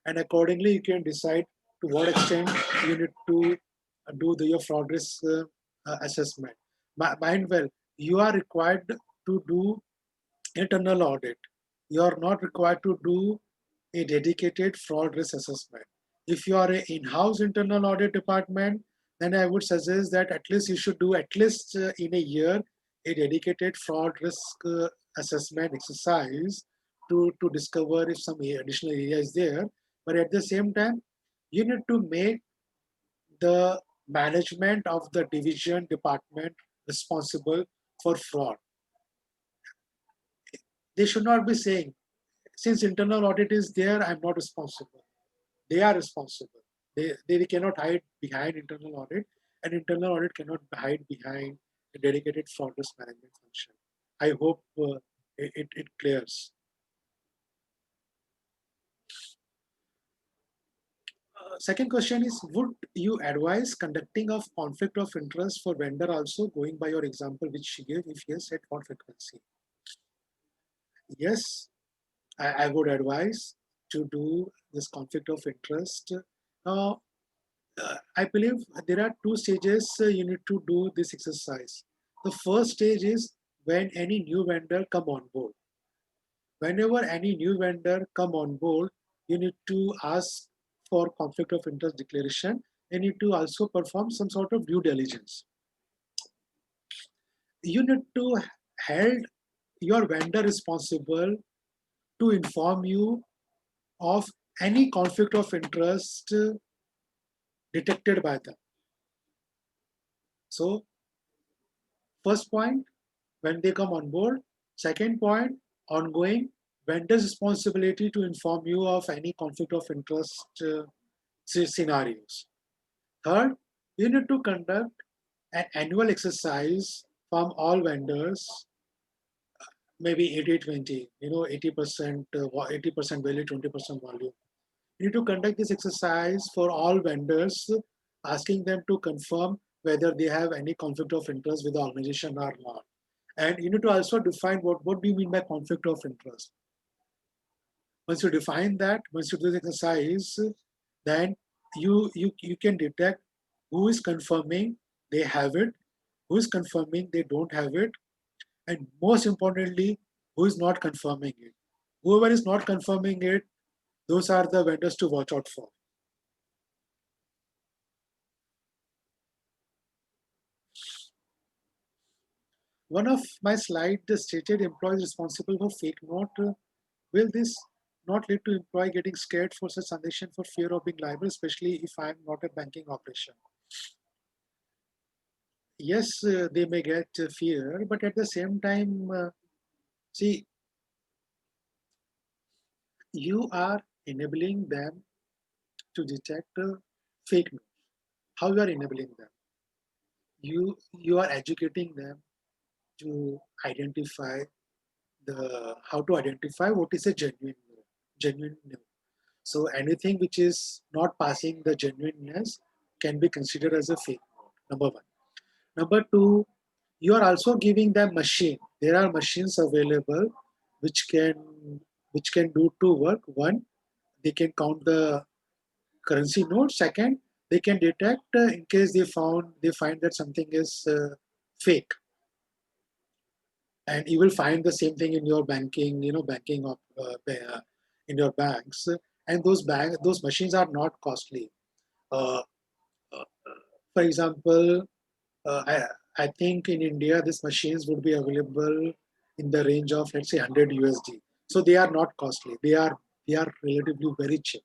and accordingly you can decide to what extent you need to do your fraud risk assessment. Mind well, you are required to do internal audit. You are not required to do a dedicated fraud risk assessment. If you are an in-house internal audit department, then I would suggest that at least you should do at least in a year a dedicated fraud risk assessment exercise to discover if some additional area is there. But at the same time, you need to make the management of the division department responsible for fraud. They should not be saying, since internal audit is there, I'm not responsible. They are responsible. They cannot hide behind internal audit, and internal audit cannot hide behind a dedicated fraud risk management function. I hope it clears. Second question is, would you advise conducting of conflict of interest for vendor also, going by your example which she gave? If yes, at what frequency? Yes, I would advise to do this conflict of interest. Now, I believe there are two stages you need to do this exercise. The first stage is when any new vendor come on board. Whenever any new vendor come on board, you need to ask for conflict of interest declaration. You need to also perform some sort of due diligence. You need to hold your vendor responsible to inform you of any conflict of interest detected by them. So, first point, when they come on board. Second point, ongoing, vendor's responsibility to inform you of any conflict of interest scenarios. Third, you need to conduct an annual exercise from all vendors, maybe 80-20, 80% 80% value, 20% volume. You need to conduct this exercise for all vendors, asking them to confirm whether they have any conflict of interest with the organization or not. And you need to also define what do you mean by conflict of interest. Once you define that, once you do the exercise, then you can detect who is confirming they have it, who is confirming they don't have it, and most importantly, who is not confirming it. Whoever is not confirming it, those are the vendors to watch out for. One of my slides stated employees responsible for fake note. Will this not lead to employee getting scared for such transaction for fear of being liable, especially if I'm not a banking operation? Yes, they may get fear, but at the same time, see, you are enabling them to detect fake news. How you are enabling them? You are educating them to identify how to identify what is a genuine news. So anything which is not passing the genuineness can be considered as a fake note. Number one. Number two, you are also giving them machine. There are machines available which can do two work. One, they can count the currency notes. Second, they can detect in case they find that something is fake. And you will find the same thing in your banking, banking of in your banks. And those machines are not costly. For example, I think in India, these machines would be available in the range of, let's say, 100 USD. So they are not costly. They are relatively very cheap.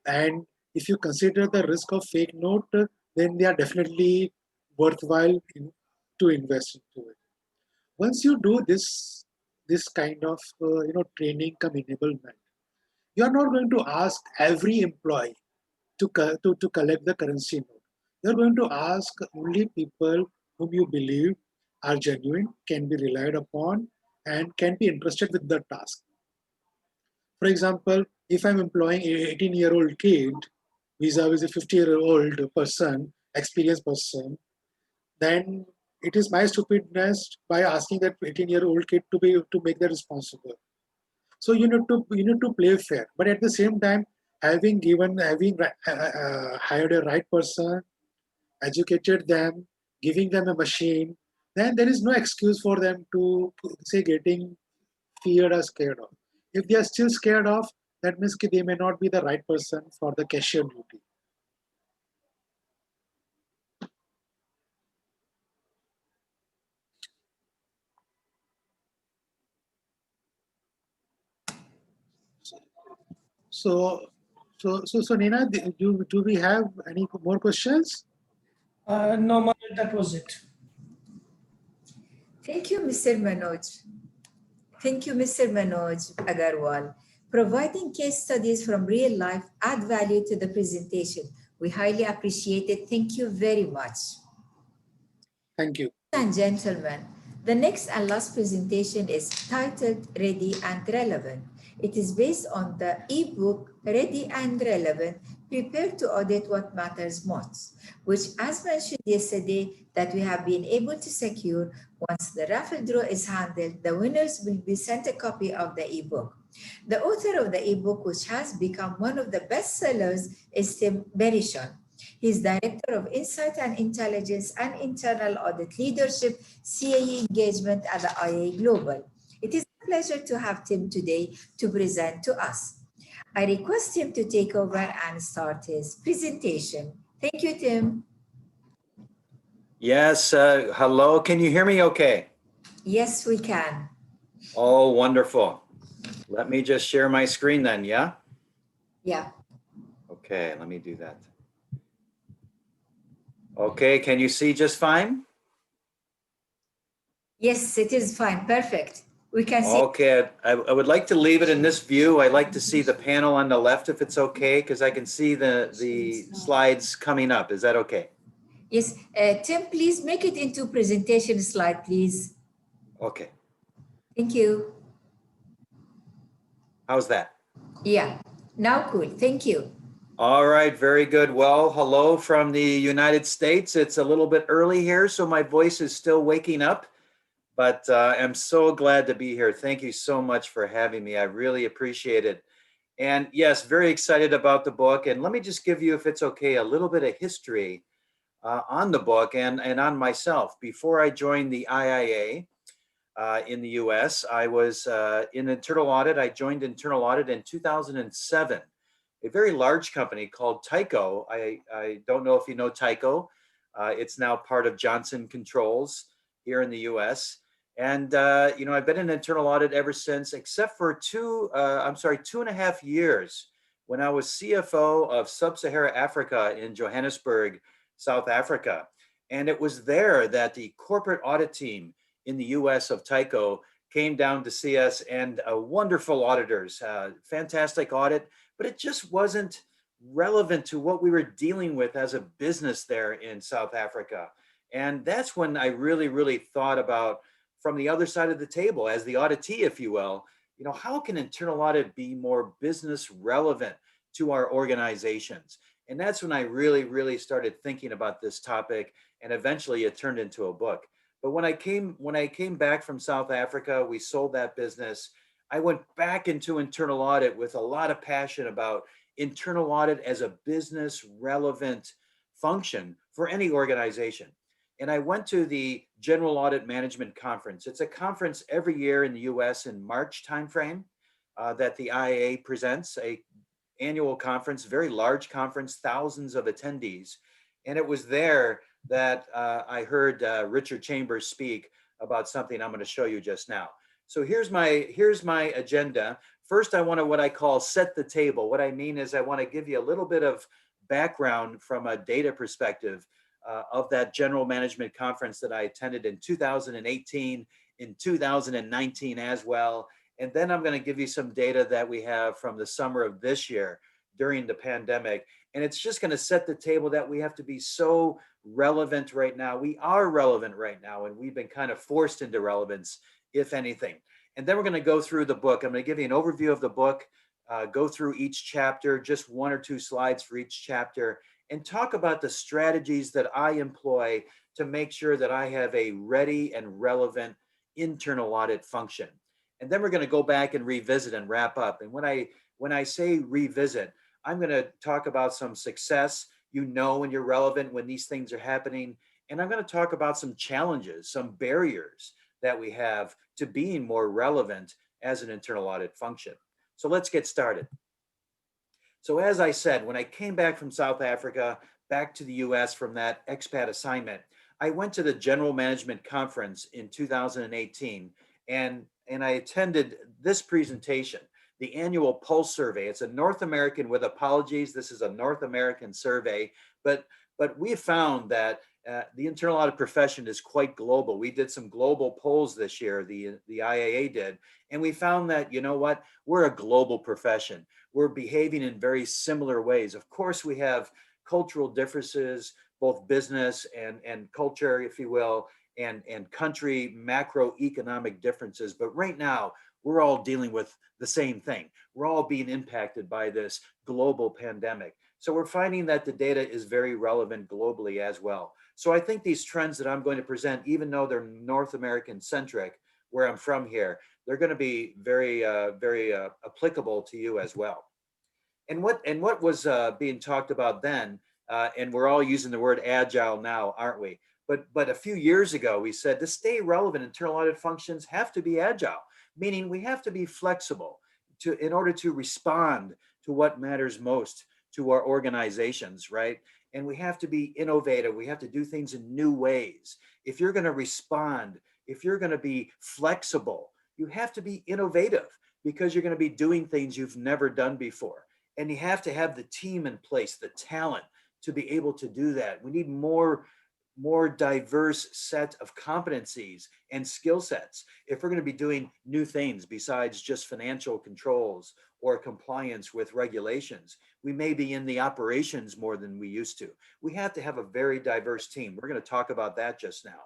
And if you consider the risk of fake note, then they are definitely worthwhile to invest into it. Once you do this kind of training come enablement, you are not going to ask every employee to collect the currency note. You're going to ask only people whom you believe are genuine, can be relied upon, and can be interested with the task. For example, if I'm employing an 18-year-old kid vis-a-vis a 50-year-old person, experienced person, then it is my stupidness by asking that 18-year-old kid to make that responsible. So you need to play fair, but at the same time, having hired a right person, educated them, giving them a machine, then there is no excuse for them to say getting feared or scared of. If they are still scared of, that means they may not be the right person for the cashier duty. So Nina, do we have any more questions? No, Manoj, that was it. Thank you, Mr. Manoj. Thank you, Mr. Manoj Agarwal, Providing case studies from real life add value to the presentation. We highly appreciate it. Thank you very much. Thank you. Ladies and gentlemen, the next and last presentation is titled Ready and Relevant. It is based on the ebook Ready and Relevant, Prepare to Audit What Matters Most, which, as mentioned yesterday, that we have been able to secure. Once the raffle draw is handled, the winners will be sent a copy of the ebook. The author of the ebook, which has become one of the best sellers, is Tim Berishon. He is Director of Insight and Intelligence and Internal Audit Leadership, CAE Engagement at the IA Global. It is a pleasure to have Tim today to present to us. I request him to take over and start his presentation. Thank you, Tim. Yes, hello, can you hear me okay? Yes, we can. Oh, wonderful. Let me just share my screen then, yeah? Yeah. Okay, let me do that. Okay, can you see just fine? Yes, it is fine, perfect. We can see. Okay, I would like to leave it in this view. I'd like to see the panel on the left if it's okay, because I can see the slides coming up. Is that okay? Yes, Tim, please make it into presentation slide, please. Okay. Thank you. How's that? Yeah, now cool, thank you. All right, very good. Well, hello from the United States. It's a little bit early here, so my voice is still waking up, but I'm so glad to be here. Thank you so much for having me. I really appreciate it. And yes, very excited about the book. And let me just give you, if it's okay, a little bit of history on the book and on myself. Before I joined the IIA in the US, I was in internal audit. I joined internal audit in 2007. A very large company called Tyco. I don't know if you know Tyco. It's now part of Johnson Controls here in the US. And, you know, I've been in internal audit ever since, except for 2.5 years when I was CFO of Sub-Saharan Africa in Johannesburg, South Africa. And it was there that the corporate audit team in the US of Tyco came down to see us, and wonderful auditors, fantastic audit, but it just wasn't relevant to what we were dealing with as a business there in South Africa. And that's when I really, really thought about, from the other side of the table, as the auditee, if you will, you know, how can internal audit be more business relevant to our organizations? And that's when I really, really started thinking about this topic, and eventually it turned into a book. But when I came back from South Africa, we sold that business. I went back into internal audit with a lot of passion about internal audit as a business relevant function for any organization. And I went to the General Audit Management Conference. It's a conference every year in the US in March timeframe that the IAA presents, a annual conference, very large conference, thousands of attendees. And it was there that I heard Richard Chambers speak about something I'm going to show you just now. So here's my agenda. First, I want to what I call set the table. What I mean is I want to give you a little bit of background from a data perspective of that general management conference that I attended in 2018, in 2019 as well. And then I'm going to give you some data that we have from the summer of this year during the pandemic. And it's just going to set the table that we have to be so relevant right now. We are relevant right now, and we've been kind of forced into relevance, if anything. And then we're going to go through the book. I'm going to give you an overview of the book, go through each chapter, just 1 or 2 slides for each chapter, and talk about the strategies that I employ to make sure that I have a ready and relevant internal audit function. And then we're going to go back and revisit and wrap up. And when I say revisit, I'm going to talk about some success, you know, when you're relevant, when these things are happening. And I'm going to talk about some challenges, some barriers that we have to being more relevant as an internal audit function. So let's get started. So as I said, when I came back from South Africa, back to the US from that expat assignment, I went to the General Management Conference in 2018, and I attended this presentation, the annual Pulse Survey. It's a North American, with apologies, this is a North American survey, but we found that the internal audit profession is quite global. We did some global polls this year, the IAA did, and we found that, you know what, we're a global profession. We're behaving in very similar ways. Of course, we have cultural differences, both business and culture, if you will, and country macroeconomic differences. But right now, we're all dealing with the same thing. We're all being impacted by this global pandemic. So we're finding that the data is very relevant globally as well. So I think these trends that I'm going to present, even though they're North American centric, where I'm from here, they're going to be very, very applicable to you as well. And what was being talked about then, and we're all using the word agile now, aren't we? But a few years ago, we said to stay relevant, internal audit functions have to be agile, meaning we have to be flexible in order to respond to what matters most to our organizations, right? And we have to be innovative. We have to do things in new ways. If you're going to respond, if you're going to be flexible, you have to be innovative because you're going to be doing things you've never done before. And you have to have the team in place, the talent to be able to do that. We need more diverse set of competencies and skill sets if we're going to be doing new things besides just financial controls or compliance with regulations. We may be in the operations more than we used to. We have to have a very diverse team. We're going to talk about that just now.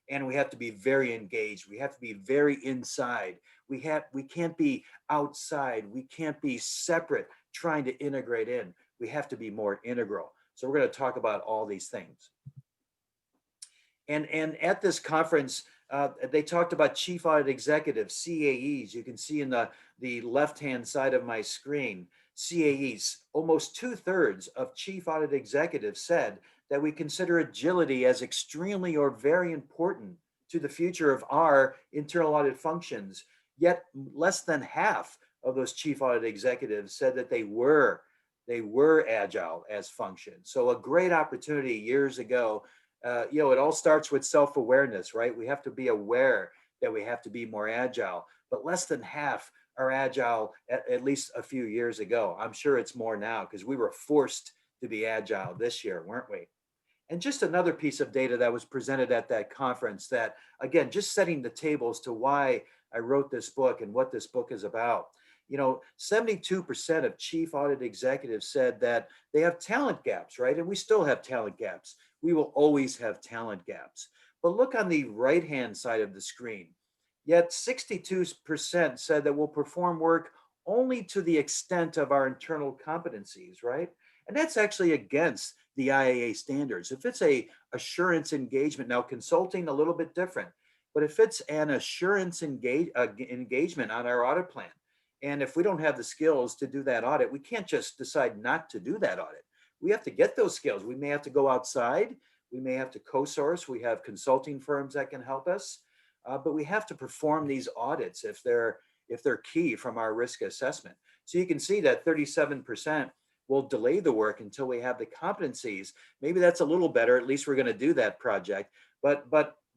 And we have to be very engaged. We have to be very inside. We can't be outside. We can't be separate trying to integrate in. We have to be more integral. So we're going to talk about all these things. And at this conference, they talked about chief audit executives, CAEs. You can see in the left-hand side of my screen, CAEs. Almost 2/3 of chief audit executives said that we consider agility as extremely or very important to the future of our internal audit functions. Yet less than half of those chief audit executives said that they were agile as functions. So a great opportunity years ago. It all starts with self-awareness, right? We have to be aware that we have to be more agile, but less than half are agile at least a few years ago. I'm sure it's more now because we were forced to be agile this year, weren't we? And just another piece of data that was presented at that conference that, again, just setting the table as to why I wrote this book and what this book is about. 72% of chief audit executives said that they have talent gaps, right? And we still have talent gaps. We will always have talent gaps. But look on the right-hand side of the screen. Yet 62% said that we'll perform work only to the extent of our internal competencies, right? And that's actually against the IAA standards. If it's a assurance engagement, now consulting a little bit different, but if it's an assurance engagement on our audit plan, and if we don't have the skills to do that audit, we can't just decide not to do that audit. We have to get those skills. We may have to go outside. We may have to co-source. We have consulting firms that can help us, but we have to perform these audits if they're key from our risk assessment. So you can see that 37% will delay the work until we have the competencies. Maybe that's a little better. At least we're going to do that project. But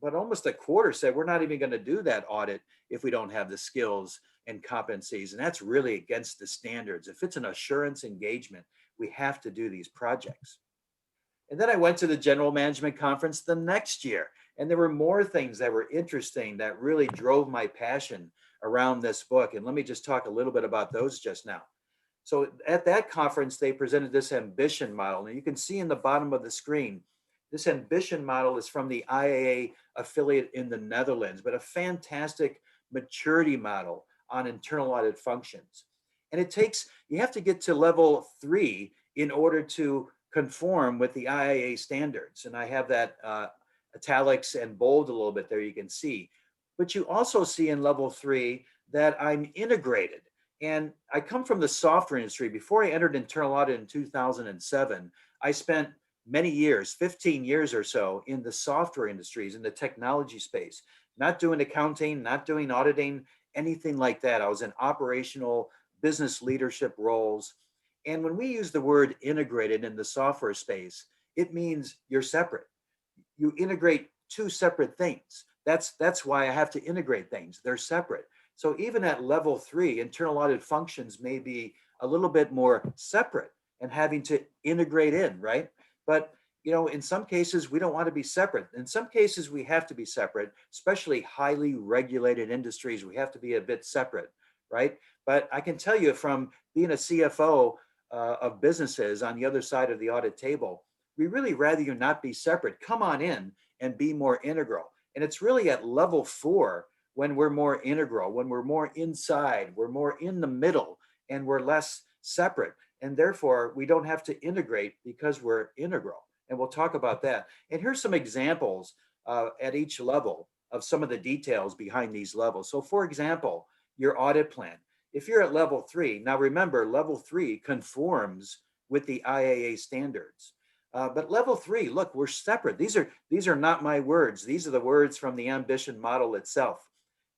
almost a quarter said we're not even going to do that audit if we don't have the skills and competencies. And that's really against the standards. If it's an assurance engagement, we have to do these projects. And then I went to the General Management Conference the next year, and there were more things that were interesting that really drove my passion around this book. And let me just talk a little bit about those just now. So at that conference, they presented this ambition model. And you can see in the bottom of the screen, this ambition model is from the IAA affiliate in the Netherlands, but a fantastic maturity model on internal audit functions. And you have to get to level 3 in order to conform with the IAA standards. And I have that italics and bold a little bit there, you can see. But you also see in level 3 that I'm integrated. And I come from the software industry. Before I entered internal audit in 2007, I spent many years, 15 years or so, in the software industries, in the technology space, not doing accounting, not doing auditing, anything like that. I was in operational business leadership roles. And when we use the word integrated in the software space, it means you're separate. You integrate two separate things. That's why I have to integrate things. They're separate. So even at level 3, internal audit functions may be a little bit more separate and having to integrate in, right? But you know, in some cases, we don't want to be separate. In some cases, we have to be separate, especially highly regulated industries. We have to be a bit separate, right? But I can tell you from being a CFO of businesses on the other side of the audit table, we really rather you not be separate. Come on in and be more integral. And it's really at level 4 when we're more integral, when we're more inside, we're more in the middle, and we're less separate. And therefore, we don't have to integrate because we're integral. And we'll talk about that. And here's some examples at each level of some of the details behind these levels. So for example, your audit plan. If you're at level 3, now remember, level 3 conforms with the IAA standards. But level 3, look, we're separate. These are not my words. These are the words from the ambition model itself.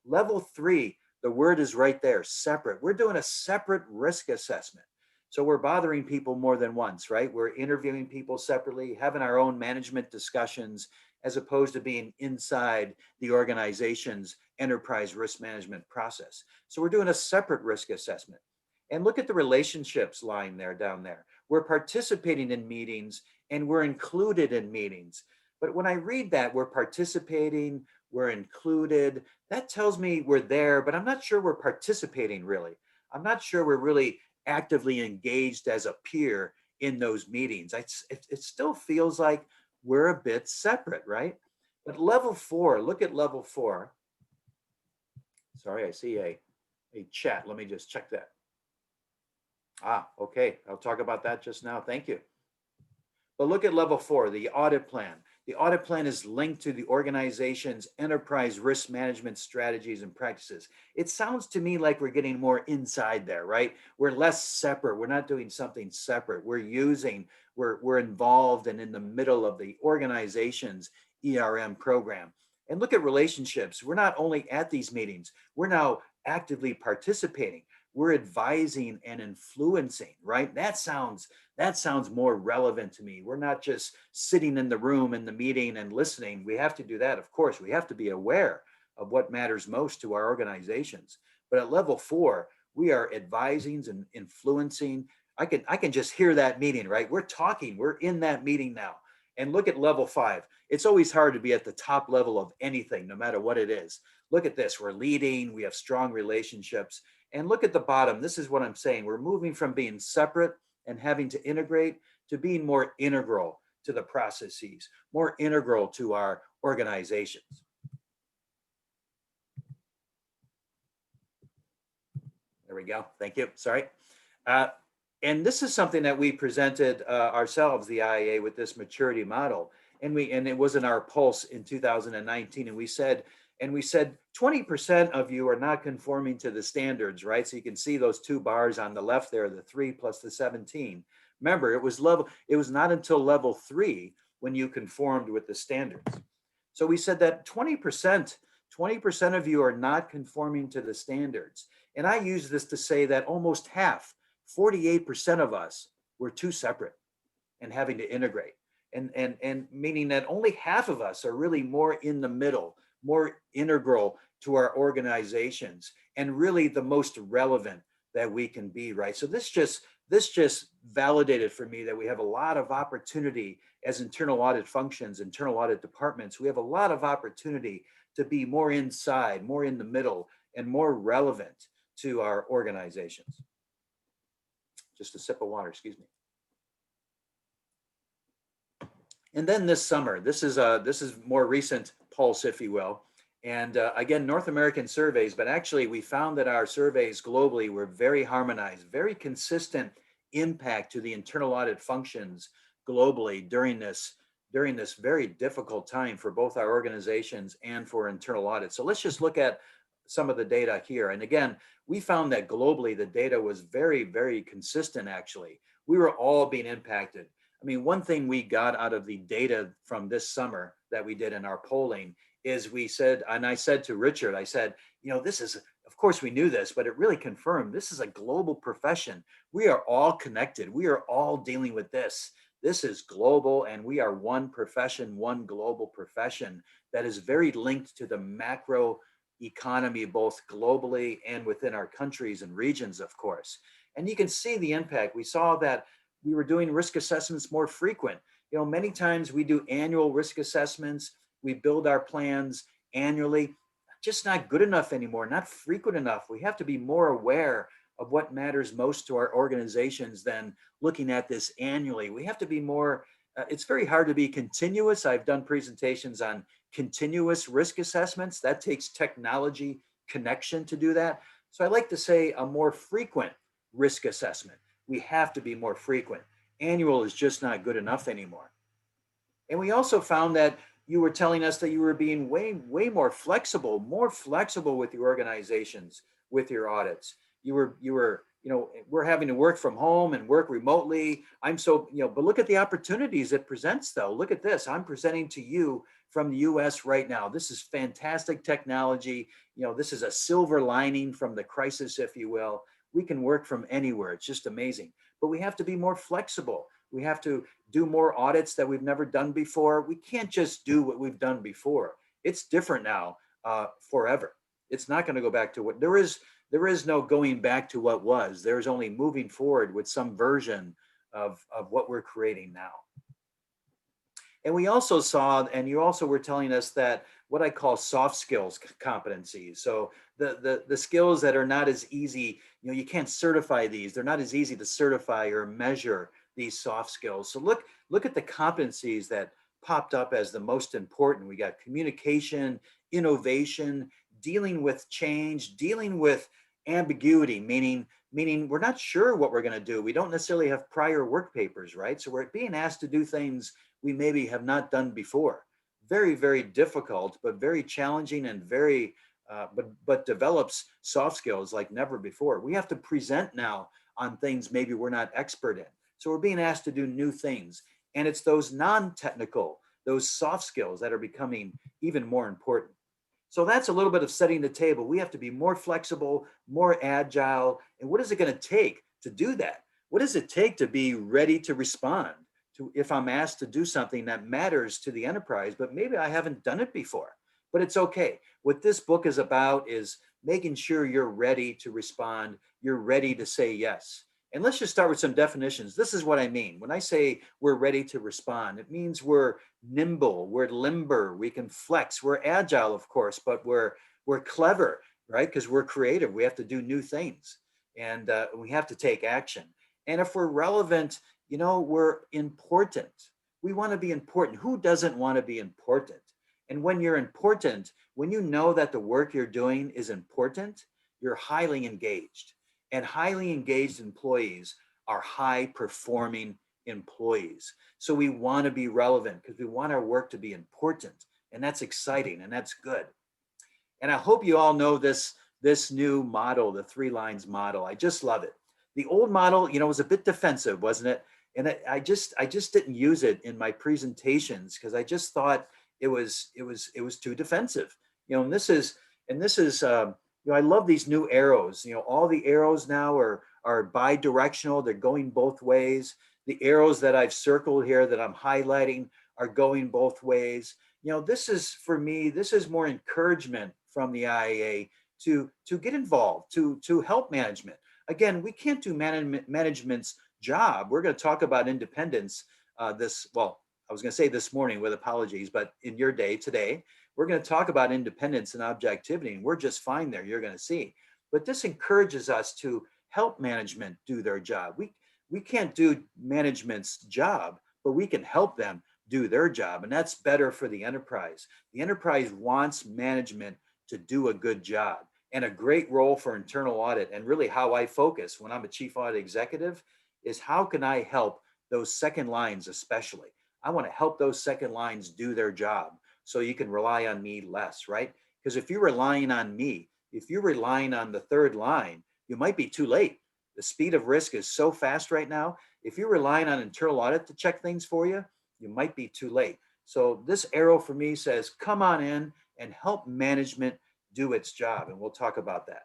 Level 3, the word is right there, separate. We're doing a separate risk assessment. So we're bothering people more than once, right? We're interviewing people separately, having our own management discussions, as opposed to being inside the organization's enterprise risk management process. So we're doing a separate risk assessment. And look at the relationships line there, down there. We're participating in meetings and we're included in meetings. But when I read that, we're participating, we're included, that tells me we're there, but I'm not sure we're participating really. I'm not sure we're really actively engaged as a peer in those meetings. It still feels like we're a bit separate, right? But level 4, look at level 4. Sorry, I see a chat. Let me just check that. Okay, I'll talk about that just now. Thank you. But look at level 4, the audit plan. The audit plan is linked to the organization's enterprise risk management strategies and practices. It sounds to me like we're getting more inside there, right? We're less separate. We're not doing something separate. We're involved and in the middle of the organization's ERM program. And look at relationships. We're not only at these meetings, we're now actively participating. We're advising and influencing, right? That sounds more relevant to me. We're not just sitting in the room in the meeting and listening. We have to do that, of course. We have to be aware of what matters most to our organizations. But at level 4, we are advising and influencing. I can just hear that meeting, right? We're talking, we're in that meeting now. And look at level 5. It's always hard to be at the top level of anything, no matter what it is. Look at this, we're leading, we have strong relationships. And look at the bottom, this is what I'm saying. We're moving from being separate and having to integrate to being more integral to the processes, more integral to our organizations. There we go, thank you, sorry. And this is something that we presented ourselves, the IAA, with this maturity model. And it was in our pulse in 2019, and we said 20% of you are not conforming to the standards, right? So you can see those 2 bars on the left there, the 3 plus the 17. Remember, it was not until level 3 when you conformed with the standards. So we said that 20% of you are not conforming to the standards. And I use this to say that almost half, 48% of us were too separate and having to integrate. And meaning that only half of us are really more in the middle, more integral to our organizations, and really the most relevant that we can be, right? So this just validated for me that we have a lot of opportunity as internal audit functions, internal audit departments. We have a lot of opportunity to be more inside, more in the middle, and more relevant to our organizations. Just a sip of water, excuse me. And then this summer, this is more recent pulse, if you will. And again, North American surveys, but actually we found that our surveys globally were very harmonized, very consistent impact to the internal audit functions globally during this very difficult time for both our organizations and for internal audit. So let's just look at some of the data here. And again, we found that globally the data was very, very consistent actually. We were all being impacted. I mean, one thing we got out of the data from this summer that we did in our polling is we said, and I said to Richard, I said, you know, this is, of course we knew this, but it really confirmed this is a global profession. We are all connected. We are all dealing with this. This is global, and we are one profession, one global profession that is very linked to the macro economy, both globally and within our countries and regions, of course. And you can see the impact. We saw that we were doing risk assessments more frequent. You know, many times we do annual risk assessments, we build our plans annually, just not good enough anymore, not frequent enough. We have to be more aware of what matters most to our organizations than looking at this annually. We have to be more, it's very hard to be continuous. I've done presentations on continuous risk assessments. That takes technology connection to do that. So I like to say a more frequent risk assessment. We have to be more frequent. Annual is just not good enough anymore. And we also found that you were telling us that you were being way more flexible with your organizations, with your audits. You were, you know, we're having to work from home and work remotely. I'm so, you know, but look at the opportunities it presents though. Look at this. I'm presenting to you from the US right now. This is fantastic technology. You know, this is a silver lining from the crisis, if you will. We can work from anywhere. It's just amazing. But we have to be more flexible. We have to do more audits that we've never done before. We can't just do what we've done before. It's different now, forever. It's not going to go back to what there is no going back to what was. There's only moving forward with some version of what we're creating now. And we also saw, and you also were telling us that what I call soft skills competencies. So the skills that are not as easy, you know, you can't certify these. They're not as easy to certify or measure these soft skills. So look at the competencies that popped up as the most important. We got communication, innovation, dealing with change, dealing with ambiguity, meaning we're not sure what we're going to do. We don't necessarily have prior work papers, right? So we're being asked to do things we maybe have not done before. Very, very difficult, but very challenging and very, but develops soft skills like never before. We have to present now on things maybe we're not expert in. So we're being asked to do new things. And it's those non-technical, those soft skills that are becoming even more important. So that's a little bit of setting the table. We have to be more flexible, more agile. And what is it going to take to do that? What does it take to be ready to respond to if I'm asked to do something that matters to the enterprise, but maybe I haven't done it before? But it's okay. What this book is about is making sure you're ready to respond. You're ready to say yes. And let's just start with some definitions. This is what I mean. When I say we're ready to respond, it means we're nimble, we're limber, we can flex, we're agile, of course, but we're clever, right? Because we're creative. We have to do new things and we have to take action. And if we're relevant, you know, we're important. We want to be important. Who doesn't want to be important? And when you're important, when you know that the work you're doing is important, you're highly engaged. And highly engaged employees are high performing employees. So we want to be relevant because we want our work to be important. And that's exciting and that's good. And I hope you all know this new model, the 3 lines model. I just love it. The old model, you know, was a bit defensive, wasn't it? And I just didn't use it in my presentations because I just thought it was too defensive. You know, and this is you know, I love these new arrows. You know, all the arrows now are bi-directional. They're going both ways. The arrows that I've circled here that I'm highlighting are going both ways. You know, this is, for me, this is more encouragement from the IAA to get involved, to help management. Again, we can't do management's job. We're going to talk about independence I was going to say this morning with apologies, but in your day today, we're going to talk about independence and objectivity, and we're just fine there, you're going to see. But this encourages us to help management do their job. We can't do management's job, but we can help them do their job, and that's better for the enterprise. The enterprise wants management to do a good job, and a great role for internal audit, and really how I focus when I'm a chief audit executive, is how can I help those second lines especially. I want to help those second lines do their job so you can rely on me less, right? Because if you're relying on me, if you're relying on the third line, you might be too late. The speed of risk is so fast right now. If you're relying on internal audit to check things for you, you might be too late. So this arrow for me says, come on in and help management do its job. And we'll talk about that.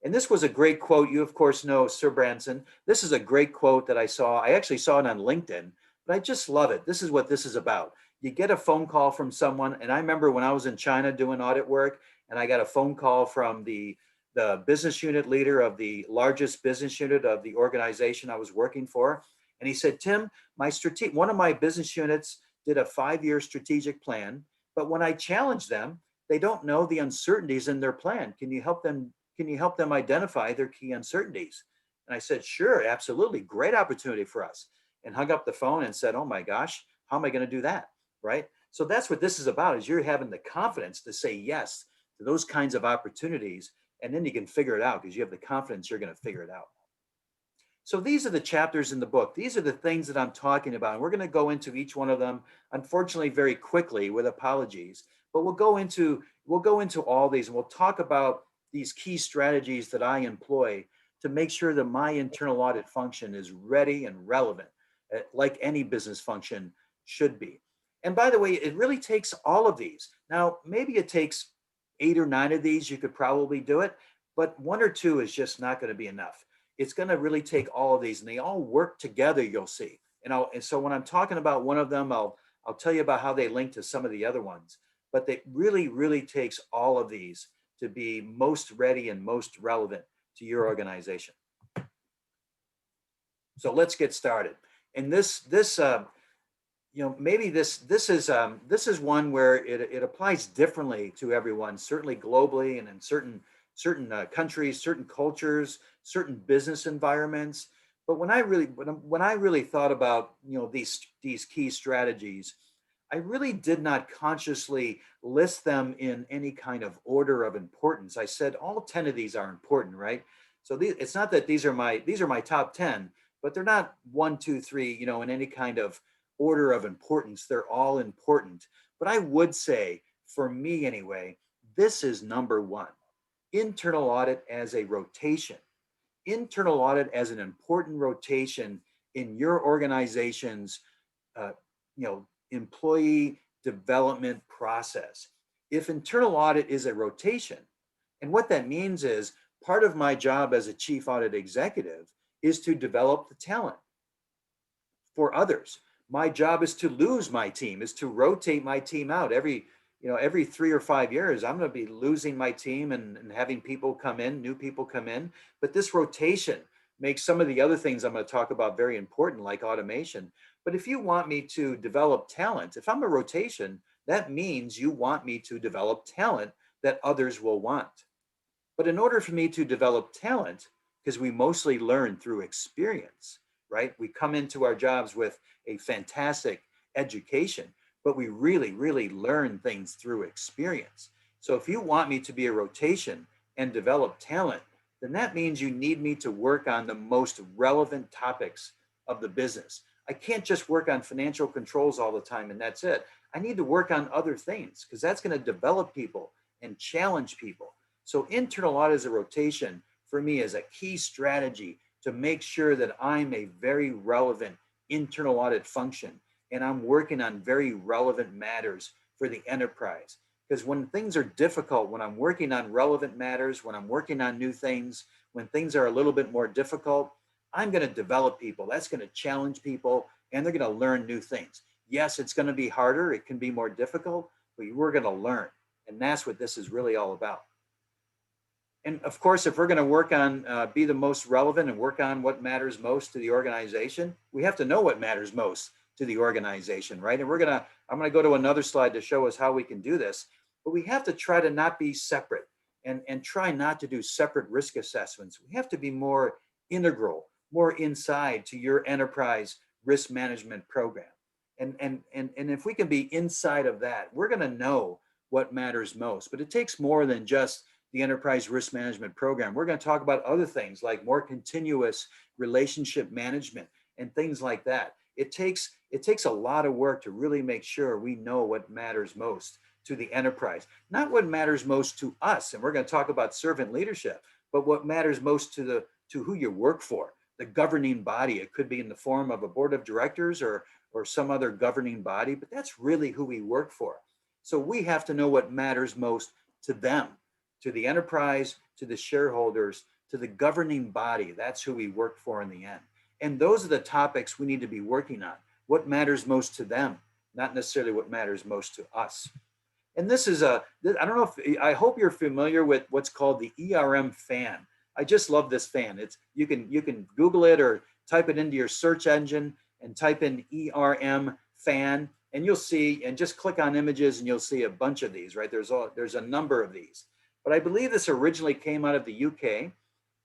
And this was a great quote. You, of course, know Sir Branson. This is a great quote that I saw. I actually saw it on LinkedIn, but I just love it. This is what this is about. You get a phone call from someone. And I remember when I was in China doing audit work, and I got a phone call from the business unit leader of the largest business unit of the organization I was working for. And he said, Tim, one of my business units did a 5-year strategic plan, but when I challenge them, they don't know the uncertainties in their plan. Can you help them identify their key uncertainties? And I said, sure, absolutely. Great opportunity for us. And hung up the phone and said, oh my gosh, how am I going to do that? Right? So that's what this is about, is you're having the confidence to say yes to those kinds of opportunities. And then you can figure it out because you have the confidence you're going to figure it out. So these are the chapters in the book. These are the things that I'm talking about. And we're going to go into each one of them, unfortunately, very quickly with apologies. But we'll go into all these, and we'll talk about these key strategies that I employ to make sure that my internal audit function is ready and relevant, like any business function should be. And by the way, it really takes all of these. Now, maybe it takes 8 or 9 of these, you could probably do it, but 1 or 2 is just not going to be enough. It's going to really take all of these, and they all work together, you'll see. And so when I'm talking about one of them, I'll tell you about how they link to some of the other ones. But it really, really takes all of these to be most ready and most relevant to your organization. So let's get started. And maybe this is one where it applies differently to everyone, certainly globally and in certain countries, certain cultures, certain business environments. But when I really thought about these key strategies, I really did not consciously list them in any kind of order of importance. I said all 10 of these are important, right? So it's not that these are my top 10, but they're not 1, 2, 3, in any kind of order of importance. They're all important. But I would say, for me anyway, this is number 1. Internal audit as a rotation. Internal audit as an important rotation in your organization's employee development process. If internal audit is a rotation, and what that means is part of my job as a chief audit executive is to develop the talent for others. My job is to lose my team, is to rotate my team out every 3 or 5 years. I'm going to be losing my team and having people come in, new people come in. But this rotation makes some of the other things I'm going to talk about very important, like automation. But if you want me to develop talent, if I'm a rotation, that means you want me to develop talent that others will want. But in order for me to develop talent, because we mostly learn through experience, right? We come into our jobs with a fantastic education, but we really, really learn things through experience. So if you want me to be a rotation and develop talent, then that means you need me to work on the most relevant topics of the business. I can't just work on financial controls all the time and that's it. I need to work on other things because that's going to develop people and challenge people. So internal audit as a rotation for me is a key strategy to make sure that I'm a very relevant internal audit function and I'm working on very relevant matters for the enterprise. Because when things are difficult, when I'm working on relevant matters, when I'm working on new things, when things are a little bit more difficult, I'm going to develop people. That's going to challenge people and they're going to learn new things. Yes, it's going to be harder. It can be more difficult, but we're going to learn. And that's what this is really all about. And of course, if we're going to work on, be the most relevant and work on what matters most to the organization, we have to know what matters most to the organization, right? And I'm going to go to another slide to show us how we can do this, but we have to try to not be separate and try not to do separate risk assessments. We have to be more integral, more inside to your enterprise risk management program. And if we can be inside of that, we're going to know what matters most, but it takes more than just the enterprise risk management program. We're going to talk about other things like more continuous relationship management and things like that. It takes a lot of work to really make sure we know what matters most to the enterprise, not what matters most to us. And we're going to talk about servant leadership, but what matters most to who you work for, the governing body. It could be in the form of a board of directors or some other governing body, but that's really who we work for. So we have to know what matters most to them, to the enterprise, to the shareholders, to the governing body. That's who we work for in the end. And those are the topics we need to be working on. What matters most to them, not necessarily what matters most to us. And this is I hope you're familiar with what's called the ERM fan. I just love this fan. You can Google it or type it into your search engine and type in ERM fan, and you'll see, and just click on images and you'll see a bunch of these, right? There's a number of these. But I believe this originally came out of the UK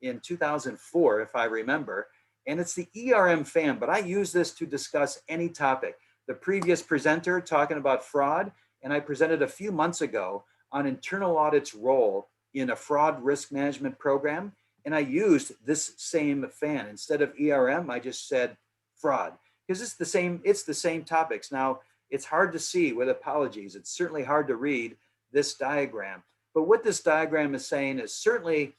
in 2004, if I remember, and it's the ERM fan, but I use this to discuss any topic. The previous presenter talking about fraud, and I presented a few months ago on internal audit's role in a fraud risk management program, and I used this same fan. Instead of ERM, I just said fraud, because it's the same topics. Now, it's hard to see, with apologies. It's certainly hard to read this diagram, but what this diagram is saying is certainly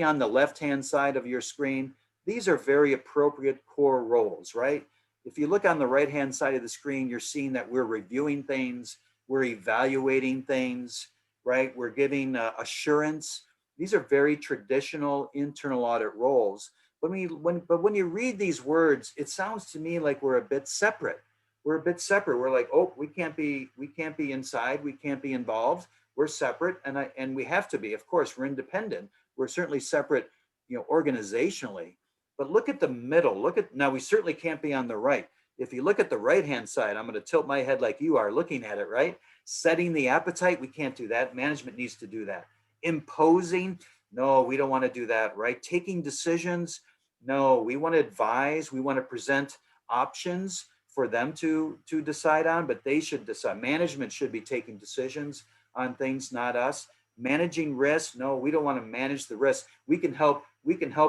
on the left-hand side of your screen, these are very appropriate core roles, right? If you look on the right-hand side of the screen, you're seeing that we're reviewing things, we're evaluating things, right? We're giving assurance. These are very traditional internal audit roles. But when you read these words, it sounds to me like we're a bit separate. We're a bit separate. We're like, oh, we can't be inside, we can't be involved. We're separate, and we have to be. Of course, we're independent. We're certainly separate, organizationally. But look at the middle. Now we certainly can't be on the right. If you look at the right-hand side, I'm going to tilt my head like you are looking at it, right? Setting the appetite, we can't do that. Management needs to do that. Imposing, no, we don't want to do that, right? Taking decisions, no, we want to advise. We want to present options for them to decide on, but they should decide. Management should be taking decisions on things, not us. Managing risk, no, we don't want to manage the risk. We can help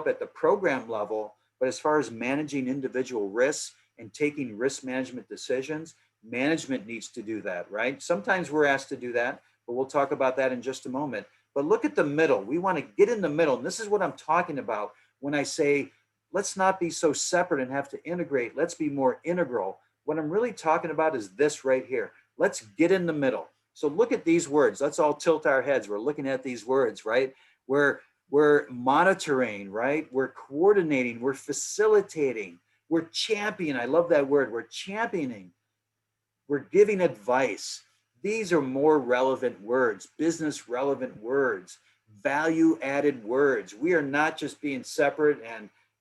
at the program level, but as far as managing individual risks and taking risk management decisions, management needs to do that, right? Sometimes we're asked to do that, but we'll talk about that in just a moment. But look at the middle. We want to get in the middle, and this is what I'm talking about when I say, let's not be so separate and have to integrate. Let's be more integral. What I'm really talking about is this right here. Let's get in the middle. So look at these words. Let's all tilt our heads. We're looking at these words, right? We're monitoring, right? We're coordinating, we're facilitating, we're championing. I love that word. We're championing. We're giving advice. These are more relevant words, business relevant words, value added words. We are not just being separate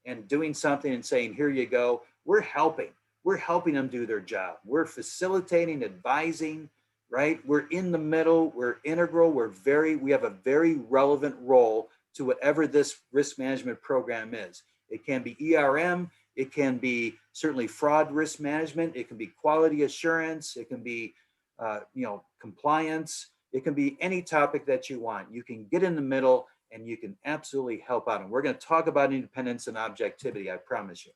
and doing something and saying, here you go. We're helping. We're helping them do their job. We're facilitating, advising, right? We're in the middle, we're integral, we have a very relevant role to whatever this risk management program is. It can be ERM, it can be certainly fraud risk management, it can be quality assurance, it can be compliance, it can be any topic that you want. You can get in the middle and you can absolutely help out. And we're going to talk about independence and objectivity, I promise you.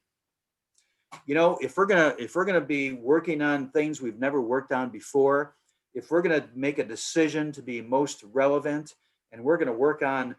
If we're gonna be working on things we've never worked on before, if we're going to make a decision to be most relevant, and we're going to work on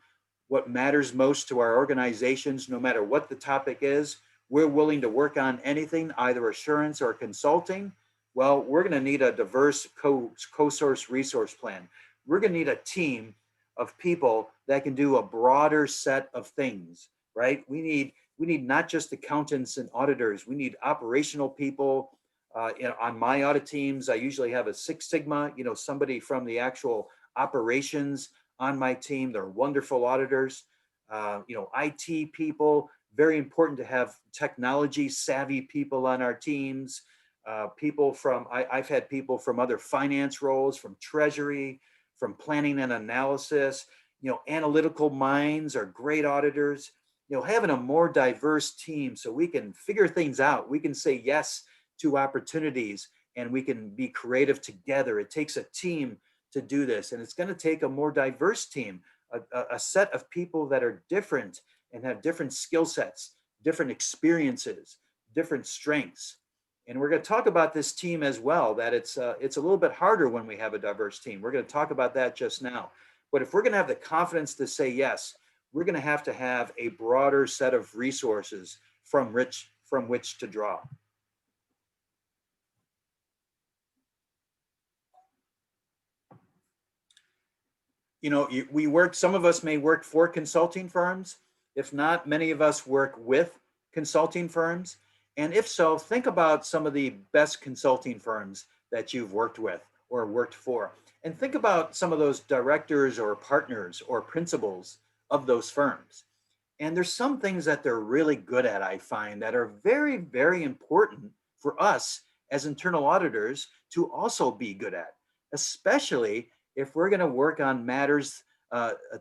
what matters most to our organizations, no matter what the topic is, we're willing to work on anything, either assurance or consulting, well, we're going to need a diverse co-source resource plan. We're going to need a team of people that can do a broader set of things, right? We need not just accountants and auditors. We need operational people. On my audit teams, I usually have a Six Sigma, somebody from the actual operations on my team. They're wonderful auditors. IT people, very important to have technology savvy people on our teams. I've had people from other finance roles, from treasury, from planning and analysis. Analytical minds are great auditors. Having a more diverse team so we can figure things out. We can say yes to opportunities and we can be creative together. It takes a team to do this, and it's going to take a more diverse team, a set of people that are different and have different skill sets, different experiences, different strengths. And we're going to talk about this team as well, that it's a little bit harder when we have a diverse team. We're going to talk about that just now. But if we're going to have the confidence to say yes, we're going to have a broader set of resources from which to draw. Some of us may work for consulting firms. If not, many of us work with consulting firms. And if so, think about some of the best consulting firms that you've worked with or worked for. And think about some of those directors or partners or principals of those firms. And there's some things that they're really good at, I find, that are very, very important for us as internal auditors to also be good at, especially if we're going to work on matters,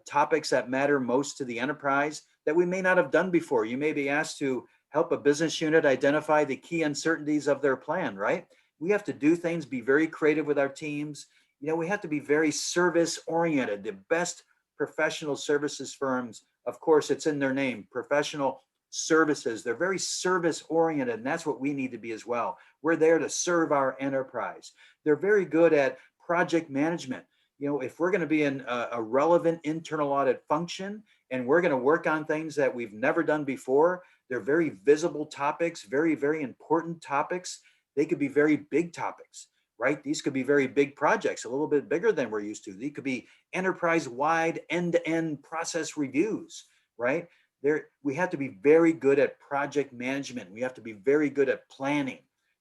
topics that matter most to the enterprise that we may not have done before. You may be asked to help a business unit identify the key uncertainties of their plan, right? We have to do things, be very creative with our teams. You know, we have to be very service oriented. The best professional services firms, of course, it's in their name, professional services. They're very service oriented, and that's what we need to be as well. We're there to serve our enterprise. They're very good at project management. You know, if we're going to be in a relevant internal audit function and we're going to work on things that we've never done before, they're very visible topics, very, very important topics. They could be very big topics, right? These could be very big projects, a little bit bigger than we're used to. These could be enterprise-wide end-to-end process reviews, right? We have to be very good at project management. We have to be very good at planning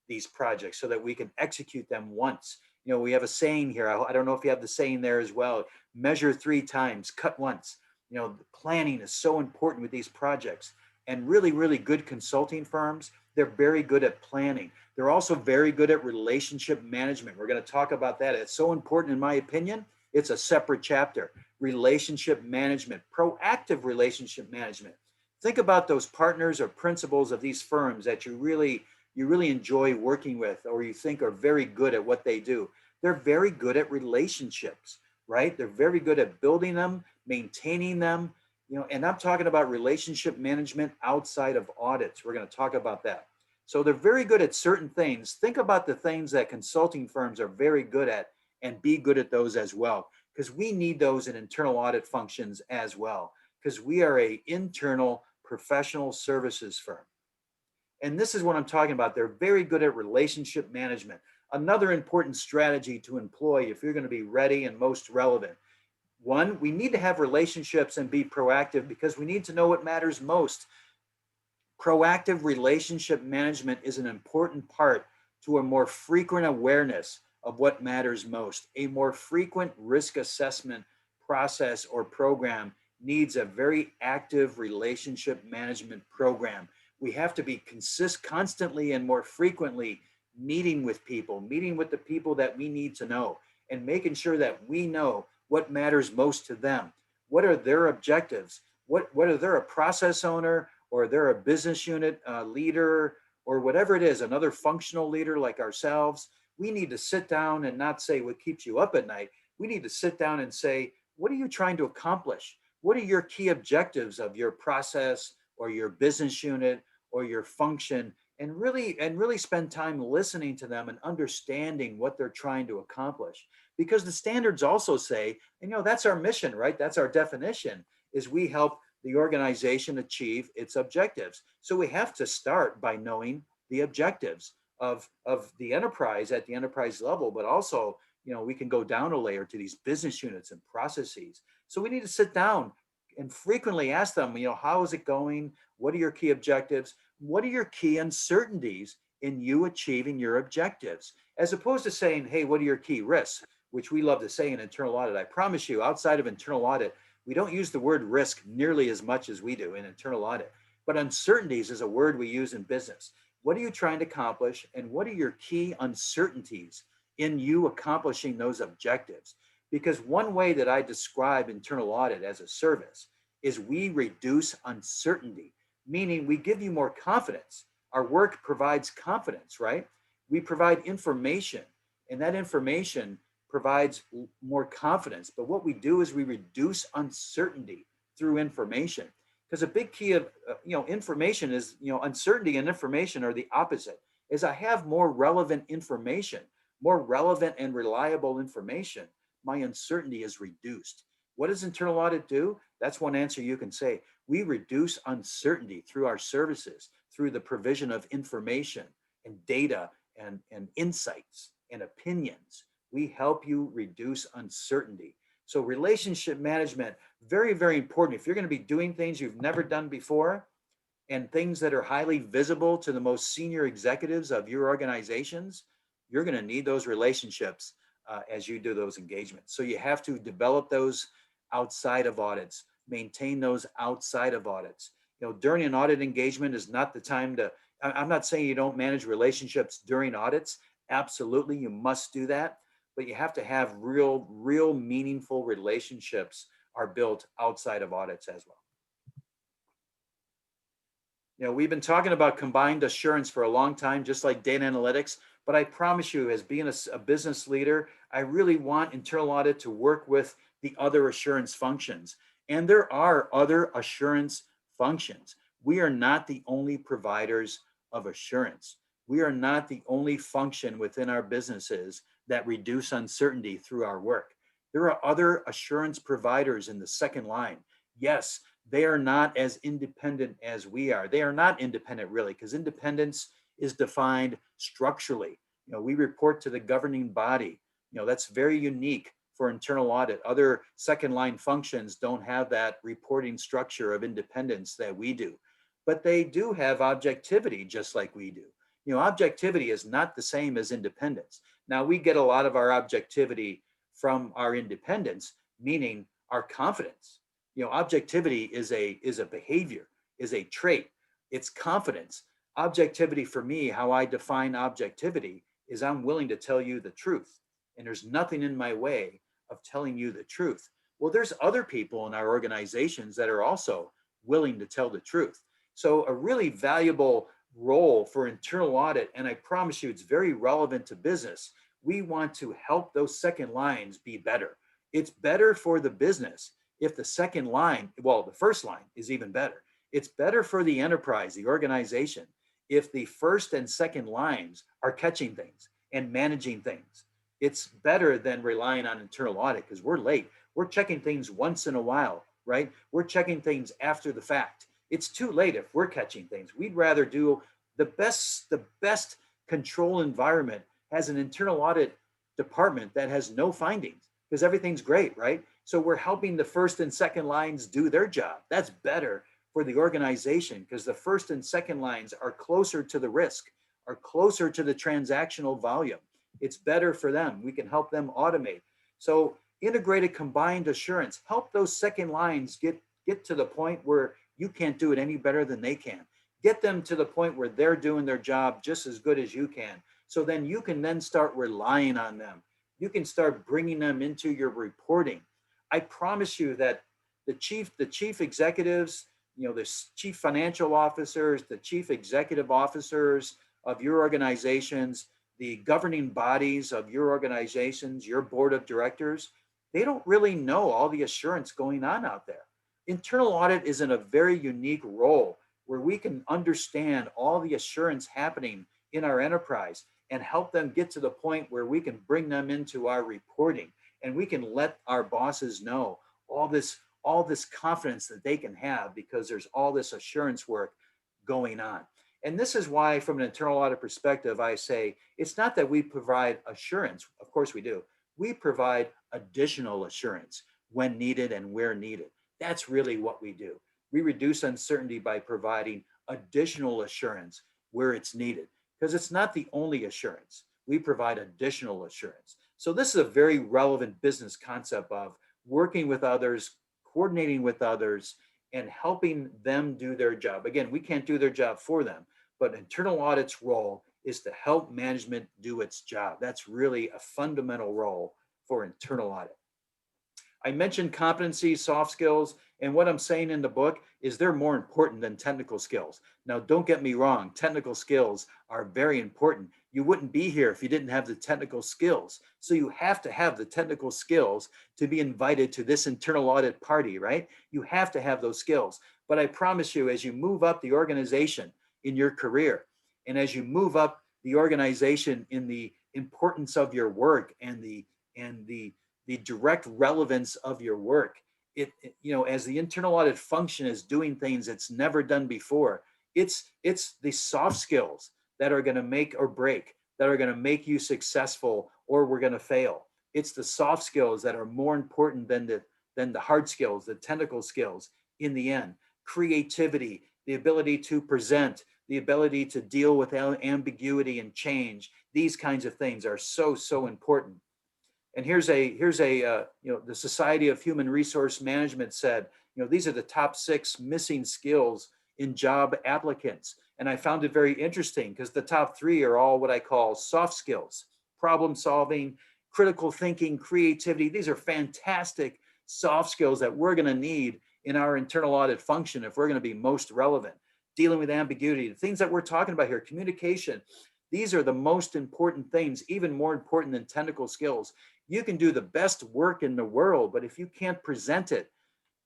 these projects so that we can execute them once. You know, we have a saying here. I don't know if you have the saying there as well. Measure 3 times, cut once. You know, planning is so important with these projects. And really, really good consulting firms, they're very good at planning. They're also very good at relationship management. We're going to talk about that. It's so important, in my opinion. It's a separate chapter. Relationship management, proactive relationship management. Think about those partners or principals of these firms that you really enjoy working with, or you think are very good at what they do. They're very good at relationships, right? They're very good at building them, maintaining them, you know, and I'm talking about relationship management outside of audits. We're going to talk about that. So they're very good at certain things. Think about the things that consulting firms are very good at and be good at those as well, because we need those in internal audit functions as well, because we are an internal professional services firm. And this is what I'm talking about. They're very good at relationship management. Another important strategy to employ if you're going to be ready and most relevant. One, we need to have relationships and be proactive because we need to know what matters most. Proactive relationship management is an important part to a more frequent awareness of what matters most. A more frequent risk assessment process or program needs a very active relationship management program. We have to be constantly and more frequently meeting with people, meeting with the people that we need to know, and making sure that we know what matters most to them. What are their objectives? Whether they're a process owner or they're a business unit leader or whatever it is, another functional leader like ourselves, we need to sit down and not say what keeps you up at night. We need to sit down and say, what are you trying to accomplish? What are your key objectives of your process or your business unit or your function? And really spend time listening to them and understanding what they're trying to accomplish. Because the standards also say, and you know, that's our mission, right? That's our definition, is we help the organization achieve its objectives. So we have to start by knowing the objectives of the enterprise at the enterprise level, but also, you know, we can go down a layer to these business units and processes. So we need to sit down and frequently ask them, you know, how is it going? What are your key objectives? What are your key uncertainties in you achieving your objectives? As opposed to saying, hey, what are your key risks? Which we love to say in internal audit. I promise you, outside of internal audit, we don't use the word risk nearly as much as we do in internal audit. But uncertainties is a word we use in business. What are you trying to accomplish? And what are your key uncertainties in you accomplishing those objectives? Because one way that I describe internal audit as a service is we reduce uncertainty, meaning we give you more confidence. Our work provides confidence, right? We provide information, and that information provides more confidence. But what we do is we reduce uncertainty through information. Because a big key of information is, uncertainty and information are the opposite. As I have more relevant information, more relevant and reliable information, my uncertainty is reduced. What does internal audit do? That's one answer you can say. We reduce uncertainty through our services, through the provision of information and data and insights and opinions. We help you reduce uncertainty. So relationship management, very, very important. If you're going to be doing things you've never done before and things that are highly visible to the most senior executives of your organizations, you're going to need those relationships as you do those engagements. So you have to develop those outside of audits. maintain those outside of audits. During an audit engagement is not the time to, I'm not saying you don't manage relationships during audits. Absolutely, you must do that, but you have to have real meaningful relationships are built outside of audits as well. We've been talking about combined assurance for a long time, just like data analytics, but I promise you, as being a business leader, I really want internal audit to work with the other assurance functions. And there are other assurance functions. We are not the only providers of assurance. We are not the only function within our businesses that reduce uncertainty through our work. There are other assurance providers in the second line. Yes, they are not as independent as we are. They are not independent really, because independence is defined structurally. We report to the governing body. That's very unique for internal audit. Other second line functions don't have that reporting structure of independence that we do, but they do have objectivity just like we do. Objectivity is not the same as independence. Now, we get a lot of our objectivity from our independence, meaning our confidence. Objectivity is a behavior, is a trait. It's confidence. Objectivity for me, how I define objectivity, is I'm willing to tell you the truth. And there's nothing in my way of telling you the truth. Well, there's other people in our organizations that are also willing to tell the truth. So a really valuable role for internal audit, and I promise you it's very relevant to business. We want to help those second lines be better. It's better for the business if the second line, well, the first line is even better. It's better for the enterprise, the organization, if the first and second lines are catching things and managing things. It's better than relying on internal audit because we're late. We're checking things once in a while, right? We're checking things after the fact. It's too late if we're catching things. We'd rather do the best control environment has an internal audit department that has no findings because everything's great, right? So we're helping the first and second lines do their job. That's better for the organization because the first and second lines are closer to the risk, are closer to the transactional volume. It's better for them. We can help them automate. So integrated combined assurance, help those second lines get to the point where you can't do it any better than they can. Get them to the point where they're doing their job just as good as you can. So then you can then start relying on them. You can start bringing them into your reporting. I promise you that the chief executives, the chief financial officers, the chief executive officers of your organizations, the governing bodies of your organizations, your board of directors, they don't really know all the assurance going on out there. Internal audit is in a very unique role where we can understand all the assurance happening in our enterprise and help them get to the point where we can bring them into our reporting and we can let our bosses know all this confidence that they can have because there's all this assurance work going on. And this is why, from an internal audit perspective, I say it's not that we provide assurance. Of course we do. We provide additional assurance when needed and where needed. That's really what we do. We reduce uncertainty by providing additional assurance where it's needed, because it's not the only assurance. We provide additional assurance. So this is a very relevant business concept of working with others, coordinating with others, and helping them do their job. Again, we can't do their job for them, but internal audit's role is to help management do its job. That's really a fundamental role for internal audit. I mentioned competencies, soft skills, and what I'm saying in the book is they're more important than technical skills. Now, don't get me wrong, technical skills are very important. You wouldn't be here if you didn't have the technical skills. So you have to have the technical skills to be invited to this internal audit party, right? You have to have those skills. But I promise you, as you move up the organization in your career, and as you move up the organization in the importance of your work and the direct relevance of your work, as the internal audit function is doing things it's never done before, it's the soft skills that are going to make or break, that are going to make you successful or we're going to fail. It's the soft skills that are more important than the hard skills, the technical skills in the end. Creativity, the ability to present, the ability to deal with ambiguity and change. These kinds of things are so important. And here's the Society of Human Resource Management said, These are the top 6 missing skills in job applicants. And I found it very interesting because the top 3 are all what I call soft skills: problem solving, critical thinking, creativity. These are fantastic soft skills that we're going to need in our internal audit function if we're going to be most relevant. Dealing with ambiguity, the things that we're talking about here, communication. These are the most important things, even more important than technical skills. You can do the best work in the world, but if you can't present it,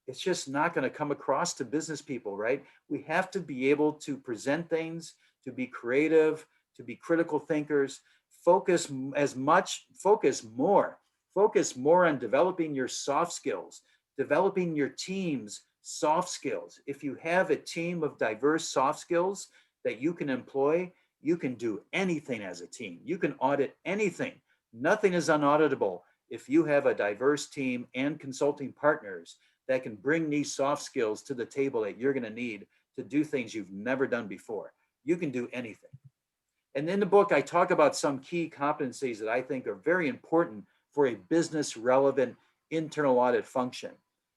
it's just not going to come across to business people, right? We have to be able to present things, to be creative, to be critical thinkers, focus more on developing your soft skills, developing your team's soft skills. If you have a team of diverse soft skills that you can employ, you can do anything as a team. You can audit anything. Nothing is unauditable if you have a diverse team and consulting partners that can bring these soft skills to the table that you're going to need to do things you've never done before. You can do anything. And in the book, I talk about some key competencies that I think are very important for a business relevant internal audit function.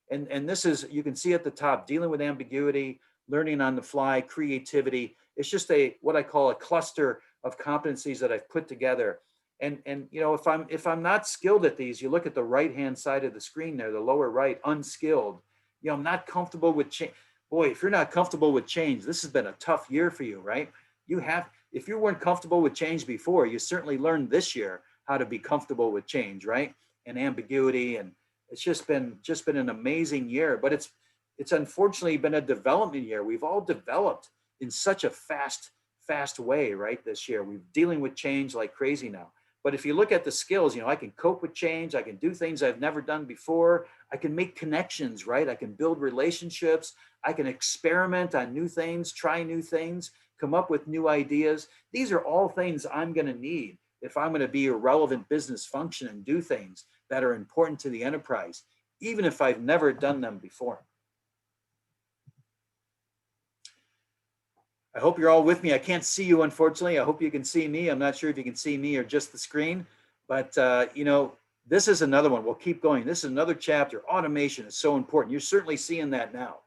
And this is, you can see at the top, dealing with ambiguity, learning on the fly, creativity. It's just what I call a cluster of competencies that I've put together. And if I'm not skilled at these, you look at the right-hand side of the screen there, the lower right, unskilled. I'm not comfortable with change. Boy, if you're not comfortable with change, this has been a tough year for you, right? If you weren't comfortable with change before, you certainly learned this year how to be comfortable with change, right? And ambiguity, and it's just been an amazing year. But it's unfortunately been a development year. We've all developed in such a fast way, right? This year, we're dealing with change like crazy now. But if you look at the skills, I can cope with change. I can do things I've never done before. I can make connections, right? I can build relationships. I can experiment on new things, try new things, come up with new ideas. These are all things I'm going to need if I'm going to be a relevant business function and do things that are important to the enterprise, even if I've never done them before. I hope you're all with me. I can't see you, unfortunately. I hope you can see me. I'm not sure if you can see me or just the screen, but this is another one. We'll keep going. This is another chapter. Automation is so important. You're certainly seeing that now.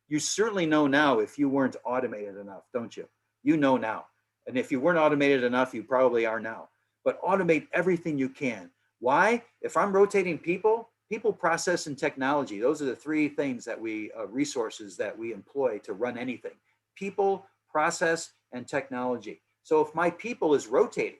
You certainly know now if you weren't automated enough, don't you? You know now. And if you weren't automated enough, you probably are now. But automate everything you can. Why? If I'm rotating people, process, and technology, those are the 3 things that resources that we employ to run anything. People, process, and technology. So if my people is rotating,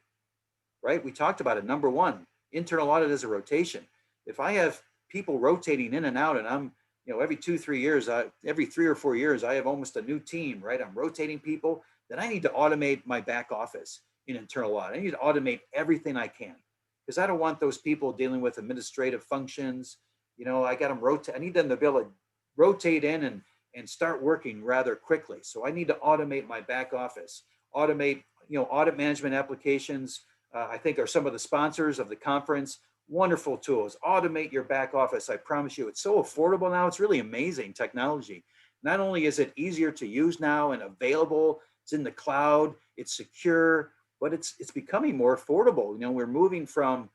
right? We talked about it. Number 1, internal audit is a rotation. If I have people rotating in and out, and I'm, every 2-3 years, every 3 or 4 years, I have almost a new team, right? I'm rotating people. Then I need to automate my back office in internal audit. I need to automate everything I can because I don't want those people dealing with administrative functions. I got them rotate. I need them to be able to rotate in and start working rather quickly. So I need to automate my back office, automate, audit management applications. I think are some of the sponsors of the conference. Wonderful tools. Automate your back office. I promise you, it's so affordable now. It's really amazing technology. Not only is it easier to use now and available, it's in the cloud, it's secure, but it's becoming more affordable. We're moving from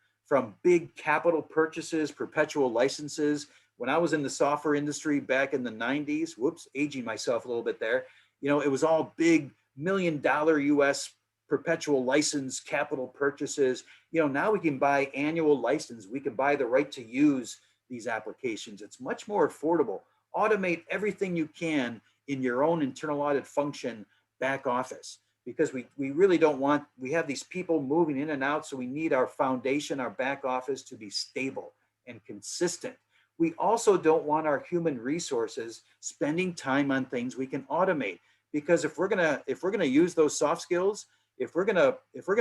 big capital purchases, perpetual licenses. When I was in the software industry back in the 90s, whoops, aging myself a little bit there, it was all big $1 million US perpetual license capital purchases. Now we can buy annual license. We can buy the right to use these applications. It's much more affordable. Automate everything you can in your own internal audit function back office, because we really don't want, we have these people moving in and out. So we need our foundation, our back office to be stable and consistent. We also don't want our human resources spending time on things we can automate, because if we're gonna use those soft skills, if we're gonna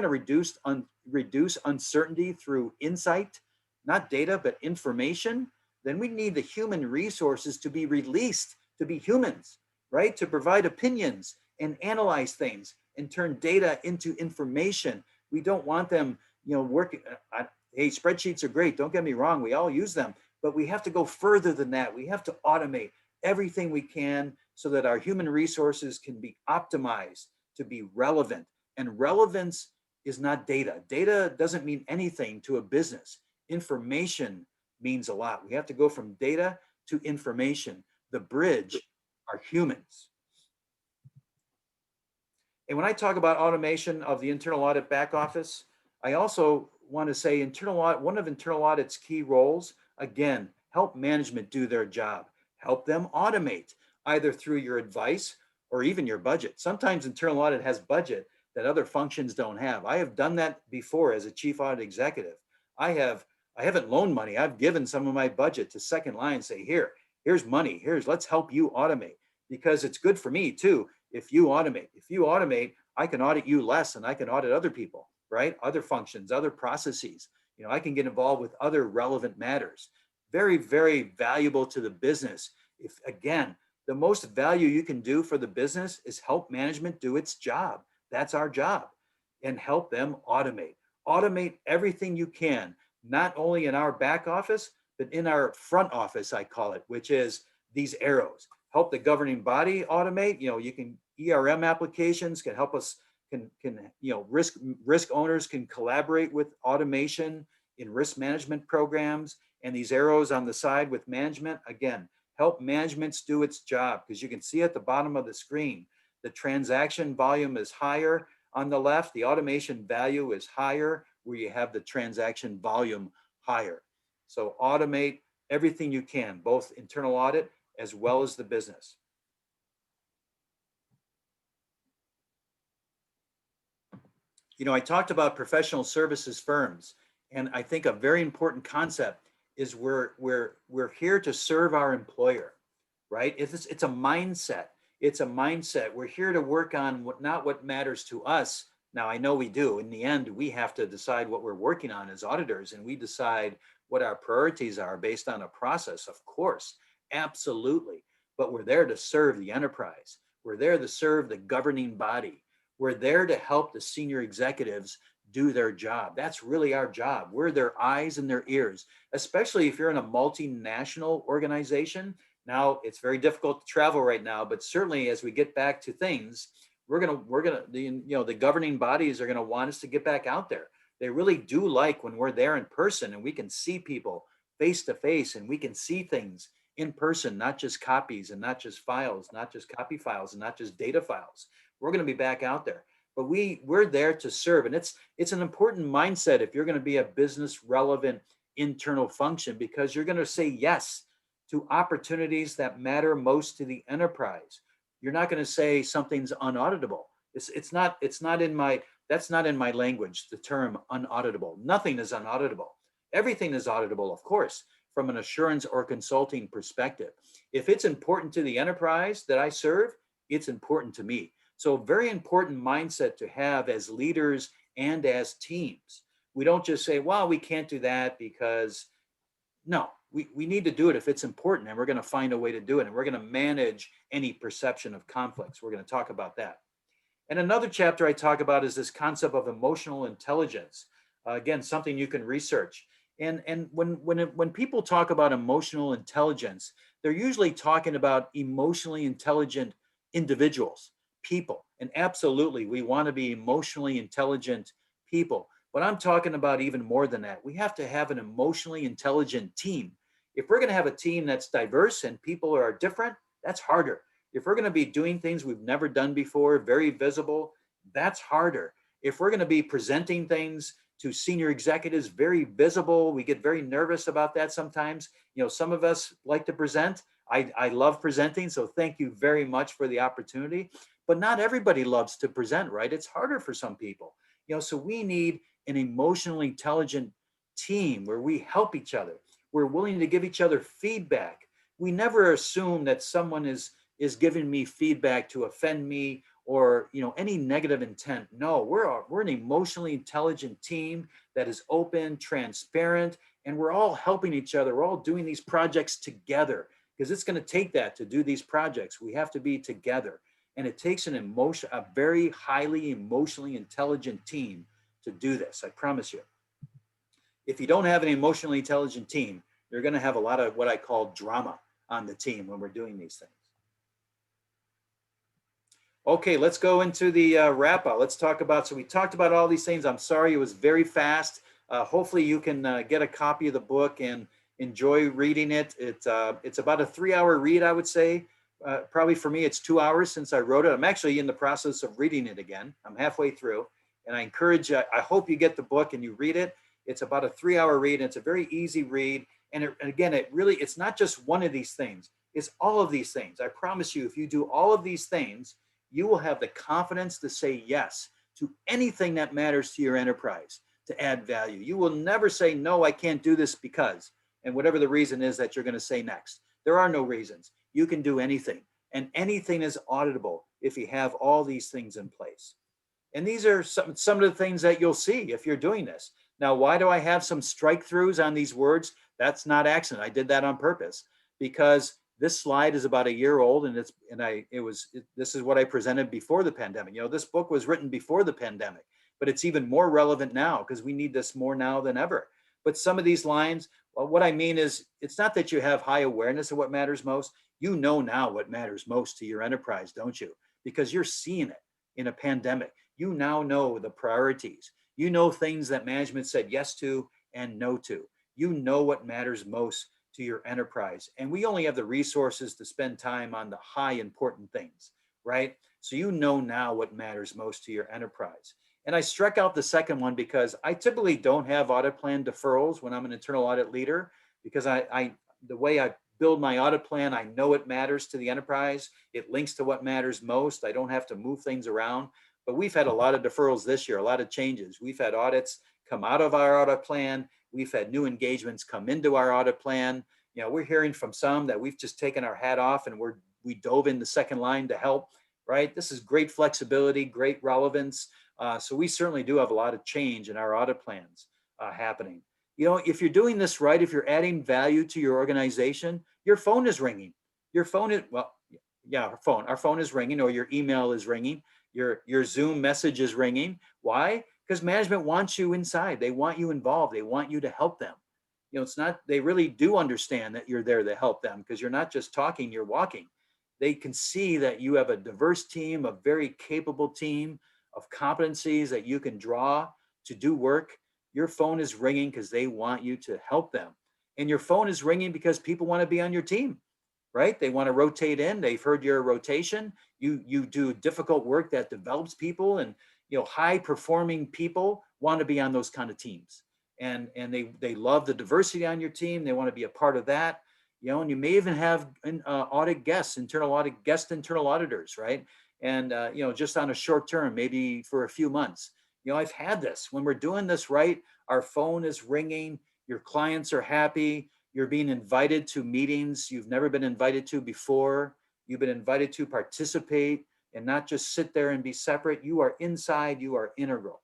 reduce uncertainty through insight, not data, but information, then we need the human resources to be released, to be humans, right? To provide opinions and analyze things and turn data into information. We don't want them, working. Hey, spreadsheets are great. Don't get me wrong. We all use them, but we have to go further than that. We have to automate everything we can so that our human resources can be optimized to be relevant. And relevance is not data. Data doesn't mean anything to a business. Information means a lot. We have to go from data to information. The bridge are humans. And when I talk about automation of the internal audit back office, I also want to say one of internal audit's key roles, again, help management do their job. Help them automate, either through your advice or even your budget. Sometimes internal audit has budget that other functions don't have. I have done that before as a chief audit executive. I haven't loaned money. I've given some of my budget to second line, say, here's money, let's help you automate, because it's good for me too. If you automate, I can audit you less and I can audit other people, right? Other functions, other processes. I can get involved with other relevant matters. Very, very valuable to the business. If, again, the most value you can do for the business is help management do its job. That's our job. And help them automate. Automate everything you can, not only in our back office, but in our front office, I call it, which is these arrows. Help the governing body automate. You can ERM applications can help us, risk owners can collaborate with automation in risk management programs, and these arrows on the side with management, again, help management do its job, because you can see at the bottom of the screen, the transaction volume is higher on the left, the automation value is higher where you have the transaction volume higher. So automate everything you can, both internal audit as well as the business. I talked about professional services firms, and I think a very important concept is we're here to serve our employer, right? It's a mindset. It's a mindset. We're here to work on not what matters to us. Now, I know we do. In the end, we have to decide what we're working on as auditors, and we decide what our priorities are based on a process, of course, absolutely. But we're there to serve the enterprise. We're there to serve the governing body. We're there to help the senior executives do their job. That's really our job. We're their eyes and their ears, especially if you're in a multinational organization. Now, it's very difficult to travel right now, but certainly as we get back to things, the governing bodies are going to want us to get back out there. They really do like when we're there in person and we can see people face to face and we can see things in person, not just copies and not just files, not just copy files and not just data files. We're going to be back out there, but we're there to serve. And it's an important mindset if you're going to be a business relevant internal function, because you're going to say yes to opportunities that matter most to the enterprise. You're not going to say something's unauditable. That's not in my language, the term unauditable. Nothing is unauditable. Everything is auditable, of course, from an assurance or consulting perspective. If it's important to the enterprise that I serve, it's important to me. So very important mindset to have as leaders and as teams. We don't just say, well, we can't do that because, no, we need to do it if it's important, and we're going to find a way to do it, and we're going to manage any perception of conflicts. We're going to talk about that. And another chapter I talk about is this concept of emotional intelligence. Again, something you can research. And when people talk about emotional intelligence, they're usually talking about emotionally intelligent individuals, people. And absolutely, we want to be emotionally intelligent people. But I'm talking about even more than that. We have to have an emotionally intelligent team. If we're going to have a team that's diverse and people are different, that's harder. If we're going to be doing things we've never done before, very visible, that's harder. If we're going to be presenting things to senior executives, very visible, we get very nervous about that sometimes. Some of us like to present. I love presenting, so thank you very much for the opportunity. But not everybody loves to present, right? It's harder for some people. So we need an emotionally intelligent team where we help each other. We're willing to give each other feedback. We never assume that someone is giving me feedback to offend me or any negative intent. No, we're an emotionally intelligent team that is open, transparent, and we're all helping each other. We're all doing these projects together, because it's going to take that to do these projects. We have to be together, and it takes a very highly emotionally intelligent team to do this. I promise you. If you don't have an emotionally intelligent team, you're going to have a lot of what I call drama on the team when we're doing these things. Okay, let's go into the wrap up. Let's talk about, so we talked about all these things. I'm sorry, it was very fast. Hopefully you can get a copy of the book and Enjoy reading it. It's about a 3-hour read, I would say. Probably for me, it's 2 hours since I wrote it. I'm actually in the process of reading it again. I'm halfway through, and I encourage, I hope you get the book and you read it. It's about a 3-hour read, and it's a very easy read. And again, it's not just one of these things. It's all of these things. I promise you, if you do all of these things, you will have the confidence to say yes to anything that matters to your enterprise, to add value. You will never say, no, I can't do this because, and whatever the reason is that you're going to say next. There are no reasons. You can do anything, and anything is auditable if you have all these things in place. And these are some of the things that you'll see if you're doing this. Now, why do I have some strike throughs on these words? That's not accident. I did that on purpose because this slide is about a year old, and this is what I presented before the pandemic. You know, this book was written before the pandemic, but it's even more relevant now because we need this more now than ever. But some of these lines, well, what I mean is, it's not that you have high awareness of what matters most. You know now what matters most to your enterprise, don't you? Because you're seeing it in a pandemic. You now know the priorities. You know things that management said yes to and no to. You know what matters most to your enterprise. And we only have the resources to spend time on the high important things, right? So you know now what matters most to your enterprise. And I struck out the second one because I typically don't have audit plan deferrals when I'm an internal audit leader, because the way I build my audit plan, I know it matters to the enterprise. It links to what matters most. I don't have to move things around. But we've had a lot of deferrals this year, a lot of changes. We've had audits come out of our audit plan. We've had new engagements come into our audit plan. You know, we're hearing from some that we've just taken our hat off and we dove in the second line to help, right? This is great flexibility, great relevance. So we certainly do have a lot of change in our audit plans happening. You know, if you're doing this right, if you're adding value to your organization, your phone is ringing. Your phone is, well, yeah, our phone is ringing, or your email is ringing. Your Zoom message is ringing. Why? Because management wants you inside. They want you involved. They want you to help them. You know, it's not, they really do understand that you're there to help them, because you're not just talking, you're walking. They can see that you have a diverse team, a very capable team of competencies that you can draw to do work. Your phone is ringing because they want you to help them. And your phone is ringing because people want to be on your team, right? They want to rotate in. They've heard your rotation. You do difficult work that develops people, and high performing people want to be on those kind of teams. And they love the diversity on your team. They want to be a part of that. And you may even have audit guests, internal auditors, right? And just on a short term, maybe for a few months. I've had this. When we're doing this right, our phone is ringing. Your clients are happy. You're being invited to meetings you've never been invited to before. You've been invited to participate and not just sit there and be separate. You are inside. You are integral.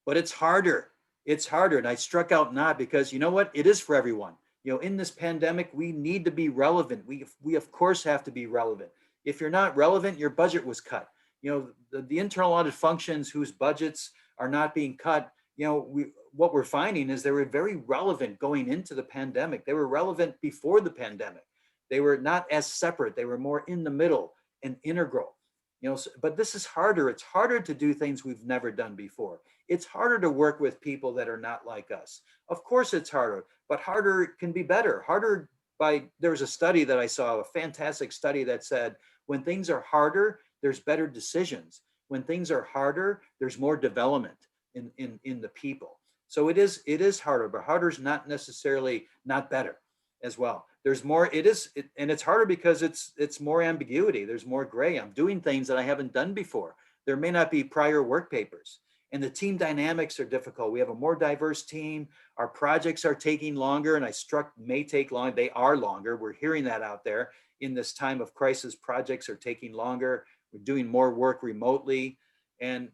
But it's harder. It's harder. And I struck out not because, you know what? It is for everyone. In this pandemic, we need to be relevant. We of course have to be relevant. If you're not relevant, your budget was cut. The internal audit functions whose budgets are not being cut, what we're finding is they were very relevant going into the pandemic. They were relevant before the pandemic. They were not as separate. They were more in the middle and integral. But this is harder. It's harder to do things we've never done before. It's harder to work with people that are not like us. Of course it's harder, but harder can be better. There was a study that I saw, a fantastic study that said, when things are harder, there's better decisions. When things are harder, there's more development in the people. So it is harder, but harder is not necessarily not better as well. There's more, and it's harder because it's more ambiguity. There's more gray. I'm doing things that I haven't done before. There may not be prior work papers, and the team dynamics are difficult. We have a more diverse team. Our projects are taking longer, and may take long. They are longer. We're hearing that out there. In this time of crisis, projects are taking longer. We're doing more work remotely. And,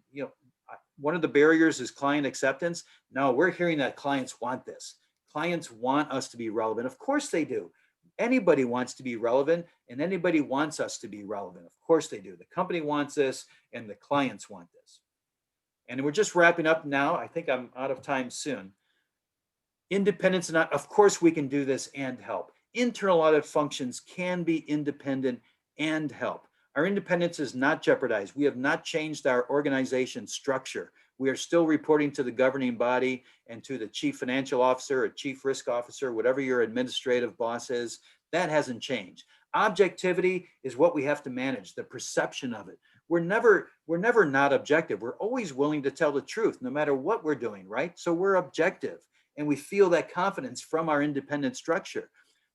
one of the barriers is client acceptance. No, we're hearing that clients want this. Clients want us to be relevant. Of course they do. Anybody wants to be relevant, and anybody wants us to be relevant. Of course they do. The company wants this, and the clients want this. And we're just wrapping up now. I think I'm out of time soon. Independence, of course we can do this and help. Internal audit functions can be independent and help. Our independence is not jeopardized. We have not changed our organization structure. We are still reporting to the governing body and to the chief financial officer or chief risk officer, whatever your administrative boss is. That hasn't changed. Objectivity is what we have to manage, the perception of it. We're never not objective. We're always willing to tell the truth, no matter what we're doing, right? So we're objective, and we feel that confidence from our independent structure.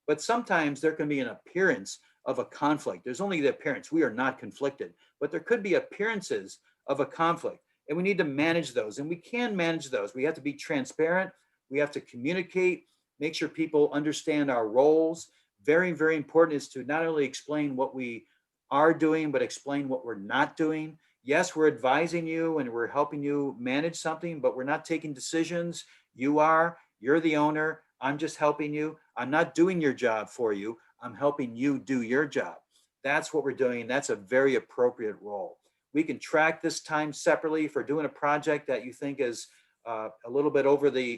But sometimes there can be an appearance of a conflict. There's only the appearance. We are not conflicted, but there could be appearances of a conflict, and we need to manage those, and we can manage those. We have to be transparent. We have to communicate, make sure people understand our roles. Very, very important is to not only explain what we are doing, but explain what we're not doing. Yes, we're advising you and we're helping you manage something, but we're not taking decisions. You're the owner. I'm just helping you. I'm not doing your job for you. I'm helping you do your job. That's what we're doing. That's a very appropriate role. We can track this time separately. If we're doing a project that you think is a little bit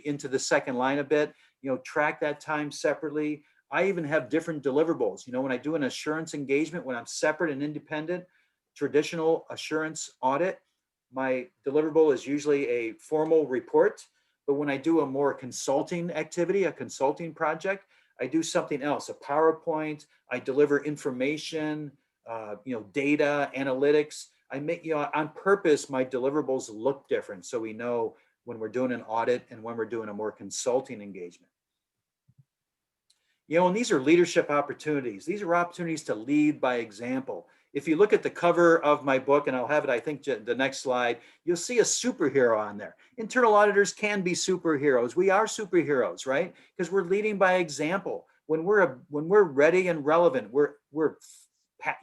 into the second line a bit, track that time separately. I even have different deliverables. When I do an assurance engagement, when I'm separate and independent, traditional assurance audit, my deliverable is usually a formal report. But when I do a more consulting activity, a consulting project, I do something else, a PowerPoint. I deliver information, data, analytics. I make, on purpose, my deliverables look different, so we know when we're doing an audit and when we're doing a more consulting engagement. And these are leadership opportunities. These are opportunities to lead by example. If you look at the cover of my book, and I'll have it, I think, the next slide, you'll see a superhero on there. Internal auditors can be superheroes. We are superheroes, right? Because we're leading by example. When we're ready and relevant,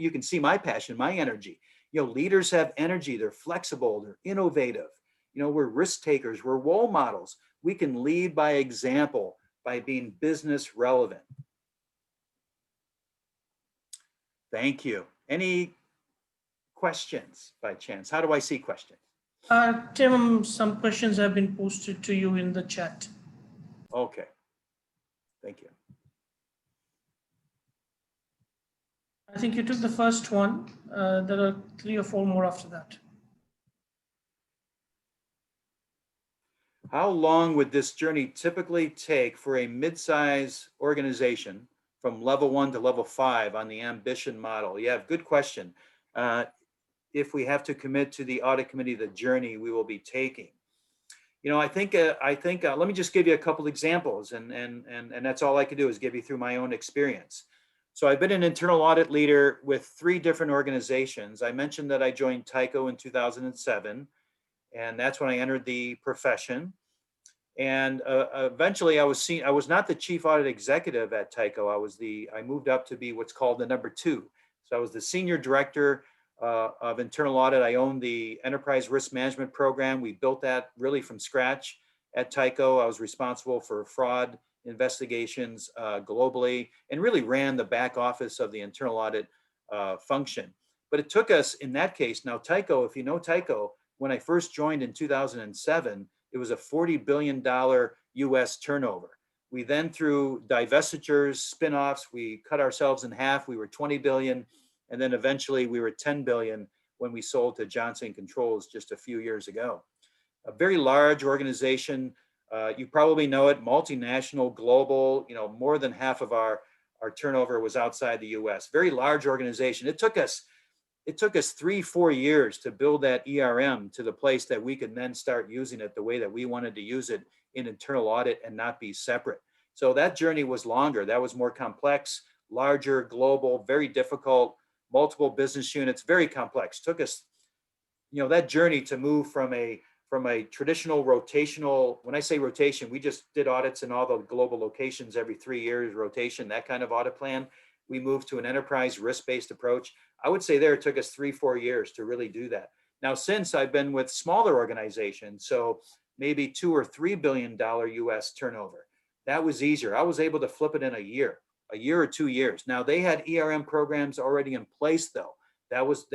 you can see my passion, my energy. Leaders have energy. They're flexible. They're innovative. We're risk takers. We're role models. We can lead by example by being business relevant. Thank you. Any questions by chance? How do I see questions? Tim, some questions have been posted to you in the chat. Okay. Thank you. I think you took the first one. There are 3 or 4 more after that. How long would this journey typically take for a mid-size organization from level 1 to level 5 on the ambition model? Yeah, good question. If we have to commit to the audit committee, the journey we will be taking. I think let me just give you a couple examples, and that's all I can do is give you through my own experience. So I've been an internal audit leader with 3 different organizations. I mentioned that I joined Tyco in 2007, and that's when I entered the profession. And eventually I was not the chief audit executive at Tyco. I moved up to be what's called the number 2. So I was the senior director of internal audit. I owned the enterprise risk management program. We built that really from scratch at Tyco. I was responsible for fraud investigations globally and really ran the back office of the internal audit function. But it took us, in that case, now Tyco, if you know Tyco, when I first joined in 2007, it was a $40 billion US turnover. We then, through divestitures, spinoffs, we cut ourselves in half. We were 20 billion. And then eventually we were 10 billion when we sold to Johnson Controls just a few years ago. A very large organization. You probably know it, multinational, global, more than half of our turnover was outside the US. Very large organization. It took us 3-4 years to build that ERM to the place that we could then start using it the way that we wanted to use it in internal audit and not be separate. So that journey was longer. That was more complex, larger, global, very difficult, multiple business units, very complex. Took us, that journey to move from a traditional rotational, when I say rotation, we just did audits in all the global locations every 3 years, rotation, that kind of audit plan. We moved to an enterprise risk-based approach. I would say it took us 3-4 years to really do that. Now, since I've been with smaller organizations, so maybe $2 or $3 billion US turnover, that was easier. I was able to flip it in a year or 2 years. Now, they had ERM programs already in place, though. That was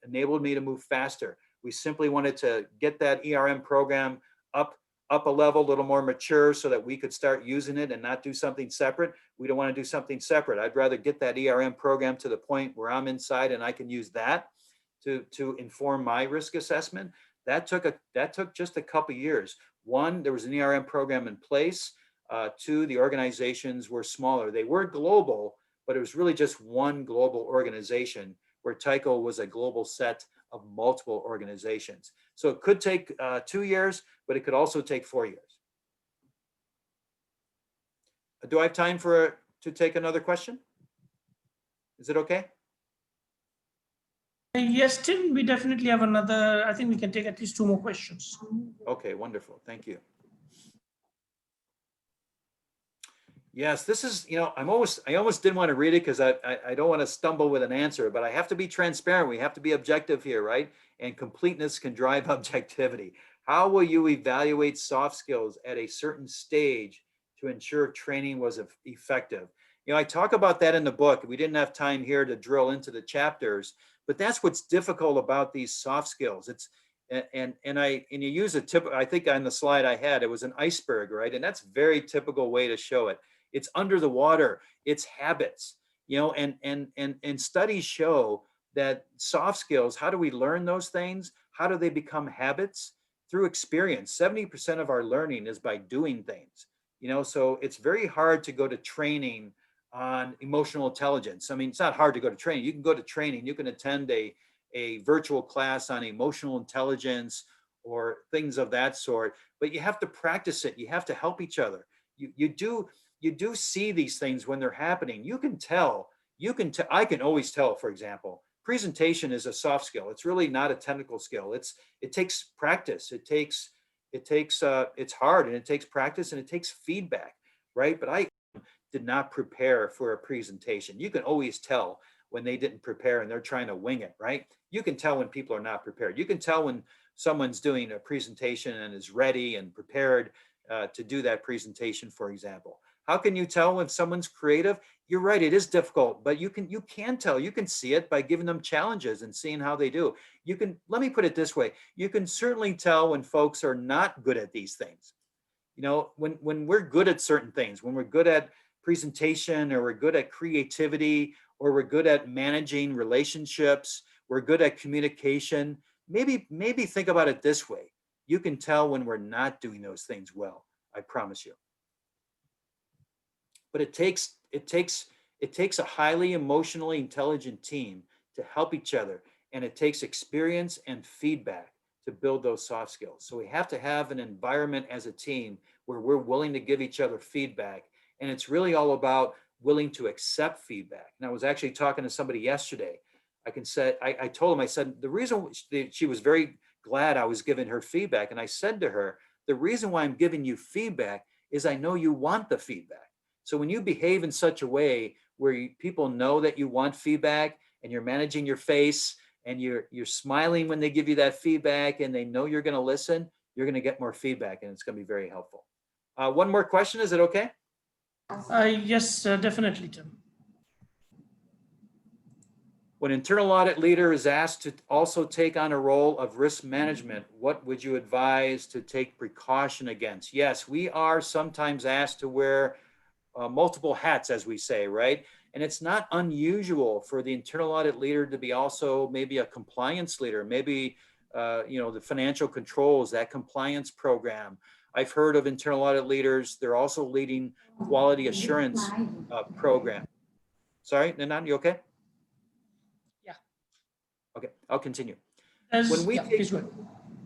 enabled me to move faster. We simply wanted to get that ERM program up a level, a little more mature, so that we could start using it and not do something separate. We don't want to do something separate. I'd rather get that ERM program to the point where I'm inside and I can use that to inform my risk assessment. That took just a couple years. One, there was an ERM program in place. Two, the organizations were smaller. They were global, but it was really just one global organization, where Tyco was a global set of multiple organizations. So it could take 2 years, but it could also take 4 years. Do I have time to take another question? Is it okay? Yes, Tim, we definitely have another. I think we can take at least 2 more questions. Okay, wonderful. Thank you. Yes, this is, I almost didn't want to read it because I don't want to stumble with an answer, but I have to be transparent. We have to be objective here, right? And completeness can drive objectivity. How will you evaluate soft skills at a certain stage to ensure training was effective? I talk about that in the book. We didn't have time here to drill into the chapters, but that's what's difficult about these soft skills. And you use a tip. I think on the slide I had, it was an iceberg, right? And that's a very typical way to show it. It's under the water. It's habits, and studies show that soft skills, how do we learn those things? How do they become habits? Through experience. 70% of our learning is by doing things, so it's very hard to go to training on emotional intelligence. I mean, it's not hard to go to training. You can go to training. You can attend a virtual class on emotional intelligence or things of that sort, but you have to practice it. You have to help each other. You do see these things when they're happening. You can tell, I can always tell, for example, presentation is a soft skill. It's really not a technical skill. It takes practice. It's hard, and it takes practice, and it takes feedback, right? But I did not prepare for a presentation. You can always tell when they didn't prepare and they're trying to wing it, right? You can tell when people are not prepared. You can tell when someone's doing a presentation and is ready and prepared to do that presentation, for example. How can you tell when someone's creative? You're right, it is difficult, but you can tell, you can see it by giving them challenges and seeing how they do. Let me put it this way. You can certainly tell when folks are not good at these things. When we're good at certain things, when we're good at presentation, or we're good at creativity, or we're good at managing relationships, we're good at communication, maybe think about it this way. You can tell when we're not doing those things well, I promise you. But it takes a highly emotionally intelligent team to help each other, and it takes experience and feedback to build those soft skills. So we have to have an environment as a team where we're willing to give each other feedback, and it's really all about willing to accept feedback. And I was actually talking to somebody yesterday. I told him, I said, the reason she was very glad I was giving her feedback, and I said to her, the reason why I'm giving you feedback is I know you want the feedback. So when you behave in such a way where people know that you want feedback, and you're managing your face, and you're smiling when they give you that feedback, and they know you're going to listen, you're going to get more feedback, and it's going to be very helpful. One more question, is it okay? Yes, definitely, Tim. When internal audit leader is asked to also take on a role of risk management, what would you advise to take precaution against? Yes, we are sometimes asked to wear multiple hats, as we say, right? And it's not unusual for the internal audit leader to be also maybe a compliance leader, maybe the financial controls, that compliance program. I've heard of internal audit leaders, they're also leading quality assurance program. Sorry, Nanan, you okay? Yeah. Okay, I'll continue. Please go ahead.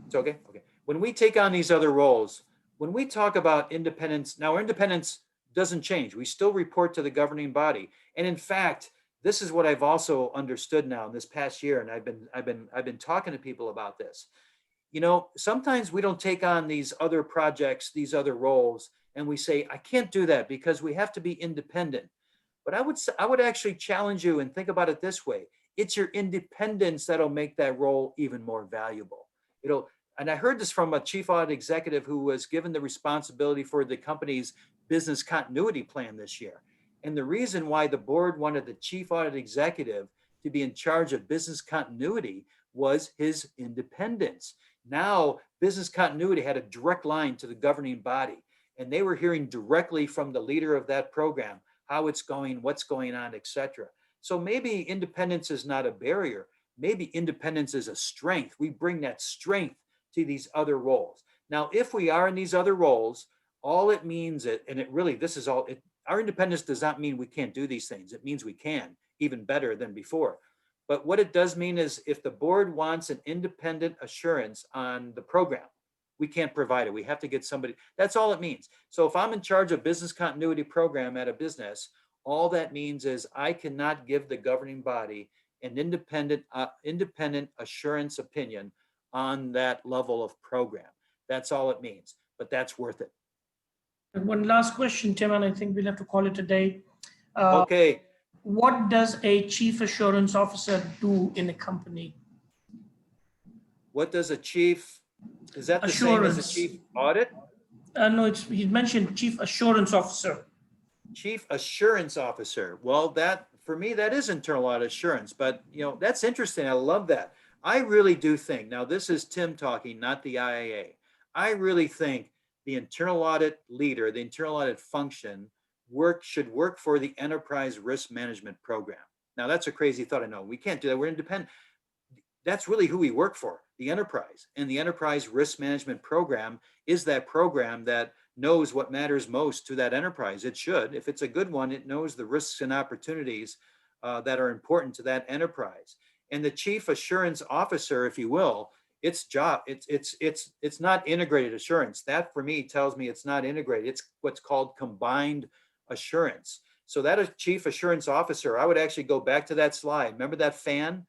It's okay? Okay. When we take on these other roles, when we talk about independence, now our independence doesn't change. We still report to the governing body. And in fact, this is what I've also understood now in this past year, and I've been talking to people about this. Sometimes we don't take on these other projects, these other roles, and we say, I can't do that because we have to be independent. But I would actually challenge you and think about it this way. It's your independence that'll make that role even more valuable. And I heard this from a chief audit executive who was given the responsibility for the company's business continuity plan this year. And the reason why the board wanted the chief audit executive to be in charge of business continuity was his independence. Now, business continuity had a direct line to the governing body, and they were hearing directly from the leader of that program, how it's going, what's going on, etc. So maybe independence is not a barrier. Maybe independence is a strength. We bring that strength to these other roles. Now, if we are in these other roles, all it means, and it really, this is all, our independence does not mean we can't do these things. It means we can, even better than before. But what it does mean is if the board wants an independent assurance on the program, we can't provide it. We have to get somebody. That's all it means. So if I'm in charge of business continuity program at a business, all that means is I cannot give the governing body an independent assurance opinion on that level of program. That's all it means, but that's worth it. And one last question, Tim, and I think we'll have to call it a day. Okay. What does a chief assurance officer do in a company? What does a chief, is that the assurance. same as a chief audit? No, he mentioned chief assurance officer. Chief assurance officer. Well, that, for me, that is internal audit assurance, but you know, that's interesting. I love that. I really do think, now this is Tim talking, not the IAA. I really think the internal audit leader, the internal audit function should work for the enterprise risk management program. Now that's a crazy thought. I know we can't do that. We're independent. That's really who we work for, the enterprise. And the enterprise risk management program is that program that knows what matters most to that enterprise. It should. If it's a good one, it knows the risks and opportunities that are important to that enterprise. And the chief assurance officer, if you will, its job, it's not integrated assurance. That for me tells me it's not integrated. It's what's called combined assurance. So that a chief assurance officer, I would actually go back to that slide. Remember that fan?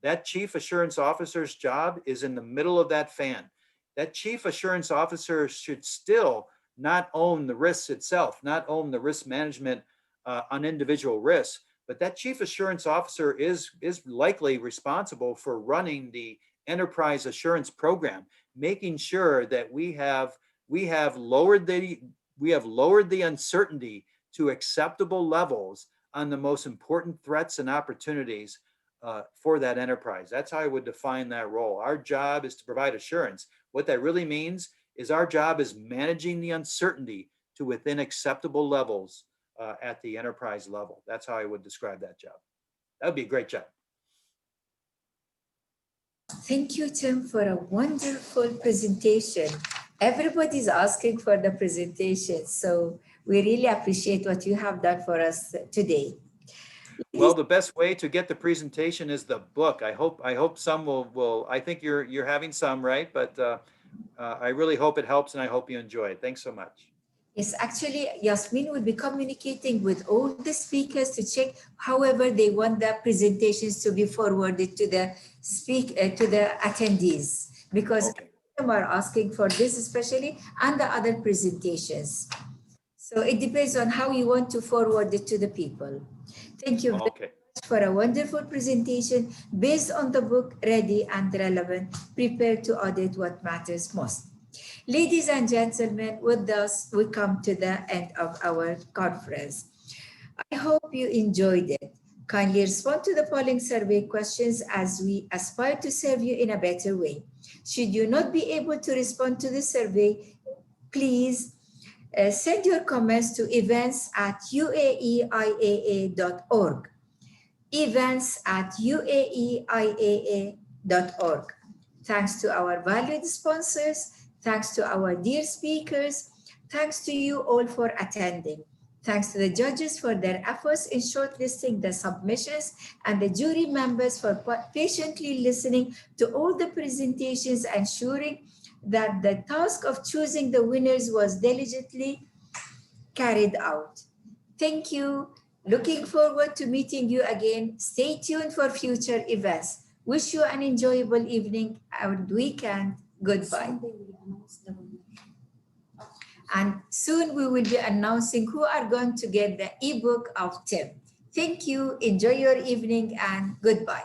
That chief assurance officer's job is in the middle of that fan. That chief assurance officer should still not own the risks itself, not own the risk management on individual risks, but that chief assurance officer is likely responsible for running the enterprise assurance program, making sure that we have lowered the uncertainty to acceptable levels on the most important threats and opportunities for that enterprise. That's how I would define that role. Our job is to provide assurance. What that really means is our job is managing the uncertainty to within acceptable levels at the enterprise level. That's how I would describe that job. That would be a great job. Thank you, Tim, for a wonderful presentation. Everybody's asking for the presentation, so we really appreciate what you have done for us today. Well, the best way to get the presentation is the book. I hope some will. I think you're having some, right? But I really hope it helps, and I hope you enjoy it. Thanks so much. Yes, actually, Yasmin will be communicating with all the speakers to check however they want the presentations to be forwarded to the attendees, because some are asking for this especially and the other presentations. So it depends on how you want to forward it to the people. Thank you very much for a wonderful presentation based on the book Ready and Relevant, Prepared to Audit What Matters Most. Ladies and gentlemen, with this, we come to the end of our conference. I hope you enjoyed it. Kindly respond to the polling survey questions as we aspire to serve you in a better way. Should you not be able to respond to the survey, please send your comments to events@uaeiaa.org. events@uaeiaa.org. Thanks to our valued sponsors. Thanks to our dear speakers. Thanks to you all for attending. Thanks to the judges for their efforts in shortlisting the submissions and the jury members for patiently listening to all the presentations, ensuring that the task of choosing the winners was diligently carried out. Thank you. Looking forward to meeting you again. Stay tuned for future events. Wish you an enjoyable evening and weekend. Goodbye. And soon we will be announcing who are going to get the ebook of Tim. Thank you. Enjoy your evening and goodbye.